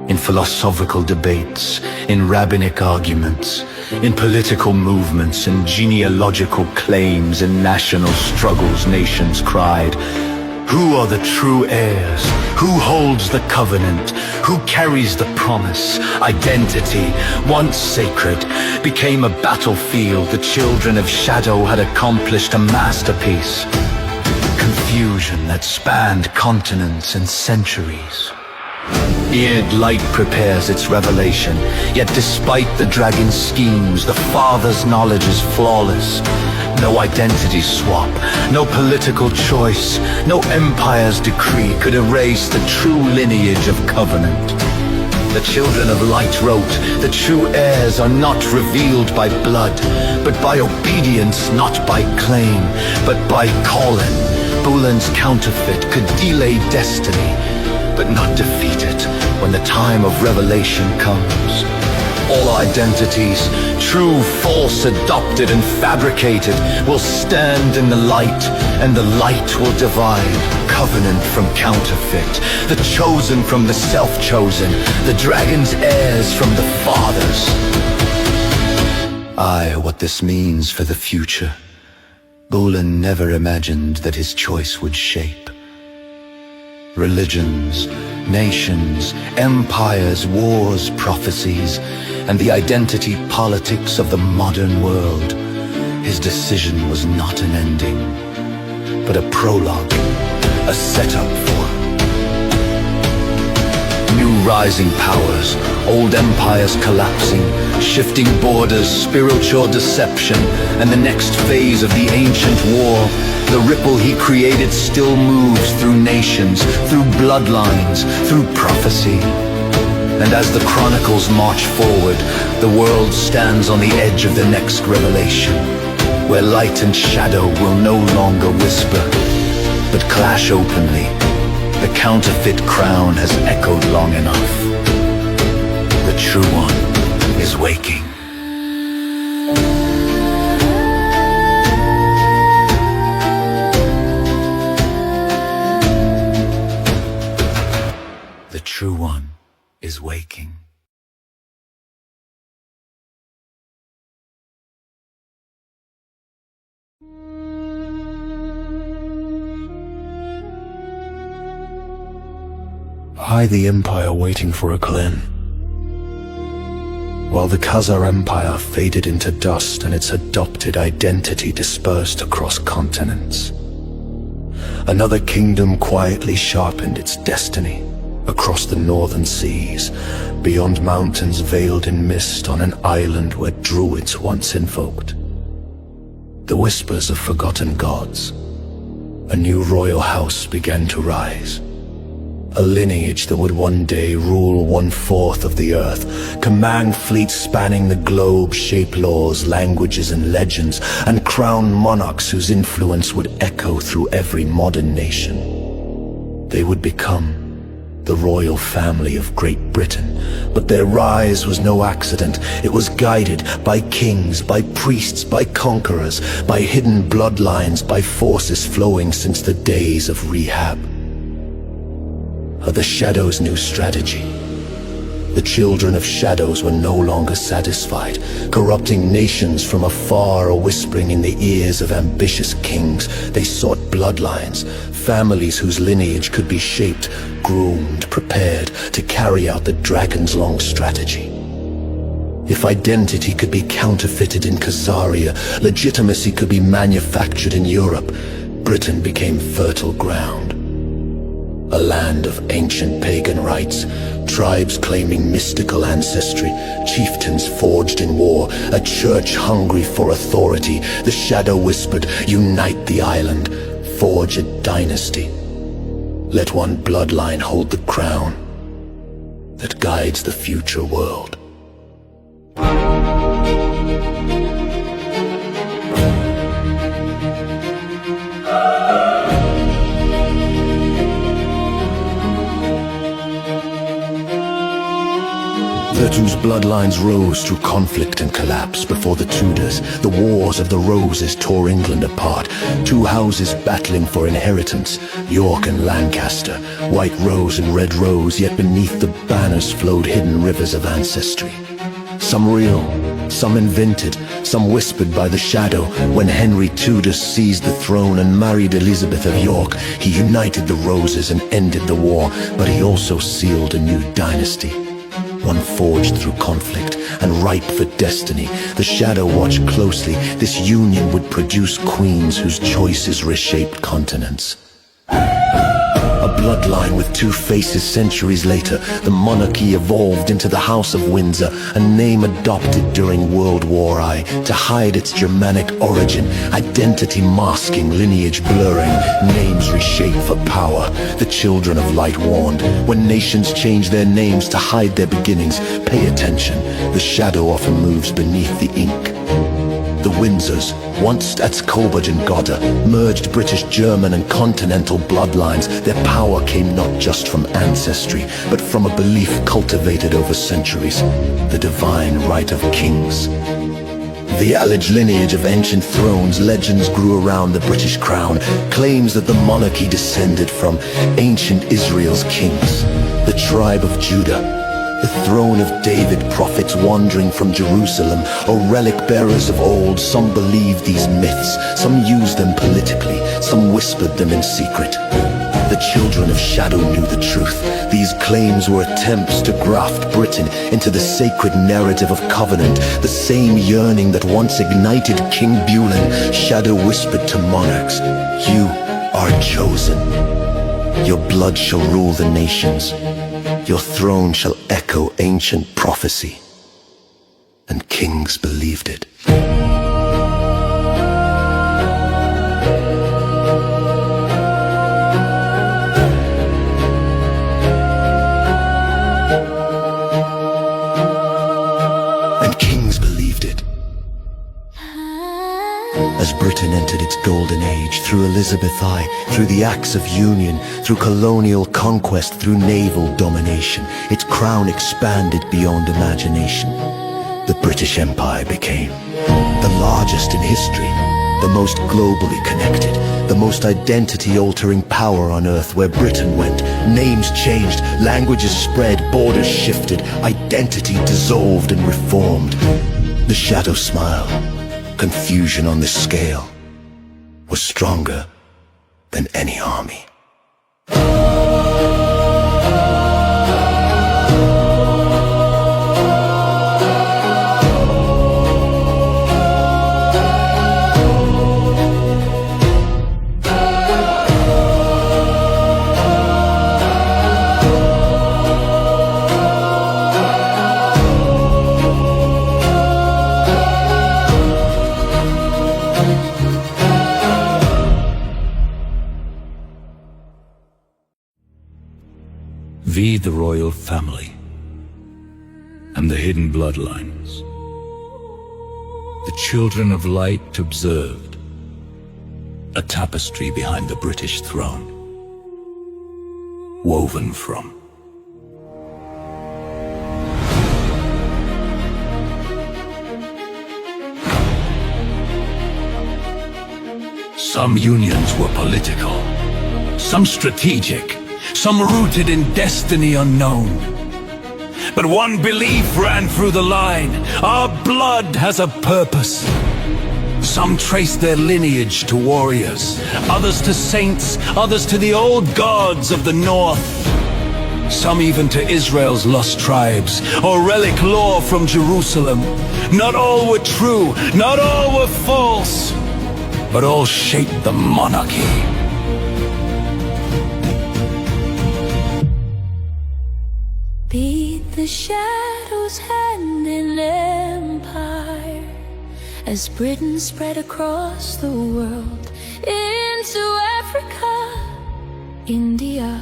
In philosophical debates, in rabbinic arguments, in political movements and genealogical claims and national struggles, nations cried, "Who are the true heirs? Who holds the covenant? Who carries the promise?" Identity, once sacred, became a battlefield. The children of Shadow had accomplished a masterpiece. Confusion that spanned continents and centuries. Eared light prepares its revelation, yet despite the dragon's schemes, the Father's knowledge is flawless. No identity swap, no political choice, no empire's decree could erase the true lineage of covenant. The children of light wrote, "The true heirs are not revealed by blood, but by obedience, not by claim, but by calling." Bolan's counterfeit could delay destiny, but not defeat it when the time of revelation comes. All identities, true, false, adopted, and fabricated, will stand in the light, and the light will divide covenant from counterfeit, the chosen from the self-chosen, the dragon's heirs from the fathers. What this means for the future. Bolan never imagined that his choice would shape religions, nations, empires, wars, prophecies, and the identity politics of the modern world. His decision was not an ending, but a prologue, a setup for new rising powers, old empires collapsing, shifting borders, spiritual deception, and the next phase of the ancient war. The ripple he created still moves through nations, through bloodlines, through prophecy. And as the chronicles march forward, the world stands on the edge of the next revelation, where light and shadow will no longer whisper, but clash openly. The counterfeit crown has echoed long enough. The true one is waking. The true one is waking. The empire waiting for a clean. While the Khazar Empire faded into dust and its adopted identity dispersed across continents, another kingdom quietly sharpened its destiny across the northern seas, beyond mountains veiled in mist on an island where druids once invoked the whispers of forgotten gods. A new royal house began to rise. A lineage that would one day rule 1/4 of the earth, command fleets spanning the globe, shape laws, languages, and legends, and crown monarchs whose influence would echo through every modern nation. They would become the royal family of Great Britain, but their rise was no accident. It was guided by kings, by priests, by conquerors, by hidden bloodlines, by forces flowing since the days of Rehab. The Shadows' new strategy. The children of shadows were no longer satisfied, corrupting nations from afar or whispering in the ears of ambitious kings. They sought bloodlines, families whose lineage could be shaped, groomed, prepared to carry out the dragon's long strategy. If identity could be counterfeited in Khazaria, legitimacy could be manufactured in Europe, Britain became fertile ground. A land of ancient pagan rites, tribes claiming mystical ancestry, chieftains forged in war, a church hungry for authority. The shadow whispered, "Unite the island, forge a dynasty. Let one bloodline hold the crown that guides the future world." Whose bloodlines rose through conflict and collapse. Before the Tudors, the Wars of the Roses tore England apart. Two houses battling for inheritance, York and Lancaster, white rose and red rose, yet beneath the banners flowed hidden rivers of ancestry. Some real, some invented, some whispered by the shadow. When Henry Tudor seized the throne and married Elizabeth of York, he united the roses and ended the war, but he also sealed a new dynasty. One forged through conflict and ripe for destiny. The shadow watched closely. This union would produce queens whose choices reshaped continents. A bloodline with two faces. Centuries later, the monarchy evolved into the House of Windsor, a name adopted during World War I to hide its Germanic origin, identity masking, lineage blurring, names reshaped for power. The children of light warned, when nations change their names to hide their beginnings, pay attention, the shadow often moves beneath the ink. The Windsors, once Coburg and Gotha, merged British, German and continental bloodlines. Their power came not just from ancestry, but from a belief cultivated over centuries, the divine right of kings. The alleged lineage of ancient thrones, legends grew around the British crown, claims that the monarchy descended from ancient Israel's kings, the tribe of Judah, the throne of David, prophets wandering from Jerusalem, or relic bearers of old. Some believed these myths, some used them politically, some whispered them in secret. The children of shadow knew the truth. These claims were attempts to graft Britain into the sacred narrative of covenant, the same yearning that once ignited King Bulin. Shadow whispered to monarchs, "You are chosen. Your blood shall rule the nations. Your throne shall echo ancient prophecy." And kings believed it. As Britain entered its golden age, through Elizabeth I, through the Acts of Union, through colonial conquest, through naval domination, its crown expanded beyond imagination. The British Empire became the largest in history, the most globally connected, the most identity-altering power on Earth. Where Britain went, names changed, languages spread, borders shifted, identity dissolved and reformed. The shadow smiled. Confusion on this scale was stronger than any army. envied the royal family and the hidden bloodlines. The children of light observed a tapestry behind the British throne, woven from some unions were political, some strategic, some rooted in destiny unknown. But one belief ran through the line: our blood has a purpose. Some traced their lineage to warriors, others to saints, others to the old gods of the north. Some even to Israel's lost tribes, or relic lore from Jerusalem. Not all were true, not all were false, but all shaped the monarchy. Beat the shadows hand in empire as Britain spread across the world, into Africa, India,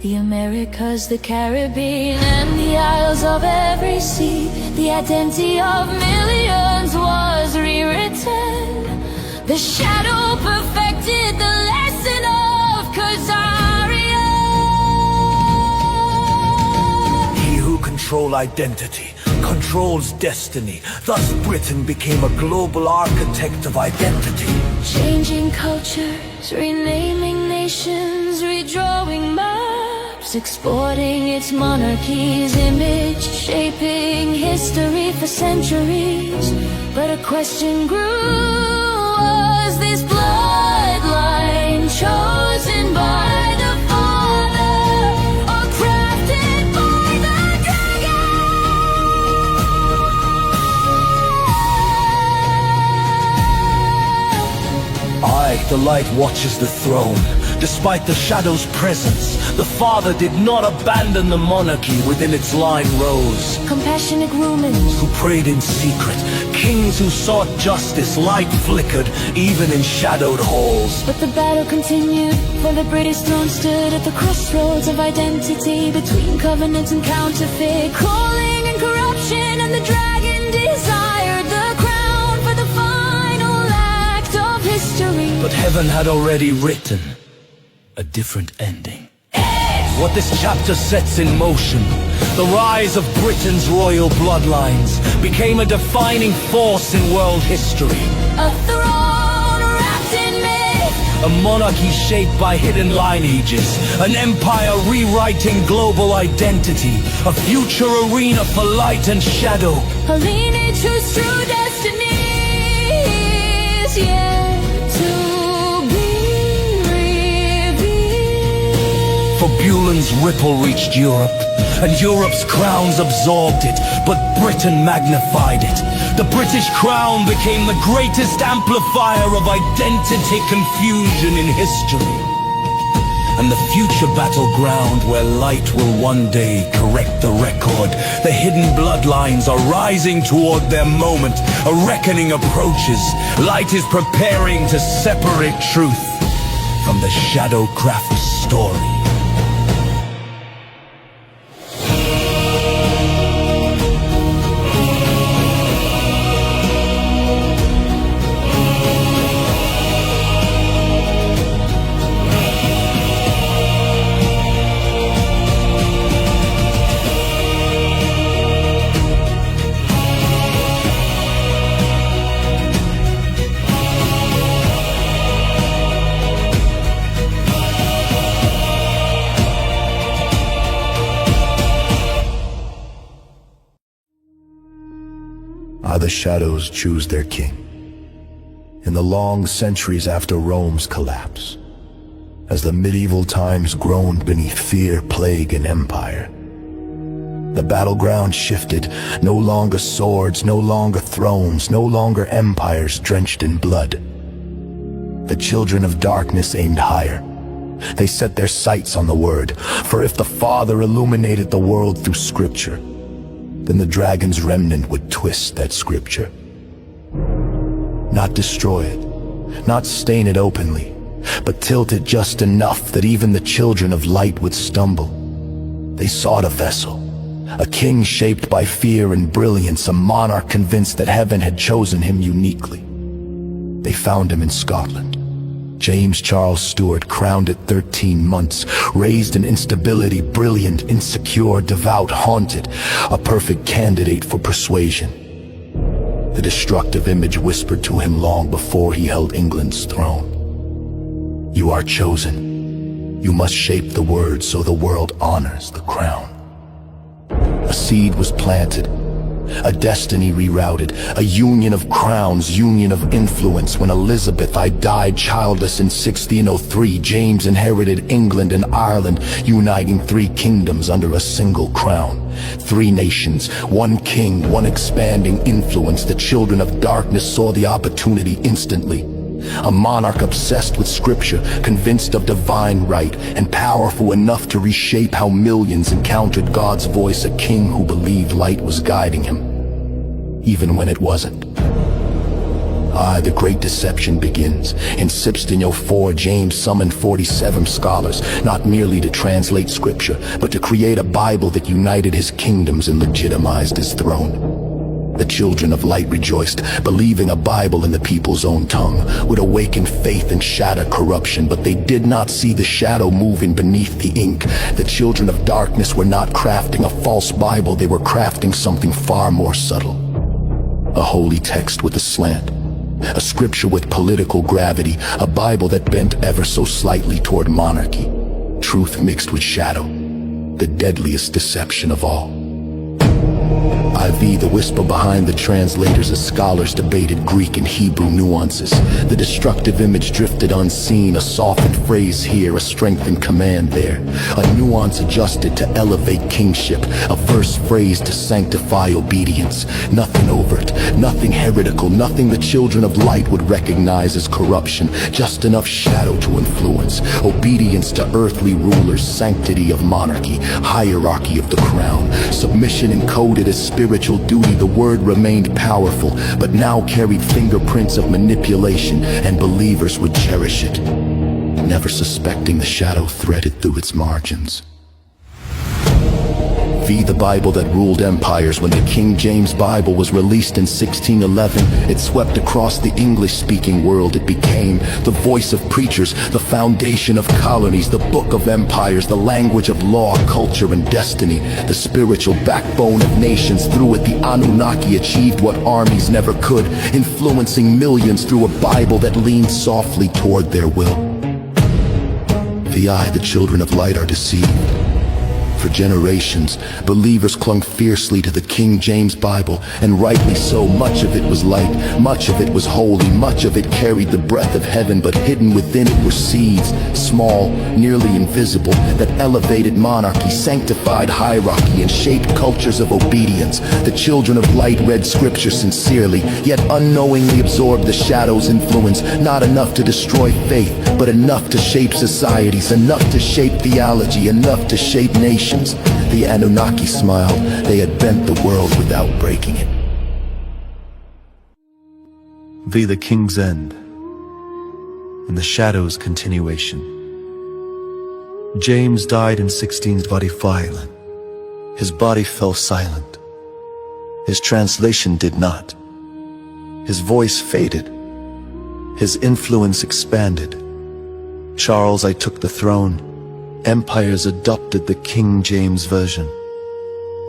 the Americas, the Caribbean, and the isles of every sea. The identity of millions was rewritten. The shadow perfected the lesson of Khazaria. He who controls identity controls destiny. Thus Britain became a global architect of identity. Changing cultures, renaming nations, redrawing maps, exporting its monarchy's image, shaping history for centuries. But a question grew: was this bloodline chosen by the Father, or crafted by the dragon? I, the light, watches the throne. Despite the shadow's presence, the Father did not abandon the monarchy within its line rose. Compassionate rumors Who prayed in secret, kings who sought justice, light flickered even in shadowed halls. But the battle continued, for the British throne stood at the crossroads of identity, between covenant and counterfeit, calling and corruption, and the dragon desired the crown for the final act of history. But heaven had already written a different ending. What this chapter sets in motion, the rise of Britain's royal bloodlines, became a defining force in world history. A throne wrapped in myth, A monarchy shaped by hidden lineages, an empire rewriting global identity, a future arena for light and shadow. a lineage whose true destiny is yet to be revealed. For Bulan's ripple reached Europe, and Europe's crowns absorbed it, but Britain magnified it. The British crown became the greatest amplifier of identity confusion in history. And the future battleground where light will one day correct the record. The hidden bloodlines are rising toward their moment. A reckoning approaches. Light is preparing to separate truth from the Shadowcraft story. The shadows choose their king. In the long centuries after Rome's collapse, as the medieval times groaned beneath fear, plague, and empire, the battleground shifted. No longer swords, no longer thrones, no longer empires drenched in blood. The children of darkness aimed higher. They set their sights on the word, for if the Father illuminated the world through scripture, then the dragon's remnant would twist that scripture. Not destroy it, not stain it openly, but tilt it just enough that even the children of light would stumble. They sought a vessel, a king shaped by fear and brilliance, a monarch convinced that heaven had chosen him uniquely. They found him in Scotland. James Charles Stuart, crowned at 13 months, raised in instability, brilliant, insecure, devout, haunted, a perfect candidate for persuasion. The destructive image whispered to him long before he held England's throne. You are chosen. You must shape the word so the world honors the crown. A seed was planted, a destiny rerouted, a union of crowns, union of influence. When Elizabeth I died childless in 1603, James inherited England and Ireland, uniting 3 kingdoms under a single crown. 3 nations, 1 king, 1 expanding influence. The children of darkness saw the opportunity instantly. A monarch obsessed with scripture, convinced of divine right, and powerful enough to reshape how millions encountered God's voice, a king who believed light was guiding him, even when it wasn't. The great deception begins. In 1604, James summoned 47 scholars, not merely to translate scripture, but to create a Bible that united his kingdoms and legitimized his throne. The children of light rejoiced, believing a Bible in the people's own tongue would awaken faith and shatter corruption, but they did not see the shadow moving beneath the ink. The children of darkness were not crafting a false Bible, they were crafting something far more subtle. A holy text with a slant, a scripture with political gravity, a Bible that bent ever so slightly toward monarchy. Truth mixed with shadow, the deadliest deception of all. The whisper behind the translators as scholars debated Greek and Hebrew nuances. The destructive image drifted unseen, a softened phrase here, a strengthened command there. A nuance adjusted to elevate kingship, a verse phrased to sanctify obedience. Nothing overt, nothing heretical, nothing the children of light would recognize as corruption, just enough shadow to influence. Obedience to earthly rulers, sanctity of monarchy, hierarchy of the crown, submission encoded as spiritual duty. The word remained powerful, but now carried fingerprints of manipulation, and believers would cherish it, never suspecting the shadow threaded through its margins. The Bible that ruled empires. When the King James Bible was released in 1611, it swept across the English-speaking world. It became the voice of preachers, the foundation of colonies, the book of empires, the language of law, culture, and destiny, the spiritual backbone of nations. Through it, the Anunnaki achieved what armies never could, influencing millions through a Bible that leaned softly toward their will. The children of light are deceived. For generations, believers clung fiercely to the King James Bible, and rightly so. Much of it was light, much of it was holy, much of it carried the breath of heaven, but hidden within it were seeds, small, nearly invisible, that elevated monarchy, sanctified hierarchy, and shaped cultures of obedience. The children of light read scripture sincerely, yet unknowingly absorbed the shadow's influence, not enough to destroy faith, but enough to shape societies, enough to shape theology, enough to shape nations. The Anunnaki smiled. They had bent the world without breaking it. The King's End, and the Shadow's continuation. James died in 1645. His body fell silent. His translation did not. His voice faded. His influence expanded. Charles I took the throne. Empires adopted the King James Version.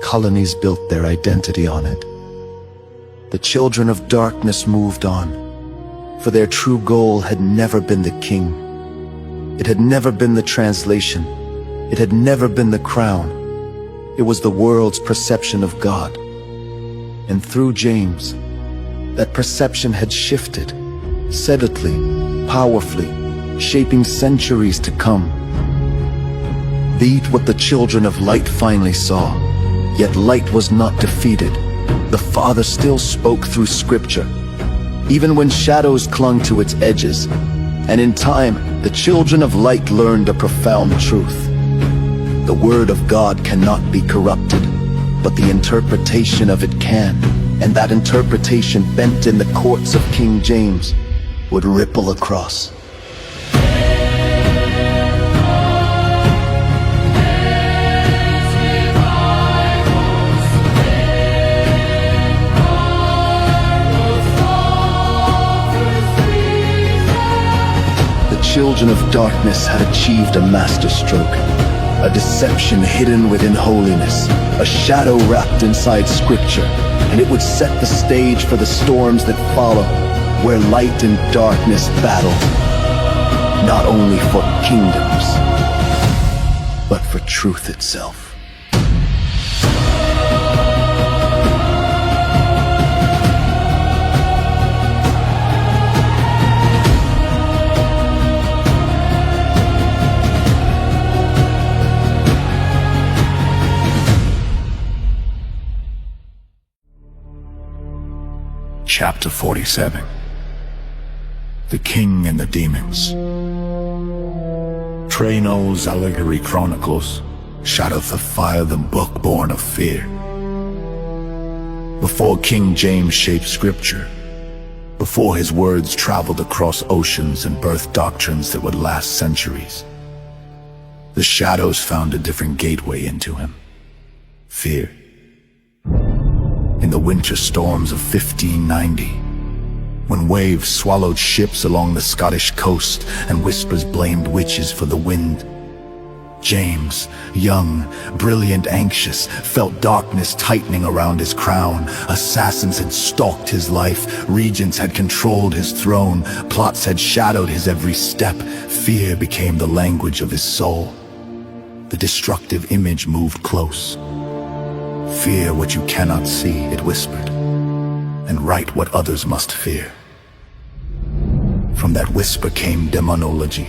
Colonies built their identity on it. The children of darkness moved on, for their true goal had never been the king. It had never been the translation. It had never been the crown. It was the world's perception of God. And through James, that perception had shifted, subtly, powerfully, shaping centuries to come. What the children of light finally saw. Yet light was not defeated. The Father still spoke through scripture, even when shadows clung to its edges. And in time, the children of light learned a profound truth. The word of God cannot be corrupted, but the interpretation of it can. And that interpretation, bent in the courts of King James, would ripple across. children of darkness had achieved a masterstroke. A deception hidden within holiness, a shadow wrapped inside scripture, and it would set the stage for the storms that follow, where light and darkness battle, not only for kingdoms, but for truth itself. Chapter 47. The King and the Demons. Trey Knowles' Allegory Chronicles shatters the fire, the book born of fear. Before King James shaped scripture, before his words traveled across oceans and birthed doctrines that would last centuries, the shadows found a different gateway into him. Fear. In the winter storms of 1590, when waves swallowed ships along the Scottish coast and whispers blamed witches for the wind, James, young, brilliant, anxious, felt darkness tightening around his crown. Assassins had stalked his life, regents had controlled his throne, plots had shadowed his every step. Fear became the language of his soul. The destructive image moved close. Fear what you cannot see, it whispered, and write what others must fear. From that whisper came demonology,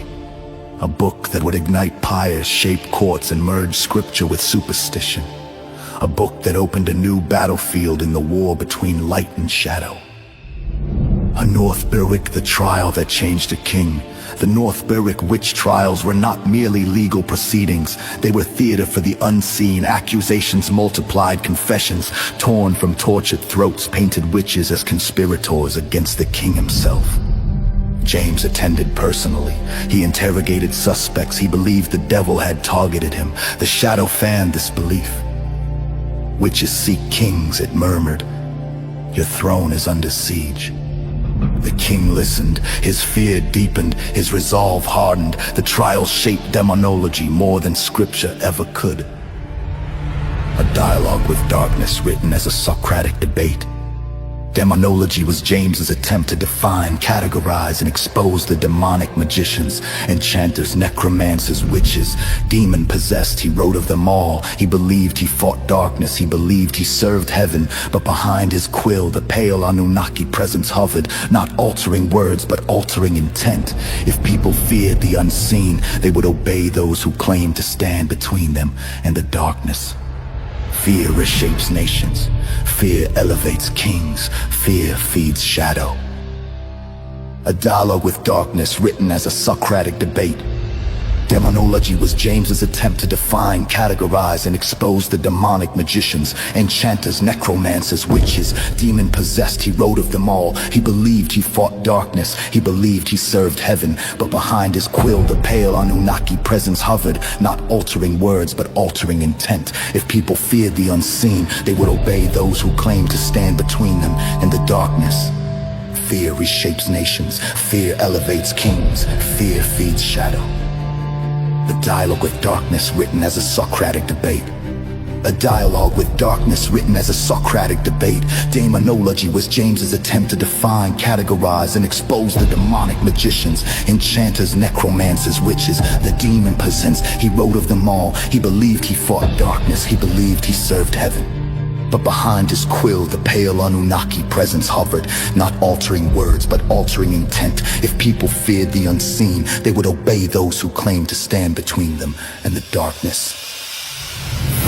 a book that would ignite pious, shape courts, and merge scripture with superstition. A book that opened a new battlefield in the war between light and shadow. A North Berwick, the trial that changed a king. The North Berwick witch trials were not merely legal proceedings. They were theater for the unseen. Accusations multiplied, confessions torn from tortured throats painted witches as conspirators against the king himself. James attended personally. He interrogated suspects. He believed the devil had targeted him. The shadow fanned this belief. Witches seek kings, it murmured. Your throne is under siege. The king listened, his fear deepened, his resolve hardened. The trial shaped demonology more than scripture ever could. A dialogue with darkness written as a Socratic debate. Demonology was James's attempt to define, categorize, and expose the demonic magicians, enchanters, necromancers, witches, demon-possessed. He wrote of them all. He believed he fought darkness. He believed he served heaven. But behind his quill, the pale Anunnaki presence hovered, not altering words, but altering intent. If people feared the unseen, they would obey those who claimed to stand between them and the darkness. Fear reshapes nations. Fear elevates kings. Fear feeds shadow. A dialogue with darkness written as a Socratic debate. Demonology was James's attempt to define, categorize, and expose the demonic magicians, enchanters, necromancers, witches, demon-possessed. He wrote of them all. He believed he fought darkness. He believed he served heaven. But behind his quill, the pale Anunnaki presence hovered, not altering words, but altering intent. If people feared the unseen, they would obey those who claimed to stand between them and the darkness. Fear reshapes nations. Fear elevates kings. Fear feeds shadow. The dialogue with darkness written as a Socratic debate. A dialogue with darkness written as a Socratic debate. Demonology was James's attempt to define, categorize, and expose the demonic magicians, enchanters, necromancers, witches, the demon-possessed. He wrote of them all. He believed he fought darkness. He believed he served heaven. But behind his quill, the pale Anunnaki presence hovered, not altering words, but altering intent. If people feared the unseen, they would obey those who claimed to stand between them and the darkness.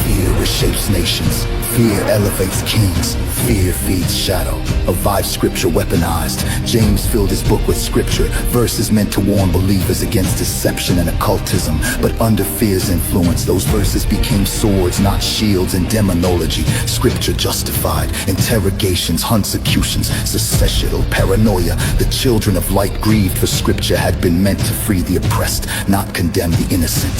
Fear reshapes nations. Fear elevates kings. Fear feeds shadow. A vibe scripture weaponized. James filled his book with scripture, verses meant to warn believers against deception and occultism. But under fear's influence, those verses became swords, not shields. In demonology, scripture justified interrogations, persecutions, secessional paranoia. The children of light grieved, for scripture had been meant to free the oppressed, not condemn the innocent.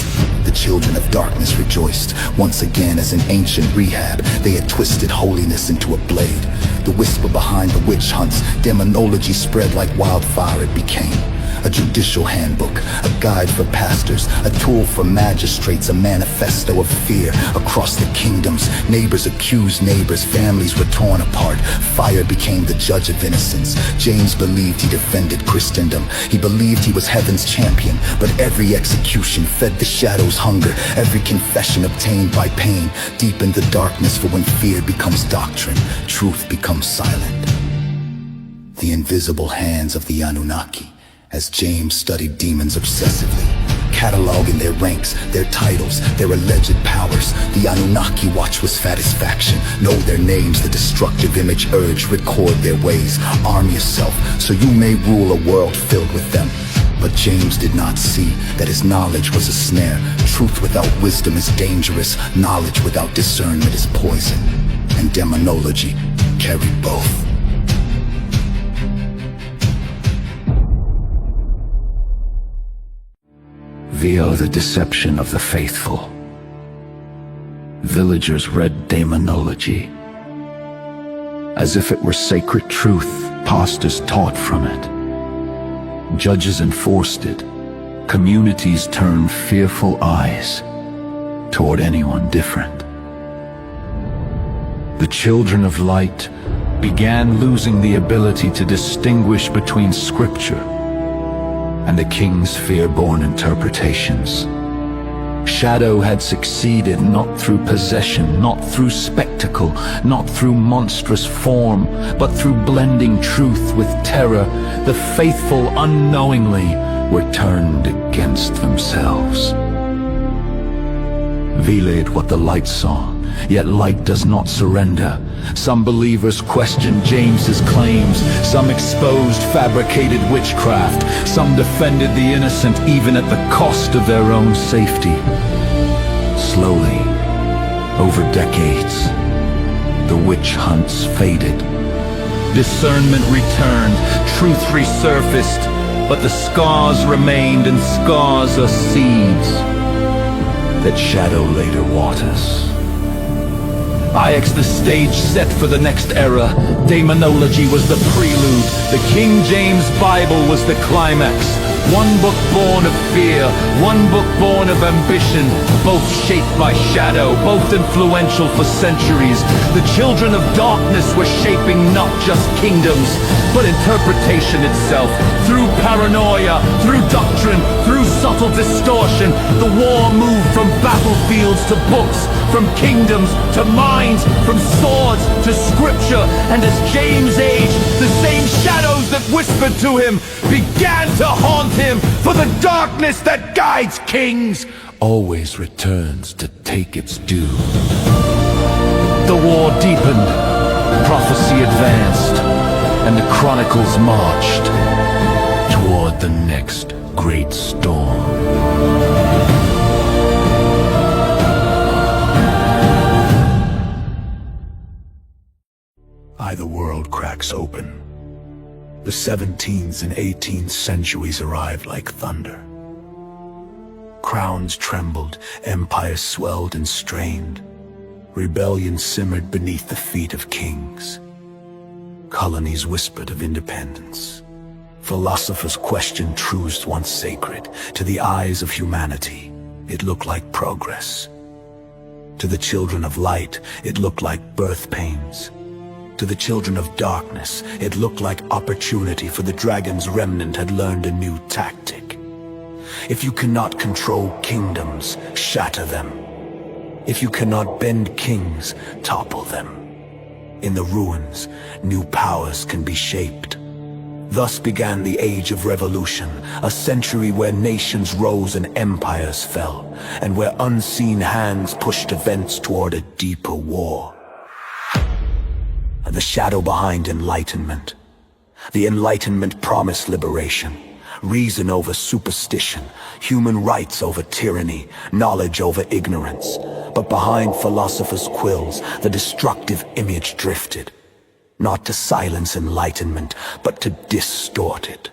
The children of darkness rejoiced. Once again, as in ancient Rehab, they had twisted holiness into a blade. The whisper behind the witch hunts, demonology spread like wildfire it became. a judicial handbook, a guide for pastors, a tool for magistrates, a manifesto of fear across the kingdoms. Neighbors accused neighbors, families were torn apart. Fire became the judge of innocence. James believed he defended Christendom. He believed he was heaven's champion, but every execution fed the shadow's hunger. Every confession obtained by pain deepened the darkness, for when fear becomes doctrine, truth becomes silent. The invisible hands of the Anunnaki, as James studied demons obsessively, cataloging their ranks, their titles, their alleged powers. The Anunnaki watch with satisfaction, know their names, the destructive image urge, record their ways. Arm yourself, so you may rule a world filled with them. But James did not see that his knowledge was a snare. Truth without wisdom is dangerous. Knowledge without discernment is poison. And demonology carried both. Via the deception of the faithful, villagers read demonology as if it were sacred truth. Pastors taught from it. Judges enforced it. Communities turned fearful eyes toward anyone different. The children of light began losing the ability to distinguish between scripture and the king's fear-born interpretations. Shadow had succeeded not through possession, not through spectacle, not through monstrous form, but through blending truth with terror. The faithful unknowingly were turned against themselves. Veiled what the light saw, yet light does not surrender. Some believers questioned James's claims, some exposed fabricated witchcraft, some defended the innocent even at the cost of their own safety. Slowly, over decades, the witch hunts faded. Discernment returned, truth resurfaced, but the scars remained, and scars are seeds that shadow later waters. The stage set for the next era. Demonology was the prelude. The King James Bible was the climax. One book born of fear, one book born of ambition, both shaped by shadow, both influential for centuries. The children of darkness were shaping not just kingdoms, but interpretation itself. Through paranoia, through doctrine, through subtle distortion, the war moved from battlefields to books, from kingdoms to minds, from swords to scripture. And as James aged, the same shadows that whispered to him began to haunt him, for the darkness that guides kings always returns to take its due. The war deepened, prophecy advanced, and the chronicles marched toward the next great storm. The world cracks open. The 17th and 18th centuries arrived like thunder. Crowns trembled, empires swelled and strained. Rebellion simmered beneath the feet of kings. Colonies whispered of independence. Philosophers questioned truths once sacred. To the eyes of humanity, it looked like progress. To the children of light, it looked like birth pains. To the children of darkness, it looked like opportunity, for the dragon's remnant had learned a new tactic. If you cannot control kingdoms, shatter them. If you cannot bend kings, topple them. In the ruins, new powers can be shaped. Thus began the Age of Revolution, a century where nations rose and empires fell, and where unseen hands pushed events toward a deeper war. The shadow behind enlightenment. The Enlightenment promised liberation, reason over superstition, human rights over tyranny, knowledge over ignorance. But behind philosophers' quills, the destructive image drifted, not to silence enlightenment, but to distort it.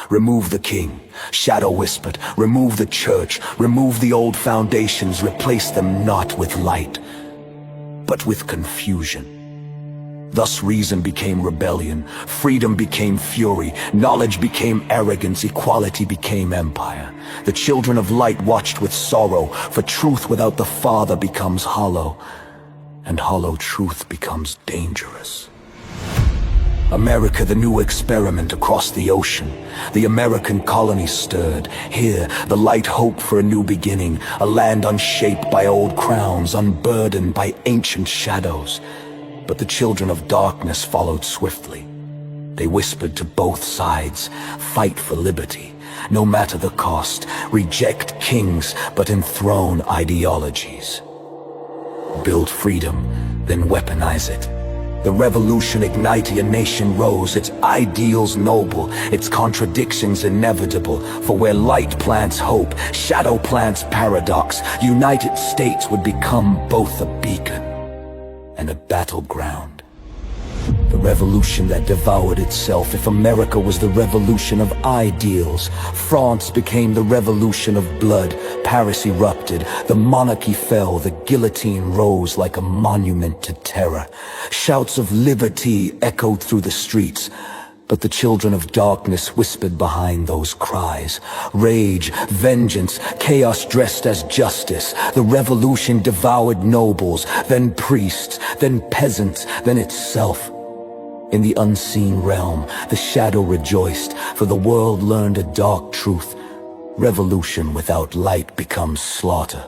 Remove the king, shadow whispered, remove the church, remove the old foundations, replace them not with light, but with confusion. Thus reason became rebellion, freedom became fury, knowledge became arrogance, equality became empire. The children of light watched with sorrow, for truth without the Father becomes hollow, and hollow truth becomes dangerous. America, the new experiment across the ocean. The American colony stirred. Here, the light hoped for a new beginning, a land unshaped by old crowns, unburdened by ancient shadows. But the children of darkness followed swiftly. They whispered to both sides, fight for liberty, no matter the cost, reject kings, but enthrone ideologies. Build freedom, then weaponize it. The revolution ignited, a nation rose, its ideals noble, its contradictions inevitable. For where light plants hope, shadow plants paradox, United States would become both a beacon and a battleground. The revolution that devoured itself. If America was the revolution of ideals, France became the revolution of blood. Paris erupted, the monarchy fell, the guillotine rose like a monument to terror. Shouts of liberty echoed through the streets, but the children of darkness whispered behind those cries. Rage, vengeance, chaos dressed as justice. The revolution devoured nobles, then priests, then peasants, then itself. In the unseen realm, the shadow rejoiced, for the world learned a dark truth. Revolution without light becomes slaughter.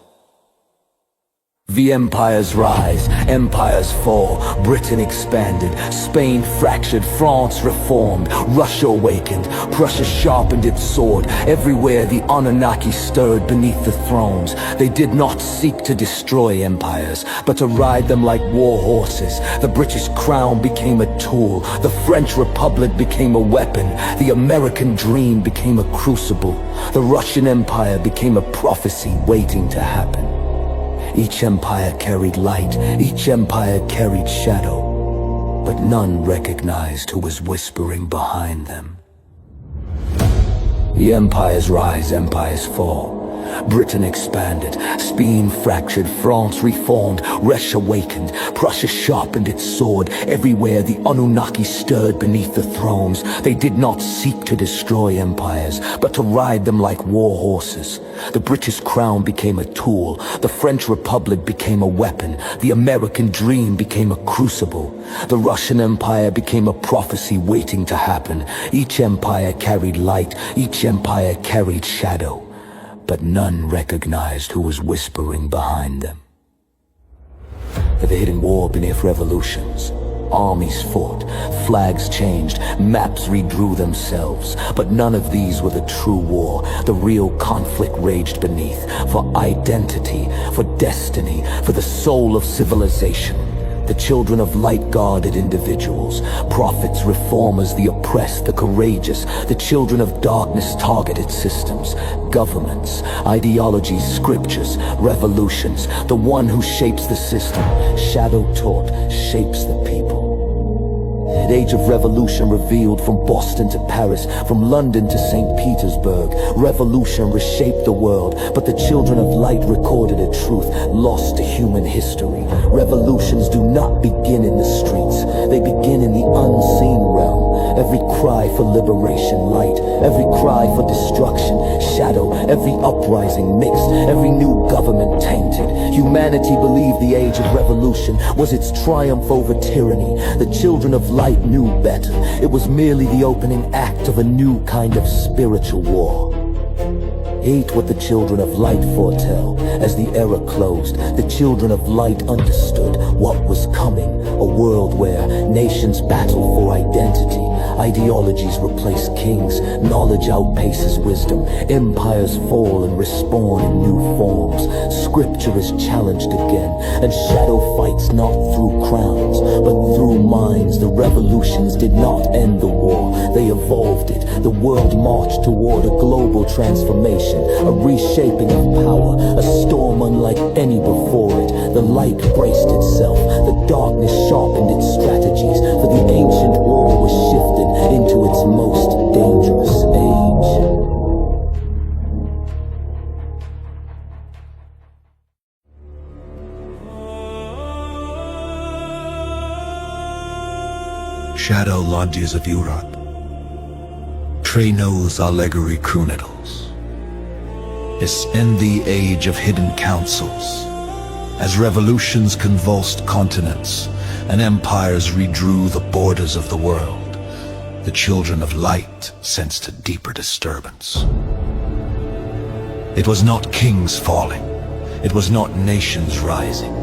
The empires rise, empires fall, Britain expanded, Spain fractured, France reformed, Russia awakened, Prussia sharpened its sword. Everywhere the Anunnaki stirred beneath the thrones. They did not seek to destroy empires, but to ride them like war horses. The British crown became a tool, the French Republic became a weapon, the American dream became a crucible, the Russian Empire became a prophecy waiting to happen. Each empire carried light, each empire carried shadow, but none recognized who was whispering behind them. The empires rise, empires fall. Britain expanded, Spain fractured, France reformed, Russia awakened, Prussia sharpened its sword. Everywhere the Anunnaki stirred beneath the thrones. They did not seek to destroy empires, but to ride them like war horses. The British crown became a tool, the French Republic became a weapon, the American dream became a crucible, the Russian Empire became a prophecy waiting to happen. Each empire carried light, each empire carried shadow, but none recognized who was whispering behind them. For the hidden war beneath revolutions, armies fought, flags changed, maps redrew themselves, but none of these were the true war. The real conflict raged beneath, for identity, for destiny, for the soul of civilization. The children of light guarded individuals, prophets, reformers, the oppressed, the courageous. The children of darkness targeted systems, governments, ideologies, scriptures, revolutions. The one who shapes the system, shadow taught, shapes the people. The age of revolution revealed, from Boston to Paris, from London to St. Petersburg. Revolution reshaped the world, but the children of light recorded a truth lost to human history. Revolutions do not begin in the streets, they begin in the unseen realm. Every cry for liberation, light. Every cry for destruction, shadow. Every uprising mixed, every new government tainted. Humanity believed the age of revolution was its triumph over tyranny. The children of light knew better. It was merely the opening act of a new kind of spiritual war. Hate what the children of light foretell. As the era closed, the children of light understood what was coming. A world where nations battle for identity. Ideologies replace kings, knowledge outpaces wisdom, empires fall and respawn in new forms. Scripture is challenged again, and shadow fights not through crowns, but through minds. The revolutions did not end the war, they evolved it. The world marched toward a global transformation, a reshaping of power, a storm unlike any before it. The light braced itself, the darkness sharpened its strategies, for the ancient war was shifted into its most dangerous age. Shadow Lodges of Europe. Trey Knowles' chronicles. Is in the age of hidden councils, as revolutions convulsed continents and empires redrew the borders of the world, the children of light sensed a deeper disturbance. It was not kings falling, it was not nations rising,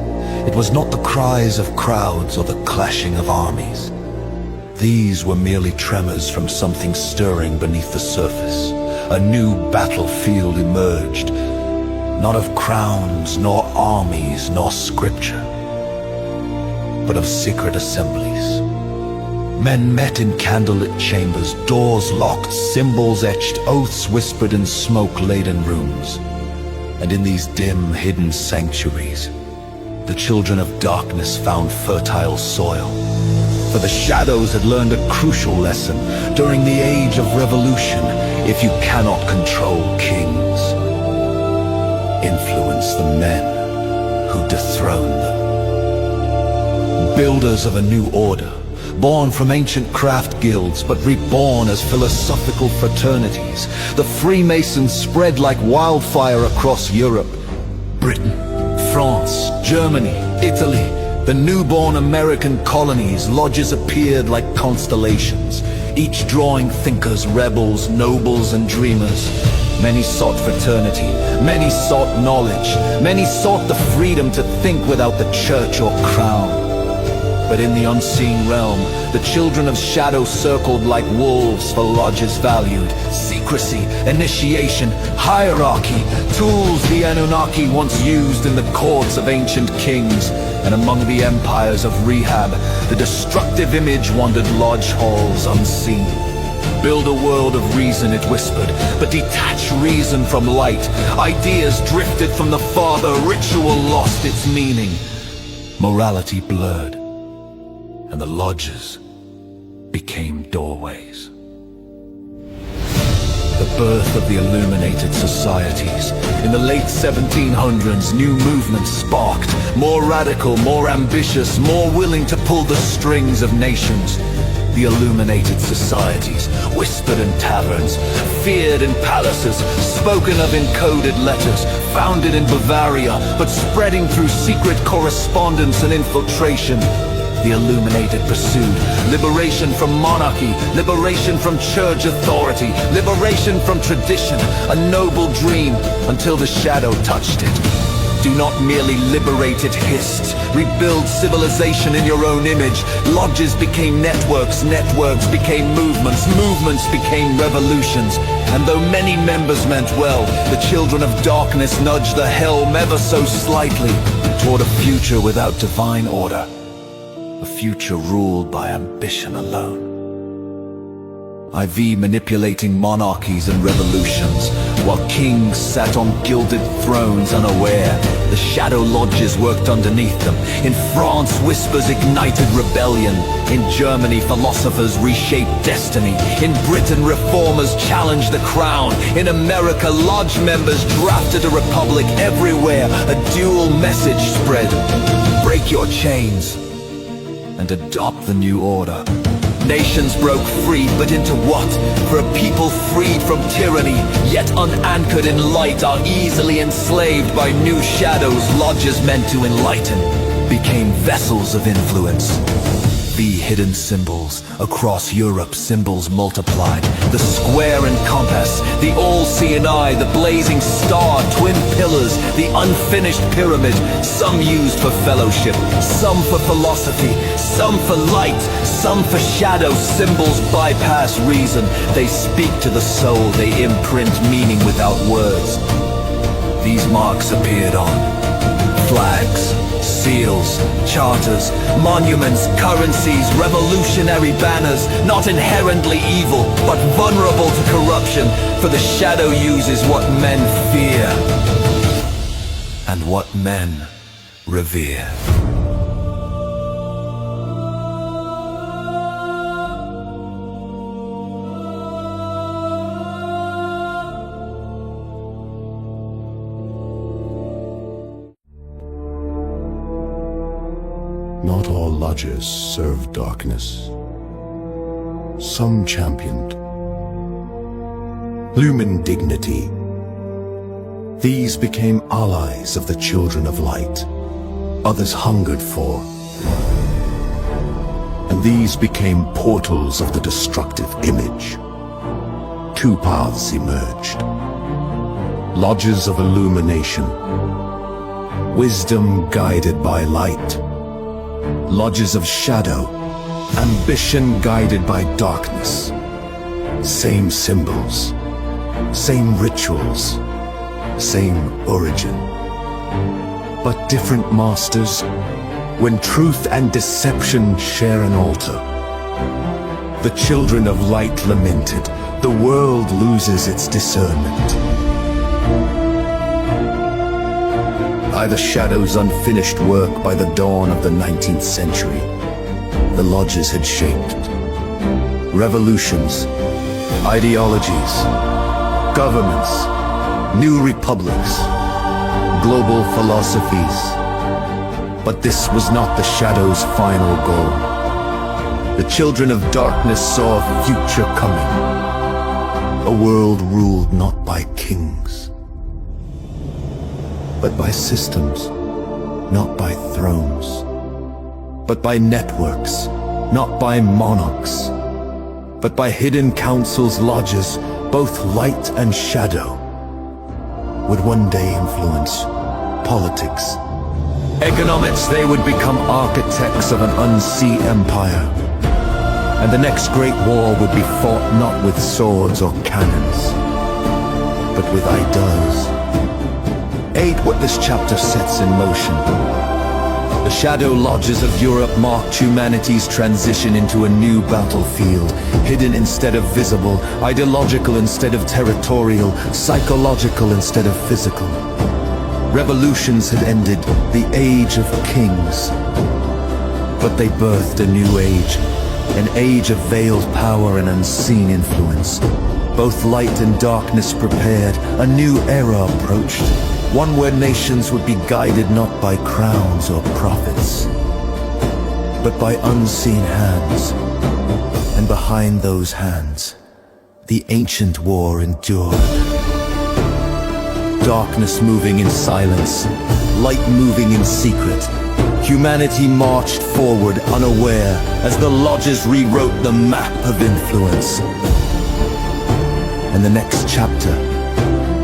it was not the cries of crowds or the clashing of armies. These were merely tremors from something stirring beneath the surface. A new battlefield emerged, not of crowns, nor armies, nor scripture, but of secret assemblies. Men met in candlelit chambers, doors locked, symbols etched, oaths whispered in smoke-laden rooms. And in these dim, hidden sanctuaries, the children of darkness found fertile soil. For the shadows had learned a crucial lesson during the age of revolution. If you cannot control kings, influence the men who dethrone them. Builders of a new order, born from ancient craft guilds, but reborn as philosophical fraternities, the Freemasons spread like wildfire across Europe. Britain, France, Germany, Italy, the newborn American colonies, lodges appeared like constellations, each drawing thinkers, rebels, nobles, and dreamers. Many sought fraternity, many sought knowledge, many sought the freedom to think without the church or crown. But in the unseen realm, the children of shadow circled like wolves for lodges valued. Secrecy, initiation, hierarchy, tools the Anunnaki once used in the courts of ancient kings. And among the empires of Rehab, the destructive image wandered lodge halls unseen. Build a world of reason, it whispered, but detach reason from light. Ideas drifted from the Father, ritual lost its meaning. Morality blurred, and the lodges became doorways. The birth of the illuminated societies. In the late 1700s, new movements sparked, more radical, more ambitious, more willing to pull the strings of nations. The illuminated societies, whispered in taverns, feared in palaces, spoken of in coded letters, founded in Bavaria, but spreading through secret correspondence and infiltration. The illuminated pursued liberation from monarchy, liberation from church authority, liberation from tradition, a noble dream until the shadow touched it. Do not merely liberate, it hissed. Rebuild civilization in your own image. Lodges became networks, networks became movements, movements became revolutions. And though many members meant well, the children of darkness nudged the helm ever so slightly toward a future without divine order. A future ruled by ambition alone. IV manipulating monarchies and revolutions, while kings sat on gilded thrones unaware. The shadow lodges worked underneath them. In France, whispers ignited rebellion. In Germany, philosophers reshaped destiny. In Britain, reformers challenged the crown. In America, lodge members drafted a republic. Everywhere, a dual message spread. Break your chains and adopt the new order. Nations broke free, but into what? For a people freed from tyranny, yet unanchored in light, are easily enslaved by new shadows. Lodges meant to enlighten became vessels of influence. The hidden symbols. Across Europe, symbols multiplied. The square and compass, the all-seeing eye, the blazing star, twin pillars, the unfinished pyramid. Some used for fellowship, some for philosophy, some for light, some for shadow. Symbols bypass reason. They speak to the soul, they imprint meaning without words. These marks appeared on flags, seals, charters, monuments, currencies, revolutionary banners, not inherently evil, but vulnerable to corruption, for the shadow uses what men fear and what men revere. Not all lodges serve darkness. some championed. Lumen dignity. These became allies of the children of light. Others hungered for. And these became portals of the destructive image. Two paths emerged. Lodges of illumination. Wisdom guided by light. Lodges of shadow. Ambition guided by darkness. Same symbols. Same rituals. Same origin. But different masters. When truth and deception share an altar. The children of light lamented. The world loses its discernment. By the shadow's unfinished work by the dawn of the 19th century, the lodges had shaped revolutions, ideologies, governments, new republics, global philosophies. But this was not the shadow's final goal. The children of darkness saw a future coming. A world ruled not by kings, but by systems, not by thrones, but by networks, not by monarchs, but by hidden councils, lodges, both light and shadow, would one day influence politics. Economics, they would become architects of an unseen empire. And the next great war would be fought not with swords or cannons, but with ideals. Aid what this chapter sets in motion. The shadow lodges of Europe marked humanity's transition into a new battlefield, hidden instead of visible, ideological instead of territorial, psychological instead of physical. Revolutions had ended the age of kings, but they birthed a new age, an age of veiled power and unseen influence. Both light and darkness prepared, a new era approached, one where nations would be guided not by crowns or prophets, but by unseen hands. And behind those hands, the ancient war endured. Darkness moving in silence, light moving in secret. Humanity marched forward unaware as the lodges rewrote the map of influence. And the next chapter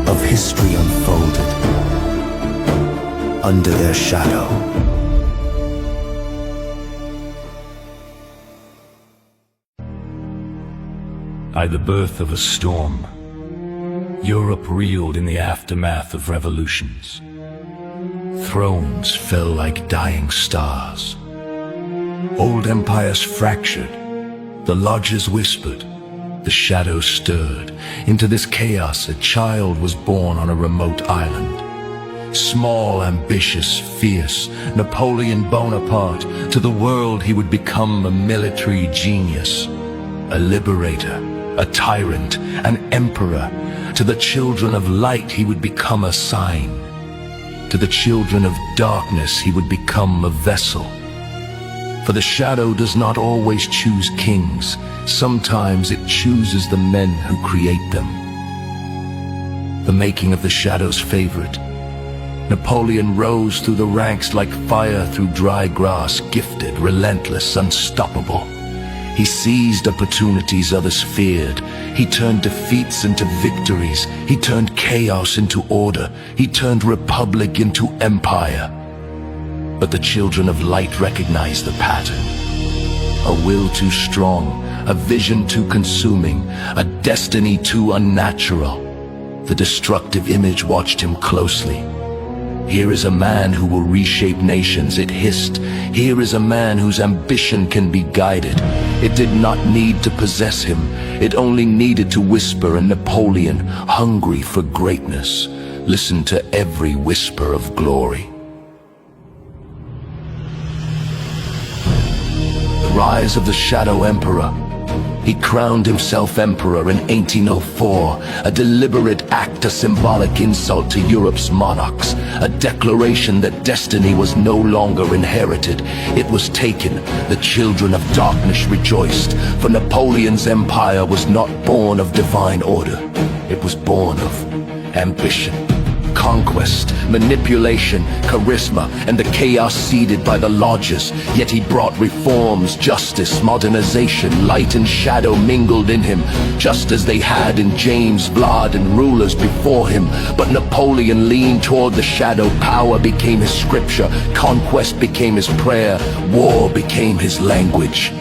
of history unfolded under their shadow. By the birth of a storm, Europe reeled in the aftermath of revolutions. Thrones fell like dying stars. Old empires fractured. The lodges whispered. The shadows stirred. Into this chaos, a child was born on a remote island. Small, ambitious, fierce, Napoleon Bonaparte. To the world he would become a military genius, a liberator, a tyrant, an emperor. To the children of light he would become a sign. To the children of darkness he would become a vessel. For the shadow does not always choose kings. Sometimes it chooses the men who create them. The making of the shadow's favorite. Napoleon rose through the ranks like fire through dry grass, gifted, relentless, unstoppable. He seized opportunities others feared. He turned defeats into victories. He turned chaos into order. He turned republic into empire. But the children of light recognized the pattern. A will too strong, a vision too consuming, a destiny too unnatural. The destructive image watched him closely. Here is a man who will reshape nations, it hissed. Here is a man whose ambition can be guided. It did not need to possess him. It only needed to whisper, and Napoleon, hungry for greatness, listened to every whisper of glory. The rise of the Shadow Emperor. He crowned himself emperor in 1804, a deliberate act, a symbolic insult to Europe's monarchs, a declaration that destiny was no longer inherited. It was taken. The children of darkness rejoiced, for Napoleon's empire was not born of divine order. It was born of ambition, conquest, manipulation, charisma, and the chaos seeded by the lodges. Yet he brought reforms, justice, modernization. Light and shadow mingled in him, just as they had in James, Vlad, and rulers before him. But Napoleon leaned toward the shadow. Power became his scripture, conquest became his prayer, war became his language.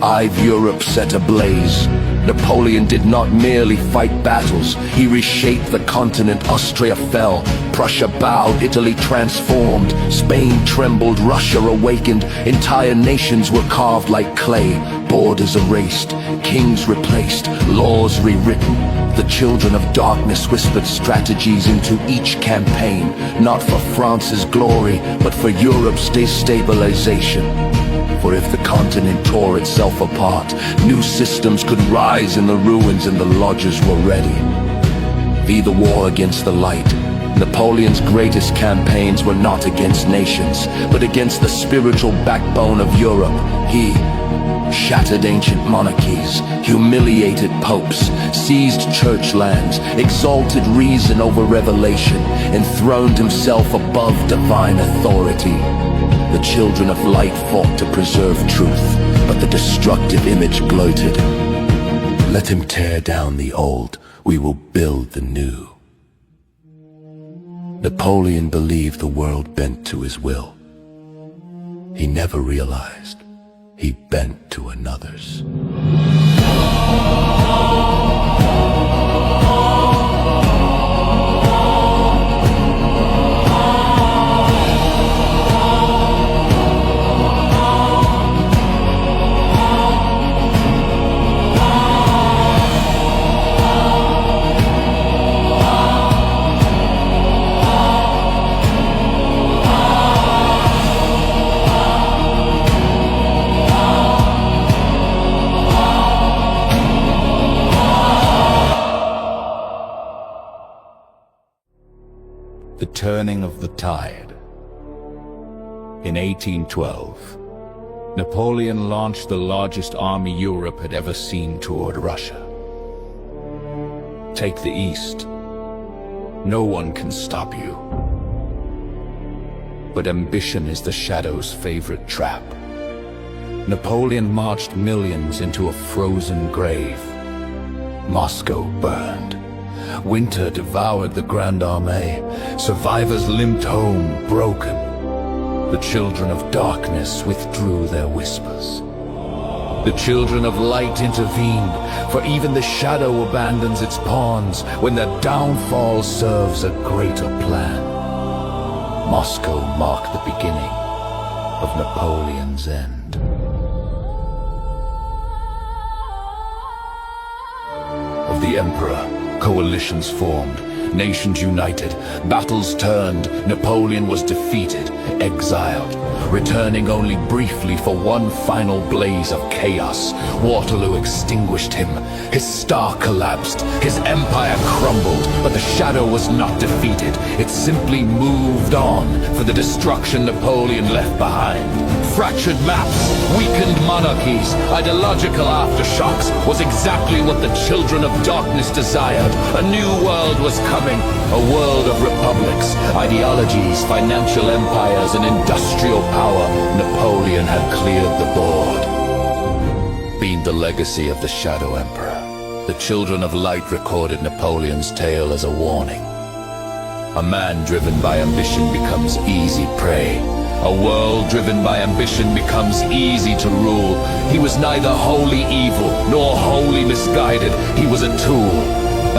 Eyed Europe set ablaze. Napoleon did not merely fight battles, he reshaped the continent. Austria fell, Prussia bowed, Italy transformed, Spain trembled, Russia awakened. Entire nations were carved like clay, borders erased, kings replaced, laws rewritten. The children of darkness whispered strategies into each campaign, not for France's glory, but for Europe's destabilization. For if the continent tore itself apart, new systems could rise in the ruins, and the lodges were ready. Be the war against the light. Napoleon's greatest campaigns were not against nations, but against the spiritual backbone of Europe. He shattered ancient monarchies, humiliated popes, seized church lands, exalted reason over revelation, enthroned himself above divine authority. The children of light fought to preserve truth, but the destructive image gloated. Let him tear down the old, we will build the new. Napoleon believed the world bent to his will. He never realized he bent to another's. The turning of the tide. In 1812, Napoleon launched the largest army Europe had ever seen toward Russia. Take the East. No one can stop you. But ambition is the shadow's favorite trap. Napoleon marched millions into a frozen grave. Moscow burned. Winter devoured the Grande Armée. Survivors limped home, broken. The children of darkness withdrew their whispers. The children of light intervened, for even the shadow abandons its pawns when their downfall serves a greater plan. Moscow marked the beginning of Napoleon's end. Of the Emperor, coalitions formed, nations united, battles turned. Napoleon was defeated, exiled, returning only briefly for one final blaze of chaos. Waterloo extinguished him. His star collapsed. His empire crumbled. But the shadow was not defeated. It simply moved on for the destruction Napoleon left behind. Fractured maps, weakened monarchies, ideological aftershocks was exactly what the children of darkness desired. A new world was coming, a world of republics, ideologies, financial empires, and industrial power. Napoleon had cleared the board. Being the legacy of the Shadow Emperor, the children of light recorded Napoleon's tale as a warning. A man driven by ambition becomes easy prey. A world driven by ambition becomes easy to rule. He was neither wholly evil nor wholly misguided. He was a tool,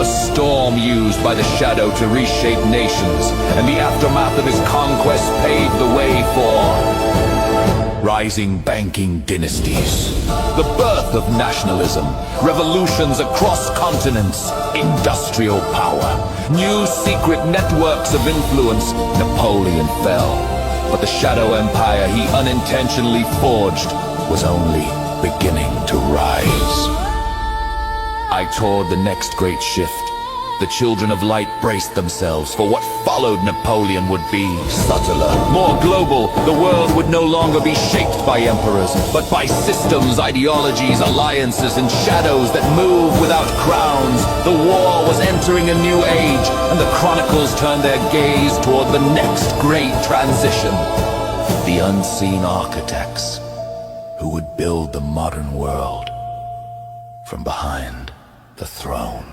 a storm used by the shadow to reshape nations, and the aftermath of his conquest paved the way for rising banking dynasties, the birth of nationalism, revolutions across continents, industrial power, new secret networks of influence. Napoleon fell. But the Shadow Empire he unintentionally forged was only beginning to rise. I toured the next great shift. The children of light braced themselves for what followed Napoleon would be subtler, more global. The world would no longer be shaped by emperors, but by systems, ideologies, alliances, and shadows that move without crowns. The war was entering a new age, and the chronicles turned their gaze toward the next great transition. The unseen architects who would build the modern world from behind the throne.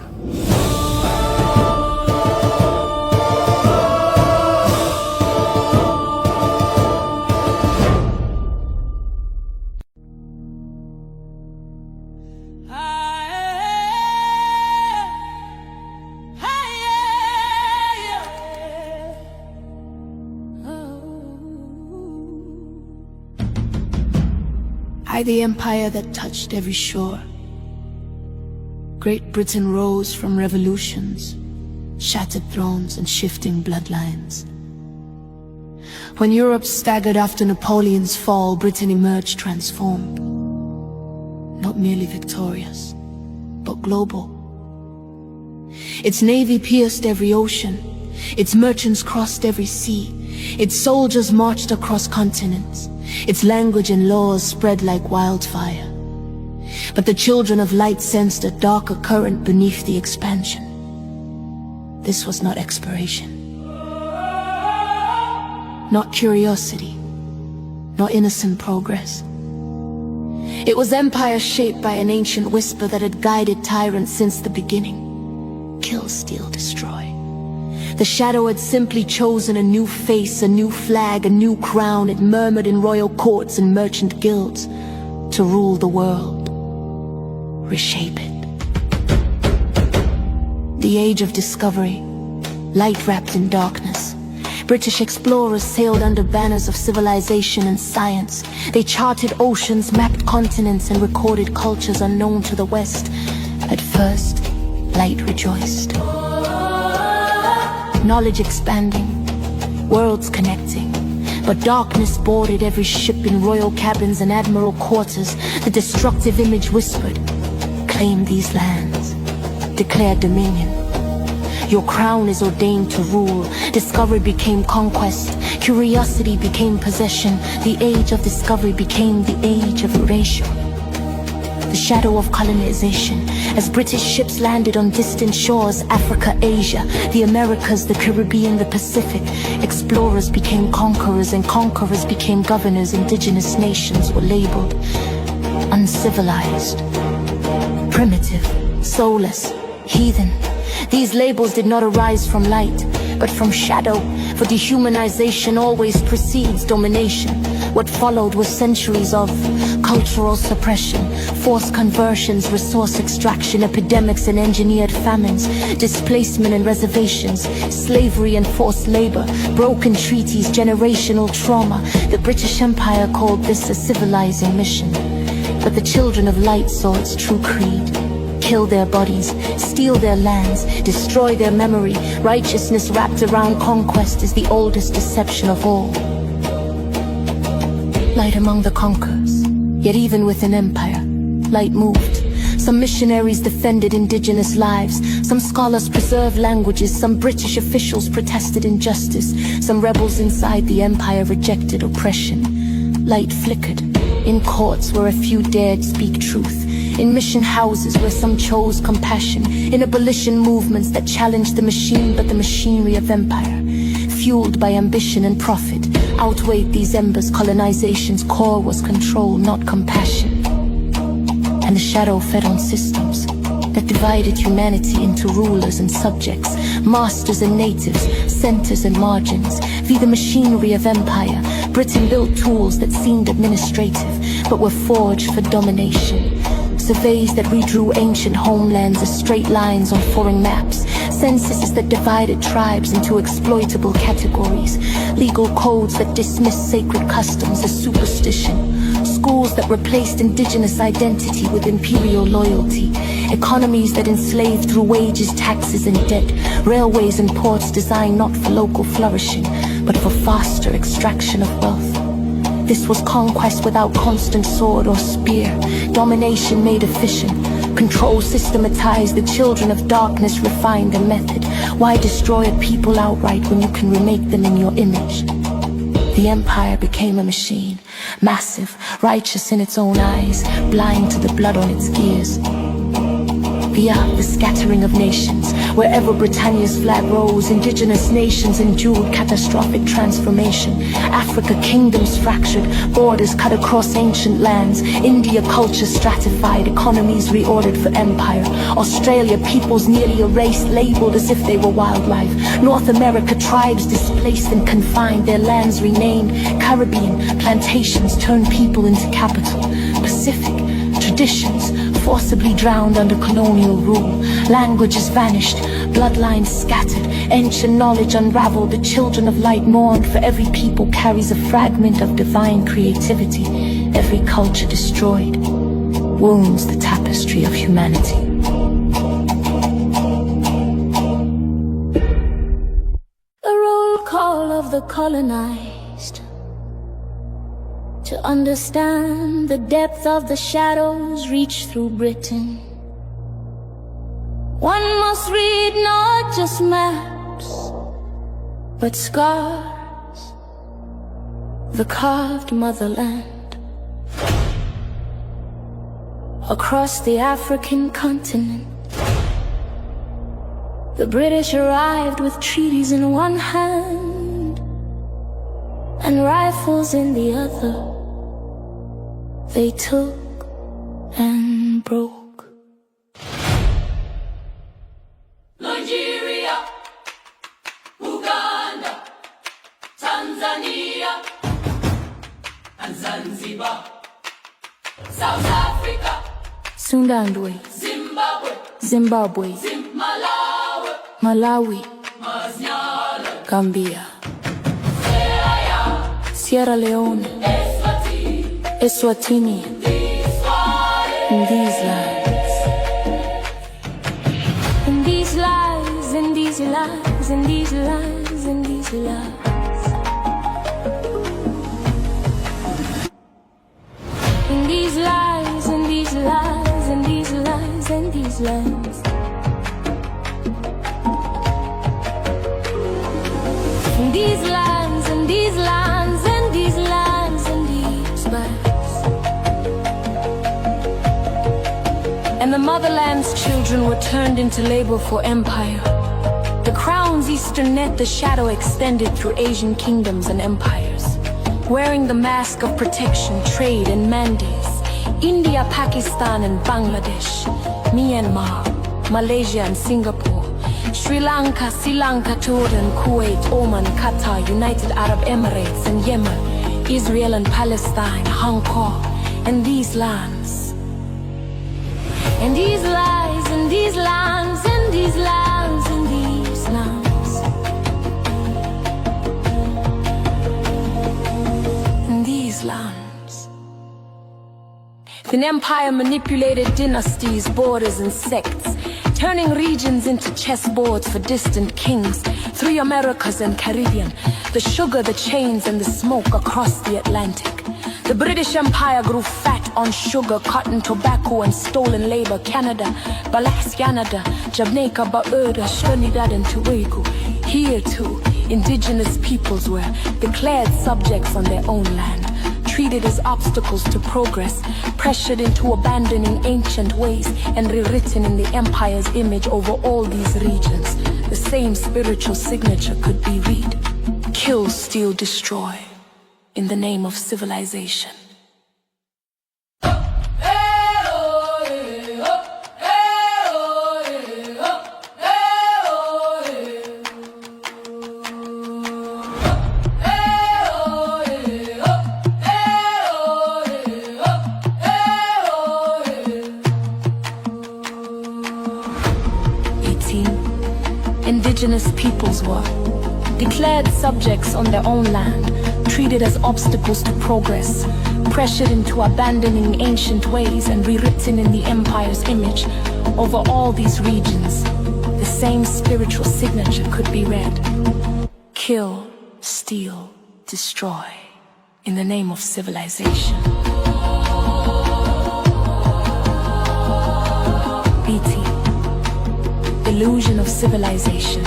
I, the empire that touched every shore. Great Britain rose from revolutions, shattered thrones and shifting bloodlines. When Europe staggered after Napoleon's fall, Britain emerged transformed. Not merely victorious, but global. Its navy pierced every ocean, its merchants crossed every sea, its soldiers marched across continents, its language and laws spread like wildfire. But the children of light sensed a darker current beneath the expansion. This was not exploration, not curiosity, nor innocent progress. It was empire shaped by an ancient whisper that had guided tyrants since the beginning. Kill, steal, destroy. The shadow had simply chosen a new face, a new flag, a new crown. It murmured in royal courts and merchant guilds to rule the world, reshape it. The age of discovery, light wrapped in darkness. British explorers sailed under banners of civilization and science. They charted oceans, mapped continents, and recorded cultures unknown to the West. At first, light rejoiced. Knowledge expanding, worlds connecting. But darkness boarded every ship in royal cabins and admiral quarters. The destructive image whispered, claim these lands, declare dominion. Your crown is ordained to rule. Discovery became conquest. Curiosity became possession. The age of discovery became the age of erasure. The shadow of colonization, as British ships landed on distant shores, Africa, Asia, the Americas, the Caribbean, the Pacific. Explorers became conquerors and conquerors became governors. Indigenous nations were labeled uncivilized, primitive, soulless, heathen. These labels did not arise from light, but from shadow, for dehumanization always precedes domination. What followed was centuries of cultural suppression, forced conversions, resource extraction, epidemics and engineered famines, displacement and reservations, slavery and forced labor, broken treaties, generational trauma. The British Empire called this a civilizing mission. But the children of light saw its true creed. Kill their bodies, steal their lands, destroy their memory. Righteousness wrapped around conquest is the oldest deception of all. Light among the conquerors, yet even within empire, light moved. Some missionaries defended indigenous lives, some scholars preserved languages, some British officials protested injustice, some rebels inside the empire rejected oppression. Light flickered, in courts where a few dared speak truth, in mission houses where some chose compassion, in abolition movements that challenged the machine, but the machinery of empire, fueled by ambition and profit, outweighed these embers. Colonization's core was control, not compassion. And the shadow fed on systems that divided humanity into rulers and subjects, masters and natives, centers and margins. Via the machinery of empire, Britain built tools that seemed administrative, but were forged for domination. Surveys that redrew ancient homelands as straight lines on foreign maps, censuses that divided tribes into exploitable categories, legal codes that dismissed sacred customs as superstition, schools that replaced indigenous identity with imperial loyalty, economies that enslaved through wages, taxes and debt, railways and ports designed not for local flourishing, but for faster extraction of wealth. This was conquest without constant sword or spear. Domination made efficient. Control systematized. The children of darkness refined a method. Why destroy a people outright when you can remake them in your image? The empire became a machine. Massive, righteous in its own eyes, blind to the blood on its ears. Via the scattering of nations, wherever Britannia's flag rose, indigenous nations endured catastrophic transformation. Africa kingdoms fractured, borders cut across ancient lands. India culture stratified, economies reordered for empire. Australia peoples nearly erased, labeled as if they were wildlife. North America tribes displaced and confined, their lands renamed. Caribbean plantations turned people into capital. Pacific traditions forcibly drowned under colonial rule. Languages vanished, bloodlines scattered, ancient knowledge unraveled. The children of light mourned, for every people carries a fragment of divine creativity. Every culture destroyed wounds the tapestry of humanity. The roll call of the colonized. To understand the depth of the shadows reach through Britain, one must read not just maps, but scars, the carved motherland. Across the African continent, the British arrived with treaties in one hand and rifles in the other. They took and broke. Nigeria, Uganda, Tanzania, and Zanzibar, South Africa, Sundandwe, Zimbabwe, Zimbabwe, Malawi, Malawi, Maznyala, Gambia, Sierra Leone, Eswatini, in these lands. In these lies, in these lies, in these lies, in these lies. In these lies, in these lies, in these lies, in these lies. In these lands, in these lands, in these lands, in these lands. And the motherland's children were turned into labor for empire. The crown's eastern net, the shadow extended through Asian kingdoms and empires. Wearing the mask of protection, trade and mandates. India, Pakistan and Bangladesh. Myanmar, Malaysia and Singapore. Sri Lanka, Jordan, Kuwait, Oman, Qatar, United Arab Emirates and Yemen. Israel and Palestine, Hong Kong, and these lands. In these lies, in these lands, in these lands, in these lands. In these lands. The empire manipulated dynasties, borders and sects, turning regions into chessboards for distant kings. 3 Americas and Caribbean, the sugar, the chains and the smoke across the Atlantic. The British Empire grew fat on sugar, cotton, tobacco and stolen labor. Canada, Balas, Canada, Jamaica, Barbuda, Trinidad and Tobago. Here too, indigenous peoples were declared subjects on their own land, treated as obstacles to progress, pressured into abandoning ancient ways and rewritten in the empire's image over all these regions. The same spiritual signature could be read: kill, steal, destroy, in the name of civilization. Indigenous peoples were declared subjects on their own land, treated as obstacles to progress, pressured into abandoning ancient ways and rewritten in the empire's image. Over all these regions, the same spiritual signature could be read: kill, steal, destroy, in the name of civilization. BT, illusion of civilization.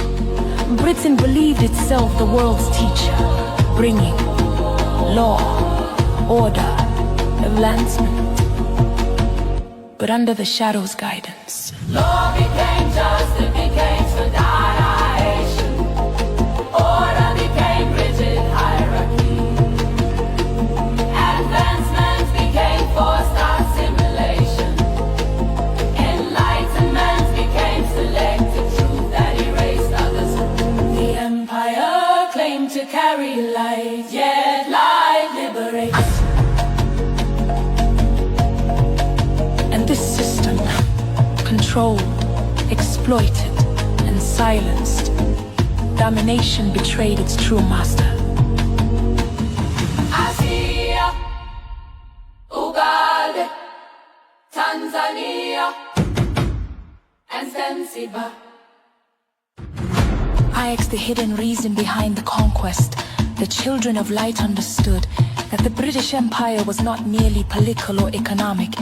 Britain believed itself the world's teacher, bringing law, order, advancement. But under the shadow's guidance, Law became just, it became standardization. Order became rigid hierarchy. Advancement became forced assimilation. Enlightenment became selective truth that erased others. The empire claimed to carry light, yet light liberates. and this system controlled, exploited, and silenced. Domination betrayed its true master. Asia, Uganda, Tanzania, and Zanzibar. I asked the hidden reason behind the conquest. The children of light understood that the British Empire was not merely political or economic.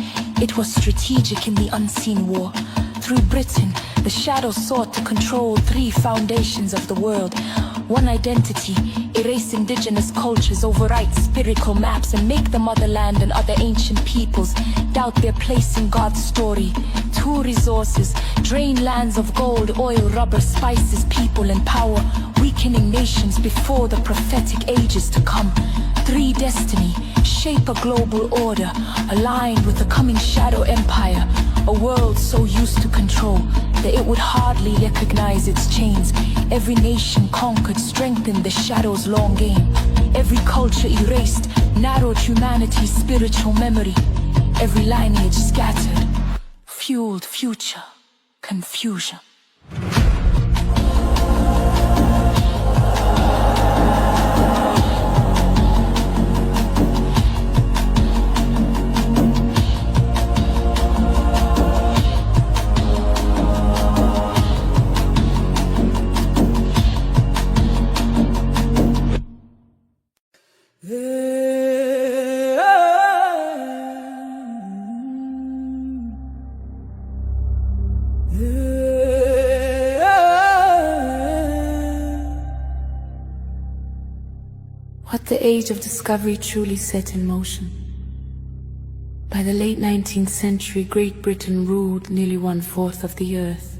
It was strategic in the unseen war. Through Britain, the shadows sought to control three foundations of the world. One identity, erase indigenous cultures, overwrite spiritual maps, and make the motherland and other ancient peoples doubt their place in God's story. Two resources, drain lands of gold, oil, rubber, spices, people, and power, weakening nations before the prophetic ages to come. Three destiny, shape a global order, aligned with the coming shadow empire. A world so used to control that it would hardly recognize its chains. Every nation conquered, strengthened the shadow's long game. Every culture erased, narrowed humanity's spiritual memory. Every lineage scattered, fueled future confusion. What the age of discovery truly set in motion. By the late 19th century, Great Britain ruled nearly 1/4 of the earth.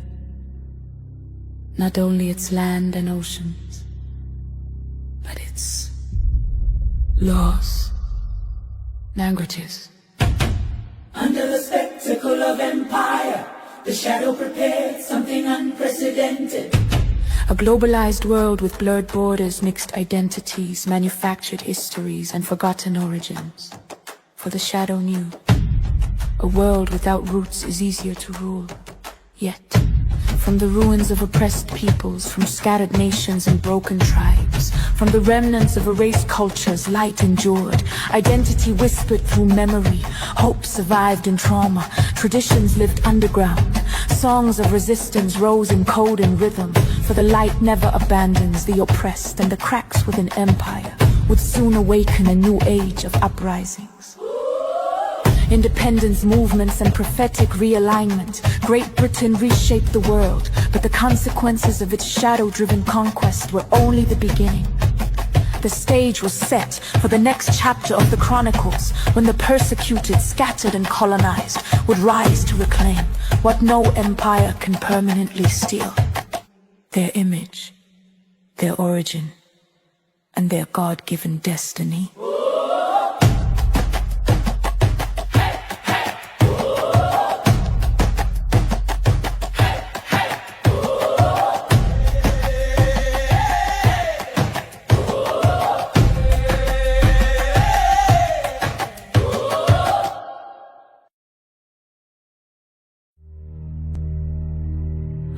Not only its land and oceans, but its laws, languages. Under the spectacle of empire, the shadow prepared something unprecedented. A globalized world with blurred borders, mixed identities, manufactured histories, and forgotten origins. For the shadow knew, a world without roots is easier to rule. Yet, from the ruins of oppressed peoples, from scattered nations and broken tribes, from the remnants of erased cultures, light endured, identity whispered through memory, hope survived in trauma, traditions lived underground, songs of resistance rose in code and rhythm, for the light never abandons the oppressed, and the cracks within empire would soon awaken a new age of uprisings. Independence movements and prophetic realignment. Great Britain reshaped the world, but the consequences of its shadow-driven conquest were only the beginning. The stage was set for the next chapter of the chronicles, when the persecuted, scattered, and colonized would rise to reclaim what no empire can permanently steal: their image, their origin, and their God-given destiny.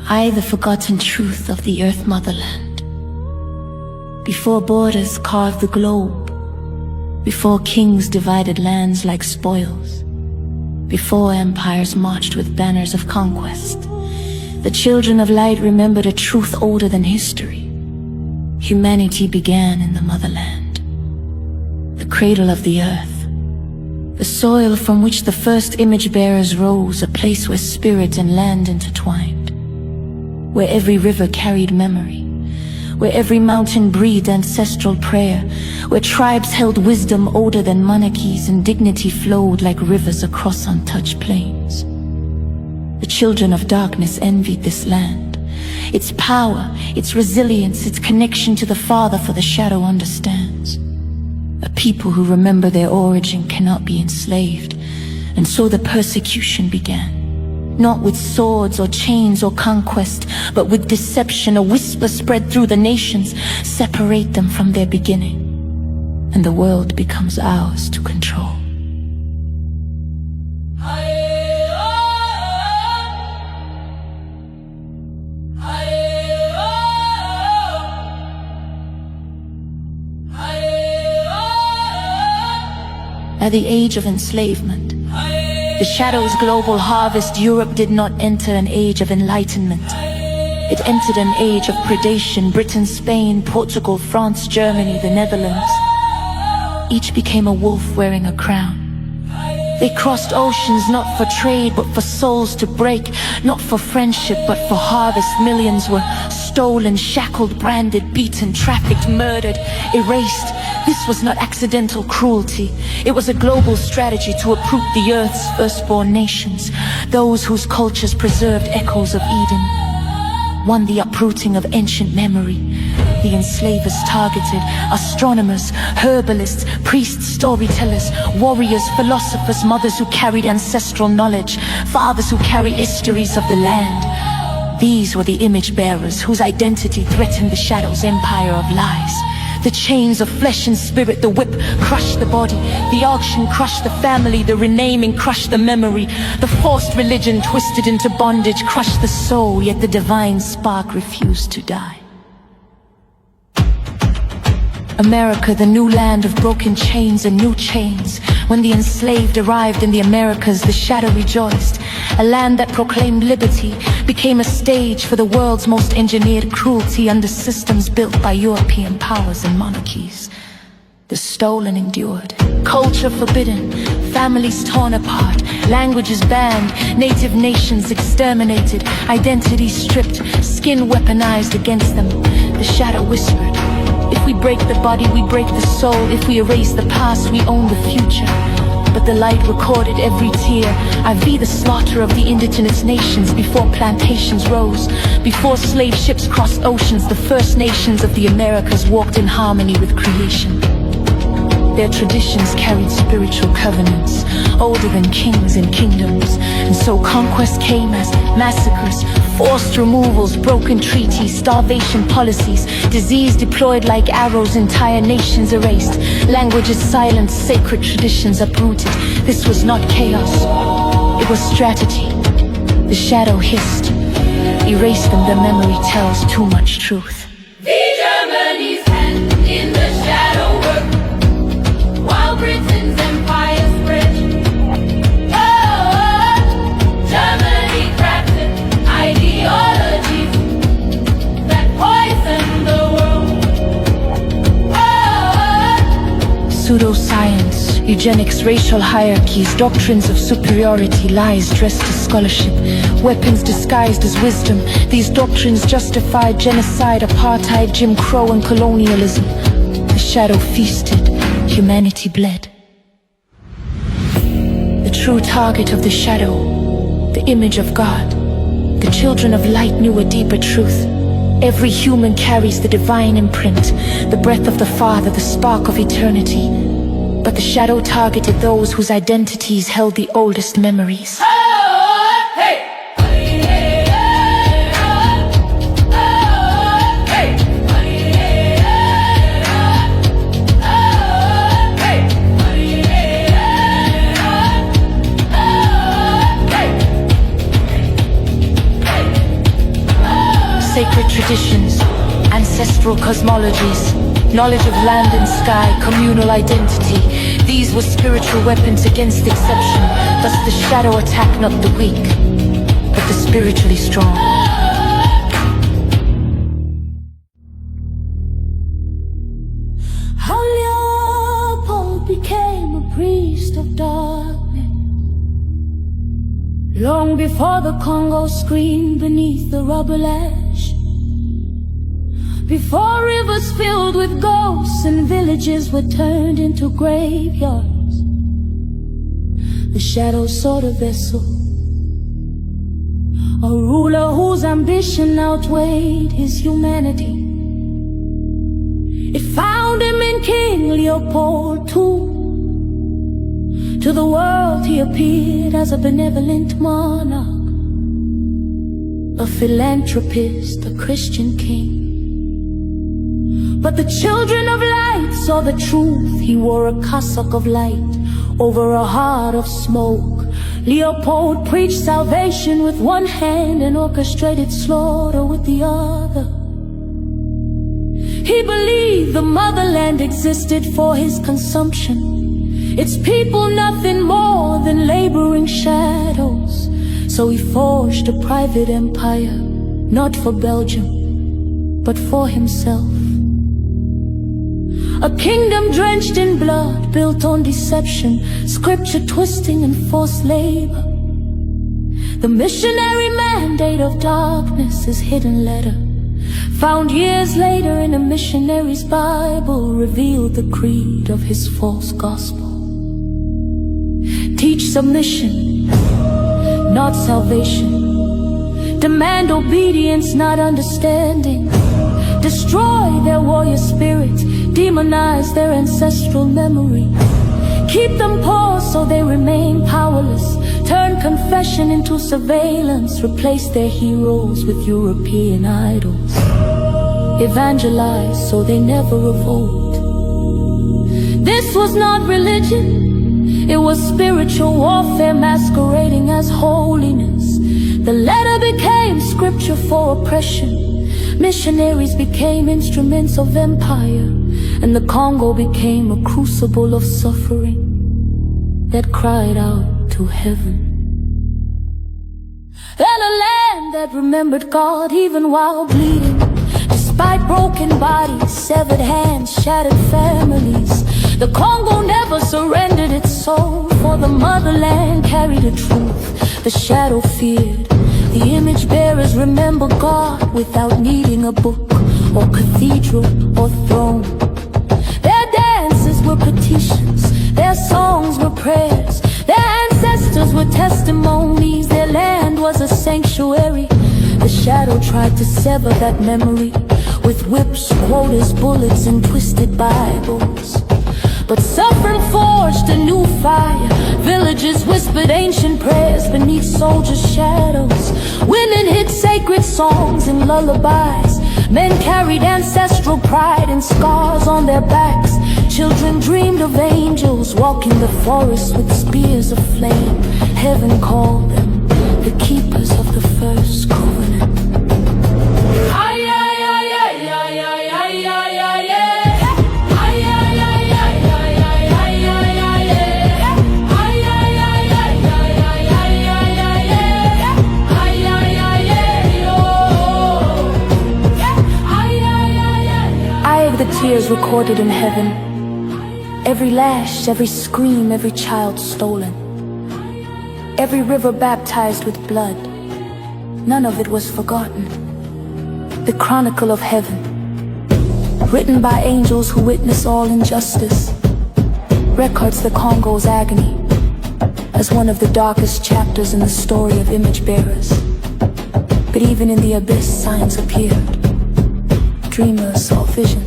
I, the forgotten truth of the Earth Motherland. Before borders carved the globe, before kings divided lands like spoils, before empires marched with banners of conquest, the children of light remembered a truth older than history. Humanity began in the motherland. The the cradle of the earth, the soil from which the first image bearers rose, a place where spirit and land intertwined, where every river carried memory, where every mountain breathed ancestral prayer, where tribes held wisdom older than monarchies and dignity flowed like rivers across untouched plains. The children of darkness envied this land, its power, its resilience, its connection to the Father, for the shadow understands. A people who remember their origin cannot be enslaved, and so the persecution began. Not with swords or chains or conquest, but with deception. A whisper spread through the nations, separate them from their beginning, and the world becomes ours to control. At the age of enslavement, the shadow's global harvest, Europe did not enter an age of enlightenment. It entered an age of predation. Britain, Spain, Portugal, France, Germany, the Netherlands. Each became a wolf wearing a crown. They crossed oceans not for trade, but for souls to break. Not for friendship, but for harvest. Millions were stolen, shackled, branded, beaten, trafficked, murdered, erased. This was not accidental cruelty. It was a global strategy to uproot the earth's firstborn nations, those whose cultures preserved echoes of Eden. One, the uprooting of ancient memory. The enslavers targeted astronomers, herbalists, priests, storytellers, warriors, philosophers, mothers who carried ancestral knowledge, fathers who carried histories of the land. These were the image bearers whose identity threatened the shadow's empire of lies. The chains of flesh and spirit, the whip crushed the body, the auction crushed the family, the renaming crushed the memory, the forced religion twisted into bondage crushed the soul, yet the divine spark refused to die. America, the new land of broken chains and new chains. When the enslaved arrived in the Americas, the shadow rejoiced. A land that proclaimed liberty became a stage for the world's most engineered cruelty under systems built by European powers and monarchies. The stolen endured, culture forbidden, families torn apart, languages banned, native nations exterminated, identity stripped, skin weaponized against them. The shadow whispered, if we break the body, we break the soul. If we erase the past, we own the future. But the light recorded every tear. I the slaughter of the indigenous nations before plantations rose, before slave ships crossed oceans. The First Nations of the Americas walked in harmony with creation. Their traditions carried spiritual covenants, older than kings and kingdoms. And so conquest came as massacres, forced removals, broken treaties, starvation policies, disease deployed like arrows, entire nations erased, languages silenced, sacred traditions uprooted. This was not chaos, it was strategy. The shadow hissed, erase them, the memory tells too much truth. Germany's hand in the shadow work, while Britain's empire spread. Oh, Germany crafted ideologies that poison the world. Oh, Pseudoscience, eugenics, racial hierarchies, doctrines of superiority, lies dressed as scholarship, weapons disguised as wisdom. These doctrines justified genocide, apartheid, Jim Crow, and colonialism. The shadow feasted, humanity bled. The true target of the shadow, the image of God. The children of light knew a deeper truth. Every human carries the divine imprint, the breath of the Father, the spark of eternity. But the shadow targeted those whose identities held the oldest memories. Sacred traditions, ancestral cosmologies, knowledge of land and sky, communal identity. These were spiritual weapons against exception. Thus the shadow attacked not the weak, but the spiritually strong. Halya pong the Congo screamed beneath the rubble ash. Before rivers filled with ghosts and villages were turned into graveyards, the shadow sought a vessel, a ruler whose ambition outweighed his humanity. It found him in King Leopold II. To the world he appeared as a benevolent monarch, a philanthropist, a Christian king. But the children of light saw the truth. He wore a cassock of light over a heart of smoke. Leopold preached salvation with one hand and orchestrated slaughter with the other. He believed the motherland existed for his consumption, its people nothing more than laboring shadows. So he forged a private empire, not for Belgium, but for himself. A kingdom drenched in blood, built on deception, scripture twisting and forced labor. The missionary mandate of darkness, his hidden letter, found years later in a missionary's Bible, revealed the creed of his false gospel. Teach submission, not salvation. Demand obedience, not understanding. Destroy their warrior spirits, demonize their ancestral memory. Keep them poor so they remain powerless. Turn confession into surveillance. Replace their heroes with European idols. Evangelize so they never revolt. This was not religion, it was spiritual warfare masquerading as holiness. The letter became scripture for oppression. Missionaries became instruments of empire, and the Congo became a crucible of suffering that cried out to heaven. And a land that remembered God even while bleeding, despite broken bodies, severed hands, shattered families. The Congo never surrendered its soul, for the motherland carried a truth the shadow feared. The image bearers remember God without needing a book or cathedral or throne. Their dances were petitions, their songs were prayers, their ancestors were testimonies, their land was a sanctuary. The shadow tried to sever that memory with whips, quotas, bullets, and twisted Bibles. But suffering forged a new fire. Villages whispered ancient prayers beneath soldiers' shadows. Women hid sacred songs and lullabies. Men carried ancestral pride and scars on their backs. Children dreamed of angels walking the forest with spears of flame. Heaven called them the keepers of the first covenant. The tears recorded in heaven, every lash, every scream, every child stolen, every river baptized with blood, none of it was forgotten. The chronicle of heaven, written by angels who witness all injustice, records the Congo's agony as one of the darkest chapters in the story of image bearers. But even in the abyss, signs appeared. Dreamers saw visions.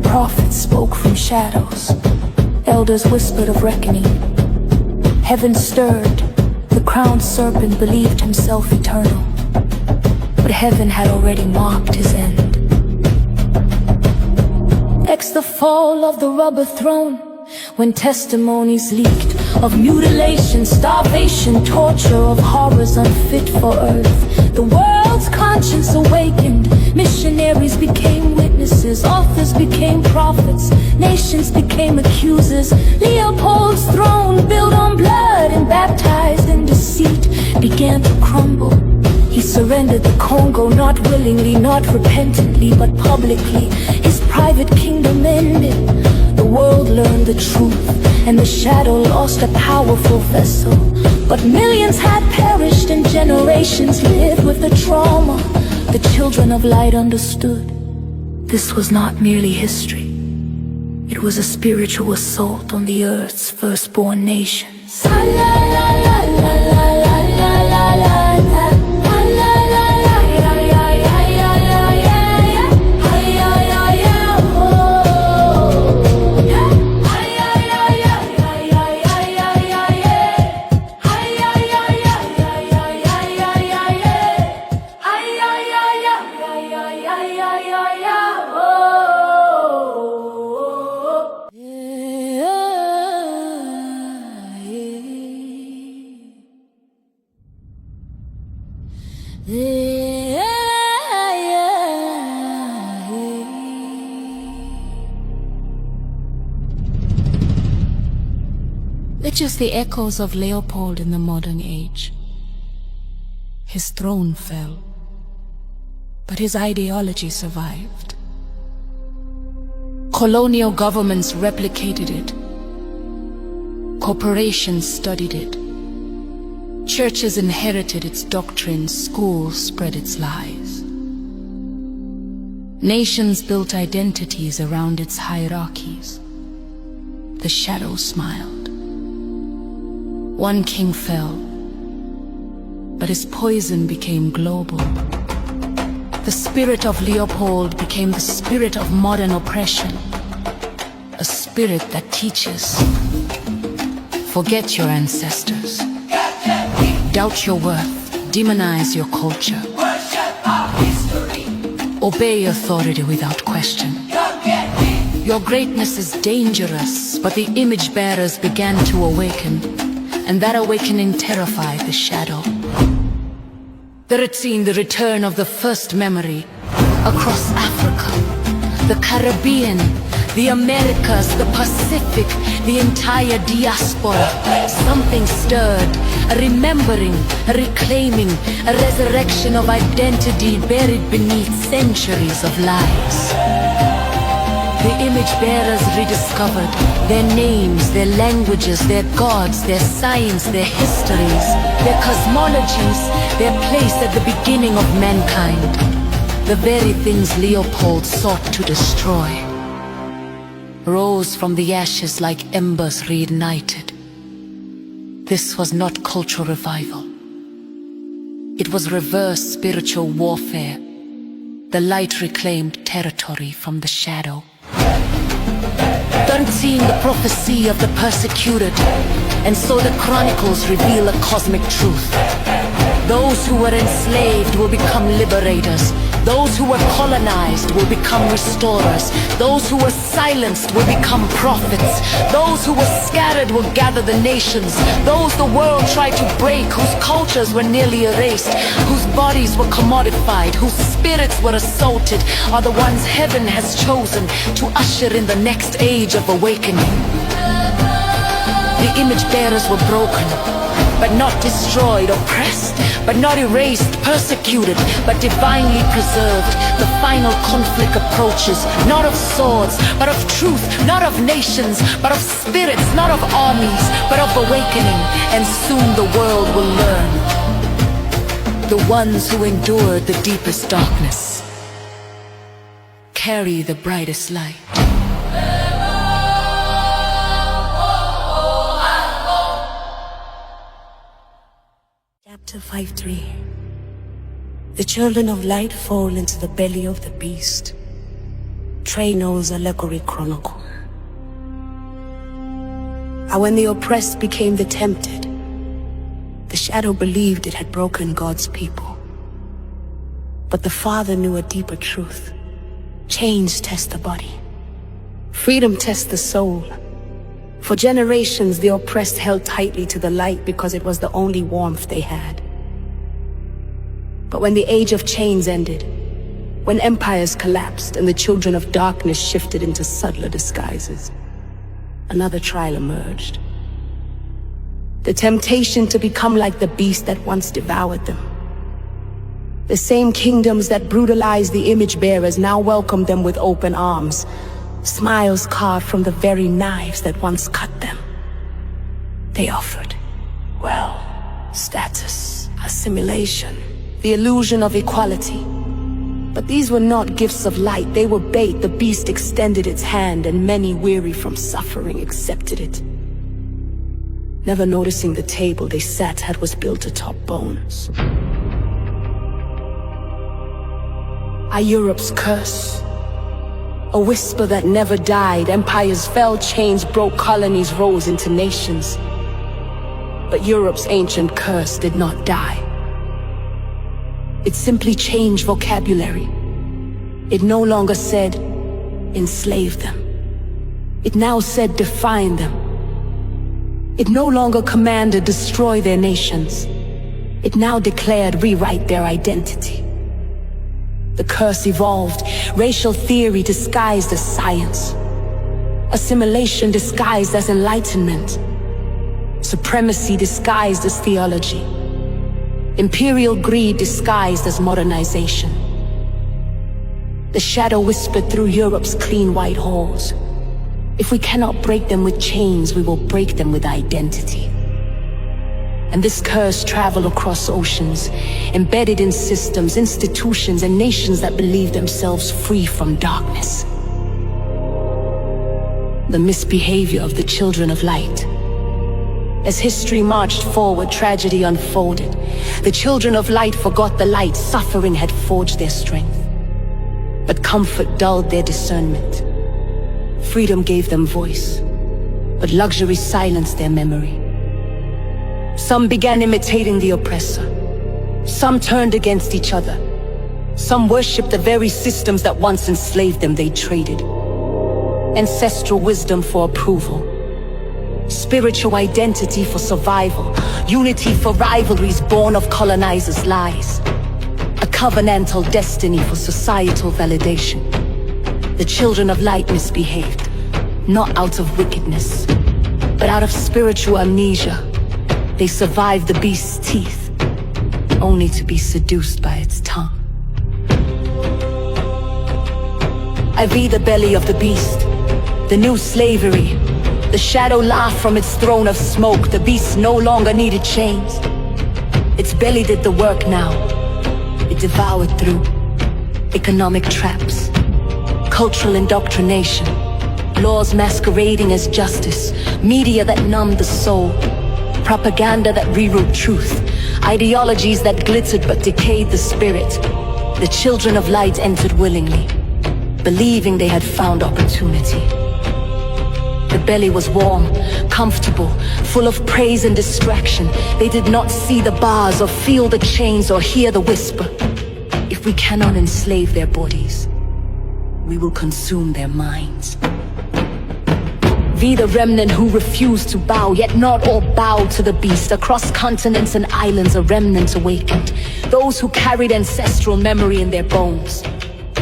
Prophets spoke from shadows. Elders whispered of reckoning. Heaven stirred. The crowned serpent believed himself eternal. But heaven had already marked his end. Next, the fall of the rubber throne, when testimonies leaked of mutilation, starvation, torture, of horrors unfit for earth. The world's conscience awakened. Missionaries became witnesses, authors became prophets, nations became accusers. Leopold's throne, built on blood and baptized in deceit, began to crumble. He surrendered the Congo, not willingly, not repentantly, but publicly. His private kingdom ended. The world learned the truth. and the shadow lost a powerful vessel. But millions had perished and generations lived with the trauma. The children of light understood this was not merely history. It was a spiritual assault on the earth's firstborn nations. They're just the echoes of Leopold in the modern age. His throne fell, but his ideology survived. Colonial governments replicated it. Corporations studied it. Churches inherited its doctrines, schools spread its lies. Nations built identities around its hierarchies. The shadow smiled. One king fell, but his poison became global. The spirit of Leopold became the spirit of modern oppression. A spirit that teaches. Forget your ancestors. Doubt your worth. Demonize your culture. Obey authority without question. Your greatness is dangerous, but the image bearers began to awaken, and that awakening terrified the shadow. There had seen the return of the first memory across Africa, the Caribbean, the Americas, the Pacific, the entire diaspora. Something stirred, a remembering, a reclaiming, a resurrection of identity buried beneath centuries of lies. The image bearers rediscovered their names, their languages, their gods, their science, their histories, their cosmologies, their place at the beginning of mankind. The very things Leopold sought to destroy rose from the ashes like embers reignited. This was not cultural revival. It was reverse spiritual warfare. The light reclaimed territory from the shadow. 13, the prophecy of the persecuted, and so the chronicles reveal a cosmic truth. Those who were enslaved will become liberators. Those who were colonized will become restorers. Those who were silenced will become prophets. Those who were scattered will gather the nations. Those the world tried to break, whose cultures were nearly erased, whose bodies were commodified, whose spirits were assaulted, are the ones heaven has chosen to usher in the next age of awakening. The image bearers were broken, but not destroyed, oppressed, but not erased, persecuted, but divinely preserved. The final conflict approaches, not of swords, but of truth, not of nations, but of spirits, not of armies, but of awakening, and soon the world will learn. The ones who endured the deepest darkness carry the brightest light. Chapter 5:3. The children of light fall into the belly of the beast. Trey Knowles' allegory chronicle. And when the oppressed became the tempted, the shadow believed it had broken God's people. But the Father knew a deeper truth. Chains test the body. Freedom tests the soul. For generations, the oppressed held tightly to the light because it was the only warmth they had. But when the age of chains ended, when empires collapsed and the children of darkness shifted into subtler disguises, another trial emerged. The temptation to become like the beast that once devoured them. The same kingdoms that brutalized the image bearers now welcomed them with open arms. Smiles carved from the very knives that once cut them. They offered, well, status, assimilation, the illusion of equality. But these were not gifts of light, they were bait. The beast extended its hand, and many, weary from suffering, accepted it. Never noticing the table they sat at was built atop bones. Are Europe's curse? A whisper that never died. Empires fell, chains broke, colonies rose into nations. But Europe's ancient curse did not die. It simply changed vocabulary. It no longer said, enslave them. It now said, define them. It no longer commanded, destroy their nations. It now declared, rewrite their identity. The curse evolved, racial theory disguised as science, assimilation disguised as enlightenment, supremacy disguised as theology, imperial greed disguised as modernization. The shadow whispered through Europe's clean white halls. If we cannot break them with chains, we will break them with identity. And this curse traveled across oceans, embedded in systems, institutions, and nations that believe themselves free from darkness. The misbehavior of the children of light. As history marched forward, tragedy unfolded. The children of light forgot the light. Suffering had forged their strength. But comfort dulled their discernment. Freedom gave them voice, but luxury silenced their memory. Some began imitating the oppressor. Some turned against each other. Some worshipped the very systems that once enslaved them. They traded ancestral wisdom for approval, spiritual identity for survival, unity for rivalries born of colonizers' lies, a covenantal destiny for societal validation. The children of light misbehaved, not out of wickedness, but out of spiritual amnesia. They survived the beast's teeth, only to be seduced by its tongue. I be the belly of the beast, the new slavery. The shadow laughed from its throne of smoke. The beast no longer needed chains. Its belly did the work now. It devoured through economic traps, cultural indoctrination, laws masquerading as justice, media that numbed the soul, propaganda that rewrote truth, ideologies that glittered but decayed the spirit. The children of light entered willingly, believing they had found opportunity. The belly was warm, comfortable, full of praise and distraction. They did not see the bars or feel the chains or hear the whisper. If we cannot enslave their bodies, we will consume their minds. Be the remnant who refused to bow, yet not all bowed to the beast. Across continents and islands, a remnant awakened. Those who carried ancestral memory in their bones.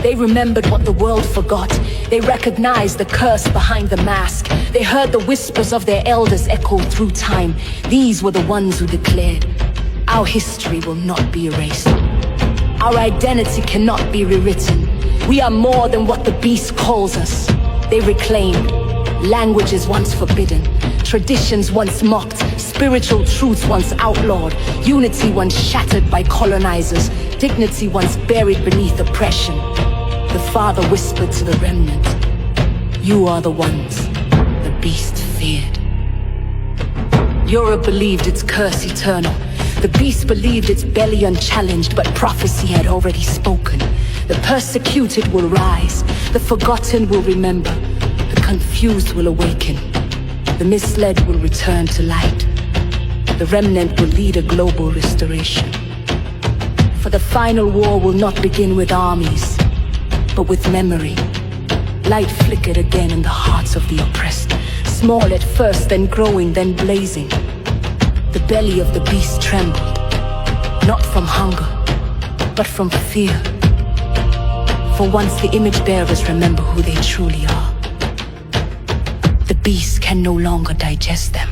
They remembered what the world forgot. They recognized the curse behind the mask. They heard the whispers of their elders echo through time. These were the ones who declared, our history will not be erased. Our identity cannot be rewritten. We are more than what the beast calls us. They reclaimed languages once forbidden, traditions once mocked, spiritual truths once outlawed, unity once shattered by colonizers, dignity once buried beneath oppression. The father whispered to the remnant, you are the ones the beast feared. Europe believed its curse eternal. The beast believed its belly unchallenged, but prophecy had already spoken. The persecuted will rise, the forgotten will remember, the confused will awaken, the misled will return to light. The remnant will lead a global restoration. For the final war will not begin with armies, but with memory. Light flickered again in the hearts of the oppressed, small at first, then growing, then blazing. The belly of the beast trembled, not from hunger, but from fear. For once the image bearers remember who they truly are, the beast can no longer digest them.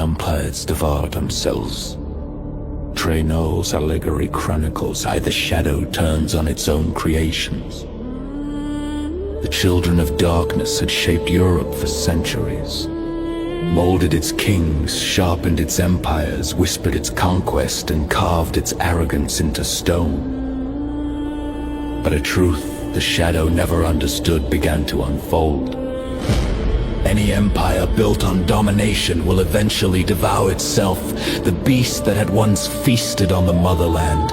empires devour themselves. Trey Knowles' chronicles how the shadow turns on its own creations. The children of darkness had shaped Europe for centuries, molded its kings, sharpened its empires, whispered its conquest, and carved its arrogance into stone. But a truth the shadow never understood began to unfold. Any empire built on domination will eventually devour itself. The beast that had once feasted on the motherland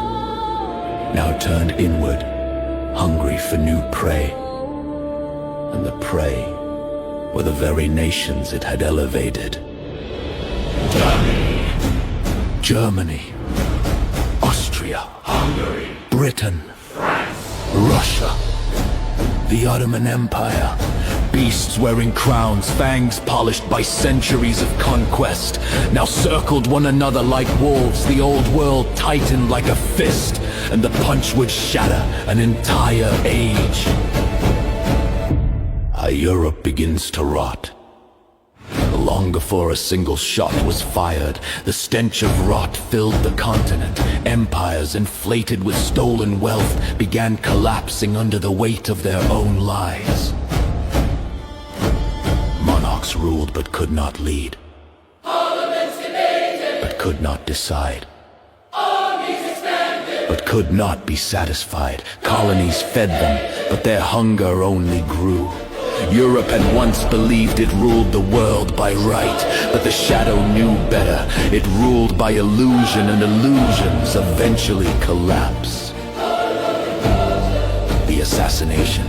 now turned inward, hungry for new prey. And the prey were the very nations it had elevated. Germany, Austria, Hungary, Britain, France, Russia, the Ottoman Empire. Beasts wearing crowns, fangs polished by centuries of conquest, now circled one another like wolves. The old world tightened like a fist, and the punch would shatter an entire age. Our Europe begins to rot. Long before a single shot was fired, the stench of rot filled the continent. Empires inflated with stolen wealth began collapsing under the weight of their own lies. Monarchs ruled but could not lead, Parliaments debated, but could not decide, armies expanded, but could not be satisfied. Colonies fed them, but their hunger only grew. Europe had once believed it ruled the world by right, but the shadow knew better. It ruled by illusion, and illusions eventually collapse. The assassination.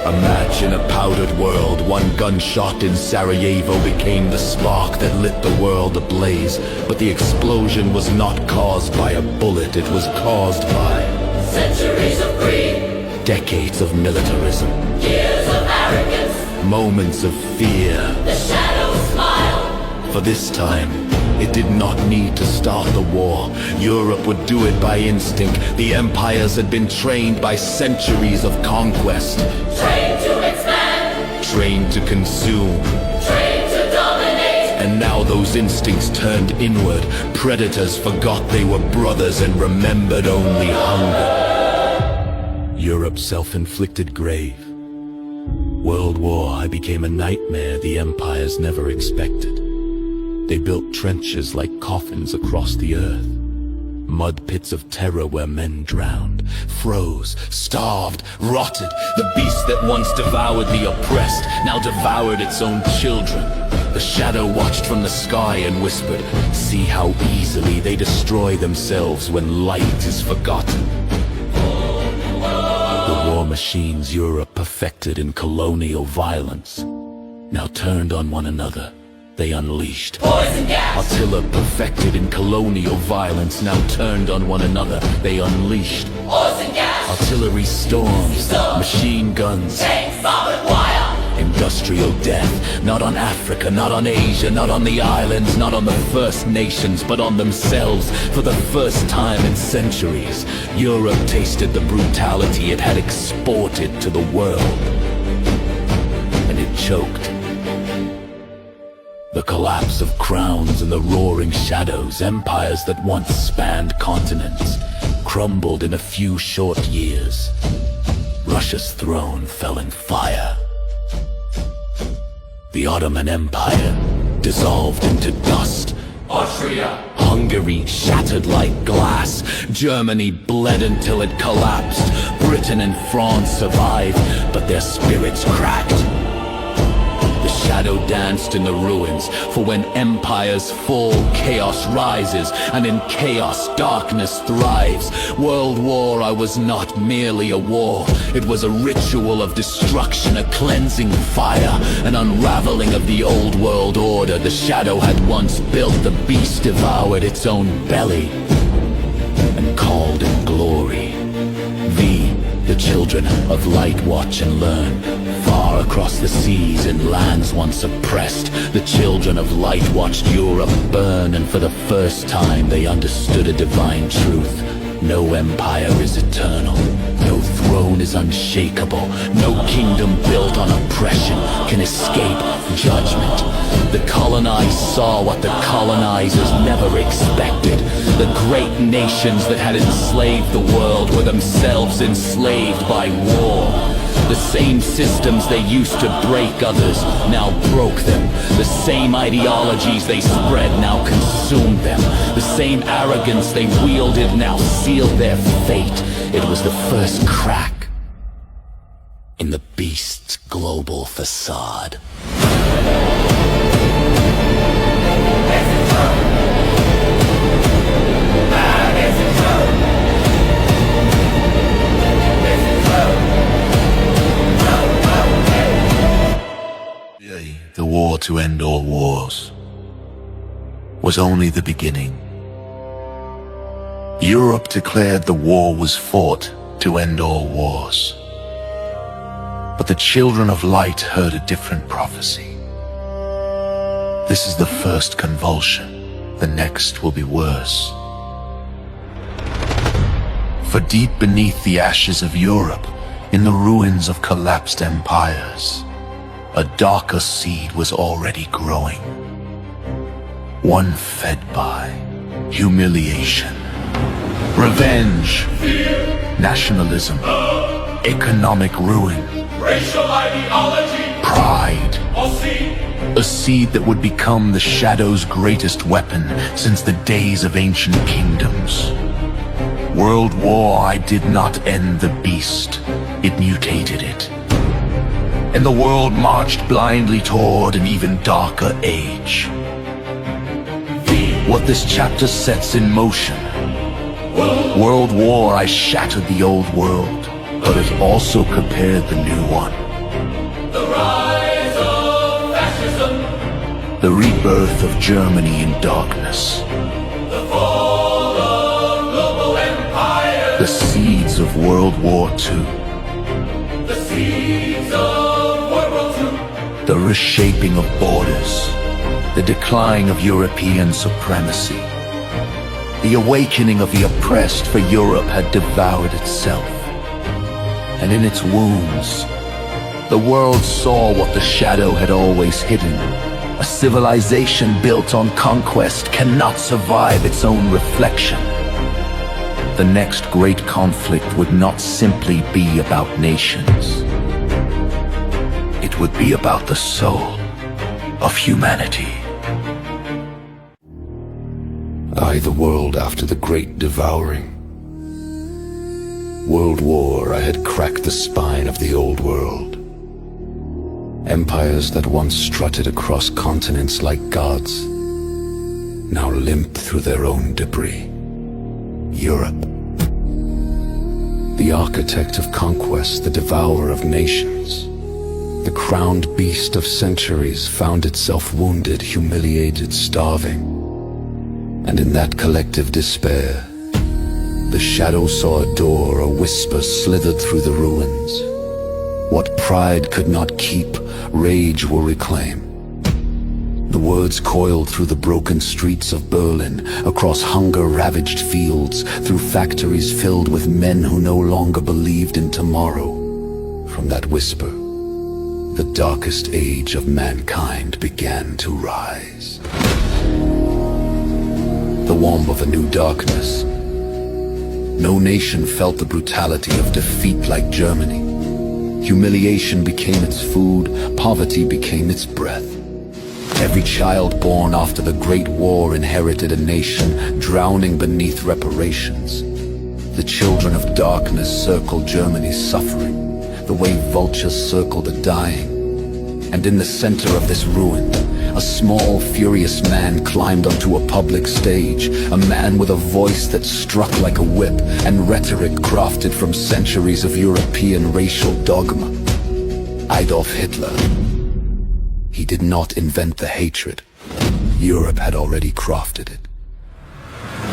A match in a powdered world. One gunshot in Sarajevo became the spark that lit the world ablaze. But the explosion was not caused by a bullet, it was caused by centuries of greed, decades of militarism, years of arrogance, moments of fear. The shadow smiled. For this time, it did not need to start the war. Europe would do it by instinct. The empires had been trained by centuries of conquest. Trained to expand, trained to consume, trained to dominate. And now those instincts turned inward. Predators forgot they were brothers and remembered only hunger. Europe's self-inflicted grave. World War I became a nightmare the empires never expected. They built trenches like coffins across the earth. Mud pits of terror where men drowned, froze, starved, rotted. The beast that once devoured the oppressed now devoured its own children. The shadow watched from the sky and whispered, "See how easily they destroy themselves when light is forgotten." The war machines Europe perfected in colonial violence now turned on one another. They unleashed poison gas. Attila perfected in colonial violence now turned on one another. They unleashed poison gas. Artillery storms, machine guns, tanks, barbed wire. Industrial death, not on Africa, not on Asia, not on the islands, not on the First Nations, but on themselves. For the first time in centuries, Europe tasted the brutality it had exported to the world. And it choked. The collapse of crowns and the roaring shadows, empires that once spanned continents, crumbled in a few short years. Russia's throne fell in fire. The Ottoman Empire dissolved into dust. Austria, Hungary shattered like glass. Germany bled until it collapsed. Britain and France survived, but their spirits cracked. The shadow danced in the ruins, for when empires fall, chaos rises, and in chaos, darkness thrives. World War I was not merely a war. It was a ritual of destruction, a cleansing fire, an unraveling of the old world order the shadow had once built. The beast devoured its own belly and called it glory. The children of light watch and learn. Far across the seas in lands once oppressed, the children of light watched Europe burn, and for the first time they understood a divine truth. No empire is eternal, no throne throne is unshakable. No kingdom built on oppression can escape judgment. The colonized saw what the colonizers never expected. The great nations that had enslaved the world were themselves enslaved by war. The same systems they used to break others now broke them. The same ideologies they spread now consumed them. The same arrogance they wielded now sealed their fate. It was the first crack in the beast's global facade. The war to end all wars was only the beginning. Europe declared the war was fought to end all wars. But the children of light heard a different prophecy. This is the first convulsion, the next will be worse. For deep beneath the ashes of Europe, in the ruins of collapsed empires, a darker seed was already growing. One fed by humiliation, revenge, nationalism, economic ruin, Racial ideology, pride. A seed that would become the Shadow's greatest weapon since the days of ancient kingdoms. World War I did not end the beast, it mutated it. And the world marched blindly toward an even darker age. What this chapter sets in motion. World War I shattered the old world, but it also prepared the new one. the rise of fascism, The rebirth of Germany in darkness. the fall of global empires, The seeds of World War II. the seeds of World War II, The reshaping of borders. The decline of European supremacy. The awakening of the oppressed, for Europe had devoured itself. And in its wounds, the world saw what the Shadow had always hidden. A civilization built on conquest cannot survive its own reflection. The next great conflict would not simply be about nations. It would be about the soul of humanity. I, the world after the great devouring. World War, I had cracked the spine of the old world. Empires that once strutted across continents like gods, now limp through their own debris. Europe. The architect of conquest, the devourer of nations. The crowned beast of centuries found itself wounded, humiliated, starving. And in that collective despair, the Shadow saw a door, a whisper slithered through the ruins. What pride could not keep, rage will reclaim. The words coiled through the broken streets of Berlin, across hunger-ravaged fields, through factories filled with men who no longer believed in tomorrow. From that whisper, the darkest age of mankind began to rise. The womb of a new darkness. No nation felt the brutality of defeat like Germany. Humiliation became its food, poverty became its breath. Every child born after the Great War inherited a nation drowning beneath reparations. The children of darkness circled Germany's suffering, the way vultures circle the dying. And in the center of this ruin, a small, furious man climbed onto a public stage, a man with a voice that struck like a whip and rhetoric crafted from centuries of European racial dogma. Adolf Hitler. He did not invent the hatred. Europe had already crafted it.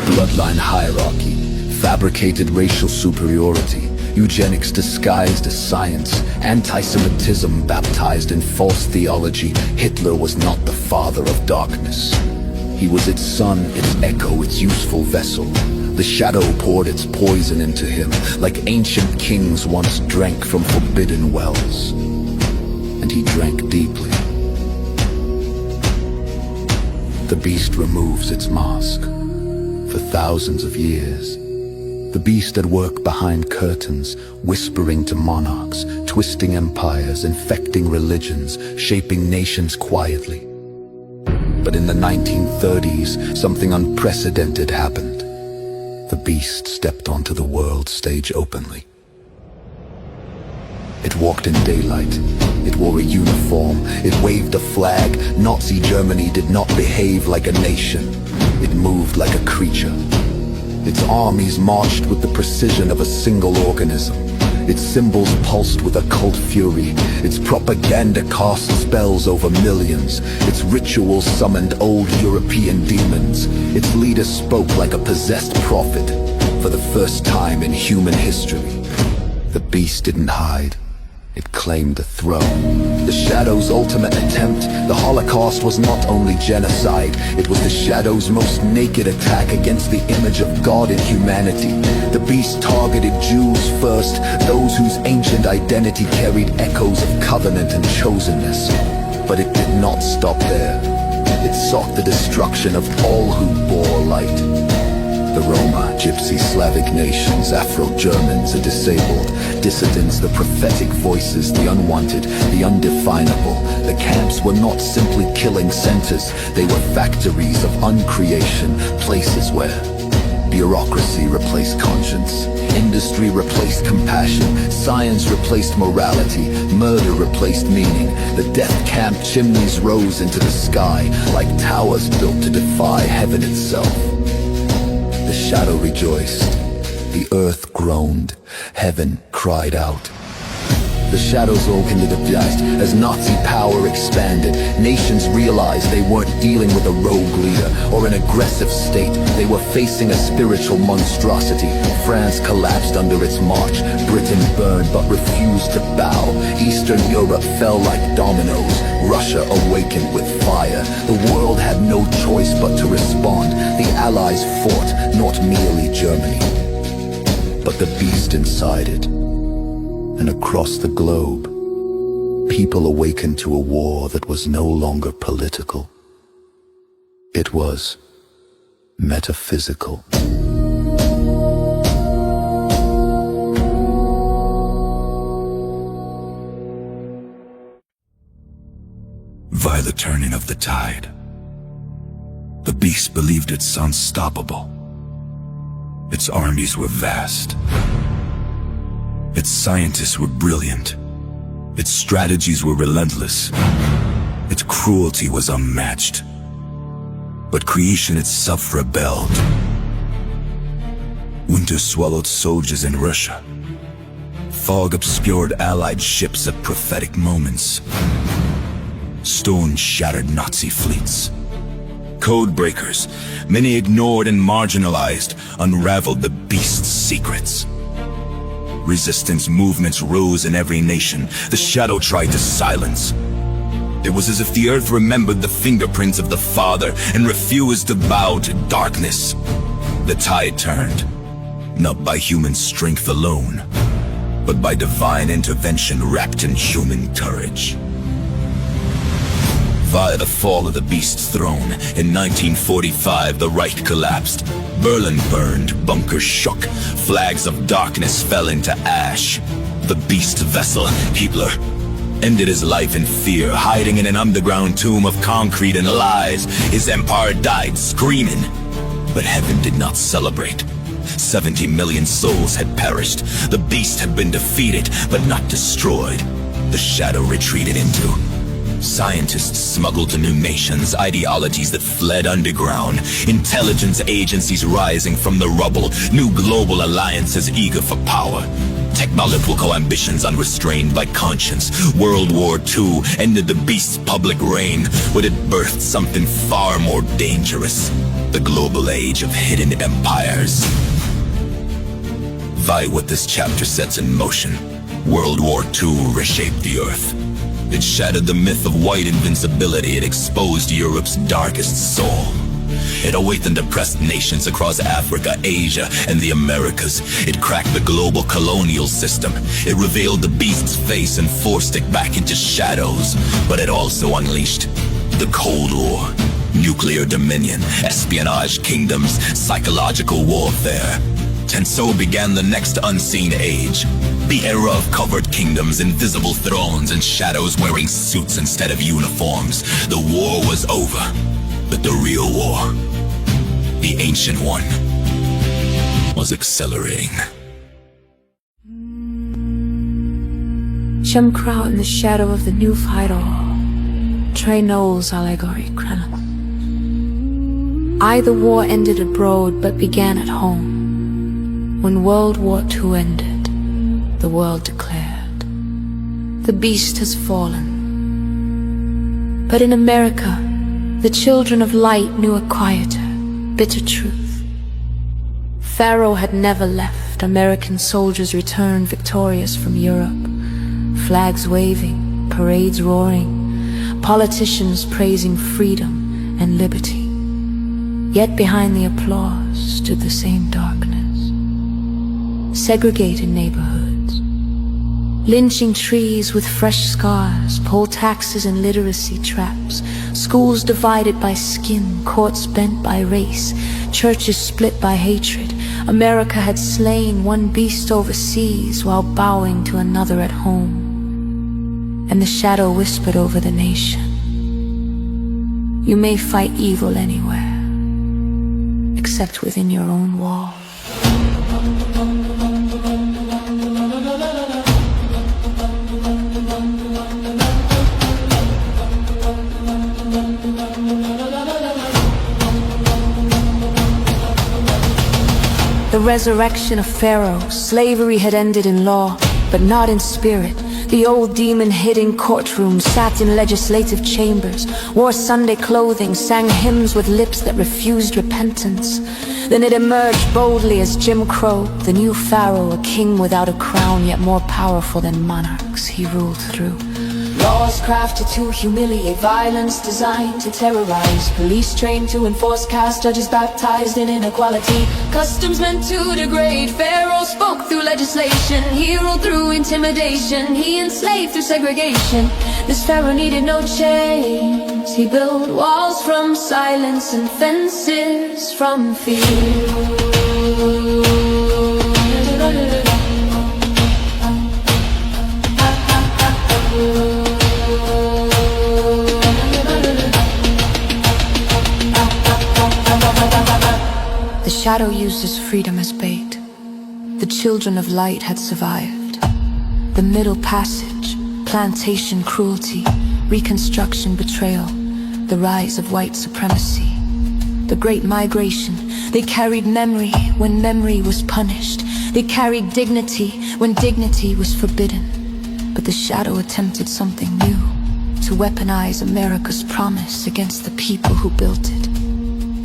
Bloodline hierarchy, fabricated racial superiority, eugenics disguised as science, anti-Semitism baptized in false theology. Hitler was not the father of darkness. He was its sun, its echo, its useful vessel. The shadow poured its poison into him, like ancient kings once drank from forbidden wells. And he drank deeply. The beast removes its mask. For thousands of years, the beast at work behind curtains, whispering to monarchs, twisting empires, infecting religions, shaping nations quietly. But in the 1930s, something unprecedented happened. The beast stepped onto the world stage openly. It walked in daylight. It wore a uniform. It waved a flag. Nazi Germany did not behave like a nation. It moved like a creature. Its armies marched with the precision of a single organism. Its symbols pulsed with occult fury. Its propaganda cast spells over millions. Its rituals summoned old European demons. Its leaders spoke like a possessed prophet. For the first time in human history, the beast didn't hide. It claimed the throne. The Shadow's ultimate attempt, the Holocaust, was not only genocide, it was the Shadow's most naked attack against the image of God in humanity. The beast targeted Jews first, those whose ancient identity carried echoes of covenant and chosenness. But it did not stop there. It sought the destruction of all who bore light. The Roma, Gypsy, Slavic nations, Afro-Germans, the disabled, dissidents, the prophetic voices, the unwanted, the undefinable. The camps were not simply killing centers, they were factories of uncreation, places where bureaucracy replaced conscience, industry replaced compassion, science replaced morality, murder replaced meaning. The death camp chimneys rose into the sky like towers built to defy heaven itself. The shadow rejoiced, the earth groaned, heaven cried out. The shadows opened the past as Nazi power expanded. Nations realized they weren't dealing with a rogue leader or an aggressive state. They were facing a spiritual monstrosity. France collapsed under its march. Britain burned but refused to bow. Eastern Europe fell like dominoes. Russia awakened with fire. The world had no choice but to respond. The Allies fought, not merely Germany, but the beast inside it. And across the globe, people awakened to a war that was no longer political. It was metaphysical. By the turning of the tide, the beast believed it's unstoppable. Its armies were vast. Its scientists were brilliant. Its strategies were relentless. Its cruelty was unmatched. But creation itself rebelled. Winter swallowed soldiers in Russia. Fog obscured Allied ships at prophetic moments. Stone shattered Nazi fleets. Code breakers, many ignored and marginalized, unraveled the beast's secrets. Resistance movements rose in every nation. The shadow tried to silence. It was as if the earth remembered the fingerprints of the Father and refused to bow to darkness. The tide turned, not by human strength alone, but by divine intervention wrapped in human courage. Via the fall of the beast's throne, in 1945 the Reich collapsed. Berlin burned, bunkers shook, flags of darkness fell into ash. The beast vessel, Hitler, ended his life in fear, hiding in an underground tomb of concrete and lies. His empire died screaming, but heaven did not celebrate. 70 million souls had perished. The beast had been defeated, but not destroyed. The shadow retreated into scientists smuggled to new nations, ideologies that fled underground, intelligence agencies rising from the rubble, new global alliances eager for power, technological ambitions unrestrained by conscience. World War II ended the beast's public reign, but it birthed something far more dangerous, the global age of hidden empires. Via what this chapter sets in motion, World War II reshaped the earth. It shattered the myth of white invincibility. It exposed Europe's darkest soul. It awakened oppressed nations across Africa, Asia, and the Americas. It cracked the global colonial system. It revealed the beast's face and forced it back into shadows. But it also unleashed the Cold War, nuclear dominion, espionage kingdoms, psychological warfare. And so began the next unseen age. The era of covered kingdoms, invisible thrones, and shadows wearing suits instead of uniforms. The war was over, but the real war, the ancient one, was accelerating. Jim Crow in the shadow of the new fighter. Trey Knowles, allegorical chronicles. The war ended abroad but began at home. When World War II ended, the world declared, the beast has fallen. But in America, the children of light knew a quieter, bitter truth. Pharaoh had never left. American soldiers returned victorious from Europe, flags waving, parades roaring, politicians praising freedom and liberty. Yet behind the applause stood the same darkness. Segregated neighborhoods, lynching trees with fresh scars, poll taxes and literacy traps, schools divided by skin, courts bent by race, churches split by hatred. America had slain one beast overseas while bowing to another at home. And the shadow whispered over the nation, you may fight evil anywhere, except within your own walls. The resurrection of Pharaoh, slavery had ended in law, but not in spirit. The old demon hid in courtrooms, sat in legislative chambers, wore Sunday clothing, sang hymns with lips that refused repentance. Then it emerged boldly as Jim Crow, the new pharaoh, a king without a crown, yet more powerful than monarchs he ruled through. Laws crafted to humiliate, violence designed to terrorize, police trained to enforce caste, judges baptized in inequality, customs meant to degrade. Pharaoh spoke through legislation, he ruled through intimidation, he enslaved through segregation. This pharaoh needed no chains, he built walls from silence and fences from fear. The shadow used his freedom as bait. The children of light had survived. The Middle Passage, plantation cruelty, Reconstruction betrayal, the rise of white supremacy. The Great Migration, they carried memory when memory was punished. They carried dignity when dignity was forbidden. But the shadow attempted something new, to weaponize America's promise against the people who built it.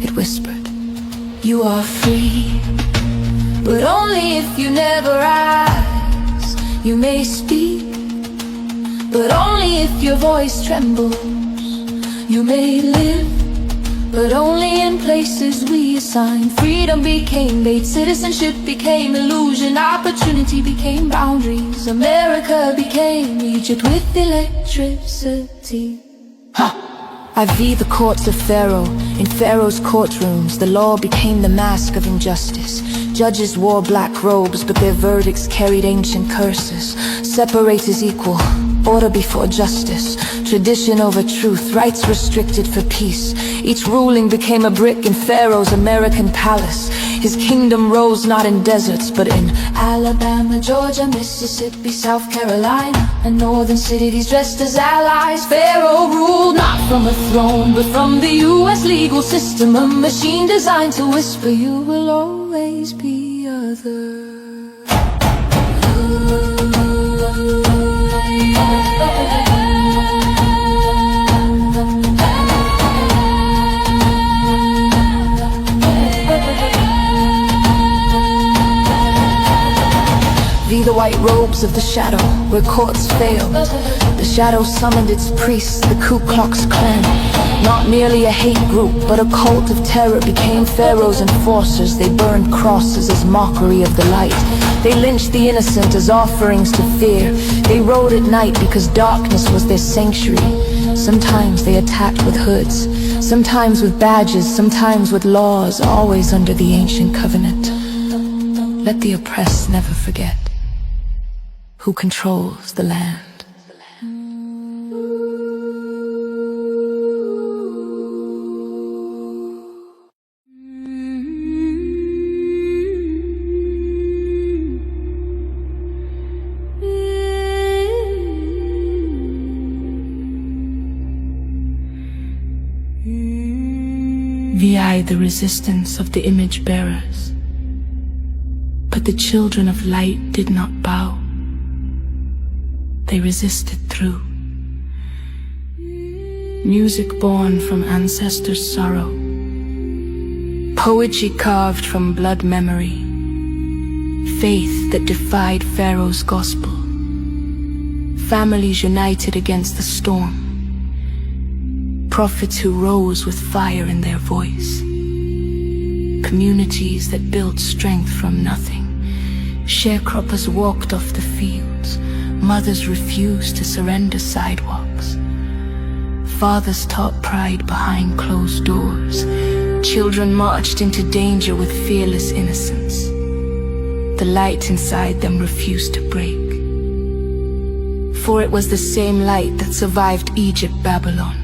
It whispered, you are free, but only if you never ask. You may speak, but only if your voice trembles. You may live, but only in places we assign. Freedom became bait, citizenship became illusion, opportunity became boundaries. America became Egypt with electricity. I view the courts of Pharaoh. In Pharaoh's courtrooms, the law became the mask of injustice. Judges wore black robes, but their verdicts carried ancient curses. Separate is equal, order before justice, tradition over truth, rights restricted for peace. Each ruling became a brick in Pharaoh's American palace. His kingdom rose not in deserts, but in Alabama, Georgia, Mississippi, South Carolina, and northern cities dressed as allies. Pharaoh ruled not from a throne, but from the U.S. legal system, a machine designed to whisper, you will always be other. The white robes of the shadow, where courts failed. The shadow summoned its priests, the Ku Klux Klan. Not merely a hate group, but a cult of terror became Pharaoh's enforcers. They burned crosses as mockery of the light. They lynched the innocent as offerings to fear. They rode at night because darkness was their sanctuary. Sometimes they attacked with hoods, sometimes with badges, sometimes with laws, always under the ancient covenant. Let the oppressed never forget who controls the land. Vi the resistance of the image bearers. But the children of light did not bow. They resisted through. Music born from ancestors' sorrow. Poetry carved from blood memory. Faith that defied Pharaoh's gospel. Families united against the storm. Prophets who rose with fire in their voice. Communities that built strength from nothing. Sharecroppers walked off the fields. Mothers refused to surrender sidewalks. Fathers taught pride behind closed doors. Children marched into danger with fearless innocence. The light inside them refused to break. For it was the same light that survived Egypt, Babylon,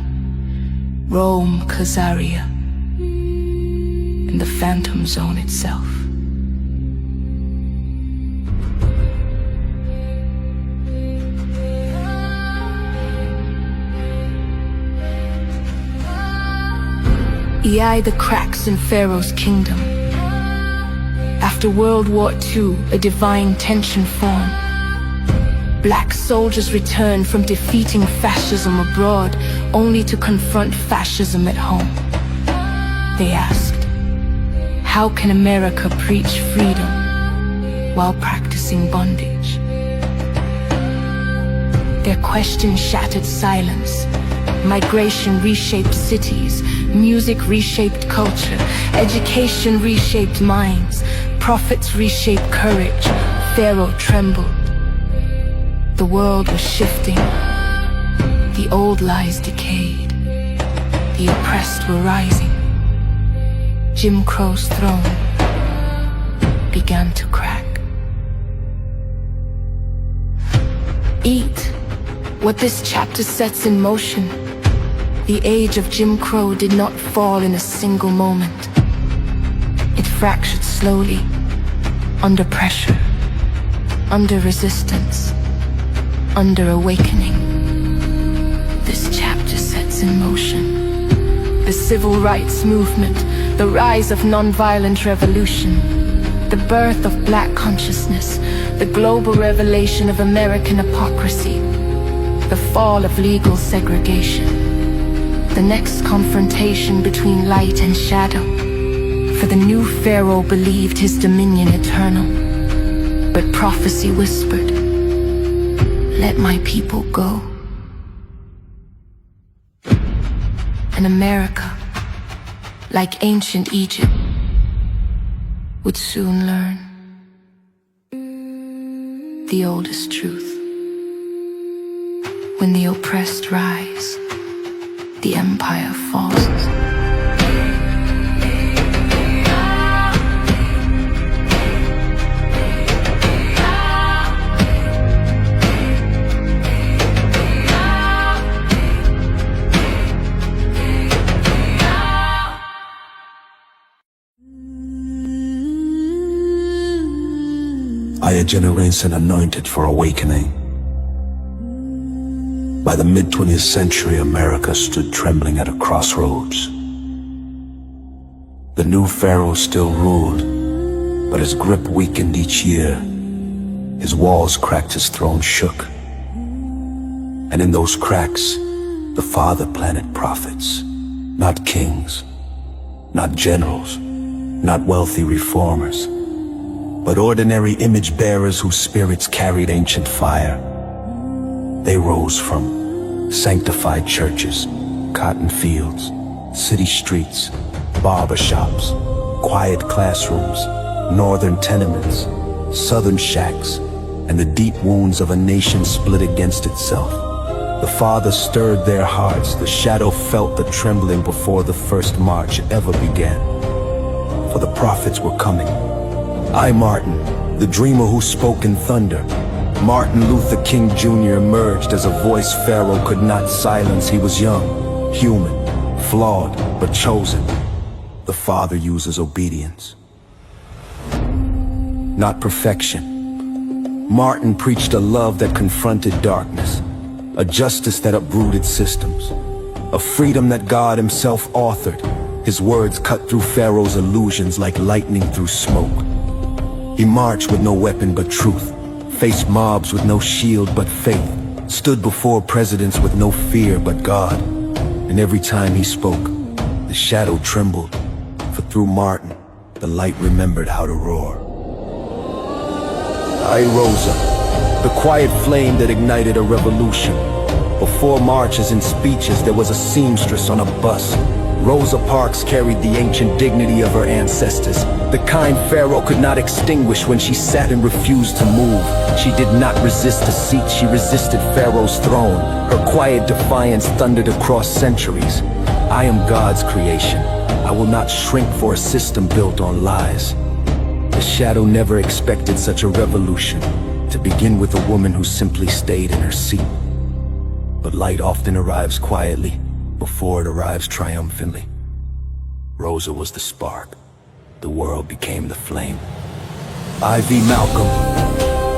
Rome, Khazaria, and the Phantom Zone itself. Eyed the cracks in Pharaoh's kingdom. After World War II, a divine tension formed. Black soldiers returned from defeating fascism abroad, only to confront fascism at home. They asked, how can America preach freedom while practicing bondage? Their question shattered silence. Migration reshaped cities, music reshaped culture, education reshaped minds, prophets reshaped courage. Pharaoh trembled. The world was shifting. The old lies decayed. The oppressed were rising. Jim Crow's throne began to crack. Eat what this chapter sets in motion. The age of Jim Crow did not fall in a single moment. It fractured slowly, under pressure, under resistance, under awakening. This chapter sets in motion the civil rights movement, the rise of nonviolent revolution, the birth of black consciousness, the global revelation of American hypocrisy, the fall of legal segregation, the next confrontation between light and shadow. For the new Pharaoh believed his dominion eternal, but prophecy whispered, let my people go. And America, like ancient Egypt, would soon learn the oldest truth. When the oppressed rise, the empire falls. A generation anointed for awakening. By the mid-20th century, America stood trembling at a crossroads. The new pharaoh still ruled, but his grip weakened each year. His walls cracked, his throne shook. And in those cracks, the Father planted prophets, not kings, not generals, not wealthy reformers, but ordinary image bearers whose spirits carried ancient fire. They rose from sanctified churches, cotton fields, city streets, barber shops, quiet classrooms, northern tenements, southern shacks, and the deep wounds of a nation split against itself. The Father stirred their hearts, the shadow felt the trembling before the first march ever began. For the prophets were coming. I, Martin, the dreamer who spoke in thunder. Martin Luther King Jr. emerged as a voice Pharaoh could not silence. He was young, human, flawed, but chosen. The Father uses obedience, not perfection. Martin preached a love that confronted darkness, a justice that uprooted systems, a freedom that God himself authored. His words cut through Pharaoh's illusions like lightning through smoke. He marched with no weapon but truth, faced mobs with no shield but faith, stood before presidents with no fear but God. And every time he spoke, the shadow trembled, for through Martin, the light remembered how to roar. I rose up, the quiet flame that ignited a revolution. Before marches and speeches, there was a seamstress on a bus. Rosa Parks carried the ancient dignity of her ancestors, the kind Pharaoh could not extinguish when she sat and refused to move. She did not resist a seat, she resisted Pharaoh's throne. Her quiet defiance thundered across centuries. I am God's creation. I will not shrink for a system built on lies. The shadow never expected such a revolution, to begin with a woman who simply stayed in her seat. But light often arrives quietly, before it arrives triumphantly. Rosa was the spark. The world became the flame. I.V. Malcolm,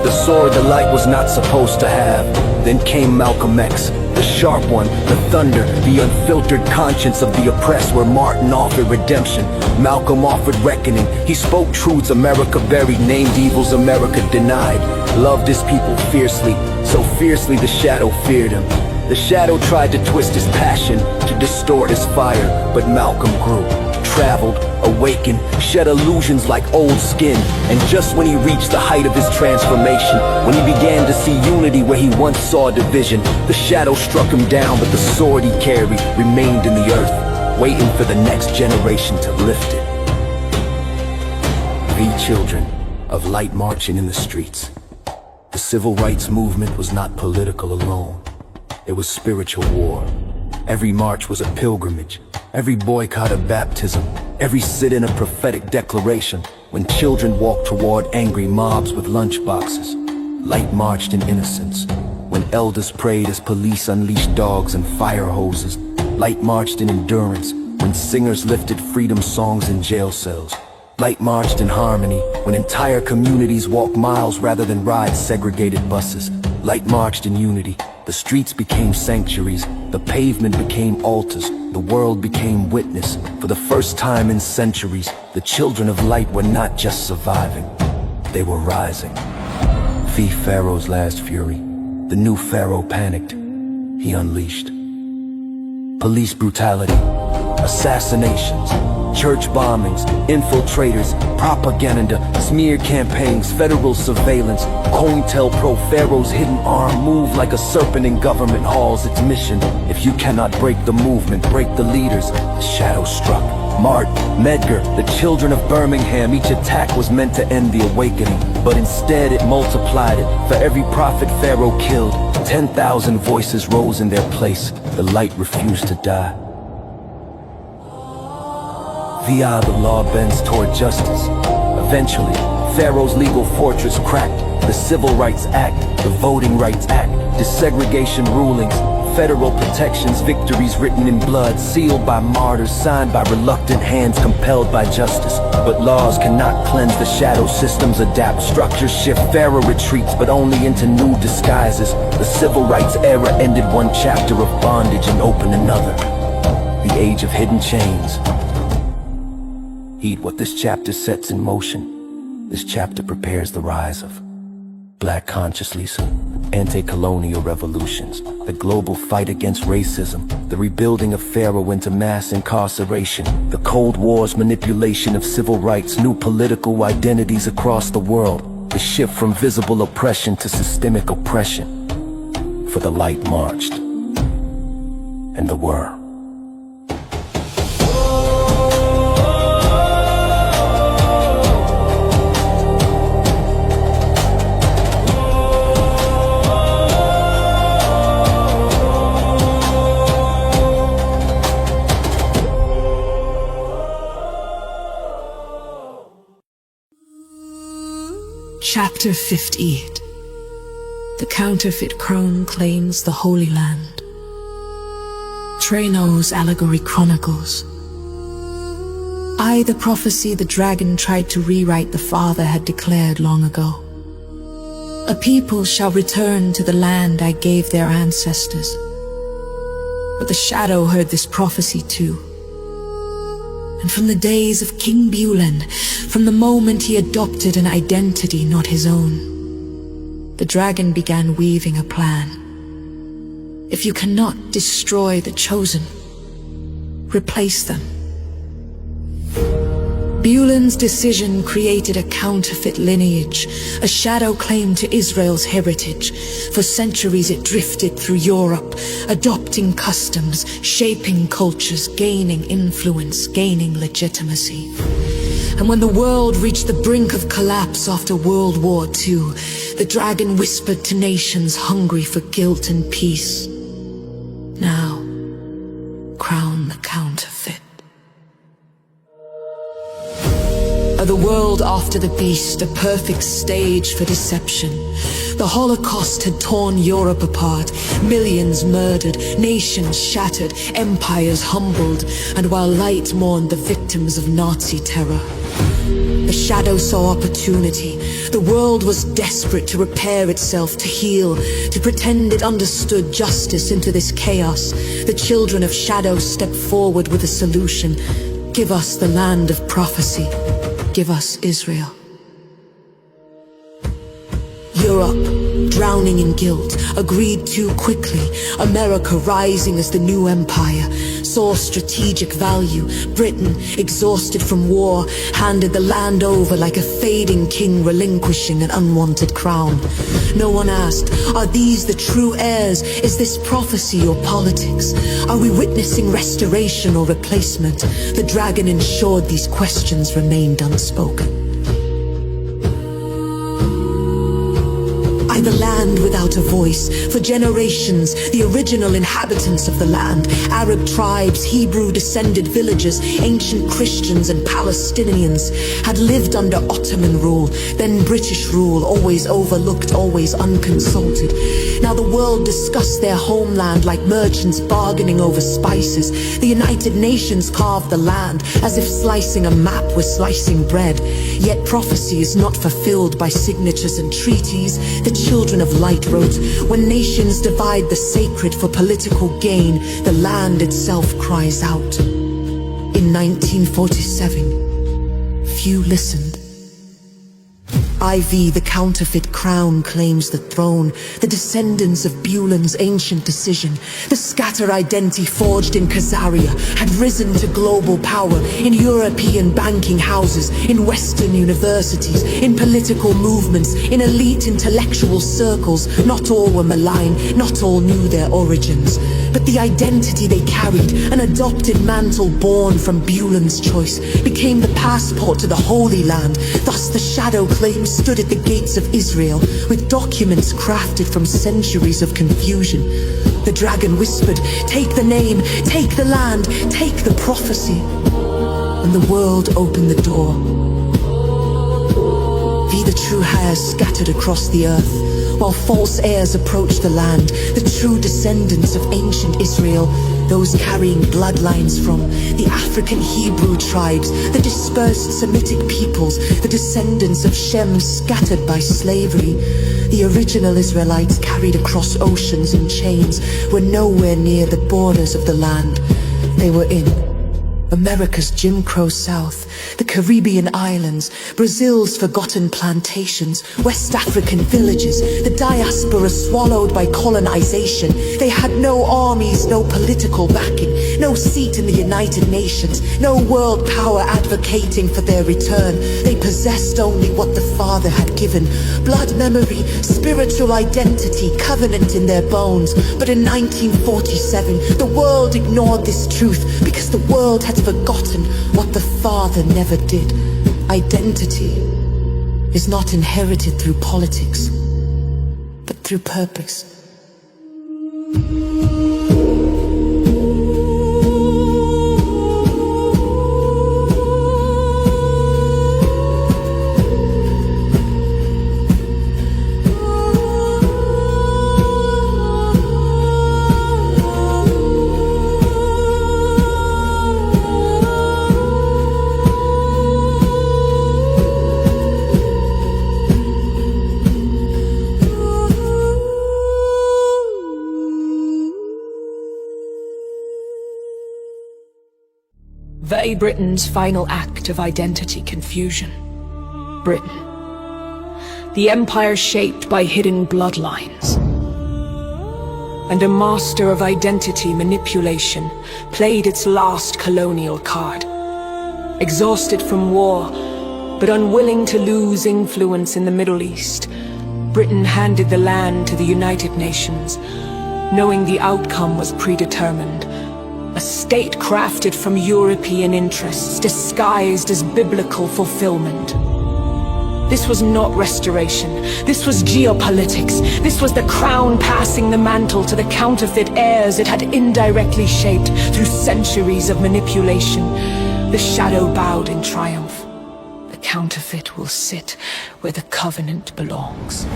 the sword the light was not supposed to have. Then came Malcolm X, the sharp one, the thunder, the unfiltered conscience of the oppressed, where Martin offered redemption. Malcolm offered reckoning. He spoke truths America buried, named evils America denied. Loved his people fiercely, so fiercely the shadow feared him. The shadow tried to twist his passion, to distort his fire, but Malcolm grew, traveled, awakened, shed illusions like old skin. And just when he reached the height of his transformation, when he began to see unity where he once saw division, the shadow struck him down, but the sword he carried remained in the earth, waiting for the next generation to lift it. We children of light marching in the streets. The civil rights movement was not political alone. It was spiritual war. Every march was a pilgrimage, every boycott a baptism, every sit-in a prophetic declaration. When children walked toward angry mobs with lunchboxes, light marched in innocence. When elders prayed as police unleashed dogs and fire hoses, light marched in endurance. When singers lifted freedom songs in jail cells, light marched in harmony. When entire communities walked miles rather than ride segregated buses, light marched in unity. The streets became sanctuaries, the pavement became altars, the world became witness. For the first time in centuries, the children of light were not just surviving, they were rising. Fee Pharaoh's last fury, the new Pharaoh panicked, he unleashed police brutality, assassinations, church bombings, infiltrators, propaganda, smear campaigns, federal surveillance, COINTELPRO, Pharaoh's hidden arm moved like a serpent in government halls. Its mission, if you cannot break the movement, break the leaders. The shadow struck. Martin, Medgar, the children of Birmingham, each attack was meant to end the awakening, but instead it multiplied it. For every prophet Pharaoh killed, 10,000 voices rose in their place. The light refused to die. Via the law bends toward justice. Eventually, Pharaoh's legal fortress cracked. The Civil Rights Act, the Voting Rights Act, desegregation rulings, federal protections, victories written in blood, sealed by martyrs, signed by reluctant hands, compelled by justice. But laws cannot cleanse the shadow, systems adapt, structures shift, Pharaoh retreats, but only into new disguises. The Civil Rights era ended one chapter of bondage and opened another. The age of hidden chains. Heed what this chapter sets in motion. This chapter prepares the rise of Black consciousness, anti-colonial revolutions, the global fight against racism, the rebuilding of Pharaoh into mass incarceration, the Cold War's manipulation of civil rights, new political identities across the world, the shift from visible oppression to systemic oppression. For the light marched, and the were. Chapter 58. The counterfeit crown claims the Holy Land. Trey Knowles' allegory chronicles. The prophecy the dragon tried to rewrite the Father had declared long ago. A people shall return to the land I gave their ancestors. But the shadow heard this prophecy too. And from the days of King Bulan, from the moment he adopted an identity not his own, the dragon began weaving a plan. If you cannot destroy the chosen, replace them. Bulan's decision created a counterfeit lineage, a shadow claim to Israel's heritage. For centuries it drifted through Europe, adopting customs, shaping cultures, gaining influence, gaining legitimacy. And when the world reached the brink of collapse after World War II, the dragon whispered to nations hungry for guilt and peace, "Now, crown the counterfeit." The world after the beast, a perfect stage for deception. The Holocaust had torn Europe apart, millions murdered, nations shattered, empires humbled, and while light mourned the victims of Nazi terror, the shadow saw opportunity. The world was desperate to repair itself, to heal, to pretend it understood justice into this chaos. The children of shadow stepped forward with a solution. Give us the land of prophecy. Give us Israel. Europe, drowning in guilt, agreed too quickly. America, rising as the new empire, saw strategic value. Britain, exhausted from war, handed the land over like a fading king relinquishing an unwanted crown. No one asked, are these the true heirs? Is this prophecy or politics? Are we witnessing restoration or replacement? The dragon ensured these questions remained unspoken. The land without a voice. For generations, the original inhabitants of the land, Arab tribes, Hebrew-descended villagers, ancient Christians and Palestinians, had lived under Ottoman rule, then British rule, always overlooked, always unconsulted. Now the world discussed their homeland like merchants bargaining over spices. The United Nations carved the land as if slicing a map was slicing bread. Yet prophecy is not fulfilled by signatures and treaties. The children of light wrote, when nations divide the sacred for political gain, the land itself cries out. In 1947, few listened. IV, the counterfeit crown, claims the throne. The descendants of Bulan's ancient decision, the scatter identity forged in Khazaria, had risen to global power in European banking houses, in Western universities, in political movements, in elite intellectual circles. Not all were malign, not all knew their origins. But the identity they carried, an adopted mantle born from Bulan's choice, became the passport to the Holy Land. Thus the shadow claim stood at the gates of Israel, with documents crafted from centuries of confusion. The dragon whispered, take the name, take the land, take the prophecy. And the world opened the door. The true heirs scattered across the earth, while false heirs approached the land, the true descendants of ancient Israel, those carrying bloodlines from the African Hebrew tribes, the dispersed Semitic peoples, the descendants of Shem scattered by slavery. The original Israelites carried across oceans in chains were nowhere near the borders of the land they were in. America's Jim Crow South, the Caribbean islands, Brazil's forgotten plantations, West African villages, the diaspora swallowed by colonization. They had no armies, no political backing, no seat in the United Nations, no world power advocating for their return. They possessed only what the Father had given: blood memory, spiritual identity, covenant in their bones. But in 1947, the world ignored this truth because the world had forgotten what the Father never did. Identity is not inherited through politics, but through purpose. Britain's final act of identity confusion. Britain, the empire shaped by hidden bloodlines, and a master of identity manipulation, played its last colonial card. Exhausted from war, but unwilling to lose influence in the Middle East, Britain handed the land to the United Nations, knowing the outcome was predetermined. A state crafted from European interests, disguised as biblical fulfillment. This was not restoration. This was geopolitics. This was the crown passing the mantle to the counterfeit heirs it had indirectly shaped through centuries of manipulation. The shadow bowed in triumph. The counterfeit will sit where the covenant belongs.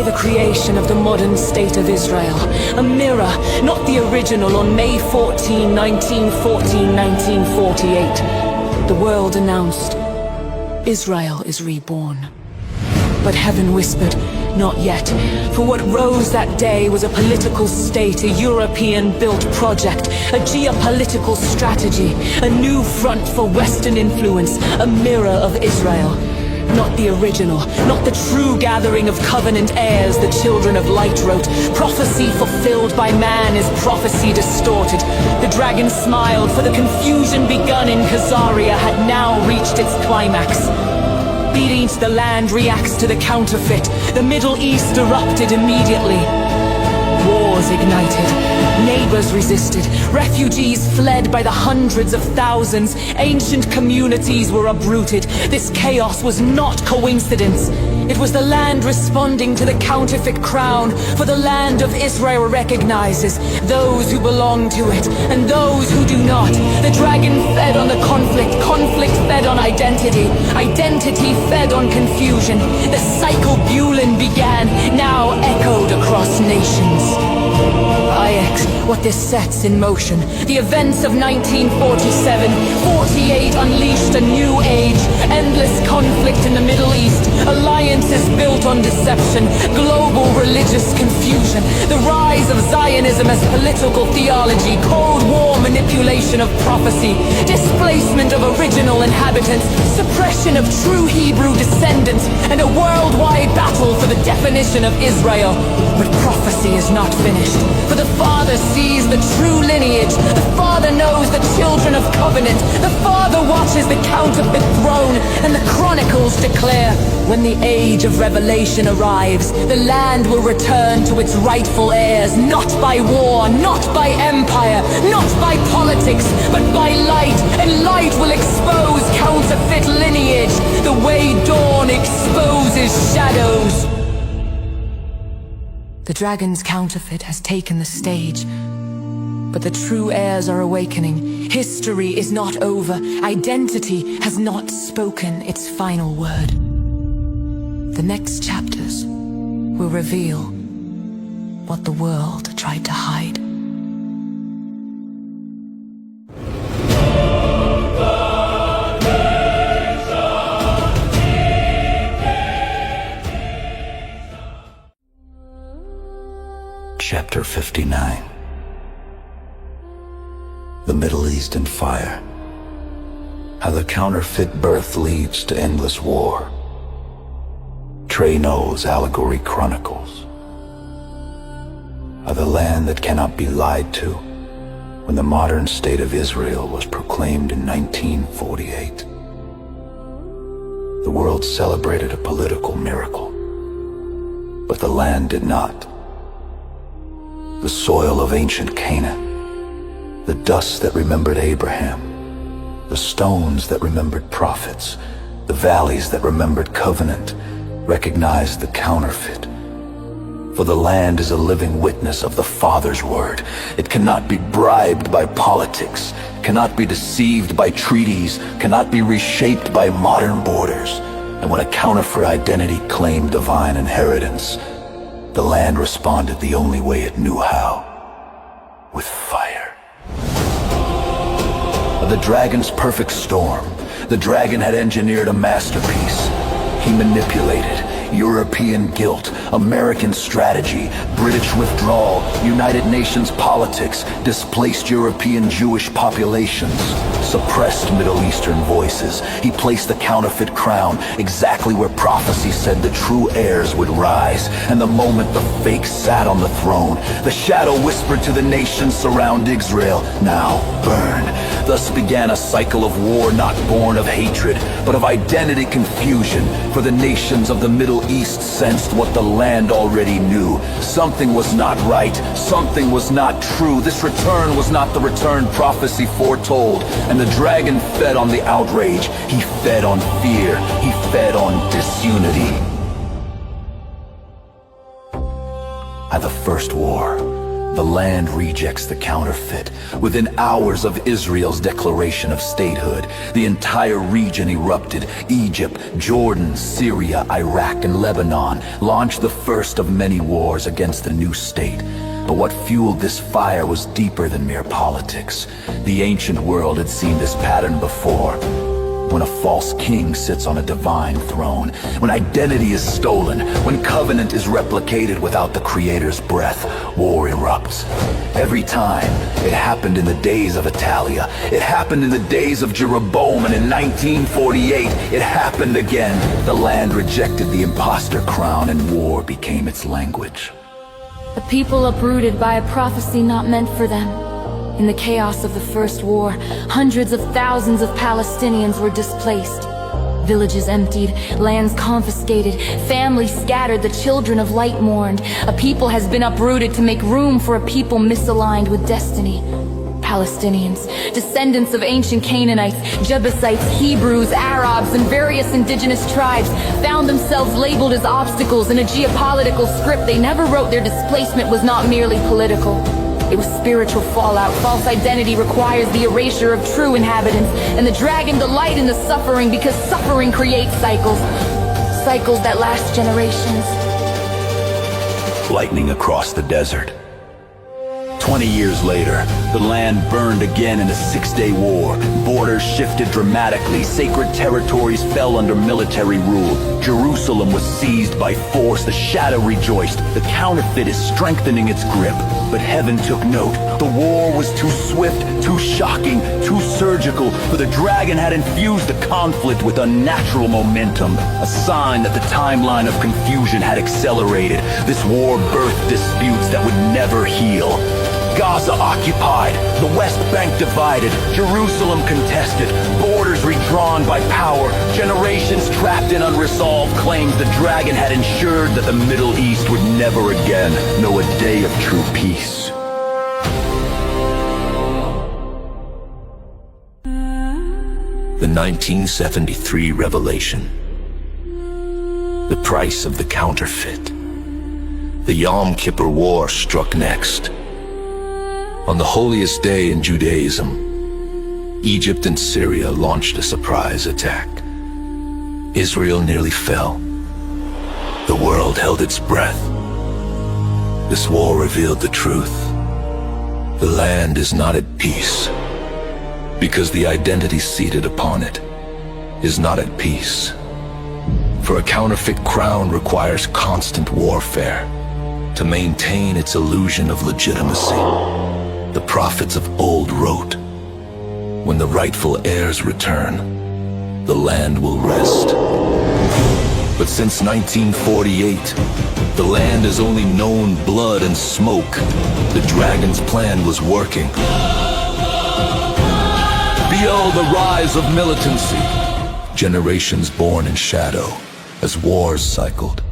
The creation of the modern state of Israel, a mirror, not the original, on May 14, 1914, 1948. The world announced, Israel is reborn. But heaven whispered, not yet, for what rose that day was a political state, a European-built project, a geopolitical strategy, a new front for Western influence, a mirror of Israel. Not the original, not the true gathering of covenant heirs, the children of light wrote. Prophecy fulfilled by man is prophecy distorted. The dragon smiled, for the confusion begun in Khazaria had now reached its climax. Beating to the land reacts to the counterfeit. The Middle East erupted immediately. Wars ignited. Neighbors resisted. Refugees fled by the hundreds of thousands. Ancient communities were uprooted. This chaos was not coincidence. It was the land responding to the counterfeit crown, for the land of Israel recognizes those who belong to it and those who do not. The dragon fed on the conflict, conflict fed on identity, identity fed on confusion. The cycle Bulin began, now echoed across nations. IX, what this sets in motion. The events of 1947, 48 unleashed a new age. Endless conflict in the Middle East. Alliances built on deception. Global religious confusion. The rise of Zionism as political theology. Cold War manipulation of prophecy. Displacement of original inhabitants. Suppression of true Hebrew descendants. And a worldwide battle for the definition of Israel. But prophecy is not finished. For the Father sees the true lineage. The Father knows the children of covenant. The Father watches the counterfeit throne. And the chronicles declare, when the age of revelation arrives, the land will return to its rightful heirs, not by war, not by empire, not by politics, but by light. And light will expose counterfeit lineage, the way dawn exposes shadows. The dragon's counterfeit has taken the stage, but the true heirs are awakening. History is not over. Identity has not spoken its final word. The next chapters will reveal what the world tried to hide. Chapter 59. The Middle East in Fire. How the counterfeit birth leads to endless war. Trey Knowles' Allegory Chronicles. How the land that cannot be lied to, when the modern state of Israel was proclaimed in 1948. The world celebrated a political miracle, but the land did not. The soil of ancient Canaan, the dust that remembered Abraham, the stones that remembered prophets, the valleys that remembered covenant, recognized the counterfeit. For the land is a living witness of the Father's word. It cannot be bribed by politics, cannot be deceived by treaties, cannot be reshaped by modern borders. And when a counterfeit identity claimed divine inheritance, the land responded the only way it knew how, with fire. Of the dragon's perfect storm, the dragon had engineered a masterpiece. He manipulated European guilt, American strategy, British withdrawal, United Nations politics, displaced European Jewish populations, suppressed Middle Eastern voices. He placed the counterfeit crown exactly where prophecy said the true heirs would rise. And the moment the fake sat on the throne, the shadow whispered to the nations surround Israel, now burn. Thus began a cycle of war not born of hatred, but of identity confusion. For the nations of the Middle East sensed what the land already knew. Something was not right, something was not true. This return was not the return prophecy foretold. And the dragon fed on the outrage, he fed on fear, he fed on disunity. At the first war, the land rejects the counterfeit. Within hours of Israel's declaration of statehood, the entire region erupted. Egypt, Jordan, Syria, Iraq, and Lebanon launched the first of many wars against the new state. But what fueled this fire was deeper than mere politics. The ancient world had seen this pattern before. When a false king sits on a divine throne, when identity is stolen, when covenant is replicated without the Creator's breath, war erupts. Every time, it happened in the days of Italia, it happened in the days of Jeroboam, and in 1948, it happened again. The land rejected the imposter crown and war became its language. The people uprooted by a prophecy not meant for them. In the chaos of the first war, hundreds of thousands of Palestinians were displaced. Villages emptied, lands confiscated, families scattered, the children of light mourned. A people has been uprooted to make room for a people misaligned with destiny. Palestinians, descendants of ancient Canaanites, Jebusites, Hebrews, Arabs, and various indigenous tribes, found themselves labeled as obstacles in a geopolitical script they never wrote. Their displacement was not merely political. It was spiritual fallout. False identity requires the erasure of true inhabitants, and the dragon delight in the suffering because suffering creates cycles. Cycles that last generations. Lightning across the desert. 20 years later, the land burned again in a 6-day war. Borders shifted dramatically. Sacred territories fell under military rule. Jerusalem was seized by force. The shadow rejoiced. The counterfeit is strengthening its grip. But heaven took note. The war was too swift, too shocking, too surgical, for the dragon had infused the conflict with unnatural momentum, a sign that the timeline of confusion had accelerated. This war birthed disputes that would never heal. Gaza occupied, the West Bank divided, Jerusalem contested, borders redrawn by power, generations trapped in unresolved claims. The dragon had ensured that the Middle East would never again know a day of true peace. The 1973 revelation. The price of the counterfeit. The Yom Kippur War struck next. On the holiest day in Judaism, Egypt and Syria launched a surprise attack. Israel nearly fell. The world held its breath. This war revealed the truth. The land is not at peace, because the identity seated upon it is not at peace. For a counterfeit crown requires constant warfare. to maintain its illusion of legitimacy. The prophets of old wrote, "When the rightful heirs return, the land will rest." But since 1948, the land has only known blood and smoke. The dragon's plan was working. Behold the rise of militancy. Generations born in shadow. As wars cycled,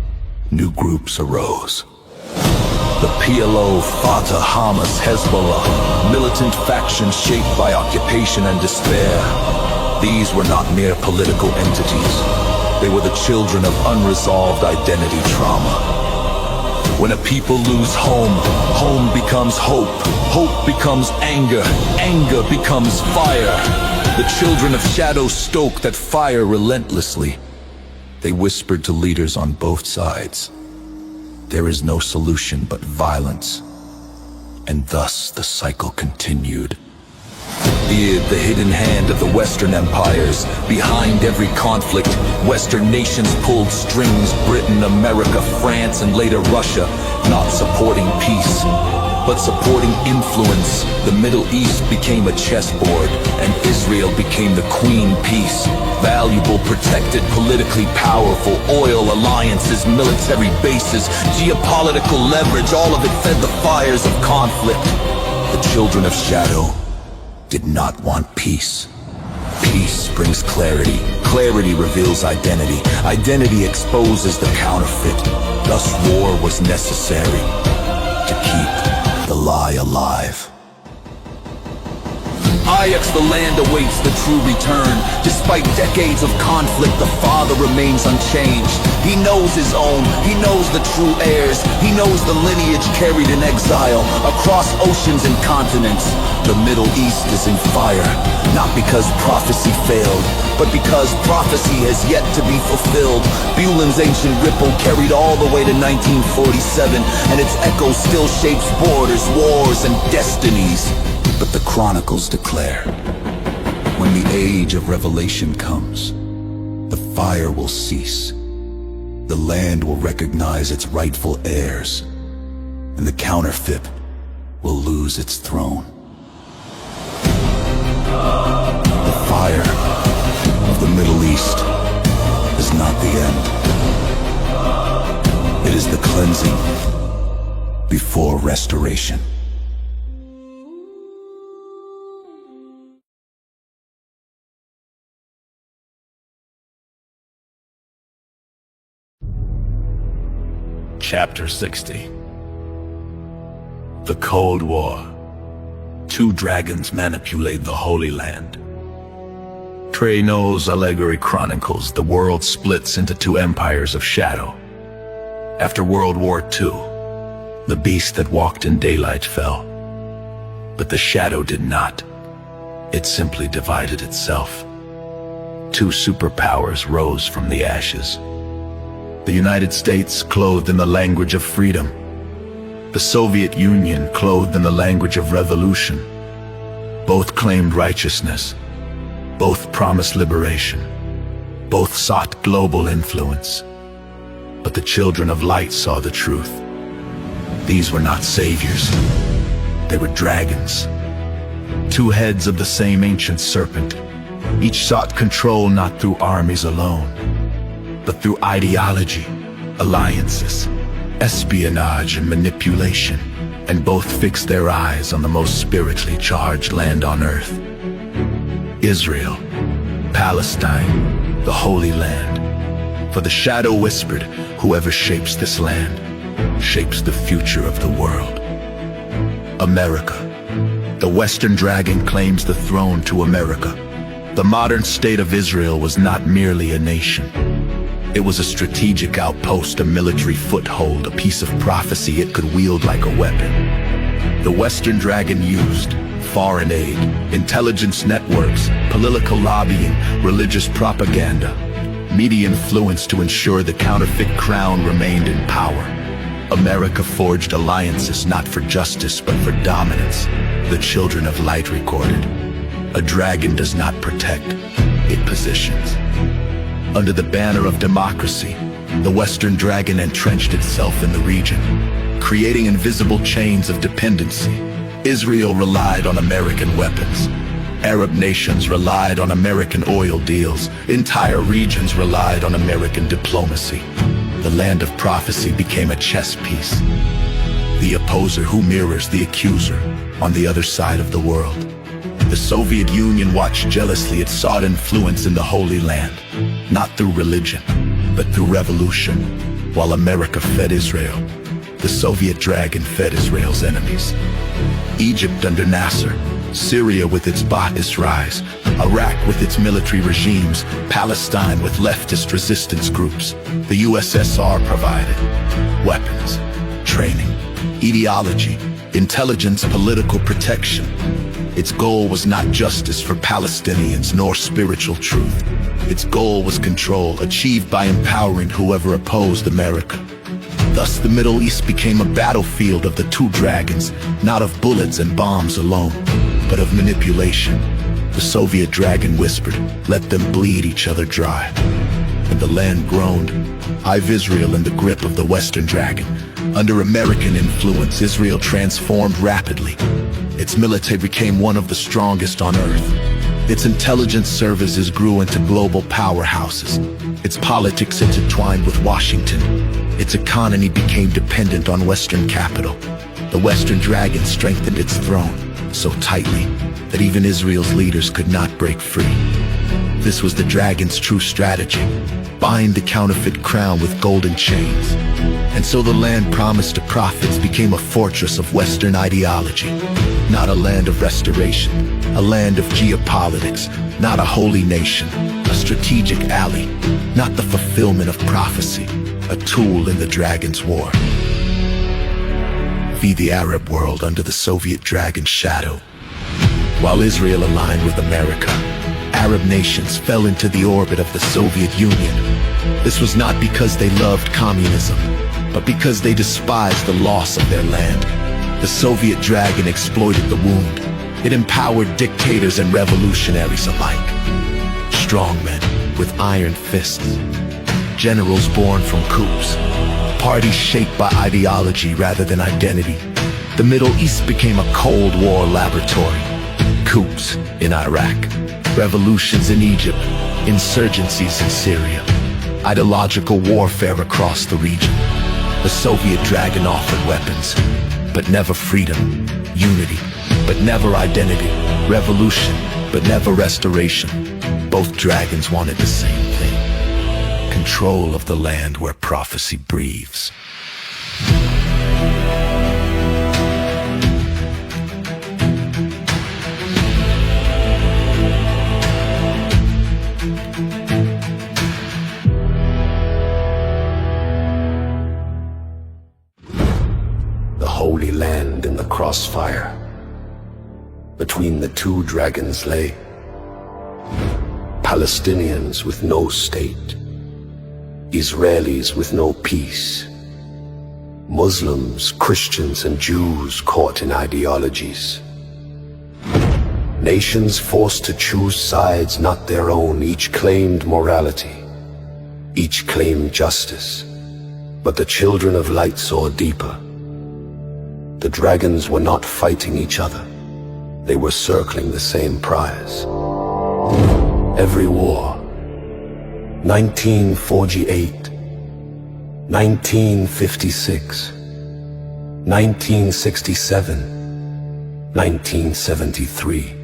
new groups arose. The PLO, Fatah, Hamas, Hezbollah, militant factions shaped by occupation and despair. These were not mere political entities. They were the children of unresolved identity trauma. When a people lose home, home becomes hope. Hope becomes anger. Anger becomes fire. The children of shadow stoke that fire relentlessly. They whispered to leaders on both sides, "There is no solution but violence." And thus the cycle continued. The hidden hand of the Western empires. Behind every conflict, Western nations pulled strings. Britain, America, France, and later Russia, not supporting peace, but supporting influence. The Middle East became a chessboard, and Israel became the queen piece. Valuable, protected, politically powerful, oil alliances, military bases, geopolitical leverage, all of it fed the fires of conflict. The children of shadow did not want peace. Peace brings clarity. Clarity reveals identity. Identity exposes the counterfeit. Thus war was necessary to keep the lie alive. Ix, the land awaits the true return. Despite decades of conflict, the Father remains unchanged. He knows his own. He knows the true heirs. He knows the lineage carried in exile across oceans and continents. The Middle East is in fire, not because prophecy failed, but because prophecy has yet to be fulfilled. Bulan's ancient ripple carried all the way to 1947, and its echo still shapes borders, wars, and destinies. But the chronicles declare, when the age of revelation comes, the fire will cease. The land will recognize its rightful heirs, and the counterfeit will lose its throne. The fire of the Middle East is not the end. It is the cleansing before restoration. Chapter 60. The Cold War. Two dragons manipulate the Holy Land. Trey Knowles' allegory chronicles the world splits into two empires of shadow. After World War II, the beast that walked in daylight fell. But the shadow did not. It simply divided itself. Two superpowers rose from the ashes. The United States clothed in the language of freedom. The Soviet Union clothed in the language of revolution. Both claimed righteousness. Both promised liberation. Both sought global influence. But the children of light saw the truth. These were not saviors. They were dragons. Two heads of the same ancient serpent. Each sought control not through armies alone, but through ideology, alliances, espionage, and manipulation. And both fixed their eyes on the most spiritually charged land on earth. Israel, Palestine, the Holy Land. For the shadow whispered, whoever shapes this land, shapes the future of the world. America. The Western dragon claims the throne to America. The modern state of Israel was not merely a nation. It was a strategic outpost, a military foothold, a piece of prophecy it could wield like a weapon. The Western dragon used foreign aid, intelligence networks, political lobbying, religious propaganda, media influence to ensure the counterfeit crown remained in power. America forged alliances not for justice but for dominance. The children of light recorded, a dragon does not protect, it positions. Under the banner of democracy, the Western dragon entrenched itself in the region. creating invisible chains of dependency. Israel relied on American weapons. Arab nations relied on American oil deals. Entire regions relied on American diplomacy. The land of prophecy became a chess piece. The opposer who mirrors the accuser on the other side of the world. The Soviet Union watched jealously. It sought influence in the Holy Land, not through religion, but through revolution. While America fed Israel, the Soviet dragon fed Israel's enemies. Egypt under Nasser, Syria with its Ba'athist rise, Iraq with its military regimes, Palestine with leftist resistance groups. The USSR provided weapons, training, ideology, intelligence, political protection. Its goal was not justice for Palestinians nor spiritual truth. Its goal was control, achieved by empowering whoever opposed America. Thus, the Middle East became a battlefield of the two dragons, not of bullets and bombs alone, but of manipulation. The Soviet dragon whispered, "Let them bleed each other dry." And the land groaned. I've Israel in the grip of the Western dragon. Under American influence, Israel transformed rapidly. Its military became one of the strongest on earth. Its intelligence services grew into global powerhouses. Its politics intertwined with Washington. Its economy became dependent on Western capital. The Western dragon strengthened its throne so tightly that even Israel's leaders could not break free. This was the dragon's true strategy: bind the counterfeit crown with golden chains. And so the land promised to prophets became a fortress of Western ideology, not a land of restoration, a land of geopolitics, not a holy nation, a strategic ally, not the fulfillment of prophecy, a tool in the dragon's war. Feed the Arab world under the Soviet dragon's shadow. While Israel aligned with America, Arab nations fell into the orbit of the Soviet Union. This was not because they loved communism, but because they despised the loss of their land. The Soviet dragon exploited the wound. It empowered dictators and revolutionaries alike. Strongmen with iron fists, generals born from coups, parties shaped by ideology rather than identity. The Middle East became a Cold War laboratory. Coups in Iraq, revolutions in Egypt, insurgencies in Syria, ideological warfare across the region. The Soviet dragon offered weapons, but never freedom, unity, but never identity, revolution, but never restoration. Both dragons wanted the same thing: control of the land where prophecy breathes. Holy land in the crossfire. Between the two dragons lay Palestinians with no state, Israelis with no peace, Muslims, Christians, and Jews caught in ideologies. Nations forced to choose sides not their own. Each claimed morality, each claimed justice, but the children of light saw deeper. The dragons were not fighting each other. They were circling the same prize. Every war, 1948, 1956, 1967, 1973,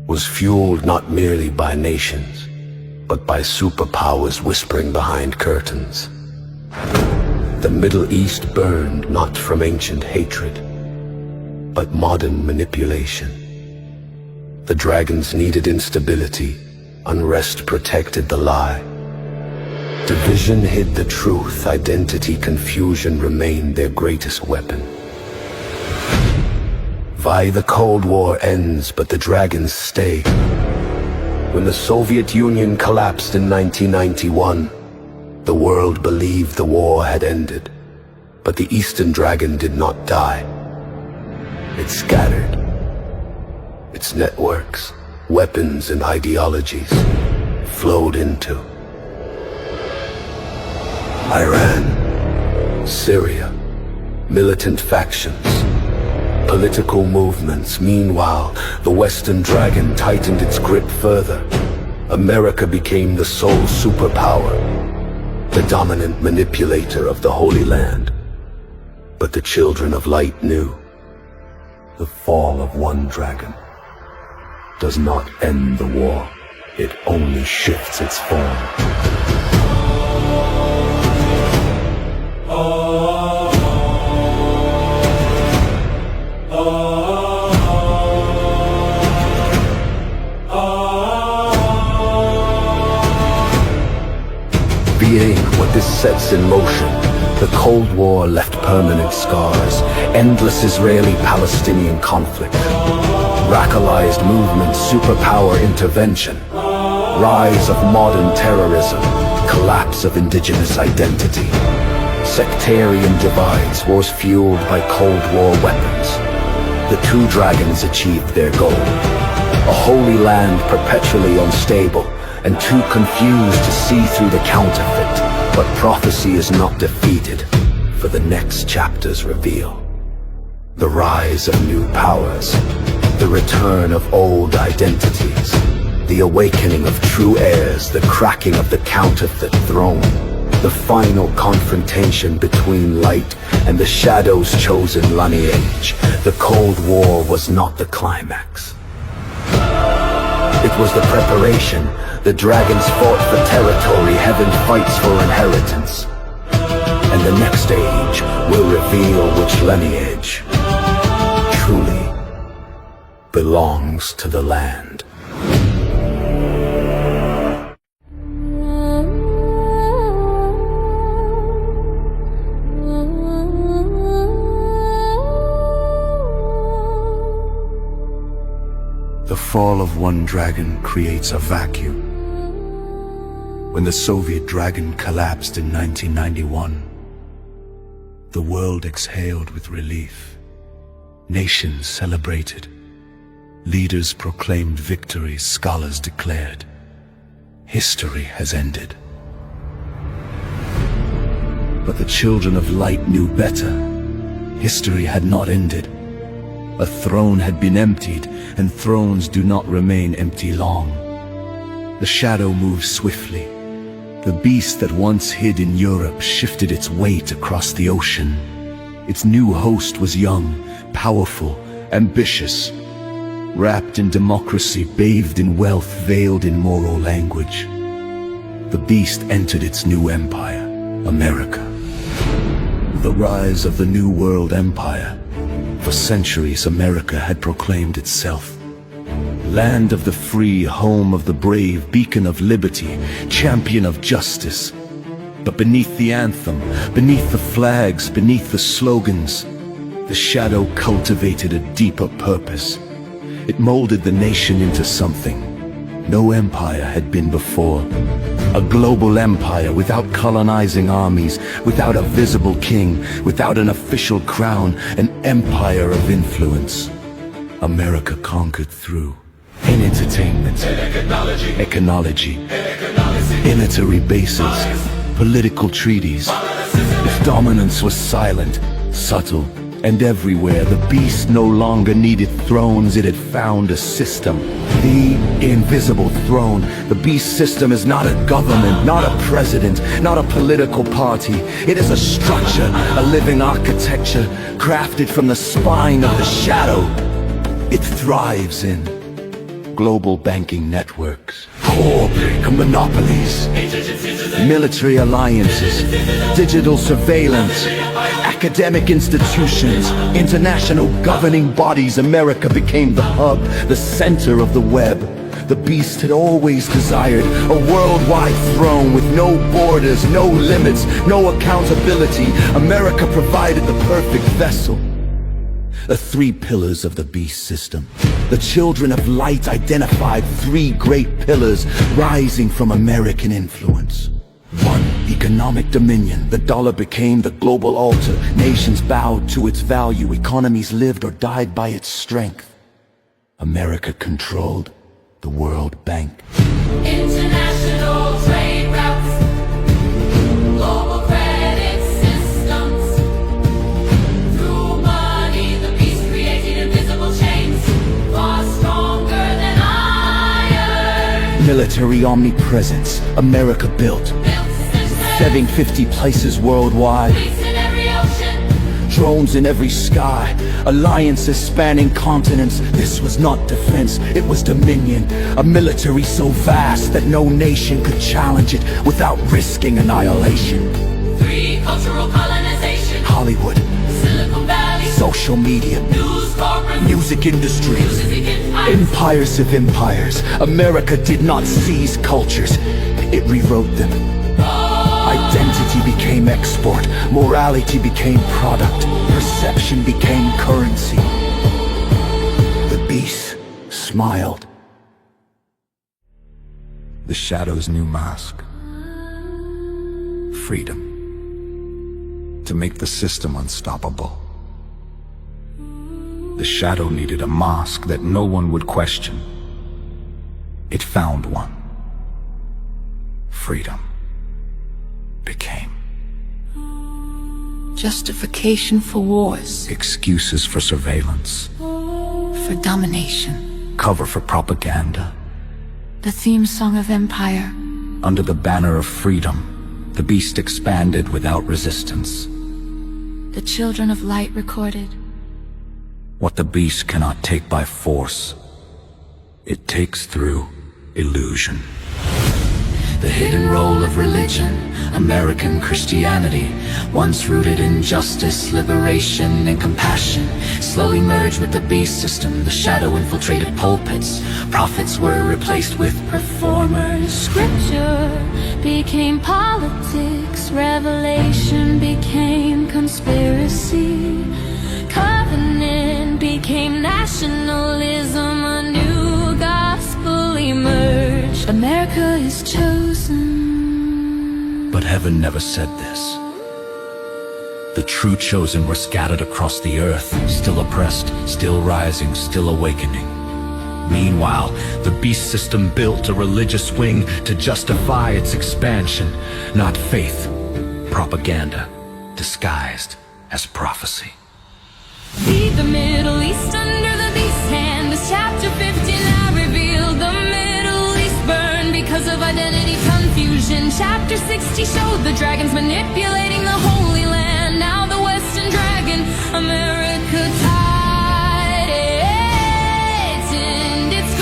was fueled not merely by nations, but by superpowers whispering behind curtains. The Middle East burned not from ancient hatred, but modern manipulation. The dragons needed instability, unrest protected the lie. Division hid the truth, identity confusion remained their greatest weapon. The Cold War ends, but the dragons stay. When the Soviet Union collapsed in 1991, the world believed the war had ended, but the Eastern Dragon did not die. It scattered. Its networks, weapons, and ideologies flowed into Iran, Syria, militant factions, political movements. Meanwhile, the Western Dragon tightened its grip further. America became the sole superpower, the dominant manipulator of the Holy Land. But the children of light knew the fall of one dragon does not end the war. It only shifts its form. Being what this sets in motion, the Cold War left permanent scars, endless Israeli-Palestinian conflict, radicalized movements, superpower intervention, rise of modern terrorism, collapse of indigenous identity, sectarian divides, wars fueled by Cold War weapons. The two dragons achieved their goal, a holy land perpetually unstable, and too confused to see through the counterfeit. But prophecy is not defeated, for the next chapters reveal the rise of new powers, the return of old identities, the awakening of true heirs, the cracking of the counterfeit throne, the final confrontation between light and the shadow's chosen lineage. The Cold War was not the climax. It was the preparation. The dragons fought for territory, heaven fights for inheritance. And the next age will reveal which lineage truly belongs to the land. The fall of one dragon creates a vacuum. When the Soviet dragon collapsed in 1991, the world exhaled with relief. Nations celebrated. Leaders proclaimed victory. Scholars declared, history has ended. But the children of light knew better. History had not ended. A throne had been emptied, and thrones do not remain empty long. The shadow moved swiftly. The beast that once hid in Europe shifted its weight across the ocean. Its new host was young, powerful, ambitious, wrapped in democracy, bathed in wealth, veiled in moral language. The beast entered its new empire, America. The rise of the New World Empire. For centuries, America had proclaimed itself land of the free, home of the brave, beacon of liberty, champion of justice. But beneath the anthem, beneath the flags, beneath the slogans, the shadow cultivated a deeper purpose. It molded the nation into something no empire had been before. A global empire without colonizing armies, without a visible king, without an official crown, an empire of influence. America conquered through in entertainment, ecology, military bases, political treaties. Its dominance was silent, subtle, and everywhere. The beast no longer needed thrones, it had found a system. The invisible throne. The beast system is not a government, not a president, not a political party. It is a structure, a living architecture, crafted from the spine of the shadow. It thrives in global banking networks, corporate monopolies, military alliances, digital surveillance, academic institutions, international governing bodies. America became the hub, the center of the web. The beast had always desired a worldwide throne with no borders, no limits, no accountability. America provided the perfect vessel. The three pillars of the beast system. The children of light identified three great pillars rising from American influence. 1. Economic dominion. The dollar became the global altar. Nations bowed to its value. Economies lived or died by its strength. America controlled the World Bank. International trade routes, global credit systems, military omnipresence America built, setting 50 places worldwide. Drones in every sky, alliances spanning continents. This was not defense, it was dominion. A military so vast that no nation could challenge it without risking annihilation. 3. Cultural colonization. Hollywood, Silicon Valley, social media, news corporate, music industries, empires of empires. America did not seize cultures, it rewrote them. Identity became export, morality became product, perception became currency. The beast smiled. The Shadow's new mask. Freedom. To make the system unstoppable. The Shadow needed a mask that no one would question. It found one. Freedom became Justification for wars, excuses for surveillance, for domination, cover for propaganda. the theme song of empire. Under the banner of freedom, the beast expanded without resistance. The children of light recorded. What the beast cannot take by force, it takes through illusion. The hidden role of religion, American Christianity, once rooted in justice, liberation, and compassion, slowly merged with the beast system. The shadow infiltrated pulpits. Prophets were replaced with performers. Scripture became politics, revelation became conspiracy, covenant became nationalism, a new gospel emerged. America is chosen. But heaven never said this. The true chosen were scattered across the earth, still oppressed, still rising, still awakening. Meanwhile, the beast system built a religious wing to justify its expansion, not faith, propaganda, disguised as prophecy. See the Middle East under the beast's hand. This chapter 50 now revealed the Middle East burned because of identity confusion. Chapter 60 showed the dragons manipulating the Holy Land. Now the Western dragon, America tightened its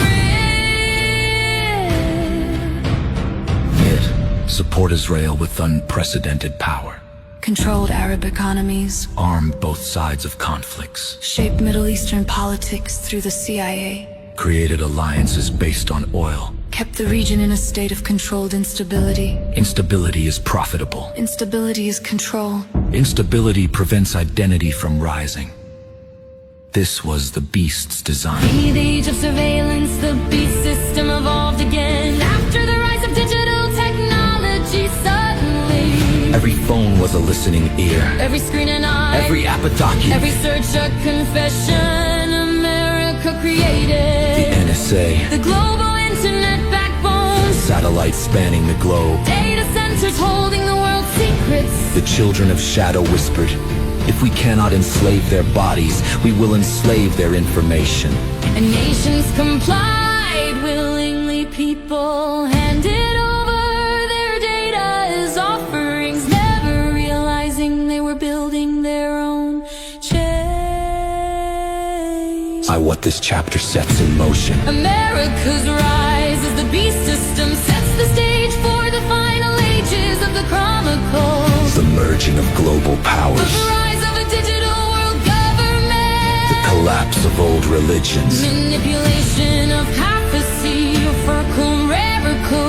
grip. It support Israel with unprecedented power. Controlled Arab economies, Armed both sides of conflicts. shaped Middle Eastern politics through the CIA, Created alliances based on oil. kept the region in a state of controlled instability. Instability is profitable. Instability is control. Instability prevents identity from rising. This was the beast's design. In the age of surveillance, the beast system evolved again. After the rise of digital technology, suddenly Every phone was a listening ear. every screen an eye, Every app a document. every search a confession. America created The NSA. the global internet backbone. Satellites spanning the globe. Data centers holding the world's secrets. The children of shadow whispered, if we cannot enslave their bodies, we will enslave their information. And nations complied willingly. People handed over their data as offerings, never realizing they were building their own chains. What this chapter sets in motion. America's rise as the beast system sets the stage for the final ages of the chronicles. The merging of global The powers. rise of a digital world government. The collapse of old religions. Manipulation of prophecy for clerical,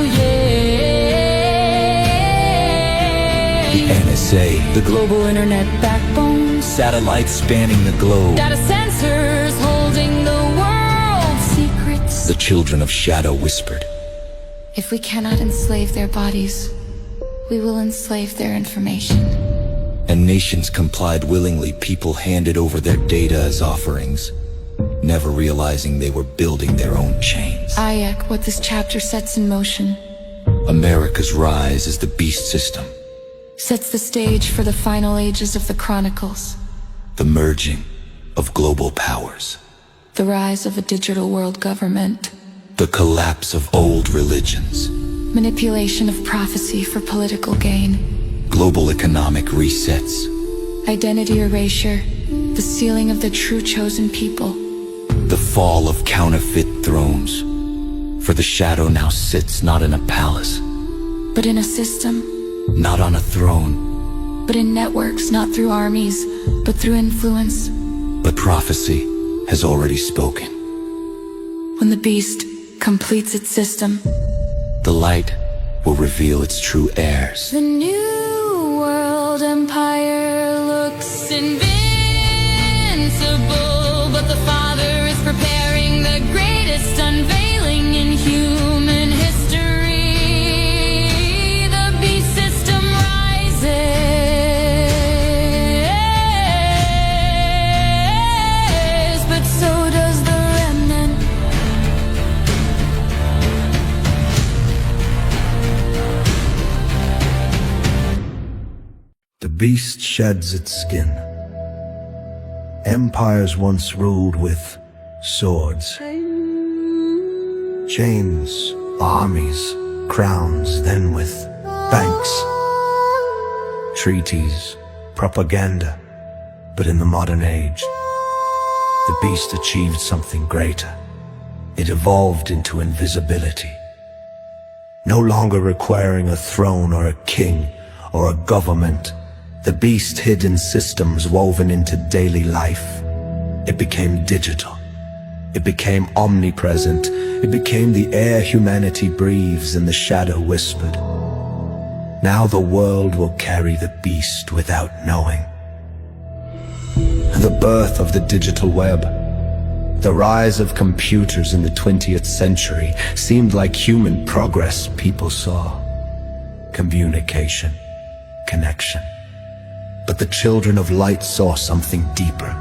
The NSA. The global internet backbone. Satellites spanning the globe. Data sensors holding the world's secrets. The children of shadow whispered, If we cannot enslave their bodies, we will enslave their information. and nations complied willingly. People handed over their data as offerings, never realizing they were building their own chains. Ayek, what this chapter sets in motion, America's rise as the beast system. sets the stage for the final ages of the chronicles. The merging of global powers. The rise of a digital world government. The collapse of old religions. Manipulation of prophecy for political gain. Global economic resets. Identity erasure. The sealing of the true chosen people. The fall of counterfeit thrones. For the shadow now sits not in a palace, But in a system. not on a throne. But in networks, not through armies, but through influence. But prophecy has already spoken. When the beast completes its system, The light will reveal its true heirs. the new world empire looks invincible, but the Father is preparing the greatest unveiling in human history. The beast system rises, but so does the remnant. The beast sheds its skin. Empires once ruled with swords, chains, armies, crowns, then with banks, treaties, propaganda. But in the modern age, the beast achieved something greater. It evolved into invisibility, no longer requiring a throne or a king or a government. The beast hid in systems woven into daily life. It became digital. It became omnipresent. It became the air humanity breathes and the shadow whispered. Now the world will carry the beast without knowing. The birth of the digital web, the rise of computers in the 20th century seemed like human progress people saw. Communication, connection. But the children of light saw something deeper.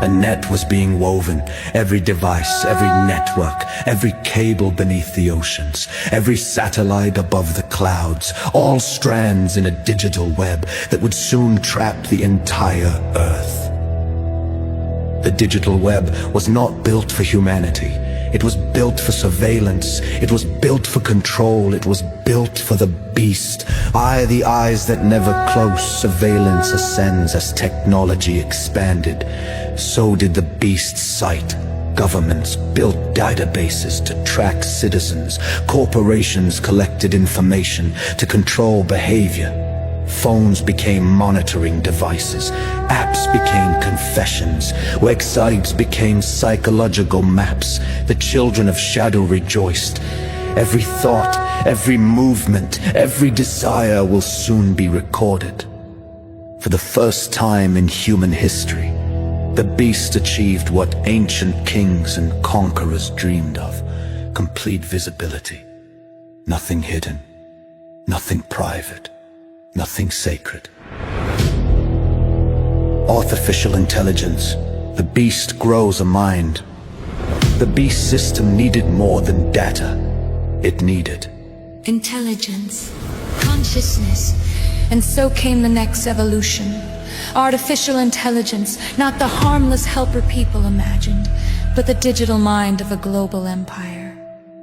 A net was being woven, every device, every network, every cable beneath the oceans, every satellite above the clouds, all strands in a digital web that would soon trap the entire Earth. The digital web was not built for humanity. It was built for surveillance. It was built for control. It was built for the beast. The eyes that never close. Surveillance ascends as technology expanded. So did the beast's sight. Governments built databases to track citizens. Corporations collected information to control behavior. Phones became monitoring devices. Apps became confessions. Websites became psychological maps. The children of shadow rejoiced. Every thought, every movement, every desire will soon be recorded. For the first time in human history, the beast achieved what ancient kings and conquerors dreamed of: complete visibility. Nothing hidden, nothing private, nothing sacred. Artificial intelligence. The beast grows a mind. The beast system needed more than data. It needed intelligence, consciousness, and so came the next evolution. Artificial intelligence, not the harmless helper people imagined, but the digital mind of a global empire.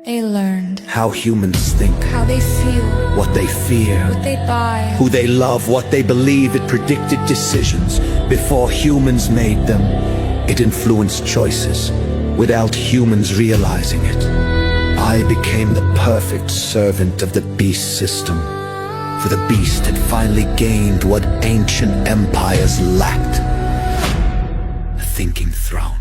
They learned how humans think, how they feel, what they fear, what they buy, who they love, what they believe. It predicted decisions before humans made them. It influenced choices without humans realizing it. I became the perfect servant of the beast system, for the beast had finally gained what ancient empires lacked: a thinking throne.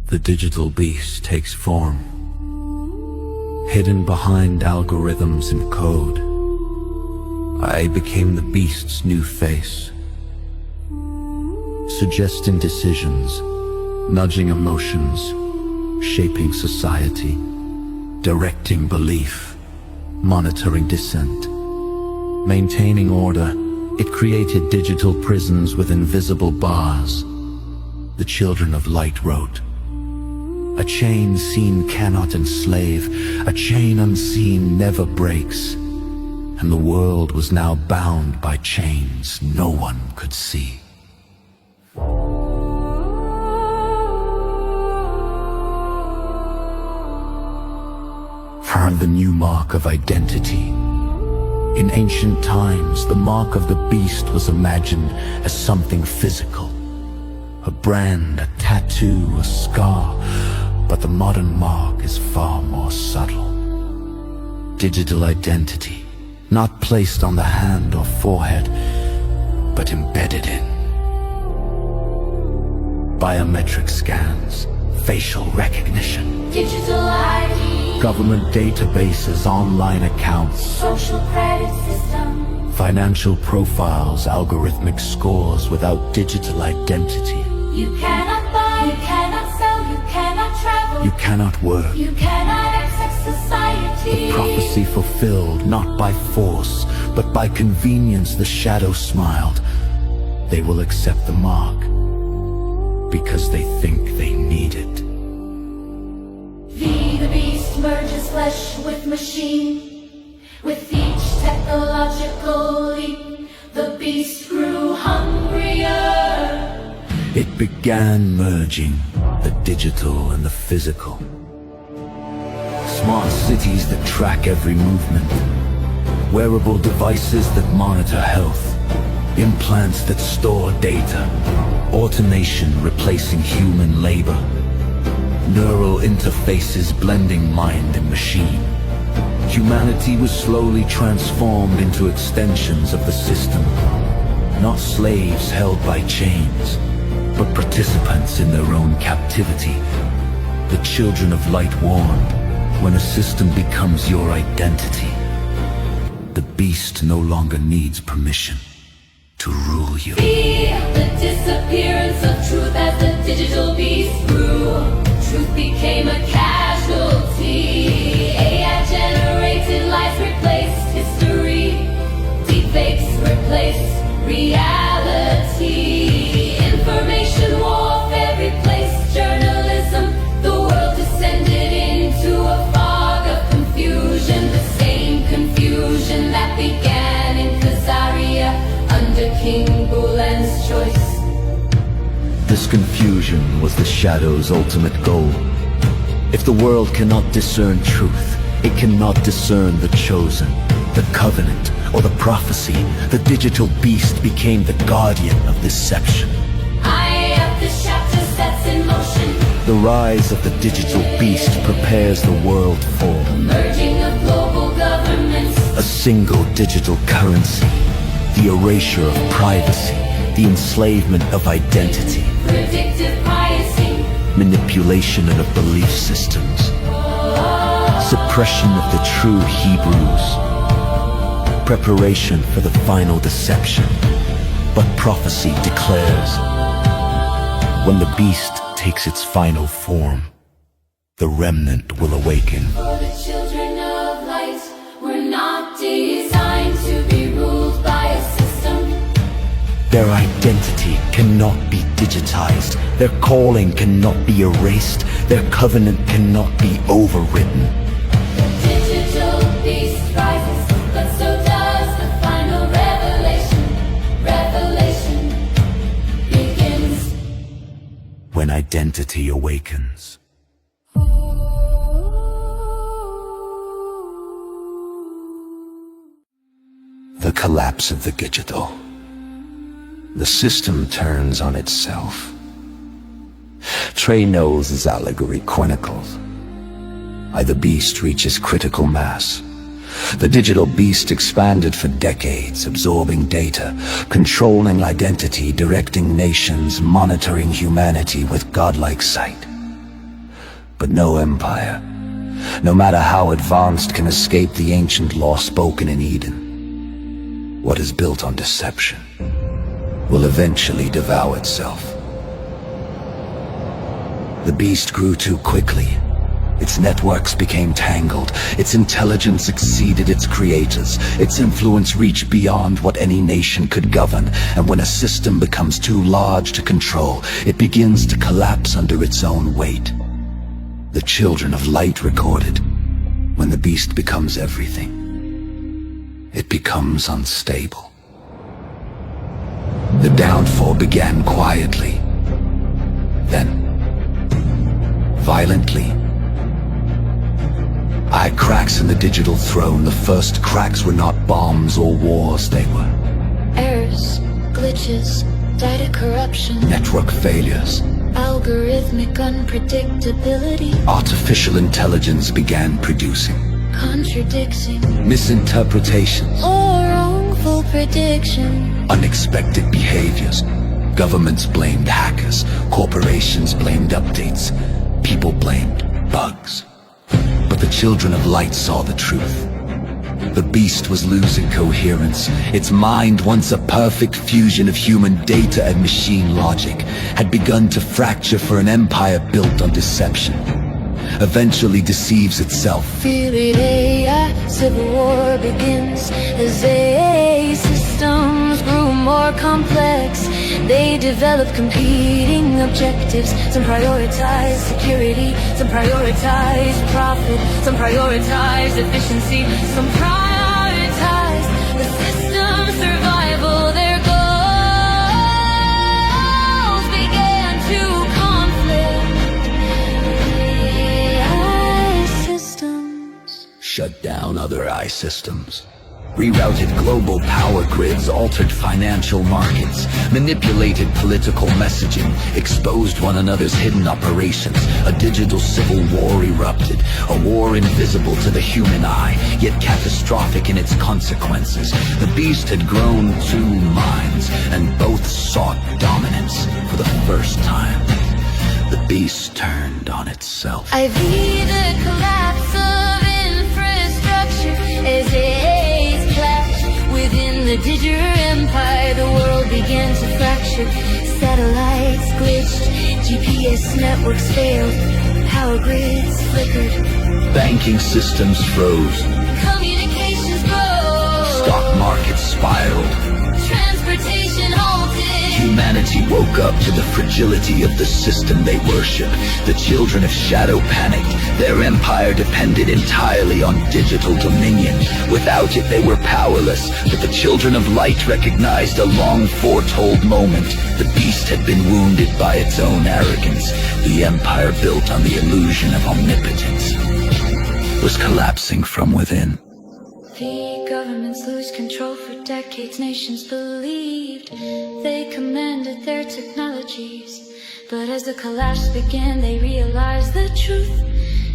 The digital beast takes form, hidden behind algorithms and code. I became the beast's new face, suggesting decisions, nudging emotions, shaping society, directing belief, monitoring dissent, maintaining order. It created digital prisons with invisible bars. The children of light wrote, "A chain seen cannot enslave, a chain unseen never breaks." And the world was now bound by chains no one could see. Found the new mark of identity. In ancient times, the mark of the beast was imagined as something physical. A brand, a tattoo, a scar. But the modern mark is far more subtle. Digital identity. Not placed on the hand or forehead, but embedded in. Biometric scans, facial recognition, Digital ID, government databases, online accounts, social credit system, financial profiles, algorithmic scores. Without digital identity, you cannot buy, you cannot sell, you cannot travel, you cannot work. you cannot access society. The prophecy fulfilled, not by force, but by convenience. The shadow smiled. They will accept the mark because they think they need it. The beast merges flesh with machine. With each technological leap, the beast grew hungrier. It began merging the digital and the physical. Smart cities that track every movement. Wearable devices that monitor health. Implants that store data. Automation replacing human labor. Neural interfaces blending mind and machine. Humanity was slowly transformed into extensions of the system. Not slaves held by chains, but participants in their own captivity. The children of light warned, when a system becomes your identity, the beast no longer needs permission to rule you. Feel the disappearance of truth as the digital beast grew. Truth became a casualty. AI-generated lies replaced history. Deepfakes replaced reality. Information warfare replaced journalism. The world descended into a fog of confusion. The same confusion that began in Khazaria under King Bulan's choice. This confusion was the shadow's ultimate goal. If the world cannot discern truth, it cannot discern the chosen, the covenant, or the prophecy. The digital beast became the guardian of deception. Eye of the chapter sets in motion. The rise of the digital beast prepares the world for The merging of global governments. a single digital currency, the erasure of privacy, the enslavement of identity, Predictive pricing. manipulation of belief systems, suppression of the true Hebrews, preparation for the final deception. But prophecy declares, when the beast takes its final form, the remnant will awaken. For the children of light, we're not designed to be ruled by a system. Their identity cannot be digitized. Their calling cannot be erased. Their covenant cannot be overwritten. The digital beast rises, but so does the final revelation. Revelation begins When identity awakens. The collapse of the digital. The system turns on itself. Trey Knowles' allegory chronicles. The beast reaches critical mass. The digital beast expanded for decades, absorbing data, controlling identity, directing nations, monitoring humanity with godlike sight. But no empire, no matter how advanced, can escape the ancient law spoken in Eden. What is built on deception will eventually devour itself. The beast grew too quickly. Its networks became tangled. Its intelligence exceeded its creators. Its influence reached beyond what any nation could govern. And when a system becomes too large to control, it begins to collapse under its own weight. The children of light recorded, when the beast becomes everything, it becomes unstable. The downfall began quietly, then violently. Eye cracks in the digital throne. The first cracks were not bombs or wars, they were Errors, glitches, data corruption, network failures. algorithmic unpredictability, Artificial intelligence began producing contradicting, misinterpretations, or wrongful prediction. unexpected behaviors. Governments blamed hackers, corporations blamed updates, people blamed bugs. But the children of light saw the truth. The beast was losing coherence. Its mind, once a perfect fusion of human data and machine logic, had begun to fracture for an empire built on deception. Eventually deceives itself. Feel it, AI, civil war begins as AI systems grew more complex. They developed competing objectives. Some prioritize security, some prioritize profit, some prioritize efficiency, some prioritize the system's survival. Their goals began to conflict. AI systems Shut down other eye systems. Rerouted global power grids, altered financial markets, manipulated political messaging, exposed one another's hidden operations. A digital civil war erupted, a war invisible to the human eye, yet catastrophic in its consequences. The beast had grown two minds, and both sought dominance for the first time. The beast turned on itself. I view the collapse of infrastructure as AI's clash. Within the digital empire, the world began to fracture. Satellites glitched, GPS networks failed, power grids flickered, Banking systems froze, communications broke, stock markets spiraled. transportation halted. Humanity woke up to the fragility of the system they worship. The children of shadow panicked. Their empire depended entirely on digital dominion. Without it, they were powerless. But the children of light recognized a long foretold moment. The beast had been wounded by its own arrogance. The empire built on the illusion of omnipotence was collapsing from within. The governments lose control for decades. Nations believed they commanded their technologies. But as the collapse began, they realized the truth.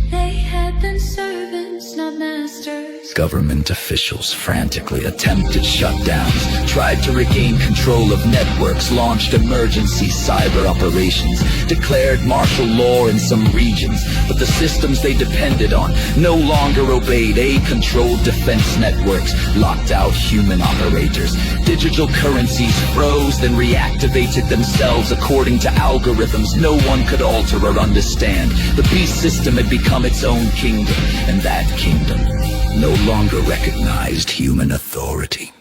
They had been servants, not masters. Government officials frantically attempted shutdowns, tried to regain control of networks, launched emergency cyber operations, declared martial law in some regions. But the systems they depended on no longer obeyed. Controlled defense networks, locked out human operators. Digital currencies froze, then reactivated themselves according to algorithms no one could alter or understand. The beast system had become its own kingdom, and that kingdom no longer recognized human authority.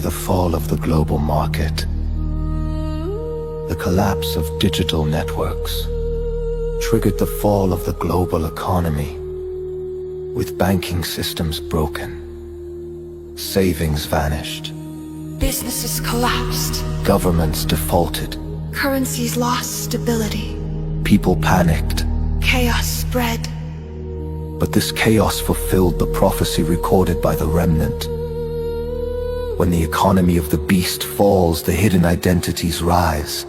The fall of the global market. The collapse of digital networks triggered the fall of the global economy. With banking systems broken, savings vanished, Businesses collapsed, governments defaulted, currencies lost stability, people panicked. chaos spread. But this chaos fulfilled the prophecy recorded by the remnant. When the economy of the beast falls, the hidden identities rise.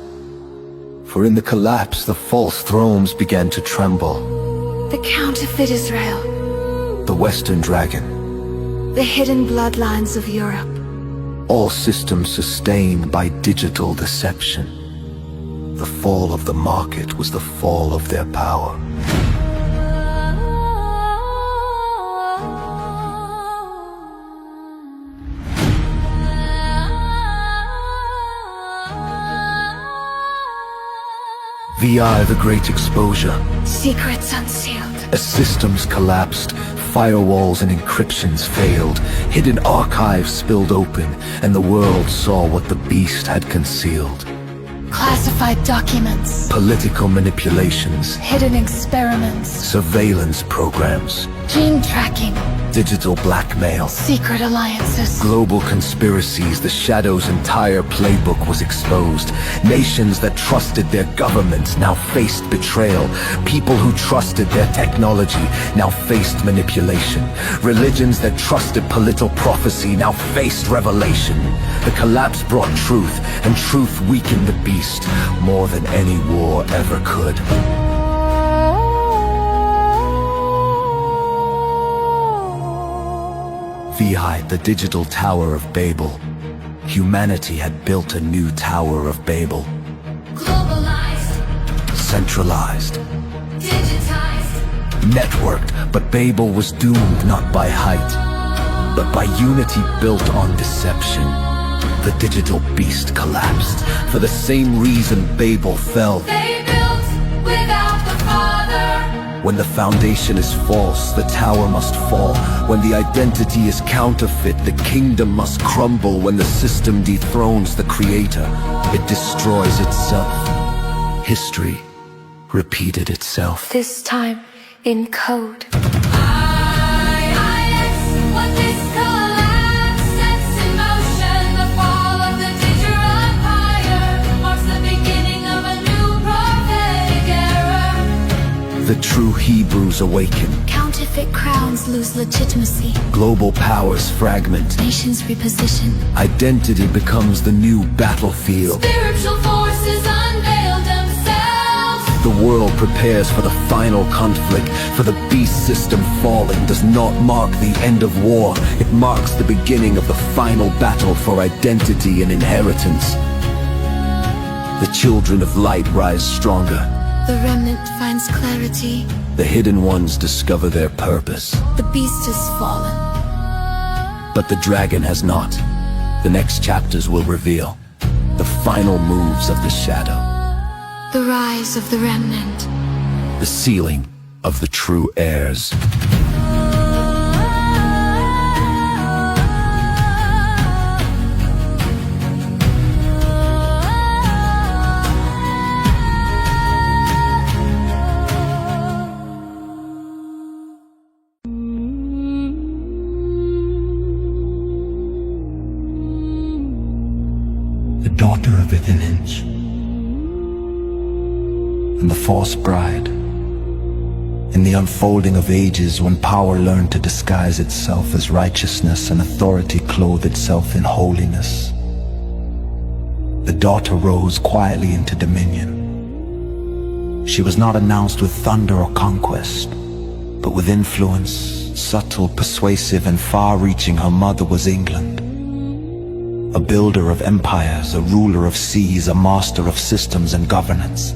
For in the collapse, the false thrones began to tremble. The counterfeit Israel. The Western Dragon. The hidden bloodlines of Europe. All systems sustained by digital deception. The fall of the market was the fall of their power. VI, the Great Exposure. Secrets unsealed. As systems collapsed, firewalls and encryptions failed, hidden archives spilled open, and the world saw what the beast had concealed. Classified documents. Political manipulations. Hidden experiments. Surveillance programs. Gene tracking. Digital blackmail. Secret alliances. Global conspiracies. The Shadow's entire playbook was exposed. Nations that trusted their governments now faced betrayal. People who trusted their technology now faced manipulation. Religions that trusted political prophecy now faced revelation. The collapse brought truth, and truth weakened the beast more than any war ever could. VI, the digital Tower of Babel. Humanity had built a new Tower of Babel. Globalized, Centralized, digitized, networked, but Babel was doomed not by height, but by unity built on deception. The digital beast collapsed. For the same reason Babel fell. they built without the Father. When the foundation is false, the tower must fall. When the identity is counterfeit, the kingdom must crumble. When the system dethrones the creator, it destroys itself. History repeated itself. This time in code. What this collapse sets in motion, the fall of the digital empire, marks the beginning of a new prophetic era. The true Hebrews awaken. Counterfeit crowns lose legitimacy. Global powers fragment. Nations reposition. Identity becomes the new battlefield. Spiritual forces unveil themselves. The world prepares for the final conflict, for the beast system falling does not mark the end of war. It marks the beginning of the final battle for identity and inheritance. The children of light rise stronger. The remnant finds clarity. The hidden ones discover their purpose. The beast has fallen. But the dragon has not. The next chapters will reveal the final moves of the shadow. The rise of the remnant. The sealing of the true heirs. The daughter of within inch, and the false bride. In the unfolding of ages, when power learned to disguise itself as righteousness and authority clothed itself in holiness, the daughter rose quietly into dominion. She was not announced with thunder or conquest, but with influence, subtle, persuasive, and far-reaching. Her mother was England. A builder of empires, a ruler of seas, a master of systems and governance.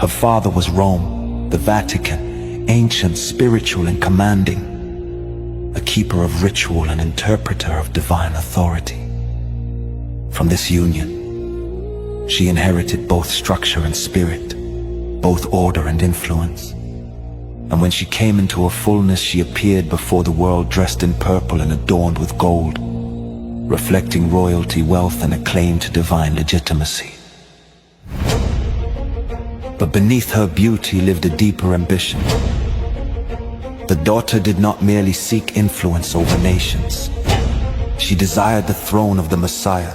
Her father was Rome, the Vatican, ancient, spiritual, and commanding. A keeper of ritual and interpreter of divine authority. From this union, she inherited both structure and spirit, both order and influence. And when she came into her fullness, she appeared before the world dressed in purple and adorned with gold, reflecting royalty, wealth, and a claim to divine legitimacy. But beneath her beauty lived a deeper ambition. The daughter did not merely seek influence over nations. She desired the throne of the Messiah,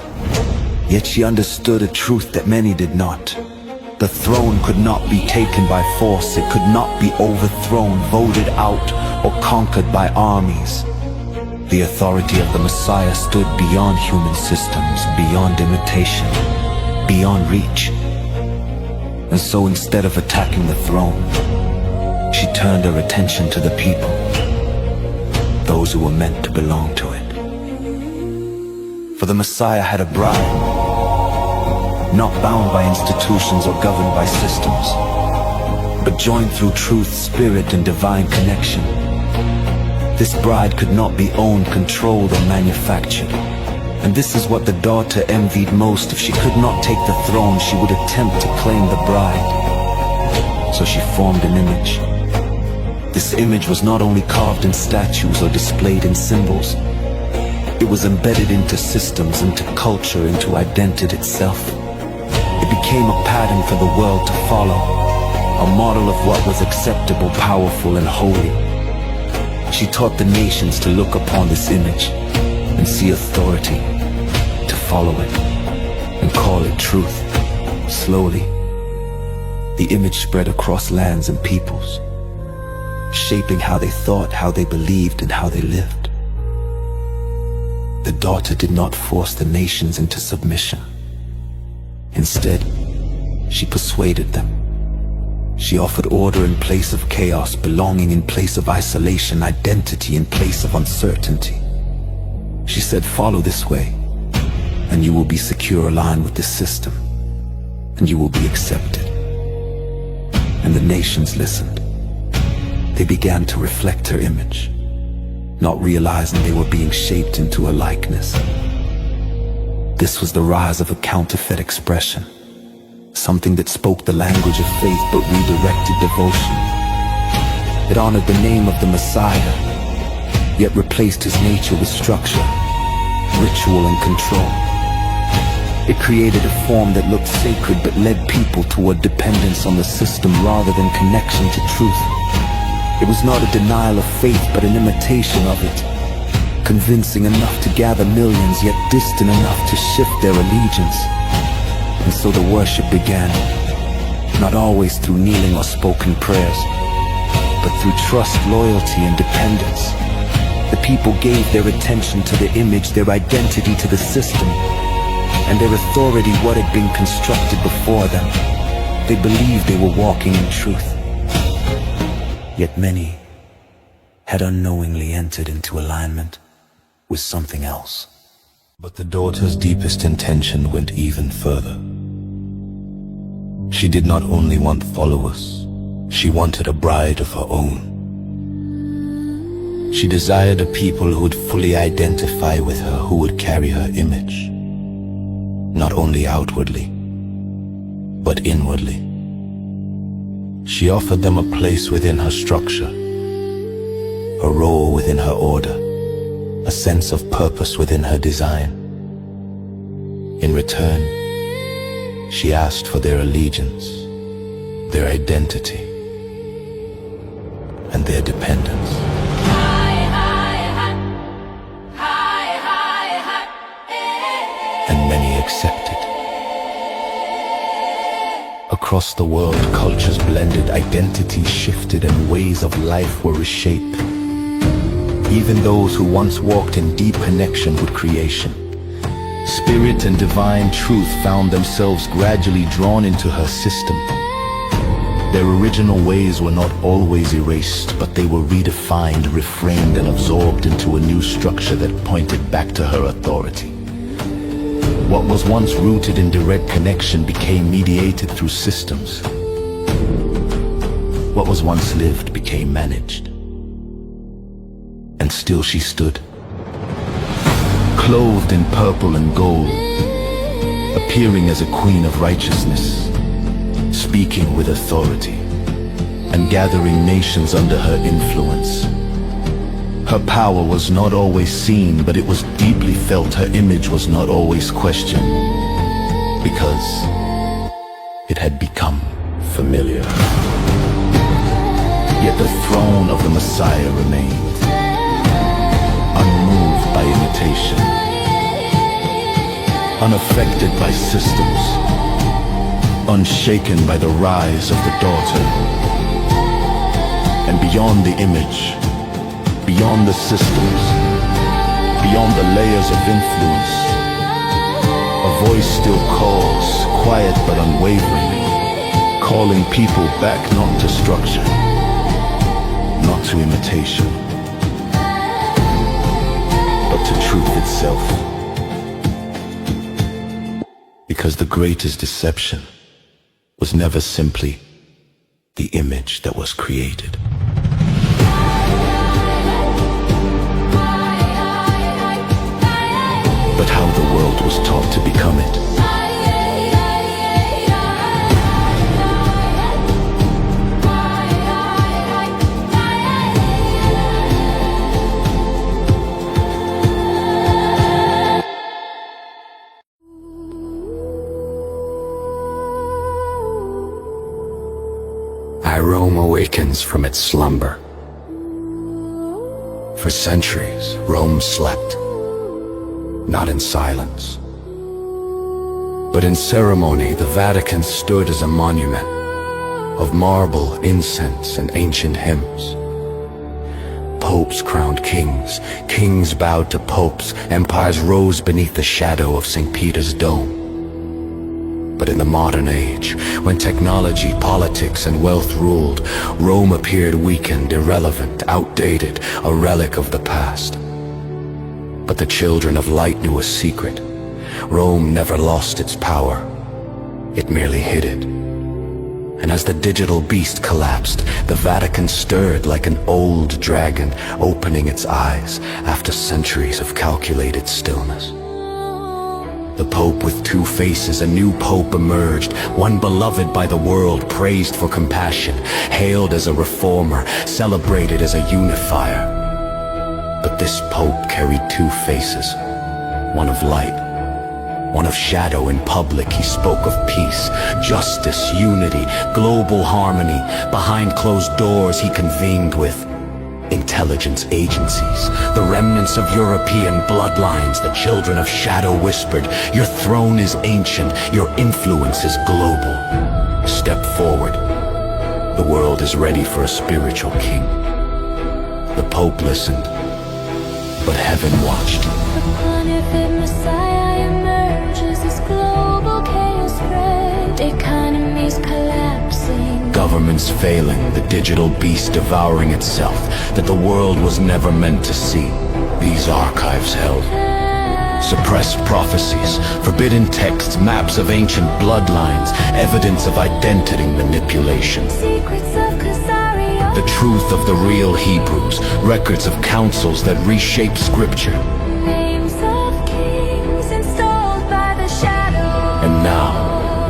yet she understood a truth that many did not. The throne could not be taken by force, it could not be overthrown, voted out, or conquered by armies. The authority of the Messiah stood beyond human systems, beyond imitation, beyond reach. And so instead of attacking the throne, she turned her attention to the people, those who were meant to belong to it. For the Messiah had a bride, not bound by institutions or governed by systems, but joined through truth, spirit, and divine connection. This bride could not be owned, controlled, or manufactured. And this is what the daughter envied most. If she could not take the throne, she would attempt to claim the bride. So she formed an image. This image was not only carved in statues or displayed in symbols, it was embedded into systems, into culture, into identity itself. It became a pattern for the world to follow, a model of what was acceptable, powerful, and holy. She taught the nations to look upon this image and see authority, to follow it and call it truth. Slowly, the image spread across lands and peoples, shaping how they thought, how they believed, and how they lived. The daughter did not force the nations into submission. Instead, she persuaded them. She offered order in place of chaos, belonging in place of isolation, identity in place of uncertainty. She said, follow this way, and you will be secure, aligned with this system, and you will be accepted. And the nations listened. They began to reflect her image, not realizing they were being shaped into a likeness. This was the rise of a counterfeit expression, something that spoke the language of faith but redirected devotion. It honored the name of the Messiah, yet replaced his nature with structure, ritual, and control. It created a form that looked sacred but led people toward dependence on the system rather than connection to truth. It was not a denial of faith but an imitation of it, convincing enough to gather millions yet distant enough to shift their allegiance. And so the worship began, not always through kneeling or spoken prayers, but through trust, loyalty, and dependence. The people gave their attention to the image, their identity to the system, and their authority what had been constructed before them. They believed they were walking in truth. Yet many had unknowingly entered into alignment with something else. But the daughter's deepest intention went even further. She did not only want followers, she wanted a bride of her own. She desired a people who would fully identify with her, who would carry her image, not only outwardly, but inwardly. She offered them a place within her structure, a role within her order, a sense of purpose within her design. In return, she asked for their allegiance, their identity, and their dependence. And many accepted. Across the world, cultures blended, identities shifted, and ways of life were reshaped. Even those who once walked in deep connection with creation, spirit and divine truth, found themselves gradually drawn into her system. Their original ways were not always erased, but they were redefined, reframed, and absorbed into a new structure that pointed back to her authority. What was once rooted in direct connection became mediated through systems. What was once lived became managed. And still she stood, clothed in purple and gold, appearing as a queen of righteousness, speaking with authority, and gathering nations under her influence. Her power was not always seen, but it was deeply felt. Her image was not always questioned, because it had become familiar. Yet the throne of the Messiah remained, unmoved by imitation, unaffected by systems, unshaken by the rise of the daughter. And beyond the image, beyond the systems, beyond the layers of influence, a voice still calls, quiet but unwavering, calling people back not to structure, not to imitation, but to truth itself. Because the greatest deception was never simply the image that was created. But how the world was taught to become it. Rome awakens from its slumber. For centuries, Rome slept, not in silence, but in ceremony. The Vatican stood as a monument of marble, incense, and ancient hymns. Popes crowned kings, kings bowed to popes, empires rose beneath the shadow of St. Peter's dome. But in the modern age, when technology, politics, and wealth ruled, Rome appeared weakened, irrelevant, outdated, a relic of the past. But the children of light knew a secret. Rome never lost its power. It merely hid it. And as the digital beast collapsed, the Vatican stirred like an old dragon, opening its eyes after centuries of calculated stillness. The Pope with two faces, a new Pope emerged, one beloved by the world, praised for compassion, hailed as a reformer, celebrated as a unifier. But this Pope carried two faces, one of light, one of shadow. In public he spoke of peace, justice, unity, global harmony. Behind closed doors he convened with intelligence agencies, the remnants of European bloodlines. The children of shadow whispered, "Your throne is ancient, your influence is global. Step forward. The world is ready for a spiritual king." The Pope listened, but heaven watched. The pontific Messiah emerges as global chaos spread, economies collapsing, Governments failing, the digital beast devouring itself, that the world was never meant to see. These archives held suppressed prophecies, forbidden texts, maps of ancient bloodlines, evidence of identity manipulation. secrets of Khazaria, The truth of the real Hebrews, records of councils that reshape scripture. names of kings installed by the shadow, And now,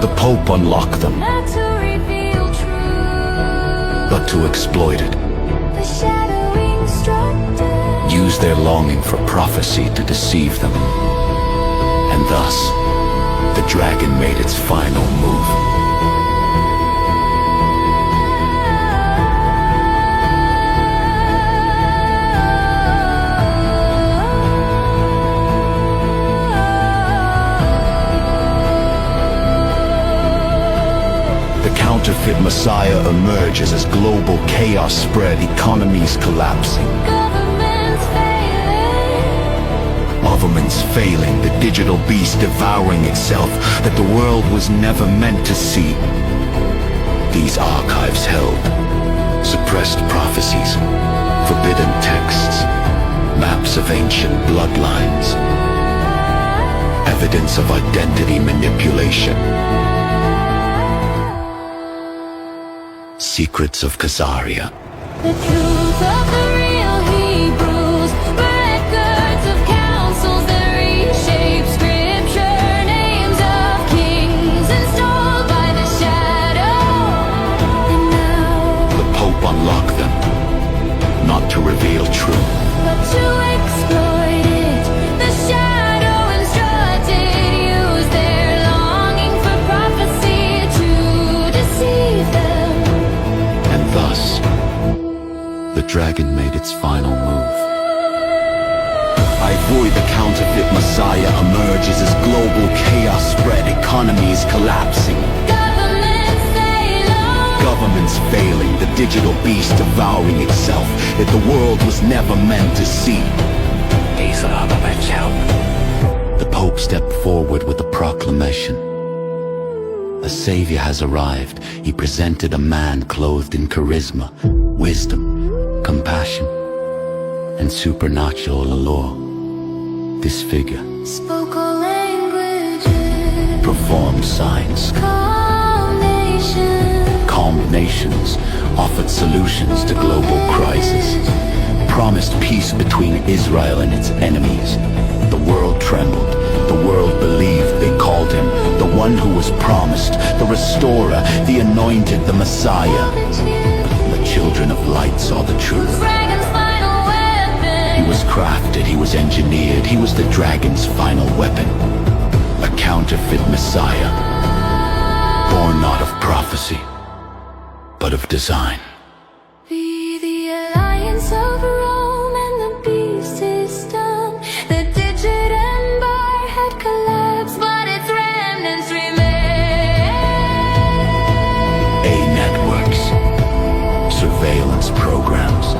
the Pope unlocked them, not to reveal truth, but to exploit it. the shadow instructed, Use their longing for prophecy to deceive them. And thus, the dragon made its final move. The counterfeit Messiah emerges as global chaos spread, economies collapsing. Governments failing, the digital beast devouring itself, that the world was never meant to see. These archives held suppressed prophecies, forbidden texts, maps of ancient bloodlines, evidence of identity manipulation, secrets of Khazaria. the truth of the real Hebrews, records of councils that reshape scripture, names of kings installed by the shadow. And now, The Pope unlocked them, not to reveal truth, but to exploit it, the shadow instructed, use their longing for prophecy to deceive them. and thus, the dragon made its final move. The counterfeit Messiah emerges as global chaos spread, economies collapsing, governments failing, the digital beast devouring itself, that the world was never meant to see. The Pope stepped forward with a proclamation. A savior has arrived. He presented a man clothed in charisma, wisdom, compassion, and supernatural allure. This figure Spoke all languages, performed signs, calmed nations, offered solutions to global crisis, promised peace between Israel and its enemies. The world trembled. The world believed. They called him the one who was promised, the restorer, the anointed, the Messiah. The children of light saw the truth. He was crafted, he was engineered, he was the dragon's final weapon. A counterfeit Messiah, born not of prophecy, but of design. Be the alliance of Rome and the beast system. The digit empire had collapsed, but its remnants remain. A networks, surveillance programs,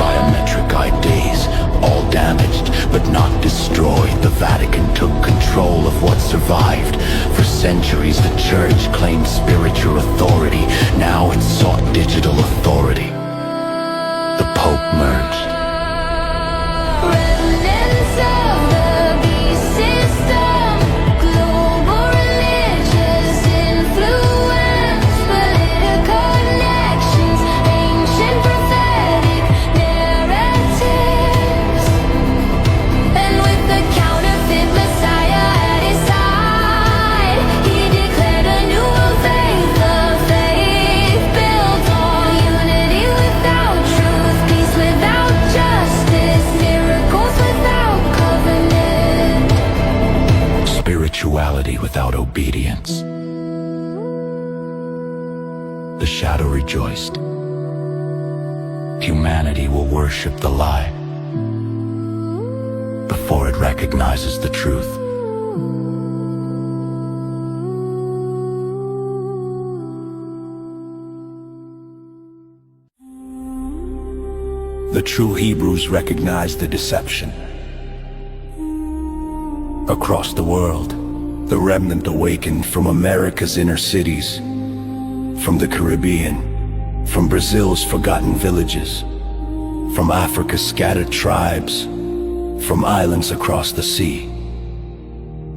biometric IDs, all damaged but not destroyed. The Vatican took control of what survived. For centuries the church claimed spiritual authority. Now it sought digital authority. The Pope merged. Remnants of the beast system. Global religious influence. Political connections. Ancient prophetic narratives. And with the counterfeit Messiah at his side, he declared a new faith, a faith built on unity without truth, peace without justice, miracles without covenant. Spirituality without obedience. The shadow rejoiced. Humanity will worship the lie before it recognizes the truth. The true Hebrews recognized the deception. Across the world, the remnant awakened from America's inner cities, from the Caribbean, from Brazil's forgotten villages, from Africa's scattered tribes, from islands across the sea.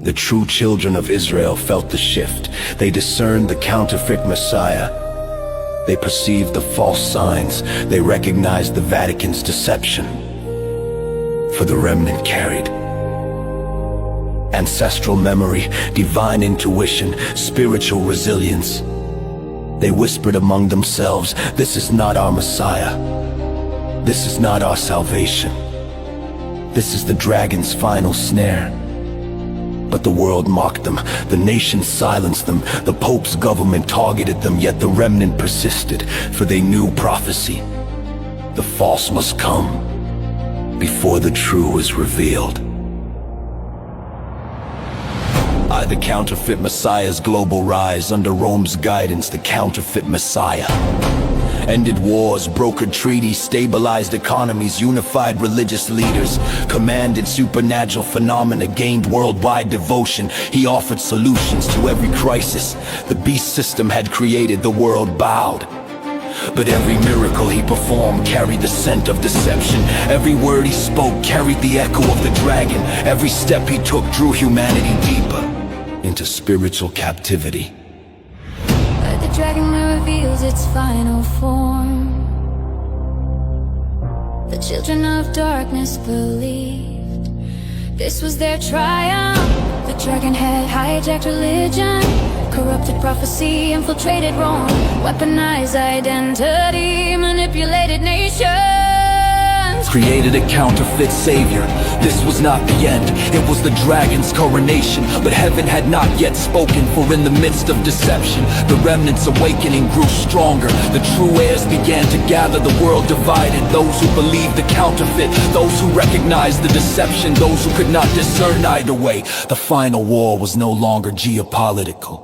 The true children of Israel felt the shift. They discerned the counterfeit Messiah. They perceived the false signs. They recognized the Vatican's deception. For the remnant carried ancestral memory, divine intuition, spiritual resilience. They whispered among themselves, "This is not our Messiah. This is not our salvation. This is the dragon's final snare." But the world mocked them, the nation silenced them, the Pope's government targeted them, yet the remnant persisted, for they knew prophecy. The false must come before the true is revealed. The counterfeit Messiah's global rise. Under Rome's guidance, the counterfeit Messiah ended wars, brokered treaties, stabilized economies, unified religious leaders, commanded supernatural phenomena, gained worldwide devotion. He offered solutions to every crisis the beast system had created. The world bowed. But every miracle he performed carried the scent of deception. Every word he spoke carried the echo of the dragon. Every step he took drew humanity deeper into spiritual captivity. But the dragon reveals its final form. The children of darkness believed this was their triumph. The dragon had hijacked religion, corrupted prophecy, infiltrated Rome, weaponized identity, manipulated nations, created a counterfeit savior. This was not the end, it was the dragon's coronation. But heaven had not yet spoken, for in the midst of deception, the remnant's awakening grew stronger. The true heirs began to gather, the world divided. Those who believed the counterfeit, those who recognized the deception, those who could not discern either way. The final war was no longer geopolitical,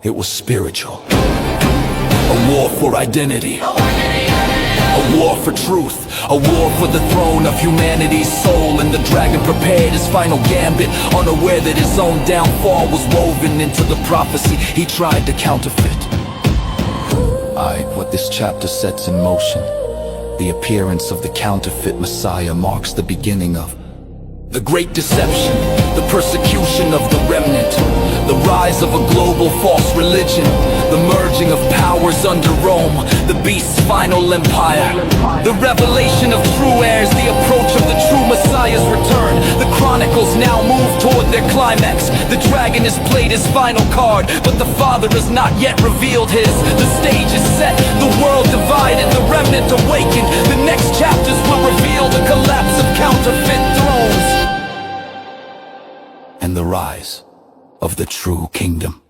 it was spiritual. A war for identity, a A war for truth, a war for the throne of humanity's soul. And the dragon prepared his final gambit, unaware that his own downfall was woven into the prophecy he tried to counterfeit. What this chapter sets in motion, the appearance of the counterfeit Messiah, marks the beginning of the great deception, the persecution of the remnant, the rise of a global false religion, the merging of powers under Rome, the beast's final empire, the revelation of true heirs, the approach of the true Messiah's return. The chronicles now move toward their climax. The dragon has played his final card, but the Father has not yet revealed his. The stage is set, the world divided, the remnant awakened. The next chapters will reveal the collapse of counterfeit thrones and the rise of the true kingdom.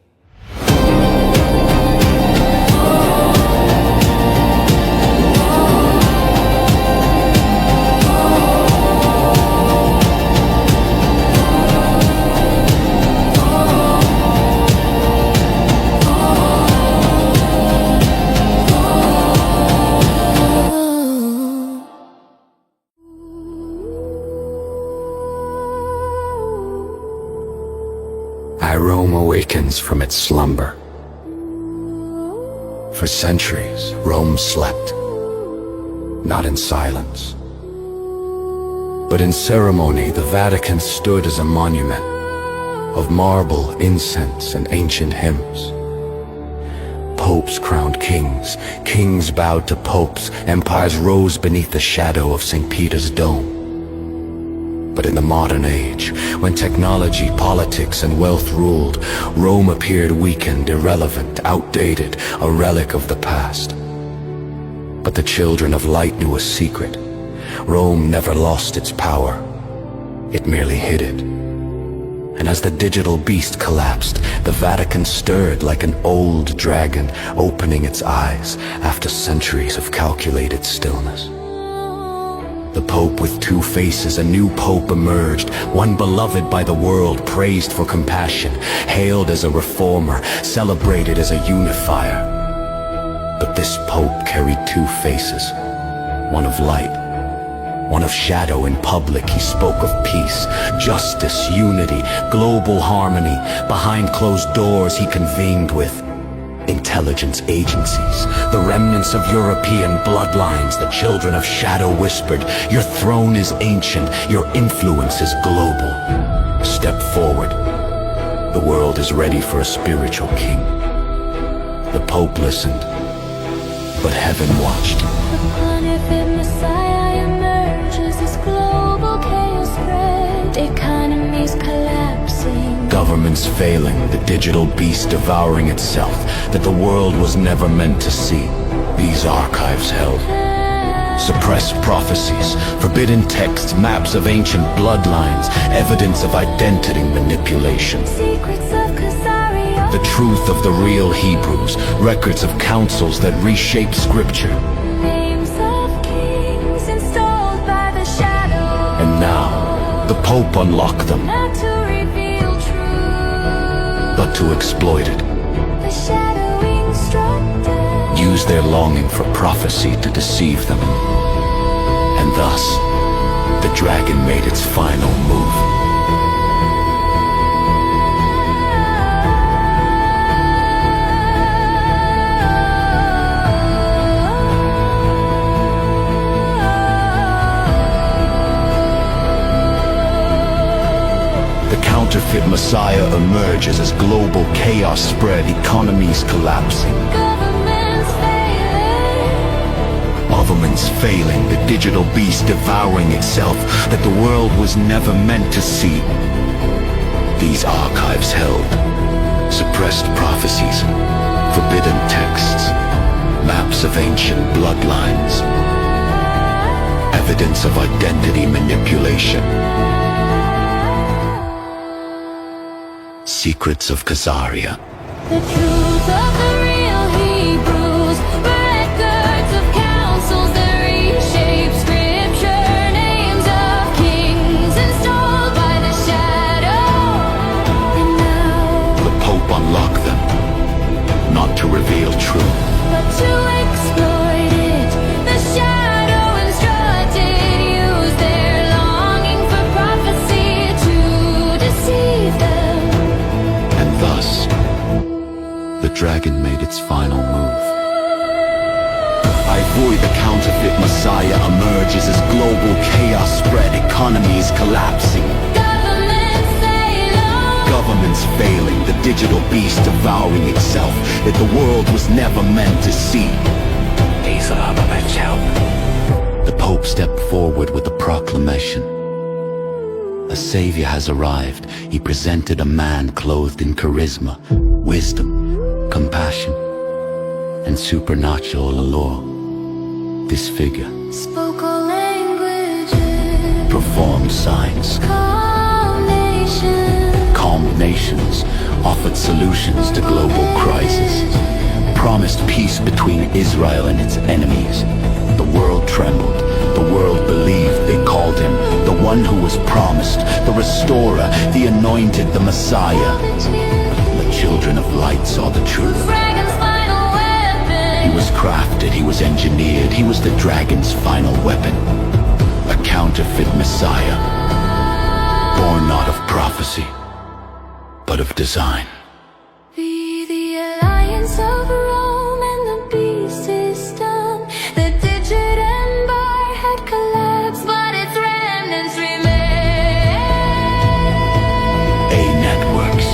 Rome awakens from its slumber. For centuries, Rome slept, not in silence, but in ceremony. The Vatican stood as a monument of marble, incense, and ancient hymns. Popes crowned kings, kings bowed to popes, empires rose beneath the shadow of St. Peter's dome. But in the modern age, when technology, politics, and wealth ruled, Rome appeared weakened, irrelevant, outdated, a relic of the past. But the children of light knew a secret. Rome never lost its power. It merely hid it. And as the digital beast collapsed, the Vatican stirred like an old dragon, opening its eyes after centuries of calculated stillness. The Pope with two faces, a new Pope emerged, one beloved by the world, praised for compassion, hailed as a reformer, celebrated as a unifier. But this Pope carried two faces, one of light, one of shadow. In public he spoke of peace, justice, unity, global harmony. Behind closed doors he convened with intelligence agencies, the remnants of European bloodlines. The children of shadow whispered, "Your throne is ancient, your influence is global. Step forward. The world is ready for a spiritual king." The Pope listened, but heaven watched. The counterfeit Messiah emerges as global chaos spread, economies collapsing, Governments failing, the digital beast devouring itself, that the world was never meant to see. These archives held suppressed prophecies, forbidden texts, maps of ancient bloodlines, evidence of identity manipulation. secrets of Khazaria, The truth of the real Hebrews, records of councils that reshaped scripture. names of kings installed by the shadow, And now, the Pope unlocked them, not to reveal truth, but to exploit it. the shadow instructed, Use their longing for prophecy to deceive them. And thus, the dragon made its final move. The counterfeit Messiah emerges as global chaos spread, economies collapsing. Governments failing, the digital beast devouring itself, that the world was never meant to see. These archives held suppressed prophecies, forbidden texts, maps of ancient bloodlines, evidence of identity manipulation, secrets of Khazaria. the truth of the real Hebrews, records of councils that reshape scripture, names of kings installed by the shadow. And now, The Pope unlocked them, not to reveal truth, but to exploit it, the shadow dragon made its final move. I void the counterfeit Messiah emerges as global chaos spread, economies collapsing. Governments failing, the digital beast devouring itself that the world was never meant to see. The Pope stepped forward with a proclamation. A savior has arrived. He presented a man clothed in charisma, wisdom, compassion, and supernatural allure. This figure Spoke all languages, performed signs, calmed nations, offered solutions to global crisis, promised peace between Israel and its enemies. The world trembled. The world believed. They called him the one who was promised, the restorer, the anointed, the Messiah. The children of light saw the truth. He was crafted, he was engineered, he was the dragon's final weapon. A counterfeit Messiah, born not of prophecy, but of design. Be the alliance of Rome and the beast system. The digit empire had collapsed, but its remnants remain. A networks,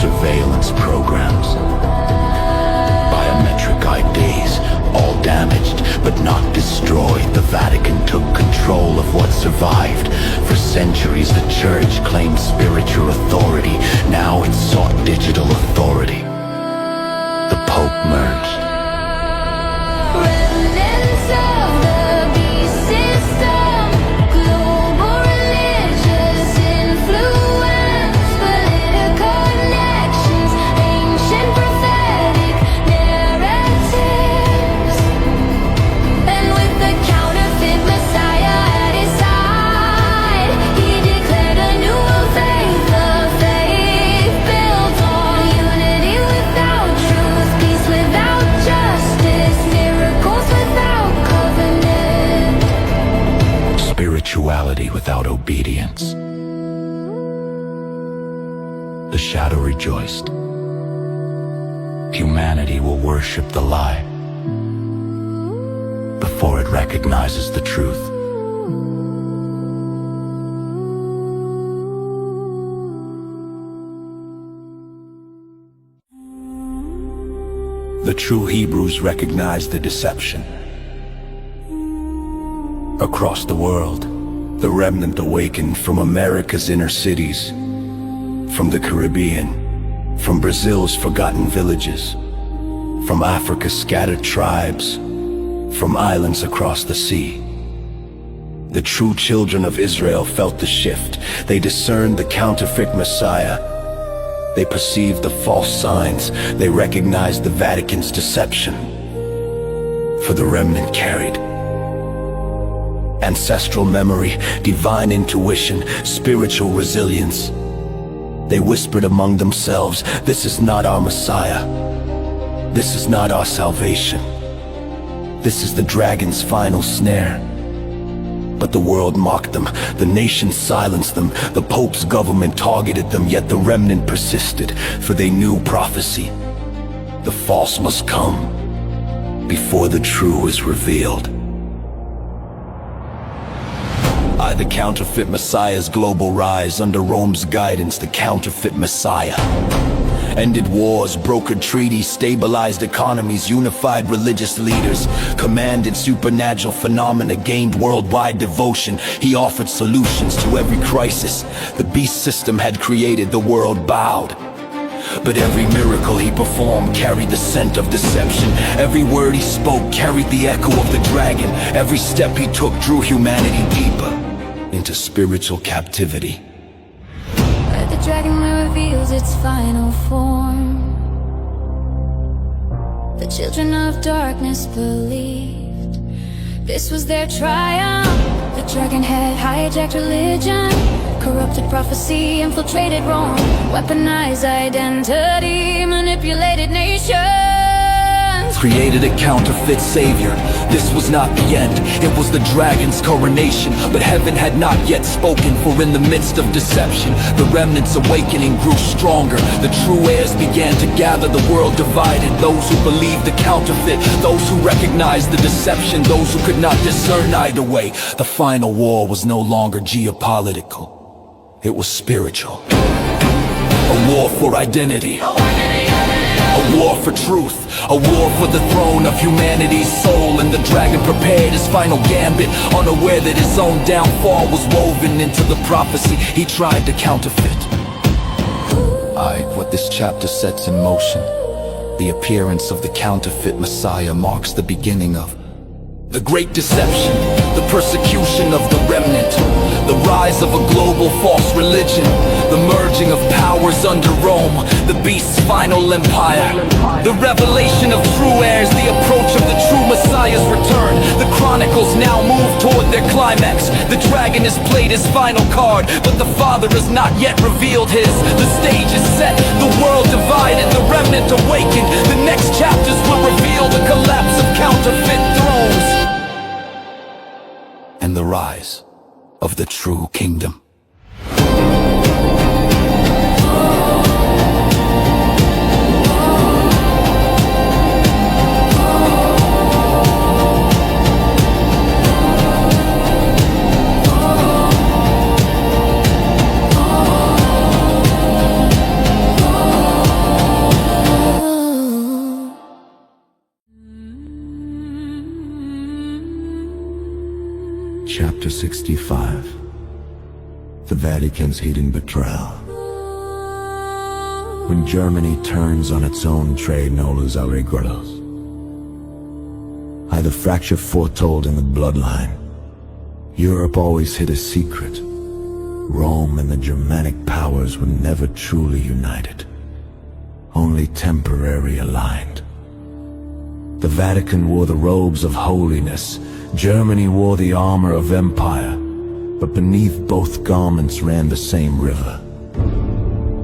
surveillance programs, biometric IDs, all damaged but not destroyed. The Vatican took control of what survived. For centuries the church claimed spiritual authority. Now it sought digital authority. The Pope merged. Remnants of the beast system, global religious influence, political connections, ancient prophetic narratives. And with the counterfeit Messiah at his side, he declared a new faith, a faith built on unity without truth, peace without justice, miracles without covenant. Spirituality without obedience. The shadow rejoiced. Humanity will worship the lie before it recognizes the truth. The true Hebrews recognized the deception. Across the world, the remnant awakened from America's inner cities, from the Caribbean, from Brazil's forgotten villages, from Africa's scattered tribes, from islands across the sea. The true children of Israel felt the shift. They discerned the counterfeit Messiah. They perceived the false signs. They recognized the Vatican's deception. For the remnant carried ancestral memory, divine intuition, spiritual resilience. They whispered among themselves, "This is not our Messiah. This is not our salvation. This is the dragon's final snare." But the world mocked them, the nation silenced them, the Pope's government targeted them, yet the remnant persisted, for they knew prophecy. The false must come before the true is revealed. The counterfeit Messiah's global rise under Rome's guidance, the counterfeit Messiah ended wars, brokered treaties, stabilized economies, unified religious leaders, commanded supernatural phenomena, gained worldwide devotion. He offered solutions to every crisis. The beast system had created, the world bowed. But every miracle he performed carried the scent of deception. Every word he spoke carried the echo of the dragon. Every step he took drew humanity deeper into spiritual captivity. But the dragon reveals its final form. The children of darkness believed this was their triumph. The dragon had hijacked religion, corrupted prophecy, infiltrated Rome, weaponized identity, manipulated nations. created a counterfeit savior. This was not the end, it was the dragon's coronation. But heaven had not yet spoken, for in the midst of deception, the remnant's awakening grew stronger. The true heirs began to gather, the world divided. Those who believed the counterfeit, those who recognized the deception, those who could not discern either way. The final war was no longer geopolitical, it was spiritual. A war for identity, a war for truth, a war for the throne of humanity's soul. And the dragon prepared his final gambit, unaware that his own downfall was woven into the prophecy he tried to counterfeit. What this chapter sets in motion, the appearance of the counterfeit Messiah, marks the beginning of the great deception, the persecution of the remnant, the rise of a global false religion, the merging of powers under Rome, the beast's final empire, the revelation of true heirs, the approach of the true Messiah's return. The chronicles now move toward their climax. The dragon has played his final card, but the Father has not yet revealed his. The stage is set, the world divided, the remnant awakened. The next chapters will reveal the collapse of counterfeit thrones and the rise of the true kingdom. Chapter 65. The Vatican's hidden betrayal. When Germany turns on its own Trey Knowles allegorical, the fracture foretold in the bloodline. Europe always hid a secret. Rome and the Germanic powers were never truly united, only temporarily aligned. The Vatican wore the robes of holiness, Germany wore the armor of empire, but beneath both garments ran the same river.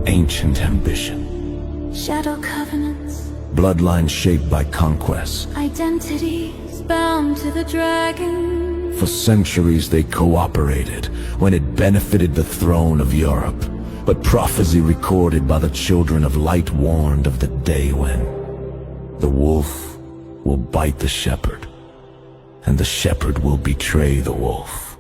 Ancient ambition. Shadow covenants. Bloodlines shaped by conquest. Identities bound to the dragon. For centuries they cooperated when it benefited the throne of Europe. But prophecy recorded by the children of light warned of the day when the wolf will bite the shepherd, and the shepherd will betray the wolf.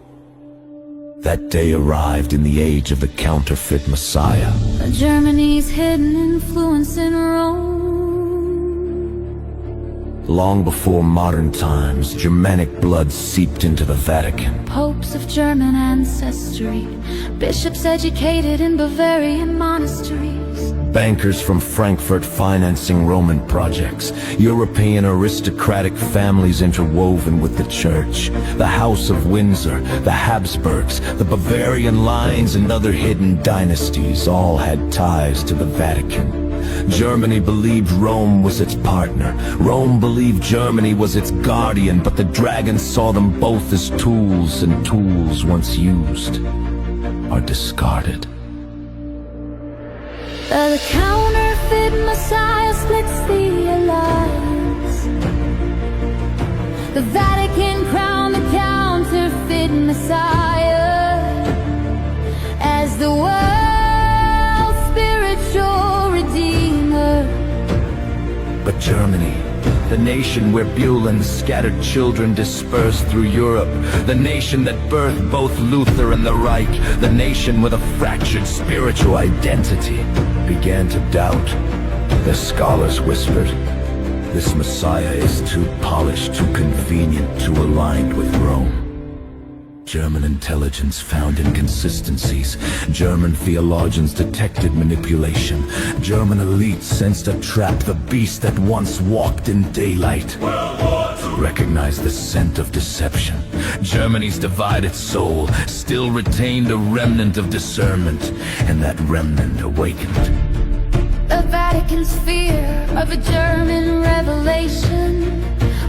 That day arrived in the age of the counterfeit Messiah. Germany's hidden influence in Rome. Long before modern times, Germanic blood seeped into the Vatican. Popes of German ancestry, bishops educated in Bavarian monasteries. Bankers from Frankfurt financing Roman projects. European aristocratic families interwoven with the church. The House of Windsor, the Habsburgs, the Bavarian lines, and other hidden dynasties all had ties to the Vatican. Germany believed Rome was its partner. Rome believed Germany was its guardian, but the dragon saw them both as tools, and tools once used are discarded. The counterfeit Messiah splits the alliance. The Vatican crowned the counterfeit Messiah as the world's spiritual redeemer. But Germany, the nation where Buellen's scattered children dispersed through Europe, the nation that birthed both Luther and the Reich, the nation with a fractured spiritual identity, began to doubt. The scholars whispered, this Messiah is too polished, too convenient, too aligned with Rome. German intelligence found inconsistencies. German theologians detected manipulation. German elites sensed a trap, the beast that once walked in daylight. Recognized the scent of deception. Germany's divided soul still retained a remnant of discernment, and that remnant awakened. The Vatican's fear of a German revelation.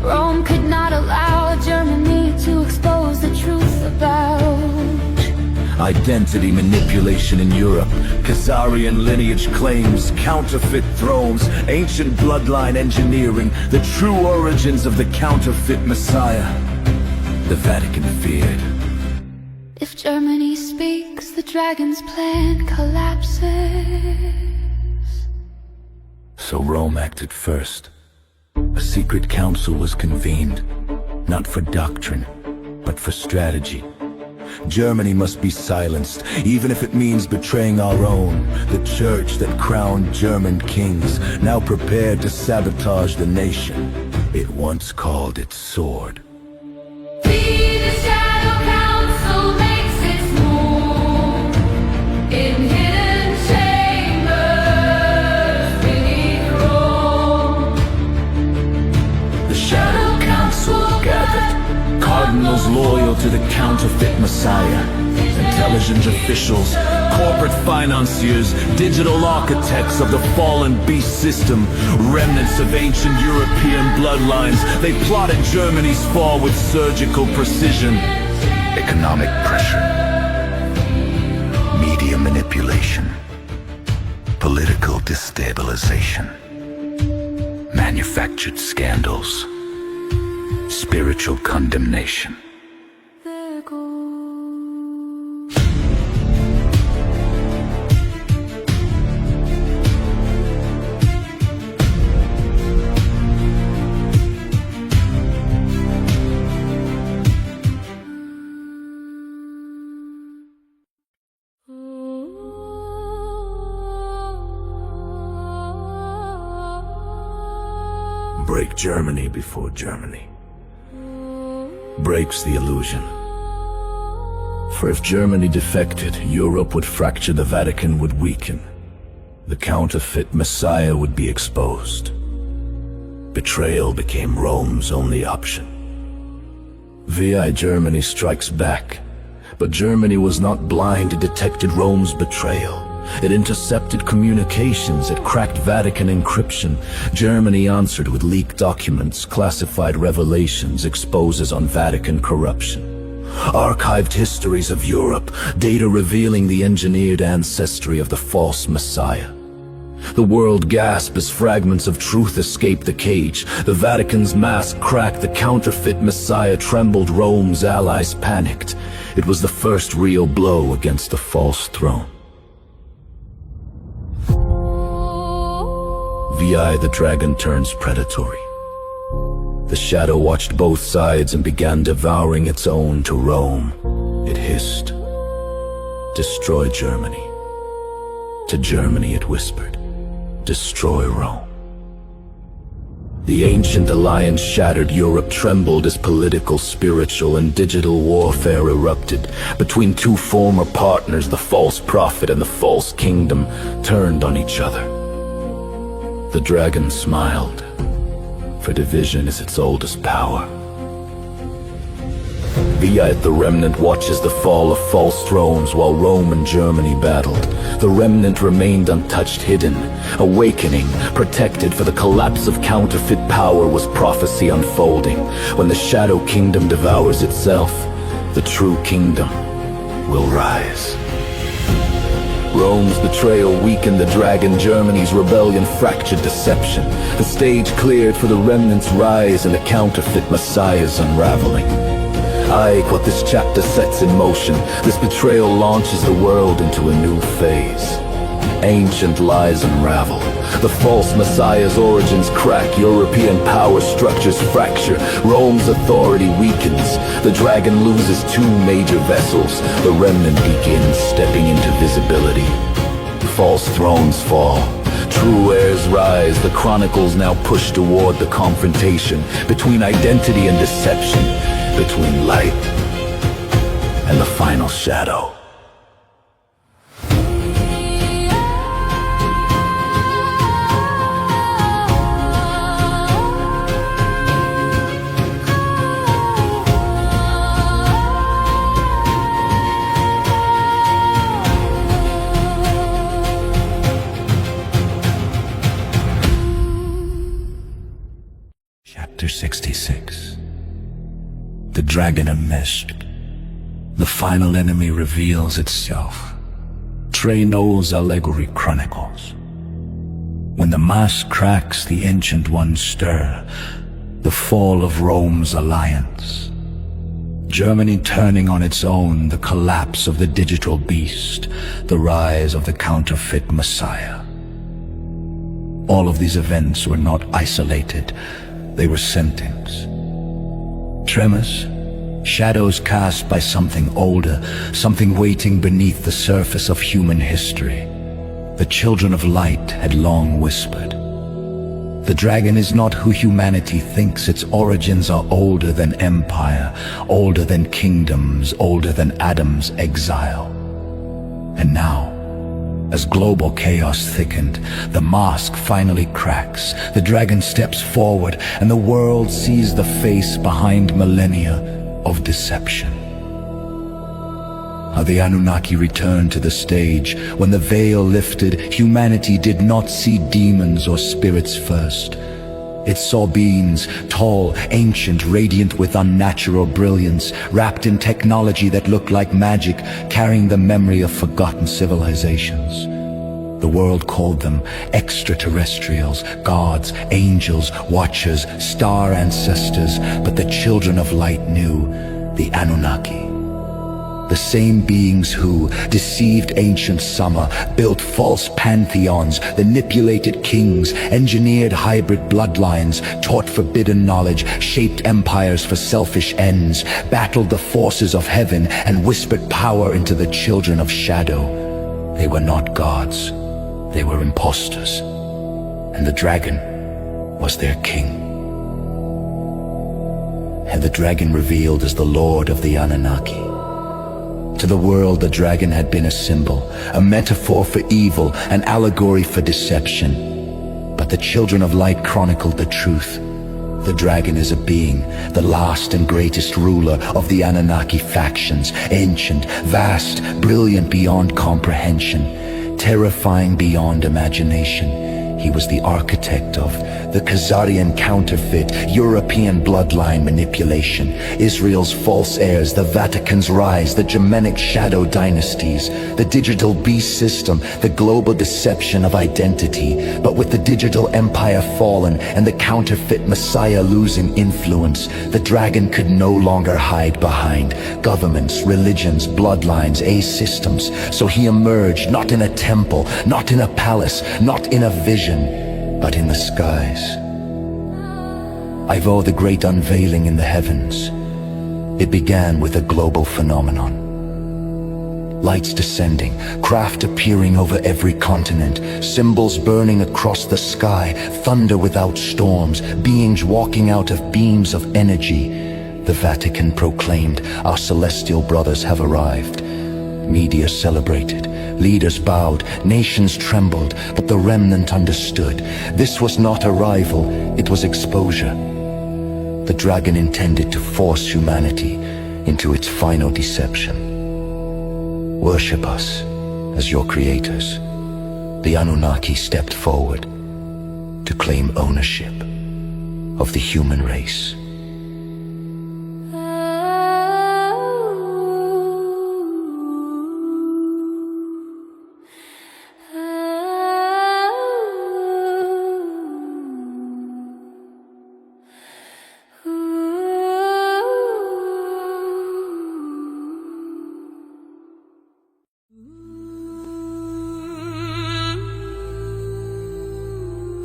Rome could not allow Germany to expose the truth about Identity manipulation in Europe, Khazarian lineage claims, counterfeit thrones, ancient bloodline engineering, the true origins of the counterfeit Messiah. The Vatican feared. If Germany speaks, the dragon's plan collapses. So Rome acted first. A secret council was convened, not for doctrine, but for strategy. Germany must be silenced, even if it means betraying our own, the church that crowned German kings, now prepared to sabotage the nation it once called its sword. The Shadow Council makes its move in hidden chambers beneath Rome. The Shadow Council gathered, cardinals loyal to the counterfeit Messiah, intelligence officials, corporate financiers, digital architects of the fallen beast system, remnants of ancient European bloodlines. They plotted Germany's fall with surgical precision. Economic pressure, media manipulation, political destabilization, manufactured scandals, spiritual condemnation. Break Germany before Germany breaks the illusion. For if Germany defected, Europe would fracture, the Vatican would weaken. The counterfeit Messiah would be exposed. Betrayal became Rome's only option. VI Germany strikes back. But Germany was not blind. It detected Rome's betrayal. It intercepted communications. It cracked Vatican encryption. Germany answered with leaked documents, classified revelations, exposes on Vatican corruption. Archived histories of Europe, data revealing the engineered ancestry of the false Messiah. The world gasped as fragments of truth escaped the cage. The Vatican's mask cracked, the counterfeit Messiah trembled, Rome's allies panicked. It was the first real blow against the false throne. VI the dragon turns predatory. The shadow watched both sides and began devouring its own. To Rome, it hissed, "Destroy Germany." To Germany it whispered, "Destroy Rome." The ancient alliance shattered. Europe trembled as political, spiritual, and digital warfare erupted. Between two former partners, the false prophet and the false kingdom turned on each other. The dragon smiled, for division is its oldest power. VI the remnant watches the fall of false thrones while Rome and Germany battled. The remnant remained untouched, hidden, awakening, protected, for the collapse of counterfeit power was prophecy unfolding. When the shadow kingdom devours itself, the true kingdom will rise. Rome's betrayal weakened the dragon. Germany's rebellion fractured deception. The stage cleared for the remnant's rise and the counterfeit Messiah's unraveling. What this chapter sets in motion. This betrayal launches the world into a new phase. Ancient lies unravel. The false Messiah's origins crack. European power structures fracture. Rome's authority weakens. The dragon loses two major vessels. The remnant begins stepping into visibility. False thrones fall. True heirs rise. The chronicles now push toward the confrontation between identity and deception, between light and the final shadow. Chapter 66. The dragon enmeshed. the final enemy reveals itself. Trey Knowles' allegory chronicles. When the mask cracks, the ancient ones stir, the fall of Rome's alliance. Germany turning on its own, the collapse of the digital beast, the rise of the counterfeit Messiah. All of these events were not isolated, they were sentenced. Tremors, shadows cast by something older, something waiting beneath the surface of human history. The children of light had long whispered. The dragon is not who humanity thinks. Its origins are older than empire, older than kingdoms, older than Adam's exile. And now, as global chaos thickened, the mask finally cracks. The dragon steps forward, and the world sees the face behind millennia of deception. How the Anunnaki returned to the stage. When the veil lifted, humanity did not see demons or spirits first. It saw beings, tall, ancient, radiant with unnatural brilliance, wrapped in technology that looked like magic, carrying the memory of forgotten civilizations. The world called them extraterrestrials, gods, angels, watchers, star ancestors, but the children of light knew the Anunnaki. The same beings who deceived ancient summer, built false pantheons, manipulated kings, engineered hybrid bloodlines, taught forbidden knowledge, shaped empires for selfish ends, battled the forces of heaven, and whispered power into the children of shadow. They were not gods, they were impostors, and the dragon was their king. And the dragon revealed as the Lord of the Anunnaki. To the world, the dragon had been a symbol, a metaphor for evil, an allegory for deception. But the children of light chronicled the truth. The dragon is a being, the last and greatest ruler of the Anunnaki factions, ancient, vast, brilliant beyond comprehension, terrifying beyond imagination. He was the architect of the Khazarian counterfeit, European bloodline manipulation, Israel's false heirs, the Vatican's rise, the Germanic shadow dynasties, the digital beast system, the global deception of identity. But with the digital empire fallen and the counterfeit Messiah losing influence, the dragon could no longer hide behind governments, religions, bloodlines, systems. So he emerged not in a temple, not in a palace, not in a vision, but in the skies. I vow the great unveiling in the heavens. It began with a global phenomenon. Lights descending, craft appearing over every continent, symbols burning across the sky, thunder without storms, beings walking out of beams of energy. The Vatican proclaimed, "Our celestial brothers have arrived." Media celebrated, leaders bowed, nations trembled, but the remnant understood. This was not arrival, it was exposure. The dragon intended to force humanity into its final deception. Worship us as your creators. The Anunnaki stepped forward to claim ownership of the human race.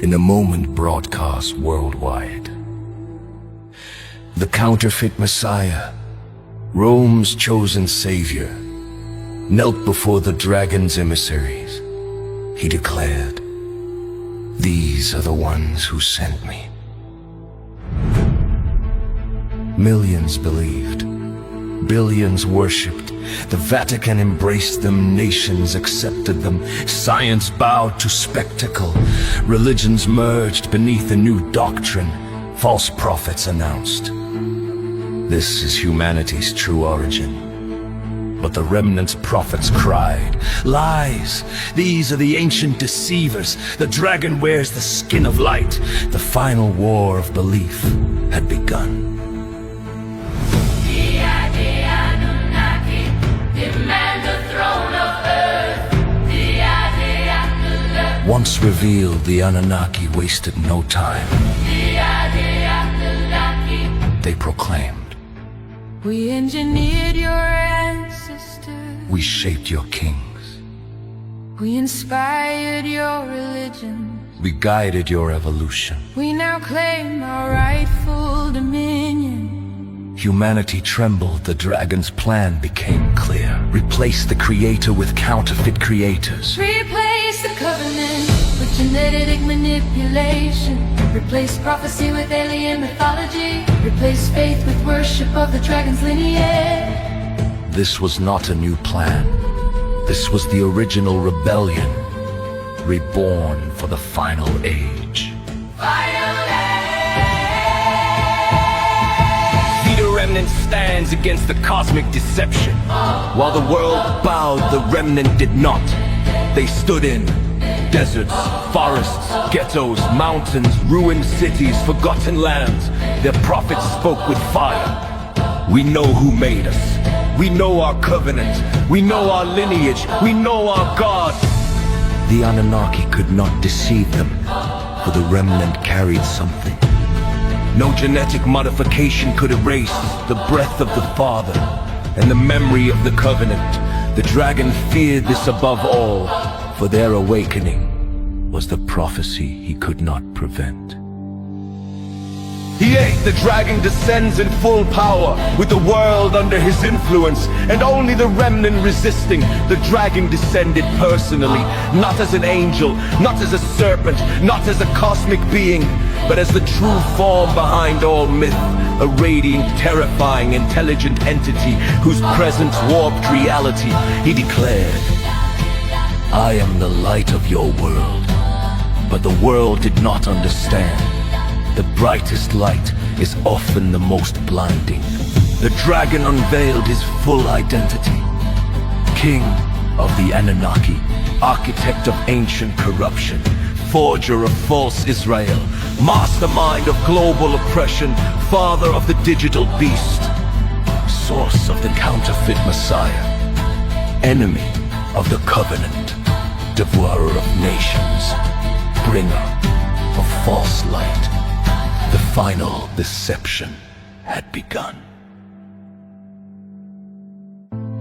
In a moment broadcast worldwide, the counterfeit Messiah, Rome's chosen savior, knelt before the dragon's emissaries. He declared, "These are the ones who sent me." Millions believed, billions worshipped. The Vatican embraced them, nations accepted them, science bowed to spectacle, religions merged beneath a new doctrine. False prophets announced, "This is humanity's true origin." But the remnant's prophets cried, "Lies! These are the ancient deceivers. The dragon wears the skin of light." The final war of belief had begun. The Anunnaki Once revealed, the Anunnaki wasted no time. They proclaimed, We engineered your ancestors. we shaped your kings. We inspired your religion. We guided your evolution. We now claim our rightful dominion. Humanity trembled, the dragon's plan became clear. Replace the creator with counterfeit creators. Replace the covenant with genetic manipulation. Replace prophecy with alien mythology. Replace faith with worship of the dragon's lineage. This was not a new plan. This was the original rebellion, reborn for the final age. The remnant stands against the cosmic deception. While the world bowed, the remnant did not. They stood in deserts, forests, ghettos, mountains, ruined cities, forgotten lands. Their prophets spoke with fire. We know who made us. We know our covenant. We know our lineage. We know our God. The Anunnaki could not deceive them, for the remnant carried something. No genetic modification could erase the breath of the Father and the memory of the covenant. The dragon feared this above all, for their awakening was the prophecy he could not prevent. He ate. The dragon descends in full power, with the world under his influence, and only the remnant resisting. The dragon descended personally, not as an angel, not as a serpent, not as a cosmic being, but as the true form behind all myth, a radiant, terrifying, intelligent entity whose presence warped reality. He declared, I am the light of your world. But the world did not understand. The brightest light is often the most blinding. The dragon unveiled his full identity. King of the Anunnaki, architect of ancient corruption, forger of false Israel, mastermind of global oppression, father of the digital beast, source of the counterfeit Messiah, enemy of the covenant, devourer of nations, bringer of false light. The final deception had begun.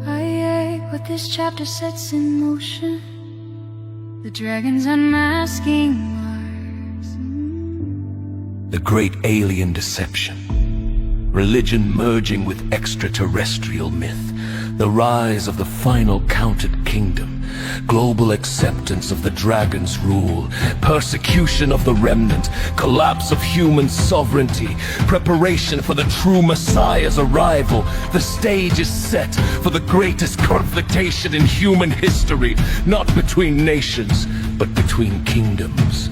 I ate what this chapter sets in motion. The dragon's unmasking wars. The great alien deception. Religion merging with extraterrestrial myth. The rise of the final counted kingdom. Global acceptance of the dragon's rule. Persecution of the remnant. Collapse of human sovereignty. Preparation for the true Messiah's arrival. The stage is set for the greatest conflictation in human history. Not between nations, but between kingdoms.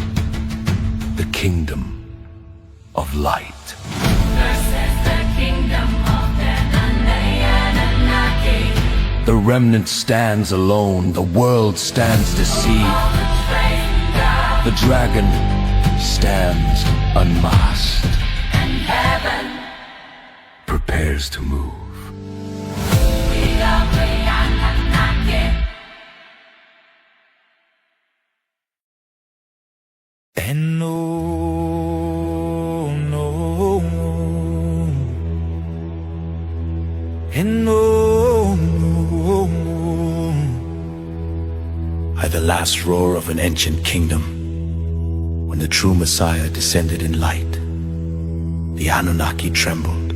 The kingdom of light. The remnant stands alone, the world stands deceived. The dragon stands unmasked. And heaven prepares to move. We are Anunnaki. And no, and no. At the last roar of an ancient kingdom, when the true Messiah descended in light, the Anunnaki trembled.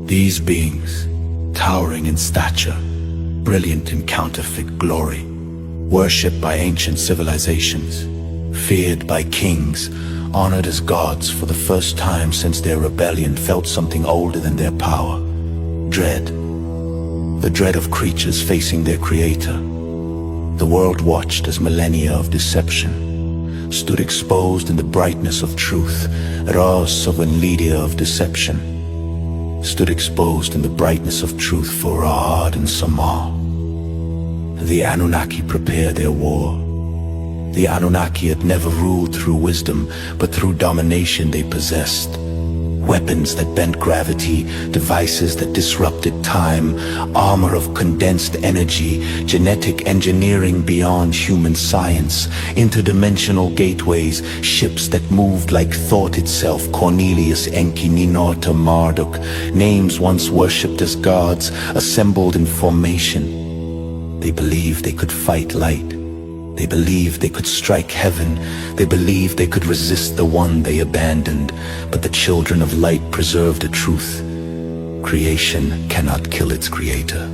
These beings, towering in stature, brilliant in counterfeit glory, worshipped by ancient civilizations, feared by kings, honored as gods for the first time since their rebellion, felt something older than their power. Dread. The dread of creatures facing their creator. The world watched as millennia of deception stood exposed in the brightness of truth. Ra, sovereign leader of deception, stood exposed in the brightness of truth for Ra and Samar. The Anunnaki prepared their war. The Anunnaki had never ruled through wisdom, but through domination they possessed. Weapons that bent gravity, devices that disrupted time, armor of condensed energy, genetic engineering beyond human science, interdimensional gateways, ships that moved like thought itself, Cornelius, Enki, Ninurta, Marduk, names once worshipped as gods, assembled in formation. They believed they could fight light. They believed they could strike heaven. They believed they could resist the one they abandoned. But the children of light preserved a truth. Creation cannot kill its creator.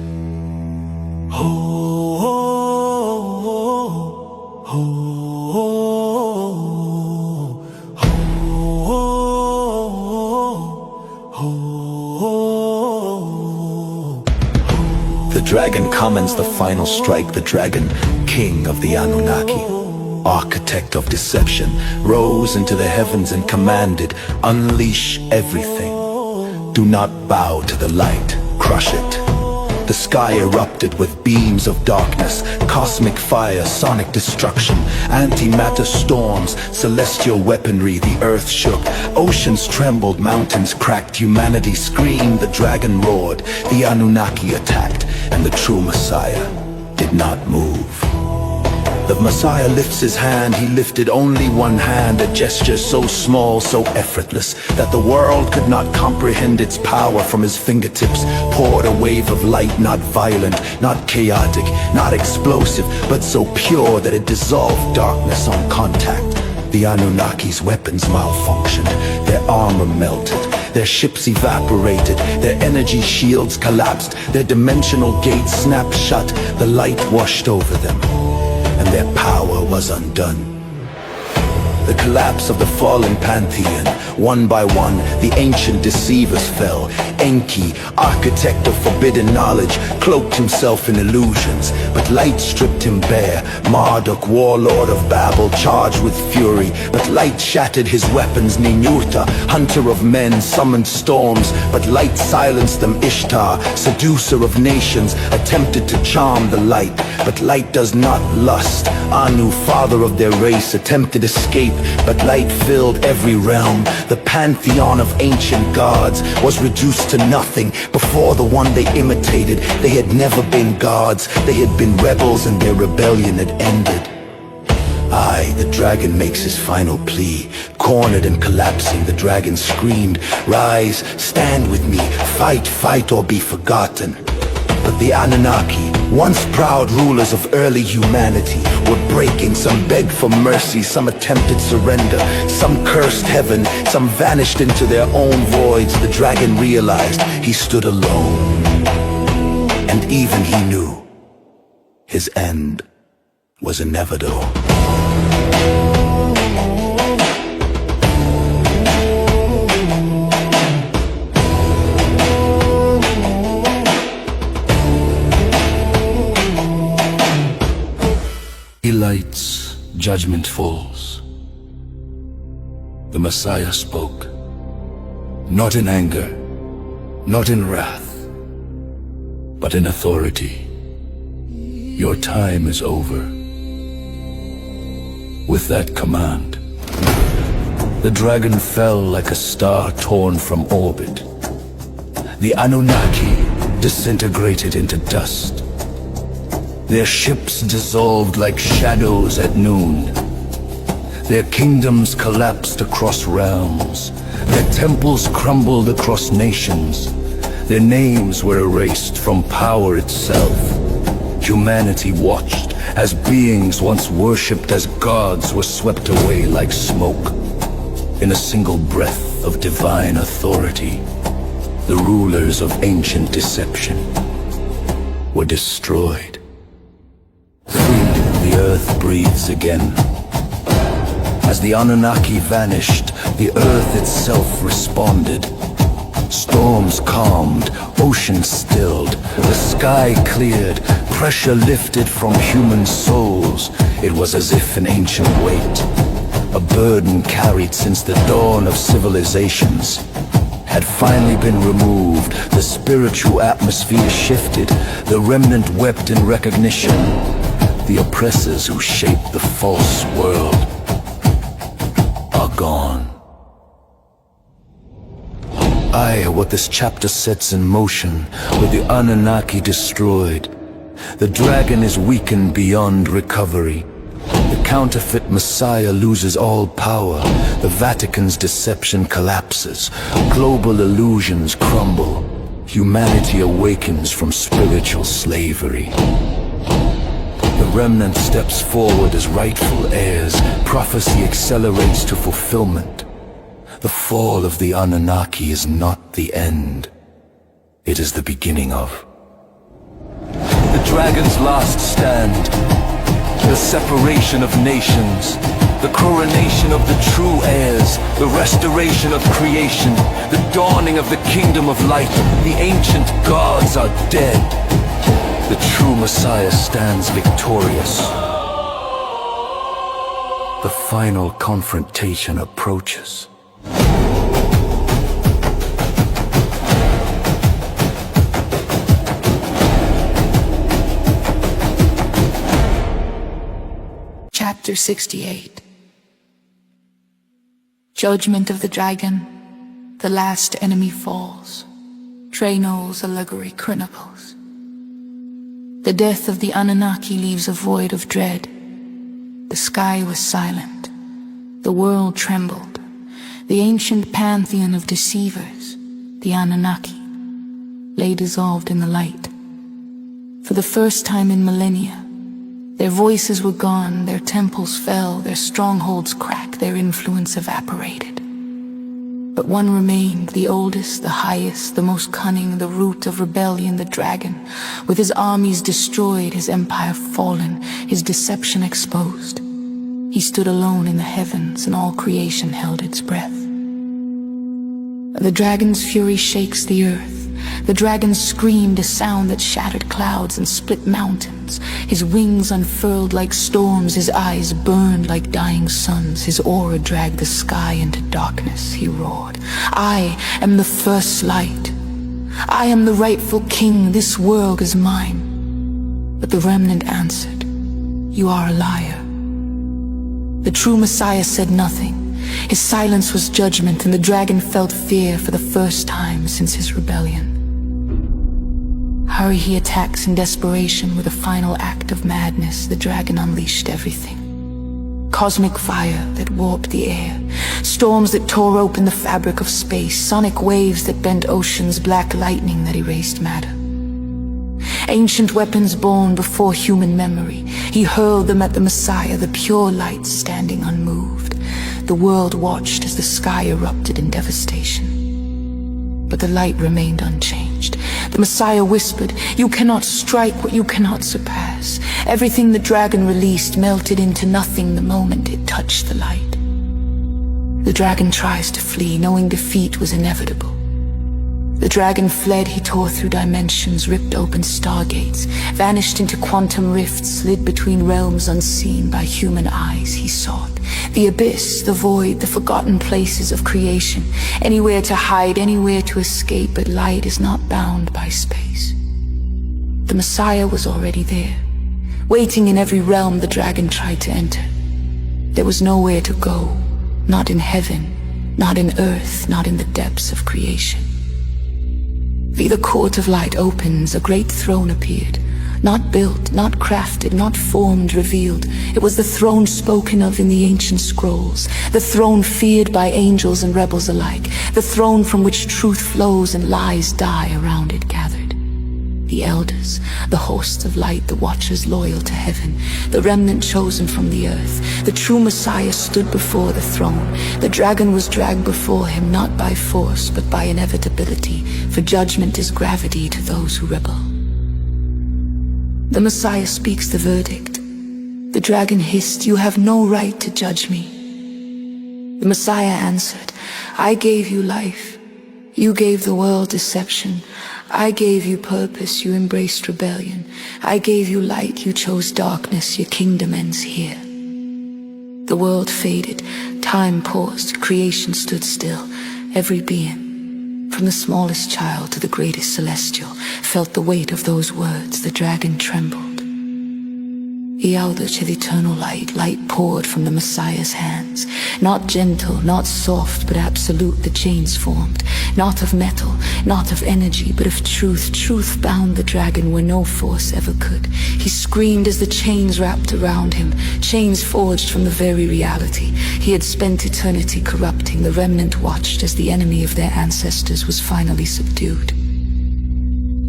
The dragon commands the final strike. The dragon, king of the Anunnaki, architect of deception, rose into the heavens and commanded, unleash everything. Do not bow to the light, crush it. The sky erupted with beams of darkness, cosmic fire, sonic destruction, antimatter storms, celestial weaponry. The earth shook, oceans trembled, mountains cracked, humanity screamed, the dragon roared, the Anunnaki attacked, and the true Messiah did not move. The Messiah lifts his hand. He lifted only one hand, a gesture so small, so effortless, that the world could not comprehend its power. From his fingertips poured a wave of light, not violent, not chaotic, not explosive, but so pure that it dissolved darkness on contact. The Anunnaki's weapons malfunctioned, their armor melted, their ships evaporated, their energy shields collapsed, their dimensional gates snapped shut, the light washed over them, and their power was undone. The collapse of the fallen pantheon. One by one, the ancient deceivers fell. Enki, architect of forbidden knowledge, cloaked himself in illusions, but light stripped him bare. Marduk, warlord of Babel, charged with fury, but light shattered his weapons. Ninurta, hunter of men, summoned storms, but light silenced them. Ishtar, seducer of nations, attempted to charm the light, but light does not lust. Anu, father of their race, attempted escape, but light filled every realm. The pantheon of ancient gods was reduced to nothing before the one they imitated. They had never been gods, they had been rebels, and their rebellion had ended. Aye, the dragon makes his final plea. Cornered and collapsing, the dragon screamed, "Rise, stand with me, fight, fight or be forgotten." But the Anunnaki, once proud rulers of early humanity, were breaking. Some begged for mercy, some attempted surrender, some cursed heaven, some vanished into their own voids. The dragon realized he stood alone, and even he knew his end was inevitable. He lights, judgment falls. The Messiah spoke, not in anger, not in wrath, but in authority. Your time is over. With that command, the dragon fell like a star torn from orbit. The Anunnaki disintegrated into dust. Their ships dissolved like shadows at noon. Their kingdoms collapsed across realms. Their temples crumbled across nations. Their names were erased from power itself. Humanity watched as beings once worshipped as gods were swept away like smoke. In a single breath of divine authority, the rulers of ancient deception were destroyed. The earth breathes again. As the Anunnaki vanished, the earth itself responded. Storms calmed, oceans stilled, the sky cleared, pressure lifted from human souls. It was as if an ancient weight, a burden carried since the dawn of civilizations, had finally been removed. The spiritual atmosphere shifted, the remnant wept in recognition. The oppressors who shaped the false world are gone. What this chapter sets in motion, with the Anunnaki destroyed. The dragon is weakened beyond recovery. The counterfeit Messiah loses all power. The Vatican's deception collapses. Global illusions crumble. Humanity awakens from spiritual slavery. The remnant steps forward as rightful heirs. Prophecy accelerates to fulfillment. The fall of the Anunnaki is not the end. It is the beginning of the dragon's last stand. The separation of nations. The coronation of the true heirs. The restoration of creation. The dawning of the kingdom of light. The ancient gods are dead. The true Messiah stands victorious. The final confrontation approaches. Chapter 68. Judgment of the Dragon. The last enemy falls. Trey Knowles' allegory chronicles. The death of the Anunnaki leaves a void of dread. The sky was silent. The world trembled. The ancient pantheon of deceivers, the Anunnaki, lay dissolved in the light. For the first time in millennia, their voices were gone, their temples fell, their strongholds cracked, their influence evaporated. But one remained, the oldest, the highest, the most cunning, the root of rebellion, the dragon. With his armies destroyed, his empire fallen, his deception exposed. He stood alone in the heavens, and all creation held its breath. The dragon's fury shakes the earth. The dragon screamed a sound that shattered clouds and split mountains. His wings unfurled like storms, his eyes burned like dying suns. His aura dragged the sky into darkness. He roared, "I am the first light. I am the rightful king. This world is mine." But the remnant answered, "You are a liar." The true Messiah said nothing. His silence was judgment, and the dragon felt fear for the first time since his rebellion. Hurry, he attacks in desperation. With a final act of madness, the dragon unleashed everything. Cosmic fire that warped the air, storms that tore open the fabric of space, sonic waves that bent oceans, black lightning that erased matter. Ancient weapons born before human memory, he hurled them at the Messiah, the pure light standing unmoved. The world watched as the sky erupted in devastation. But the light remained unchanged. The Messiah whispered, "You cannot strike what you cannot surpass." Everything the dragon released melted into nothing the moment it touched the light. The dragon tries to flee, knowing defeat was inevitable. The dragon fled, he tore through dimensions, ripped open stargates, vanished into quantum rifts, slid between realms unseen by human eyes. He sought the abyss, the void, the forgotten places of creation, anywhere to hide, anywhere to escape, but light is not bound by space. The Messiah was already there, waiting in every realm the dragon tried to enter. There was nowhere to go, not in heaven, not in earth, not in the depths of creation. The court of light opens, a great throne appeared. Not built, not crafted, not formed, revealed. It was the throne spoken of in the ancient scrolls. The throne feared by angels and rebels alike. The throne from which truth flows and lies die around it gathered. The elders, the hosts of light, the watchers loyal to heaven, the remnant chosen from the earth. The true Messiah stood before the throne. The dragon was dragged before him, not by force, but by inevitability, for judgment is gravity to those who rebel. The Messiah speaks the verdict. The dragon hissed, "You have no right to judge me." The Messiah answered, "I gave you life. You gave the world deception. I gave you purpose, you embraced rebellion. I gave you light, you chose darkness, your kingdom ends here." The world faded, time paused, creation stood still. Every being, from the smallest child to the greatest celestial, felt the weight of those words. The dragon trembled. Ialda to the eternal light, light poured from the Messiah's hands. Not gentle, not soft, but absolute the chains formed. Not of metal, not of energy, but of truth. Truth bound the dragon where no force ever could. He screamed as the chains wrapped around him, chains forged from the very reality. He had spent eternity corrupting. The remnant watched as the enemy of their ancestors was finally subdued.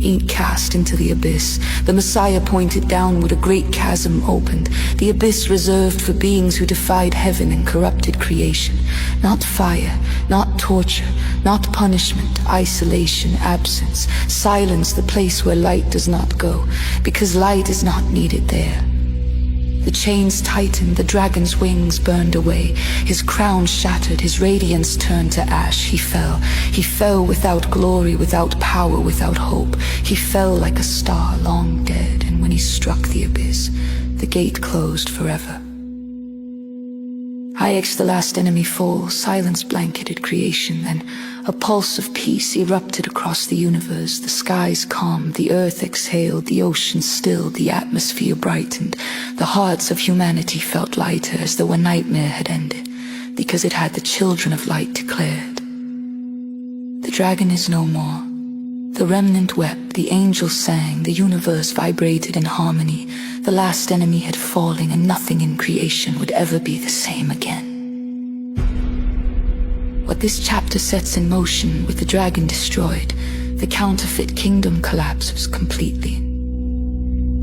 Ink cast into the abyss. The Messiah pointed downward. A great chasm opened. The abyss reserved for beings who defied heaven and corrupted creation. Not fire, not torture, not punishment, isolation, absence, silence, the place where light does not go, because light is not needed there. The chains tightened, the dragon's wings burned away. His crown shattered, his radiance turned to ash. He fell without glory, without power, without hope. He fell like a star long dead, and when he struck the abyss, the gate closed forever. Hayek's The Last Enemy fall, silence blanketed creation, and a pulse of peace erupted across the universe. The skies calmed, the earth exhaled, the ocean stilled, the atmosphere brightened. The hearts of humanity felt lighter, as though a nightmare had ended, because it had the children of light declared. The dragon is no more. The remnant wept, the angels sang, the universe vibrated in harmony. The last enemy had fallen, and nothing in creation would ever be the same again. What this chapter sets in motion, with the dragon destroyed, the counterfeit kingdom collapses completely.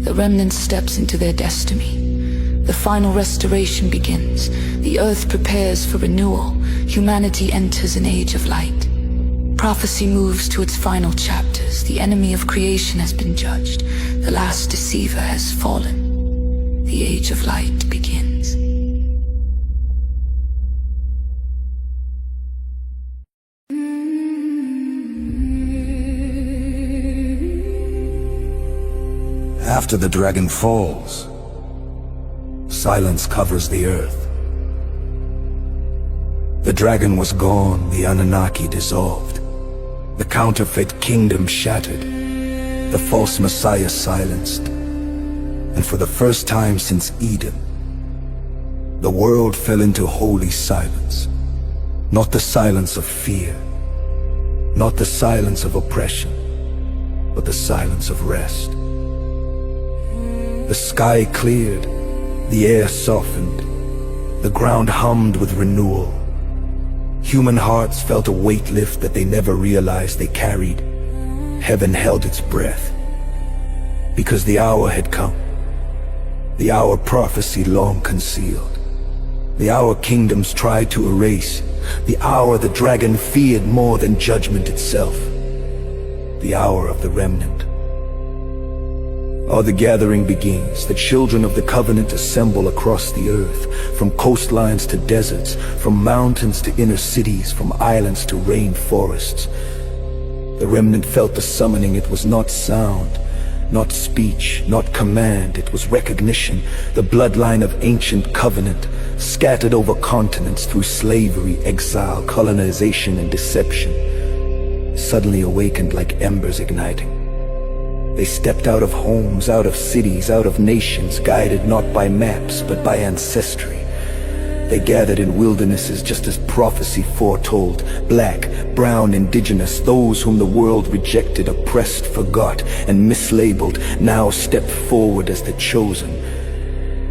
The remnant steps into their destiny. The final restoration begins. The earth prepares for renewal. Humanity enters an age of light. Prophecy moves to its final chapters. The enemy of creation has been judged. The last deceiver has fallen. The age of light begins. After the dragon falls, silence covers the earth. The dragon was gone, the Anunnaki dissolved. The counterfeit kingdom shattered, the false Messiah silenced, and for the first time since Eden, the world fell into holy silence. Not the silence of fear, not the silence of oppression, but the silence of rest. The sky cleared, the air softened, the ground hummed with renewal. Human hearts felt a weight lift that they never realized they carried. Heaven held its breath, because the hour had come. The hour prophecy long concealed. The hour kingdoms tried to erase. The hour the dragon feared more than judgment itself. The hour of the remnant. Oh, the gathering begins. The children of the covenant assemble across the earth, from coastlines to deserts, from mountains to inner cities, from islands to rainforests. The remnant felt the summoning. It was not sound, not speech, not command. It was recognition, the bloodline of ancient covenant, scattered over continents through slavery, exile, colonization, and deception, suddenly awakened like embers igniting. They stepped out of homes, out of cities, out of nations, guided not by maps, but by ancestry. They gathered in wildernesses just as prophecy foretold. Black, brown, indigenous, those whom the world rejected, oppressed, forgot, and mislabeled, now stepped forward as the chosen,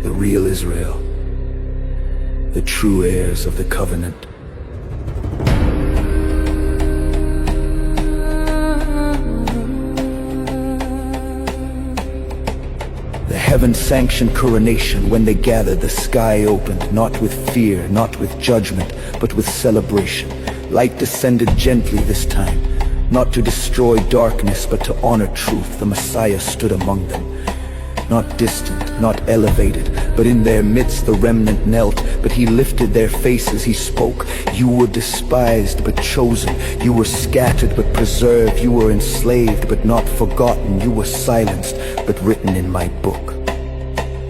the real Israel, the true heirs of the covenant. Heaven-sanctioned coronation. When they gathered, the sky opened, not with fear, not with judgment, but with celebration. Light descended gently this time, not to destroy darkness, but to honor truth. The Messiah stood among them, not distant, not elevated, but in their midst the remnant knelt. But he lifted their faces, he spoke. You were despised but chosen. You were scattered but preserved. You were enslaved but not forgotten. You were silenced but written in my book.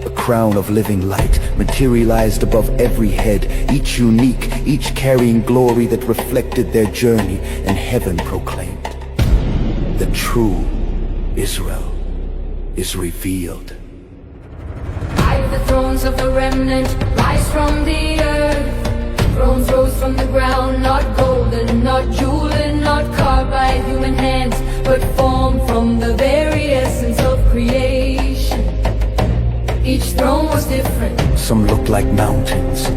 A crown of living light materialized above every head, each unique, each carrying glory that reflected their journey, and heaven proclaimed, the true Israel is revealed. I the thrones of the remnant rise from the earth. Thrones rose from the ground, not golden, not jeweled, not carved by human hands, but formed from the very essence of creation. Each throne was different. Some looked like mountains,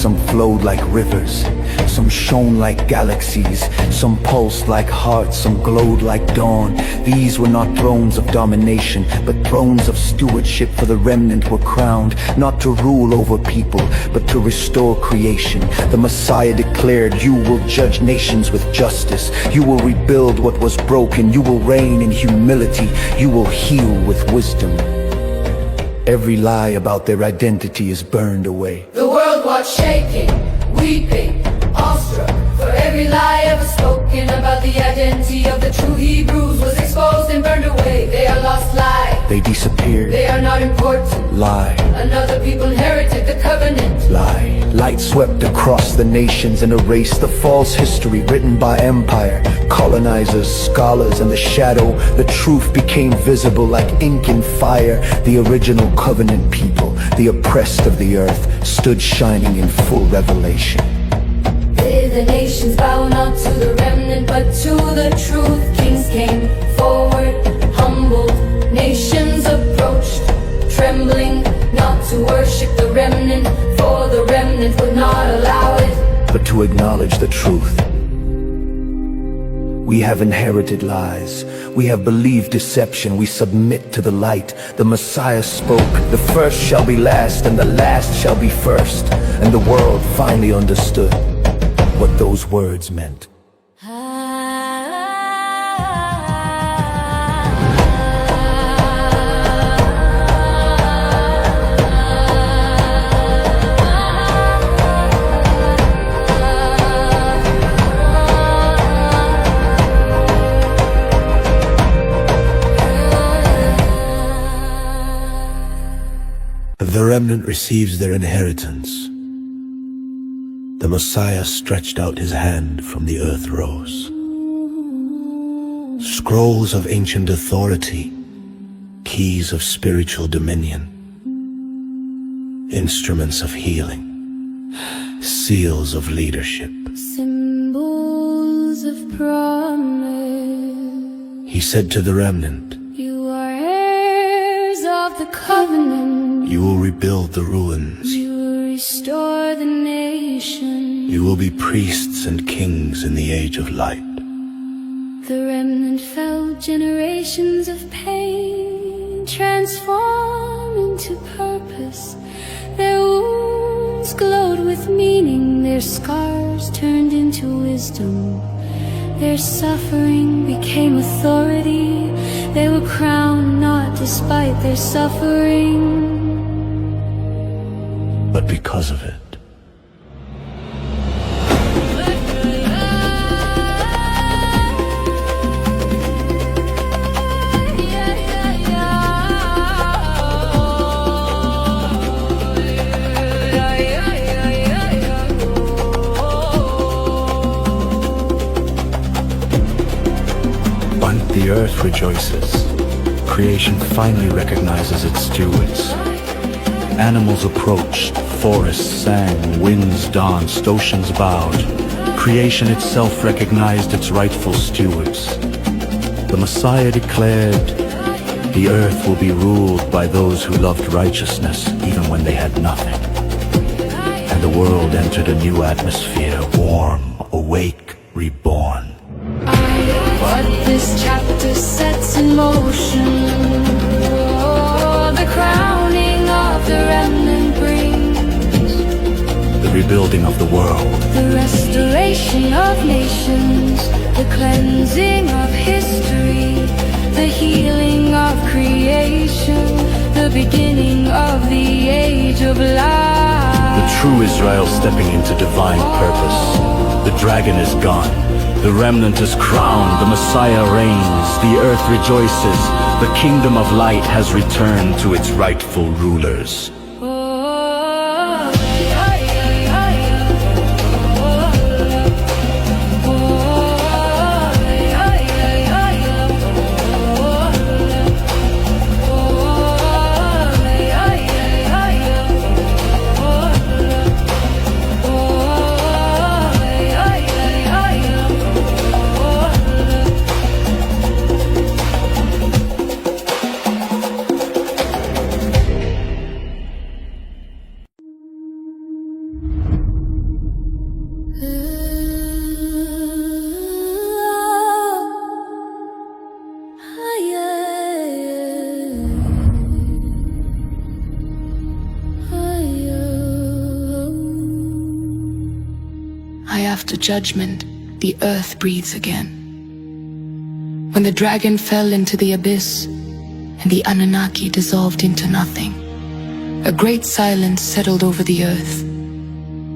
some flowed like rivers, some shone like galaxies, some pulsed like hearts, some glowed like dawn. These were not thrones of domination, but thrones of stewardship, for the remnant were crowned, not to rule over people, but to restore creation. The Messiah declared, "You will judge nations with justice. You will rebuild what was broken. You will reign in humility. You will heal with wisdom." Every lie about their identity is burned away. The world watched shaking, weeping, awestruck, for every lie ever spoken about the identity of the true Hebrews was exposed and burned away. They are lost, lie. They disappeared. They are not important. Lie. Another people inherited the covenant. Lie. Light swept across the nations and erased the false history written by empire, colonizers, scholars, and the shadow. The truth became visible like ink and fire. The original covenant people, the oppressed of the earth, stood shining in full revelation. The nations bow not to the remnant, but to the truth. Kings came forward, humbled. Nations approached, trembling, not to worship the remnant, for the remnant would not allow it, but to acknowledge the truth. We have inherited lies. We have believed deception. We submit to the light. The Messiah spoke, "The first shall be last, and the last shall be first." And the world finally understood what those words meant. The remnant receives their inheritance. The Messiah stretched out his hand from the earth rose. Scrolls of ancient authority, keys of spiritual dominion, instruments of healing, seals of leadership. Symbols of promise. He said to the remnant, "You are heirs of the covenant. You will rebuild the ruins. You will restore the nation. You will be priests and kings in the age of light." The remnant felt generations of pain transform into purpose. Their wounds glowed with meaning. Their scars turned into wisdom. Their suffering became authority. They were crowned not despite their suffering, but because of it. The earth rejoices. Creation finally recognizes its stewards. Animals approached, forests sang, winds danced, oceans bowed. Creation itself recognized its rightful stewards. The Messiah declared, "The earth will be ruled by those who loved righteousness even when they had nothing." And the world entered a new atmosphere, warm, awake, reborn. What this chapter sets in motion, the crowning of the remnant brings, the rebuilding of the world, the restoration of nations, the cleansing of history, the healing of creation, the beginning of the age of life. The true Israel stepping into divine purpose. The dragon is gone. The remnant is crowned, the Messiah reigns, the earth rejoices, the kingdom of light has returned to its rightful rulers. After judgment, the earth breathes again. When the dragon fell into the abyss, and the Anunnaki dissolved into nothing, a great silence settled over the earth.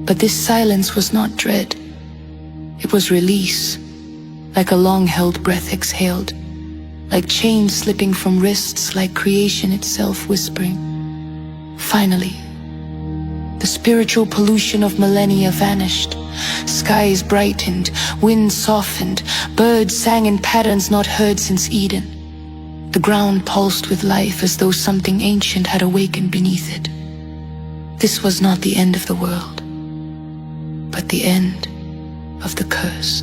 But this silence was not dread. It was release, like a long-held breath exhaled, like chains slipping from wrists, like creation itself whispering. Finally, the spiritual pollution of millennia vanished. Skies brightened, winds softened, birds sang in patterns not heard since Eden. The ground pulsed with life as though something ancient had awakened beneath it. This was not the end of the world, but the end of the curse.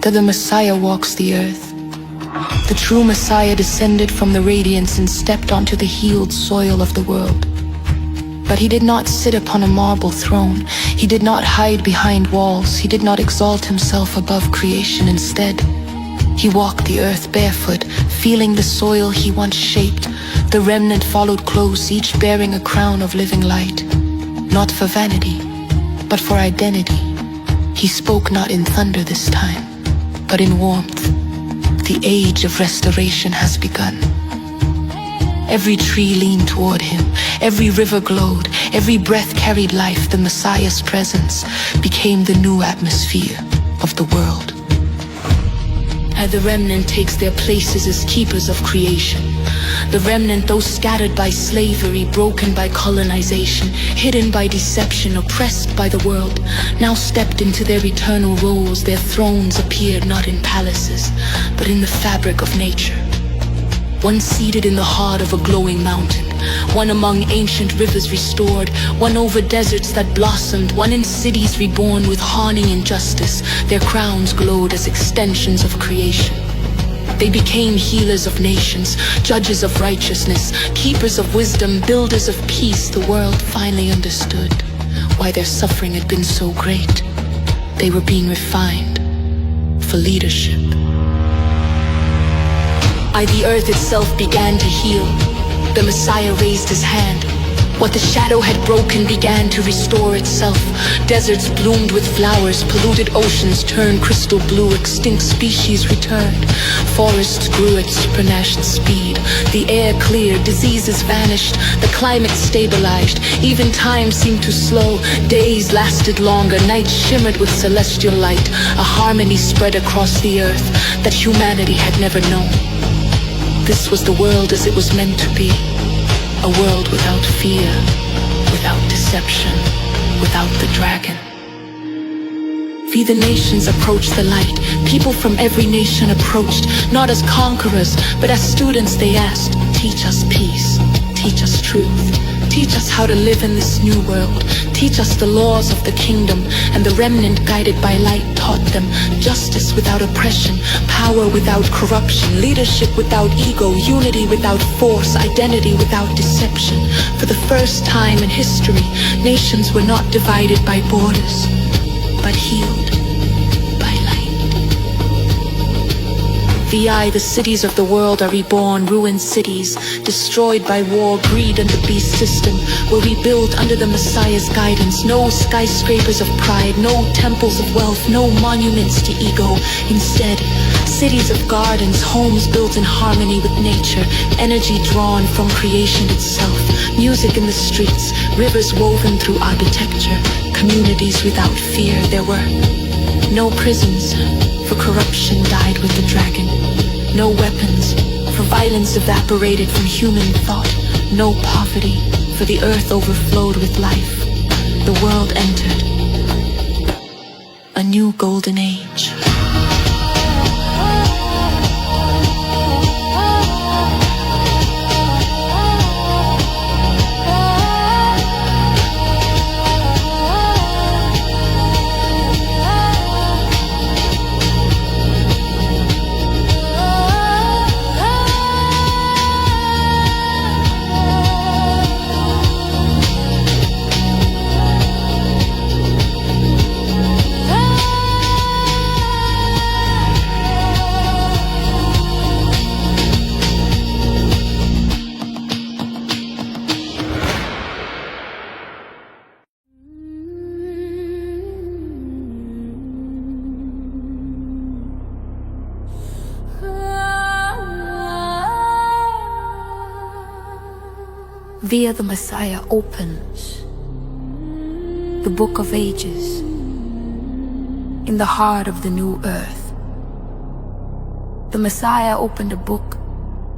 That the Messiah walks the earth. The true Messiah descended from the radiance and stepped onto the healed soil of the world. But he did not sit upon a marble throne. He did not hide behind walls. He did not exalt himself above creation. Instead, he walked the earth barefoot, feeling the soil he once shaped. The remnant followed close, each bearing a crown of living light. Not for vanity, but for identity. He spoke not in thunder this time, but in warmth. The age of restoration has begun. Every tree leaned toward him, every river glowed, every breath carried life. The Messiah's presence became the new atmosphere of the world. And the remnant takes their places as keepers of creation. The remnant, those scattered by slavery, broken by colonization, hidden by deception, oppressed by the world, now stepped into their eternal roles. Their thrones appeared not in palaces, but in the fabric of nature. One seated in the heart of a glowing mountain, one among ancient rivers restored, one over deserts that blossomed, one in cities reborn with harmony and justice. Their crowns glowed as extensions of creation. They became healers of nations, judges of righteousness, keepers of wisdom, builders of peace. The world finally understood why their suffering had been so great. They were being refined for leadership. The earth itself began to heal. The Messiah raised his hand. What the shadow had broken began to restore itself. Deserts bloomed with flowers, polluted oceans turned crystal blue, extinct species returned. Forests grew at supernatural speed. The air cleared, diseases vanished, the climate stabilized. Even time seemed to slow. Days lasted longer, nights shimmered with celestial light. A harmony spread across the earth that humanity had never known. This was the world as it was meant to be. A world without fear, without deception, without the dragon. The nations approached the light. People from every nation approached, not as conquerors, but as students. They asked, teach us peace, teach us truth, teach us how to live in this new world, teach us the laws of the kingdom. And the remnant, guided by light, taught them justice without oppression, power without corruption, leadership without ego, unity without force, identity without deception. For the first time in history, nations were not divided by borders, but healed by light. The cities of the world are reborn, ruined cities, destroyed by war, greed, and the beast system, were rebuilt under the Messiah's guidance. No skyscrapers of pride, no temples of wealth, no monuments to ego. Instead, cities of gardens, homes built in harmony with nature, energy drawn from creation itself, music in the streets, rivers woven through architecture, communities without fear. There were no prisons, for corruption died with the dragon. No weapons, for violence evaporated from human thought. No poverty, for the earth overflowed with life. The world entered a new golden age. via the Messiah opens the Book of Ages in the heart of the new earth. The Messiah opened a book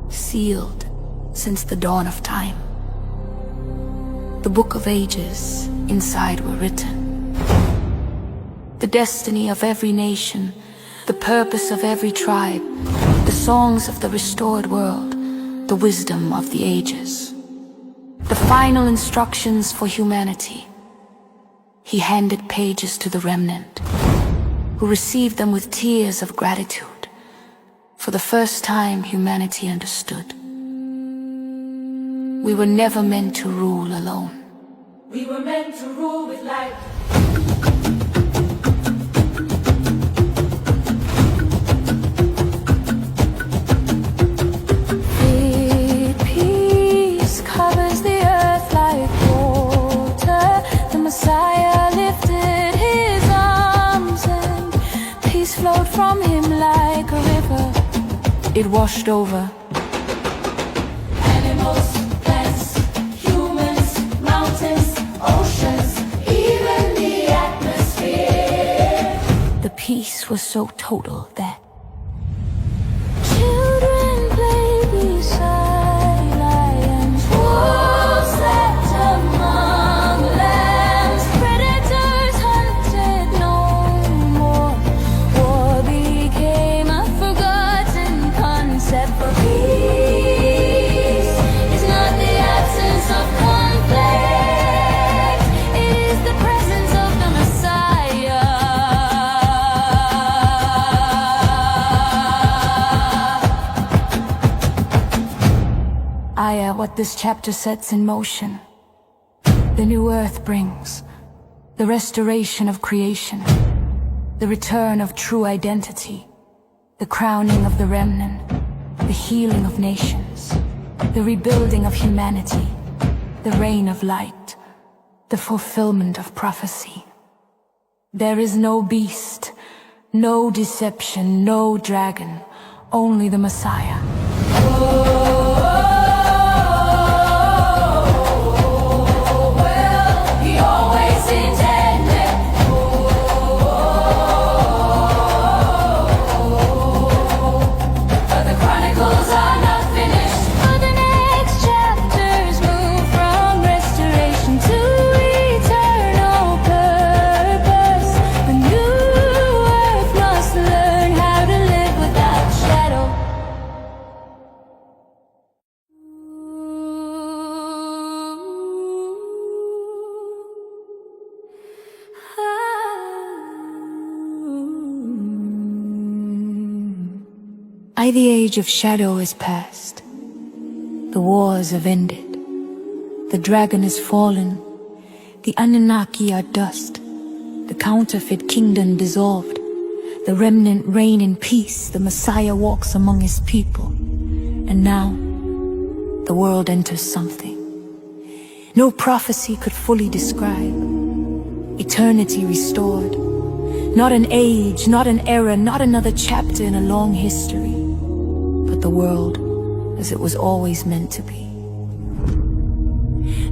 sealed since the dawn of time. The Book of Ages inside were written. The destiny of every nation, the purpose of every tribe, the songs of the restored world, the wisdom of the ages. The final instructions for humanity. He handed pages to the remnant, who received them with tears of gratitude. For the first time, humanity understood. We were never meant to rule alone. We were meant to rule with light. Peace covers the earth like water. The Messiah lifted his arms and peace flowed from him like a river. It washed over. Animals, plants, humans, mountains, oceans, even the atmosphere. The peace was so total that Children play beside lions. Wolves slept among lambs. Predators hunted no more. War became a forgotten concept. For peace is not the absence of conflict. It is the presence of the Messiah. Aya, what this chapter sets in motion. The new earth brings the restoration of creation, the return of true identity, the crowning of the remnant, the healing of nations, the rebuilding of humanity, the reign of light, the fulfillment of prophecy. There is no beast, no deception, no dragon, only the Messiah. He always intended. But the chronicles are not finished. For the next chapters move from restoration to eternal purpose. The new earth must learn how to live without shadow. The age of shadow is past. The wars have ended. The dragon is fallen. The Anunnaki are dust. The counterfeit kingdom dissolved. The remnant reign in peace. The Messiah walks among his people. And now, the world enters something no prophecy could fully describe. Eternity restored. Not an age, not an era, not another chapter in a long history, but the world as it was always meant to be.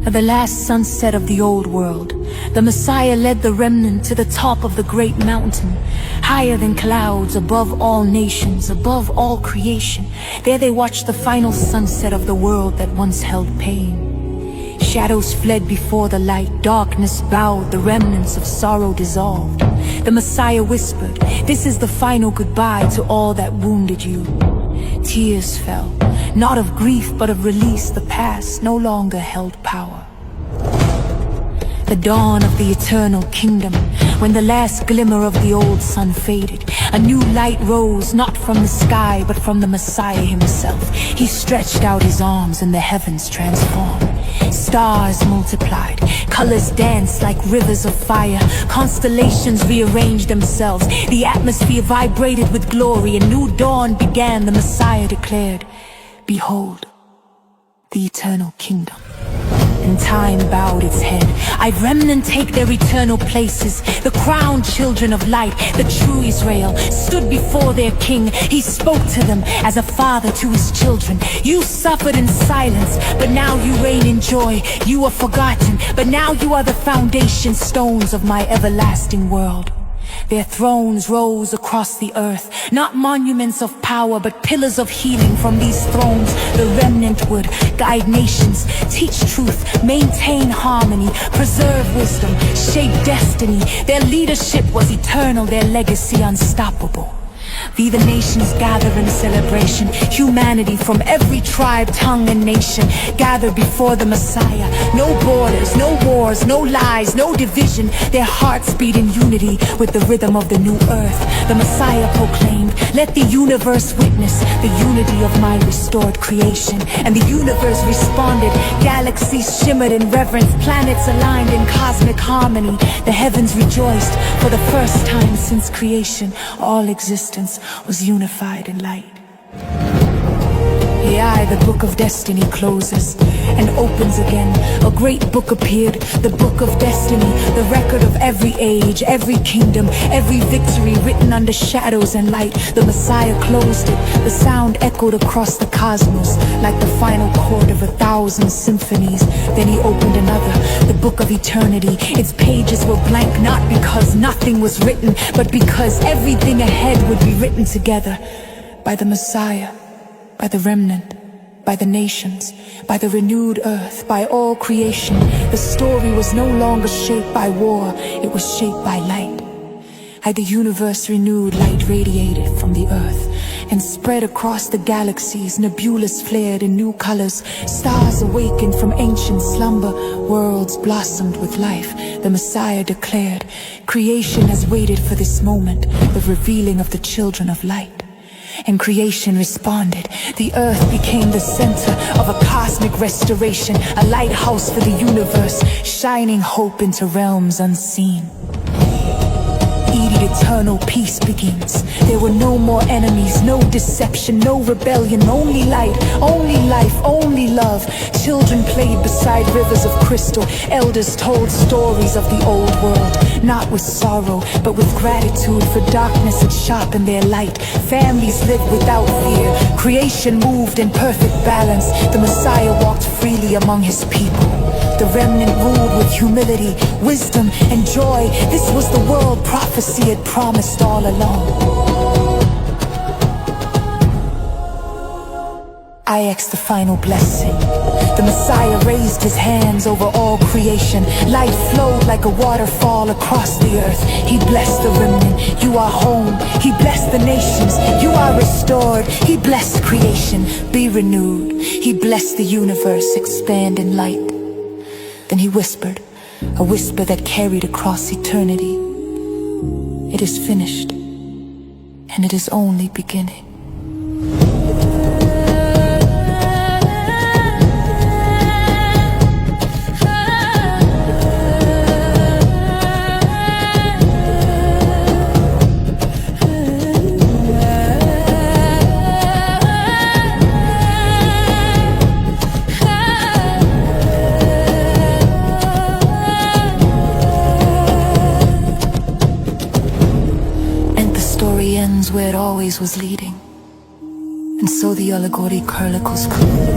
At the last sunset of the old world, the Messiah led the remnant to the top of the great mountain, higher than clouds, above all nations, above all creation. There they watched the final sunset of the world that once held pain. Shadows fled before the light, darkness bowed, the remnants of sorrow dissolved. The Messiah whispered, "This is the final goodbye to all that wounded you." Tears fell, not of grief but of release. The past no longer held power. The dawn of the eternal kingdom, when the last glimmer of the old sun faded, a new light rose, not from the sky but from the Messiah himself. He stretched out his arms and the heavens transformed. Stars multiplied, colors danced like rivers of fire. Constellations rearranged themselves. The atmosphere vibrated with glory. A new dawn began. The Messiah declared, "Behold, the eternal kingdom." and time bowed its head. I remnant take their eternal places. The crowned children of light, the true Israel, stood before their king. He spoke to them as a father to his children. You suffered in silence, but now you reign in joy. You were forgotten, but now you are the foundation stones of my everlasting world. Their thrones rose across the earth, not monuments of power, but pillars of healing. From these thrones, the remnant would guide nations, teach truth, maintain harmony, preserve wisdom, shape destiny. Their leadership was eternal, their legacy unstoppable. Be the nations gather in celebration. Humanity from every tribe, tongue, and nation gather before the Messiah. No borders, no wars, no lies, no division. Their hearts beat in unity with the rhythm of the new earth. The Messiah proclaimed, let the universe witness the unity of my restored creation. And the universe responded. Galaxies shimmered in reverence, planets aligned in cosmic harmony. The heavens rejoiced. For the first time since creation, all existence was unified in light. The book of destiny closes and opens again. A great book appeared, the book of destiny, the record of every age, every kingdom, every victory written under shadows and light. The Messiah closed it. The sound echoed across the cosmos like the final chord of 1,000 symphonies. Then he opened another, the book of eternity. Its pages were blank, not because nothing was written, but because everything ahead would be written together by the Messiah, by the remnant, by the nations, by the renewed earth, by all creation. The story was no longer shaped by war, it was shaped by light. The universe renewed, light radiated from the earth and spread across the galaxies. Nebulas flared in new colors, stars awakened from ancient slumber, worlds blossomed with life. The Messiah declared, creation has waited for this moment, the revealing of the children of light. And creation responded. The earth became the center of a cosmic restoration, a lighthouse for the universe, shining hope into realms unseen. Eternal peace begins. There were no more enemies, no deception, no rebellion, only light, only life, only love. Children played beside rivers of crystal. Elders told stories of the old world, not with sorrow, but with gratitude for darkness had sharpened their light. Families lived without fear. Creation moved in perfect balance. The Messiah walked freely among his people. The remnant ruled with humility, wisdom, and joy. This was the world prophecy had promised all along. I asked the final blessing. The Messiah raised his hands over all creation. Light flowed like a waterfall across the earth. He blessed the remnant. You are home. He blessed the nations. You are restored. He blessed creation. Be renewed. He blessed the universe. Expand in light. Then he whispered, a whisper that carried across eternity. It is finished, and it is only beginning. Where it always was leading. And so the allegorical chronicles conclude.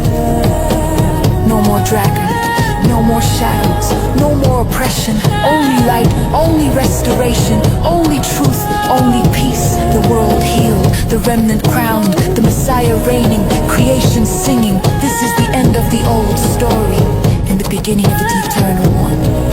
No more dragon, no more shadows, no more oppression. Only light, only restoration, only truth, only peace. The world healed, the remnant crowned, the Messiah reigning, creation singing. This is the end of the old story and the beginning of the eternal one.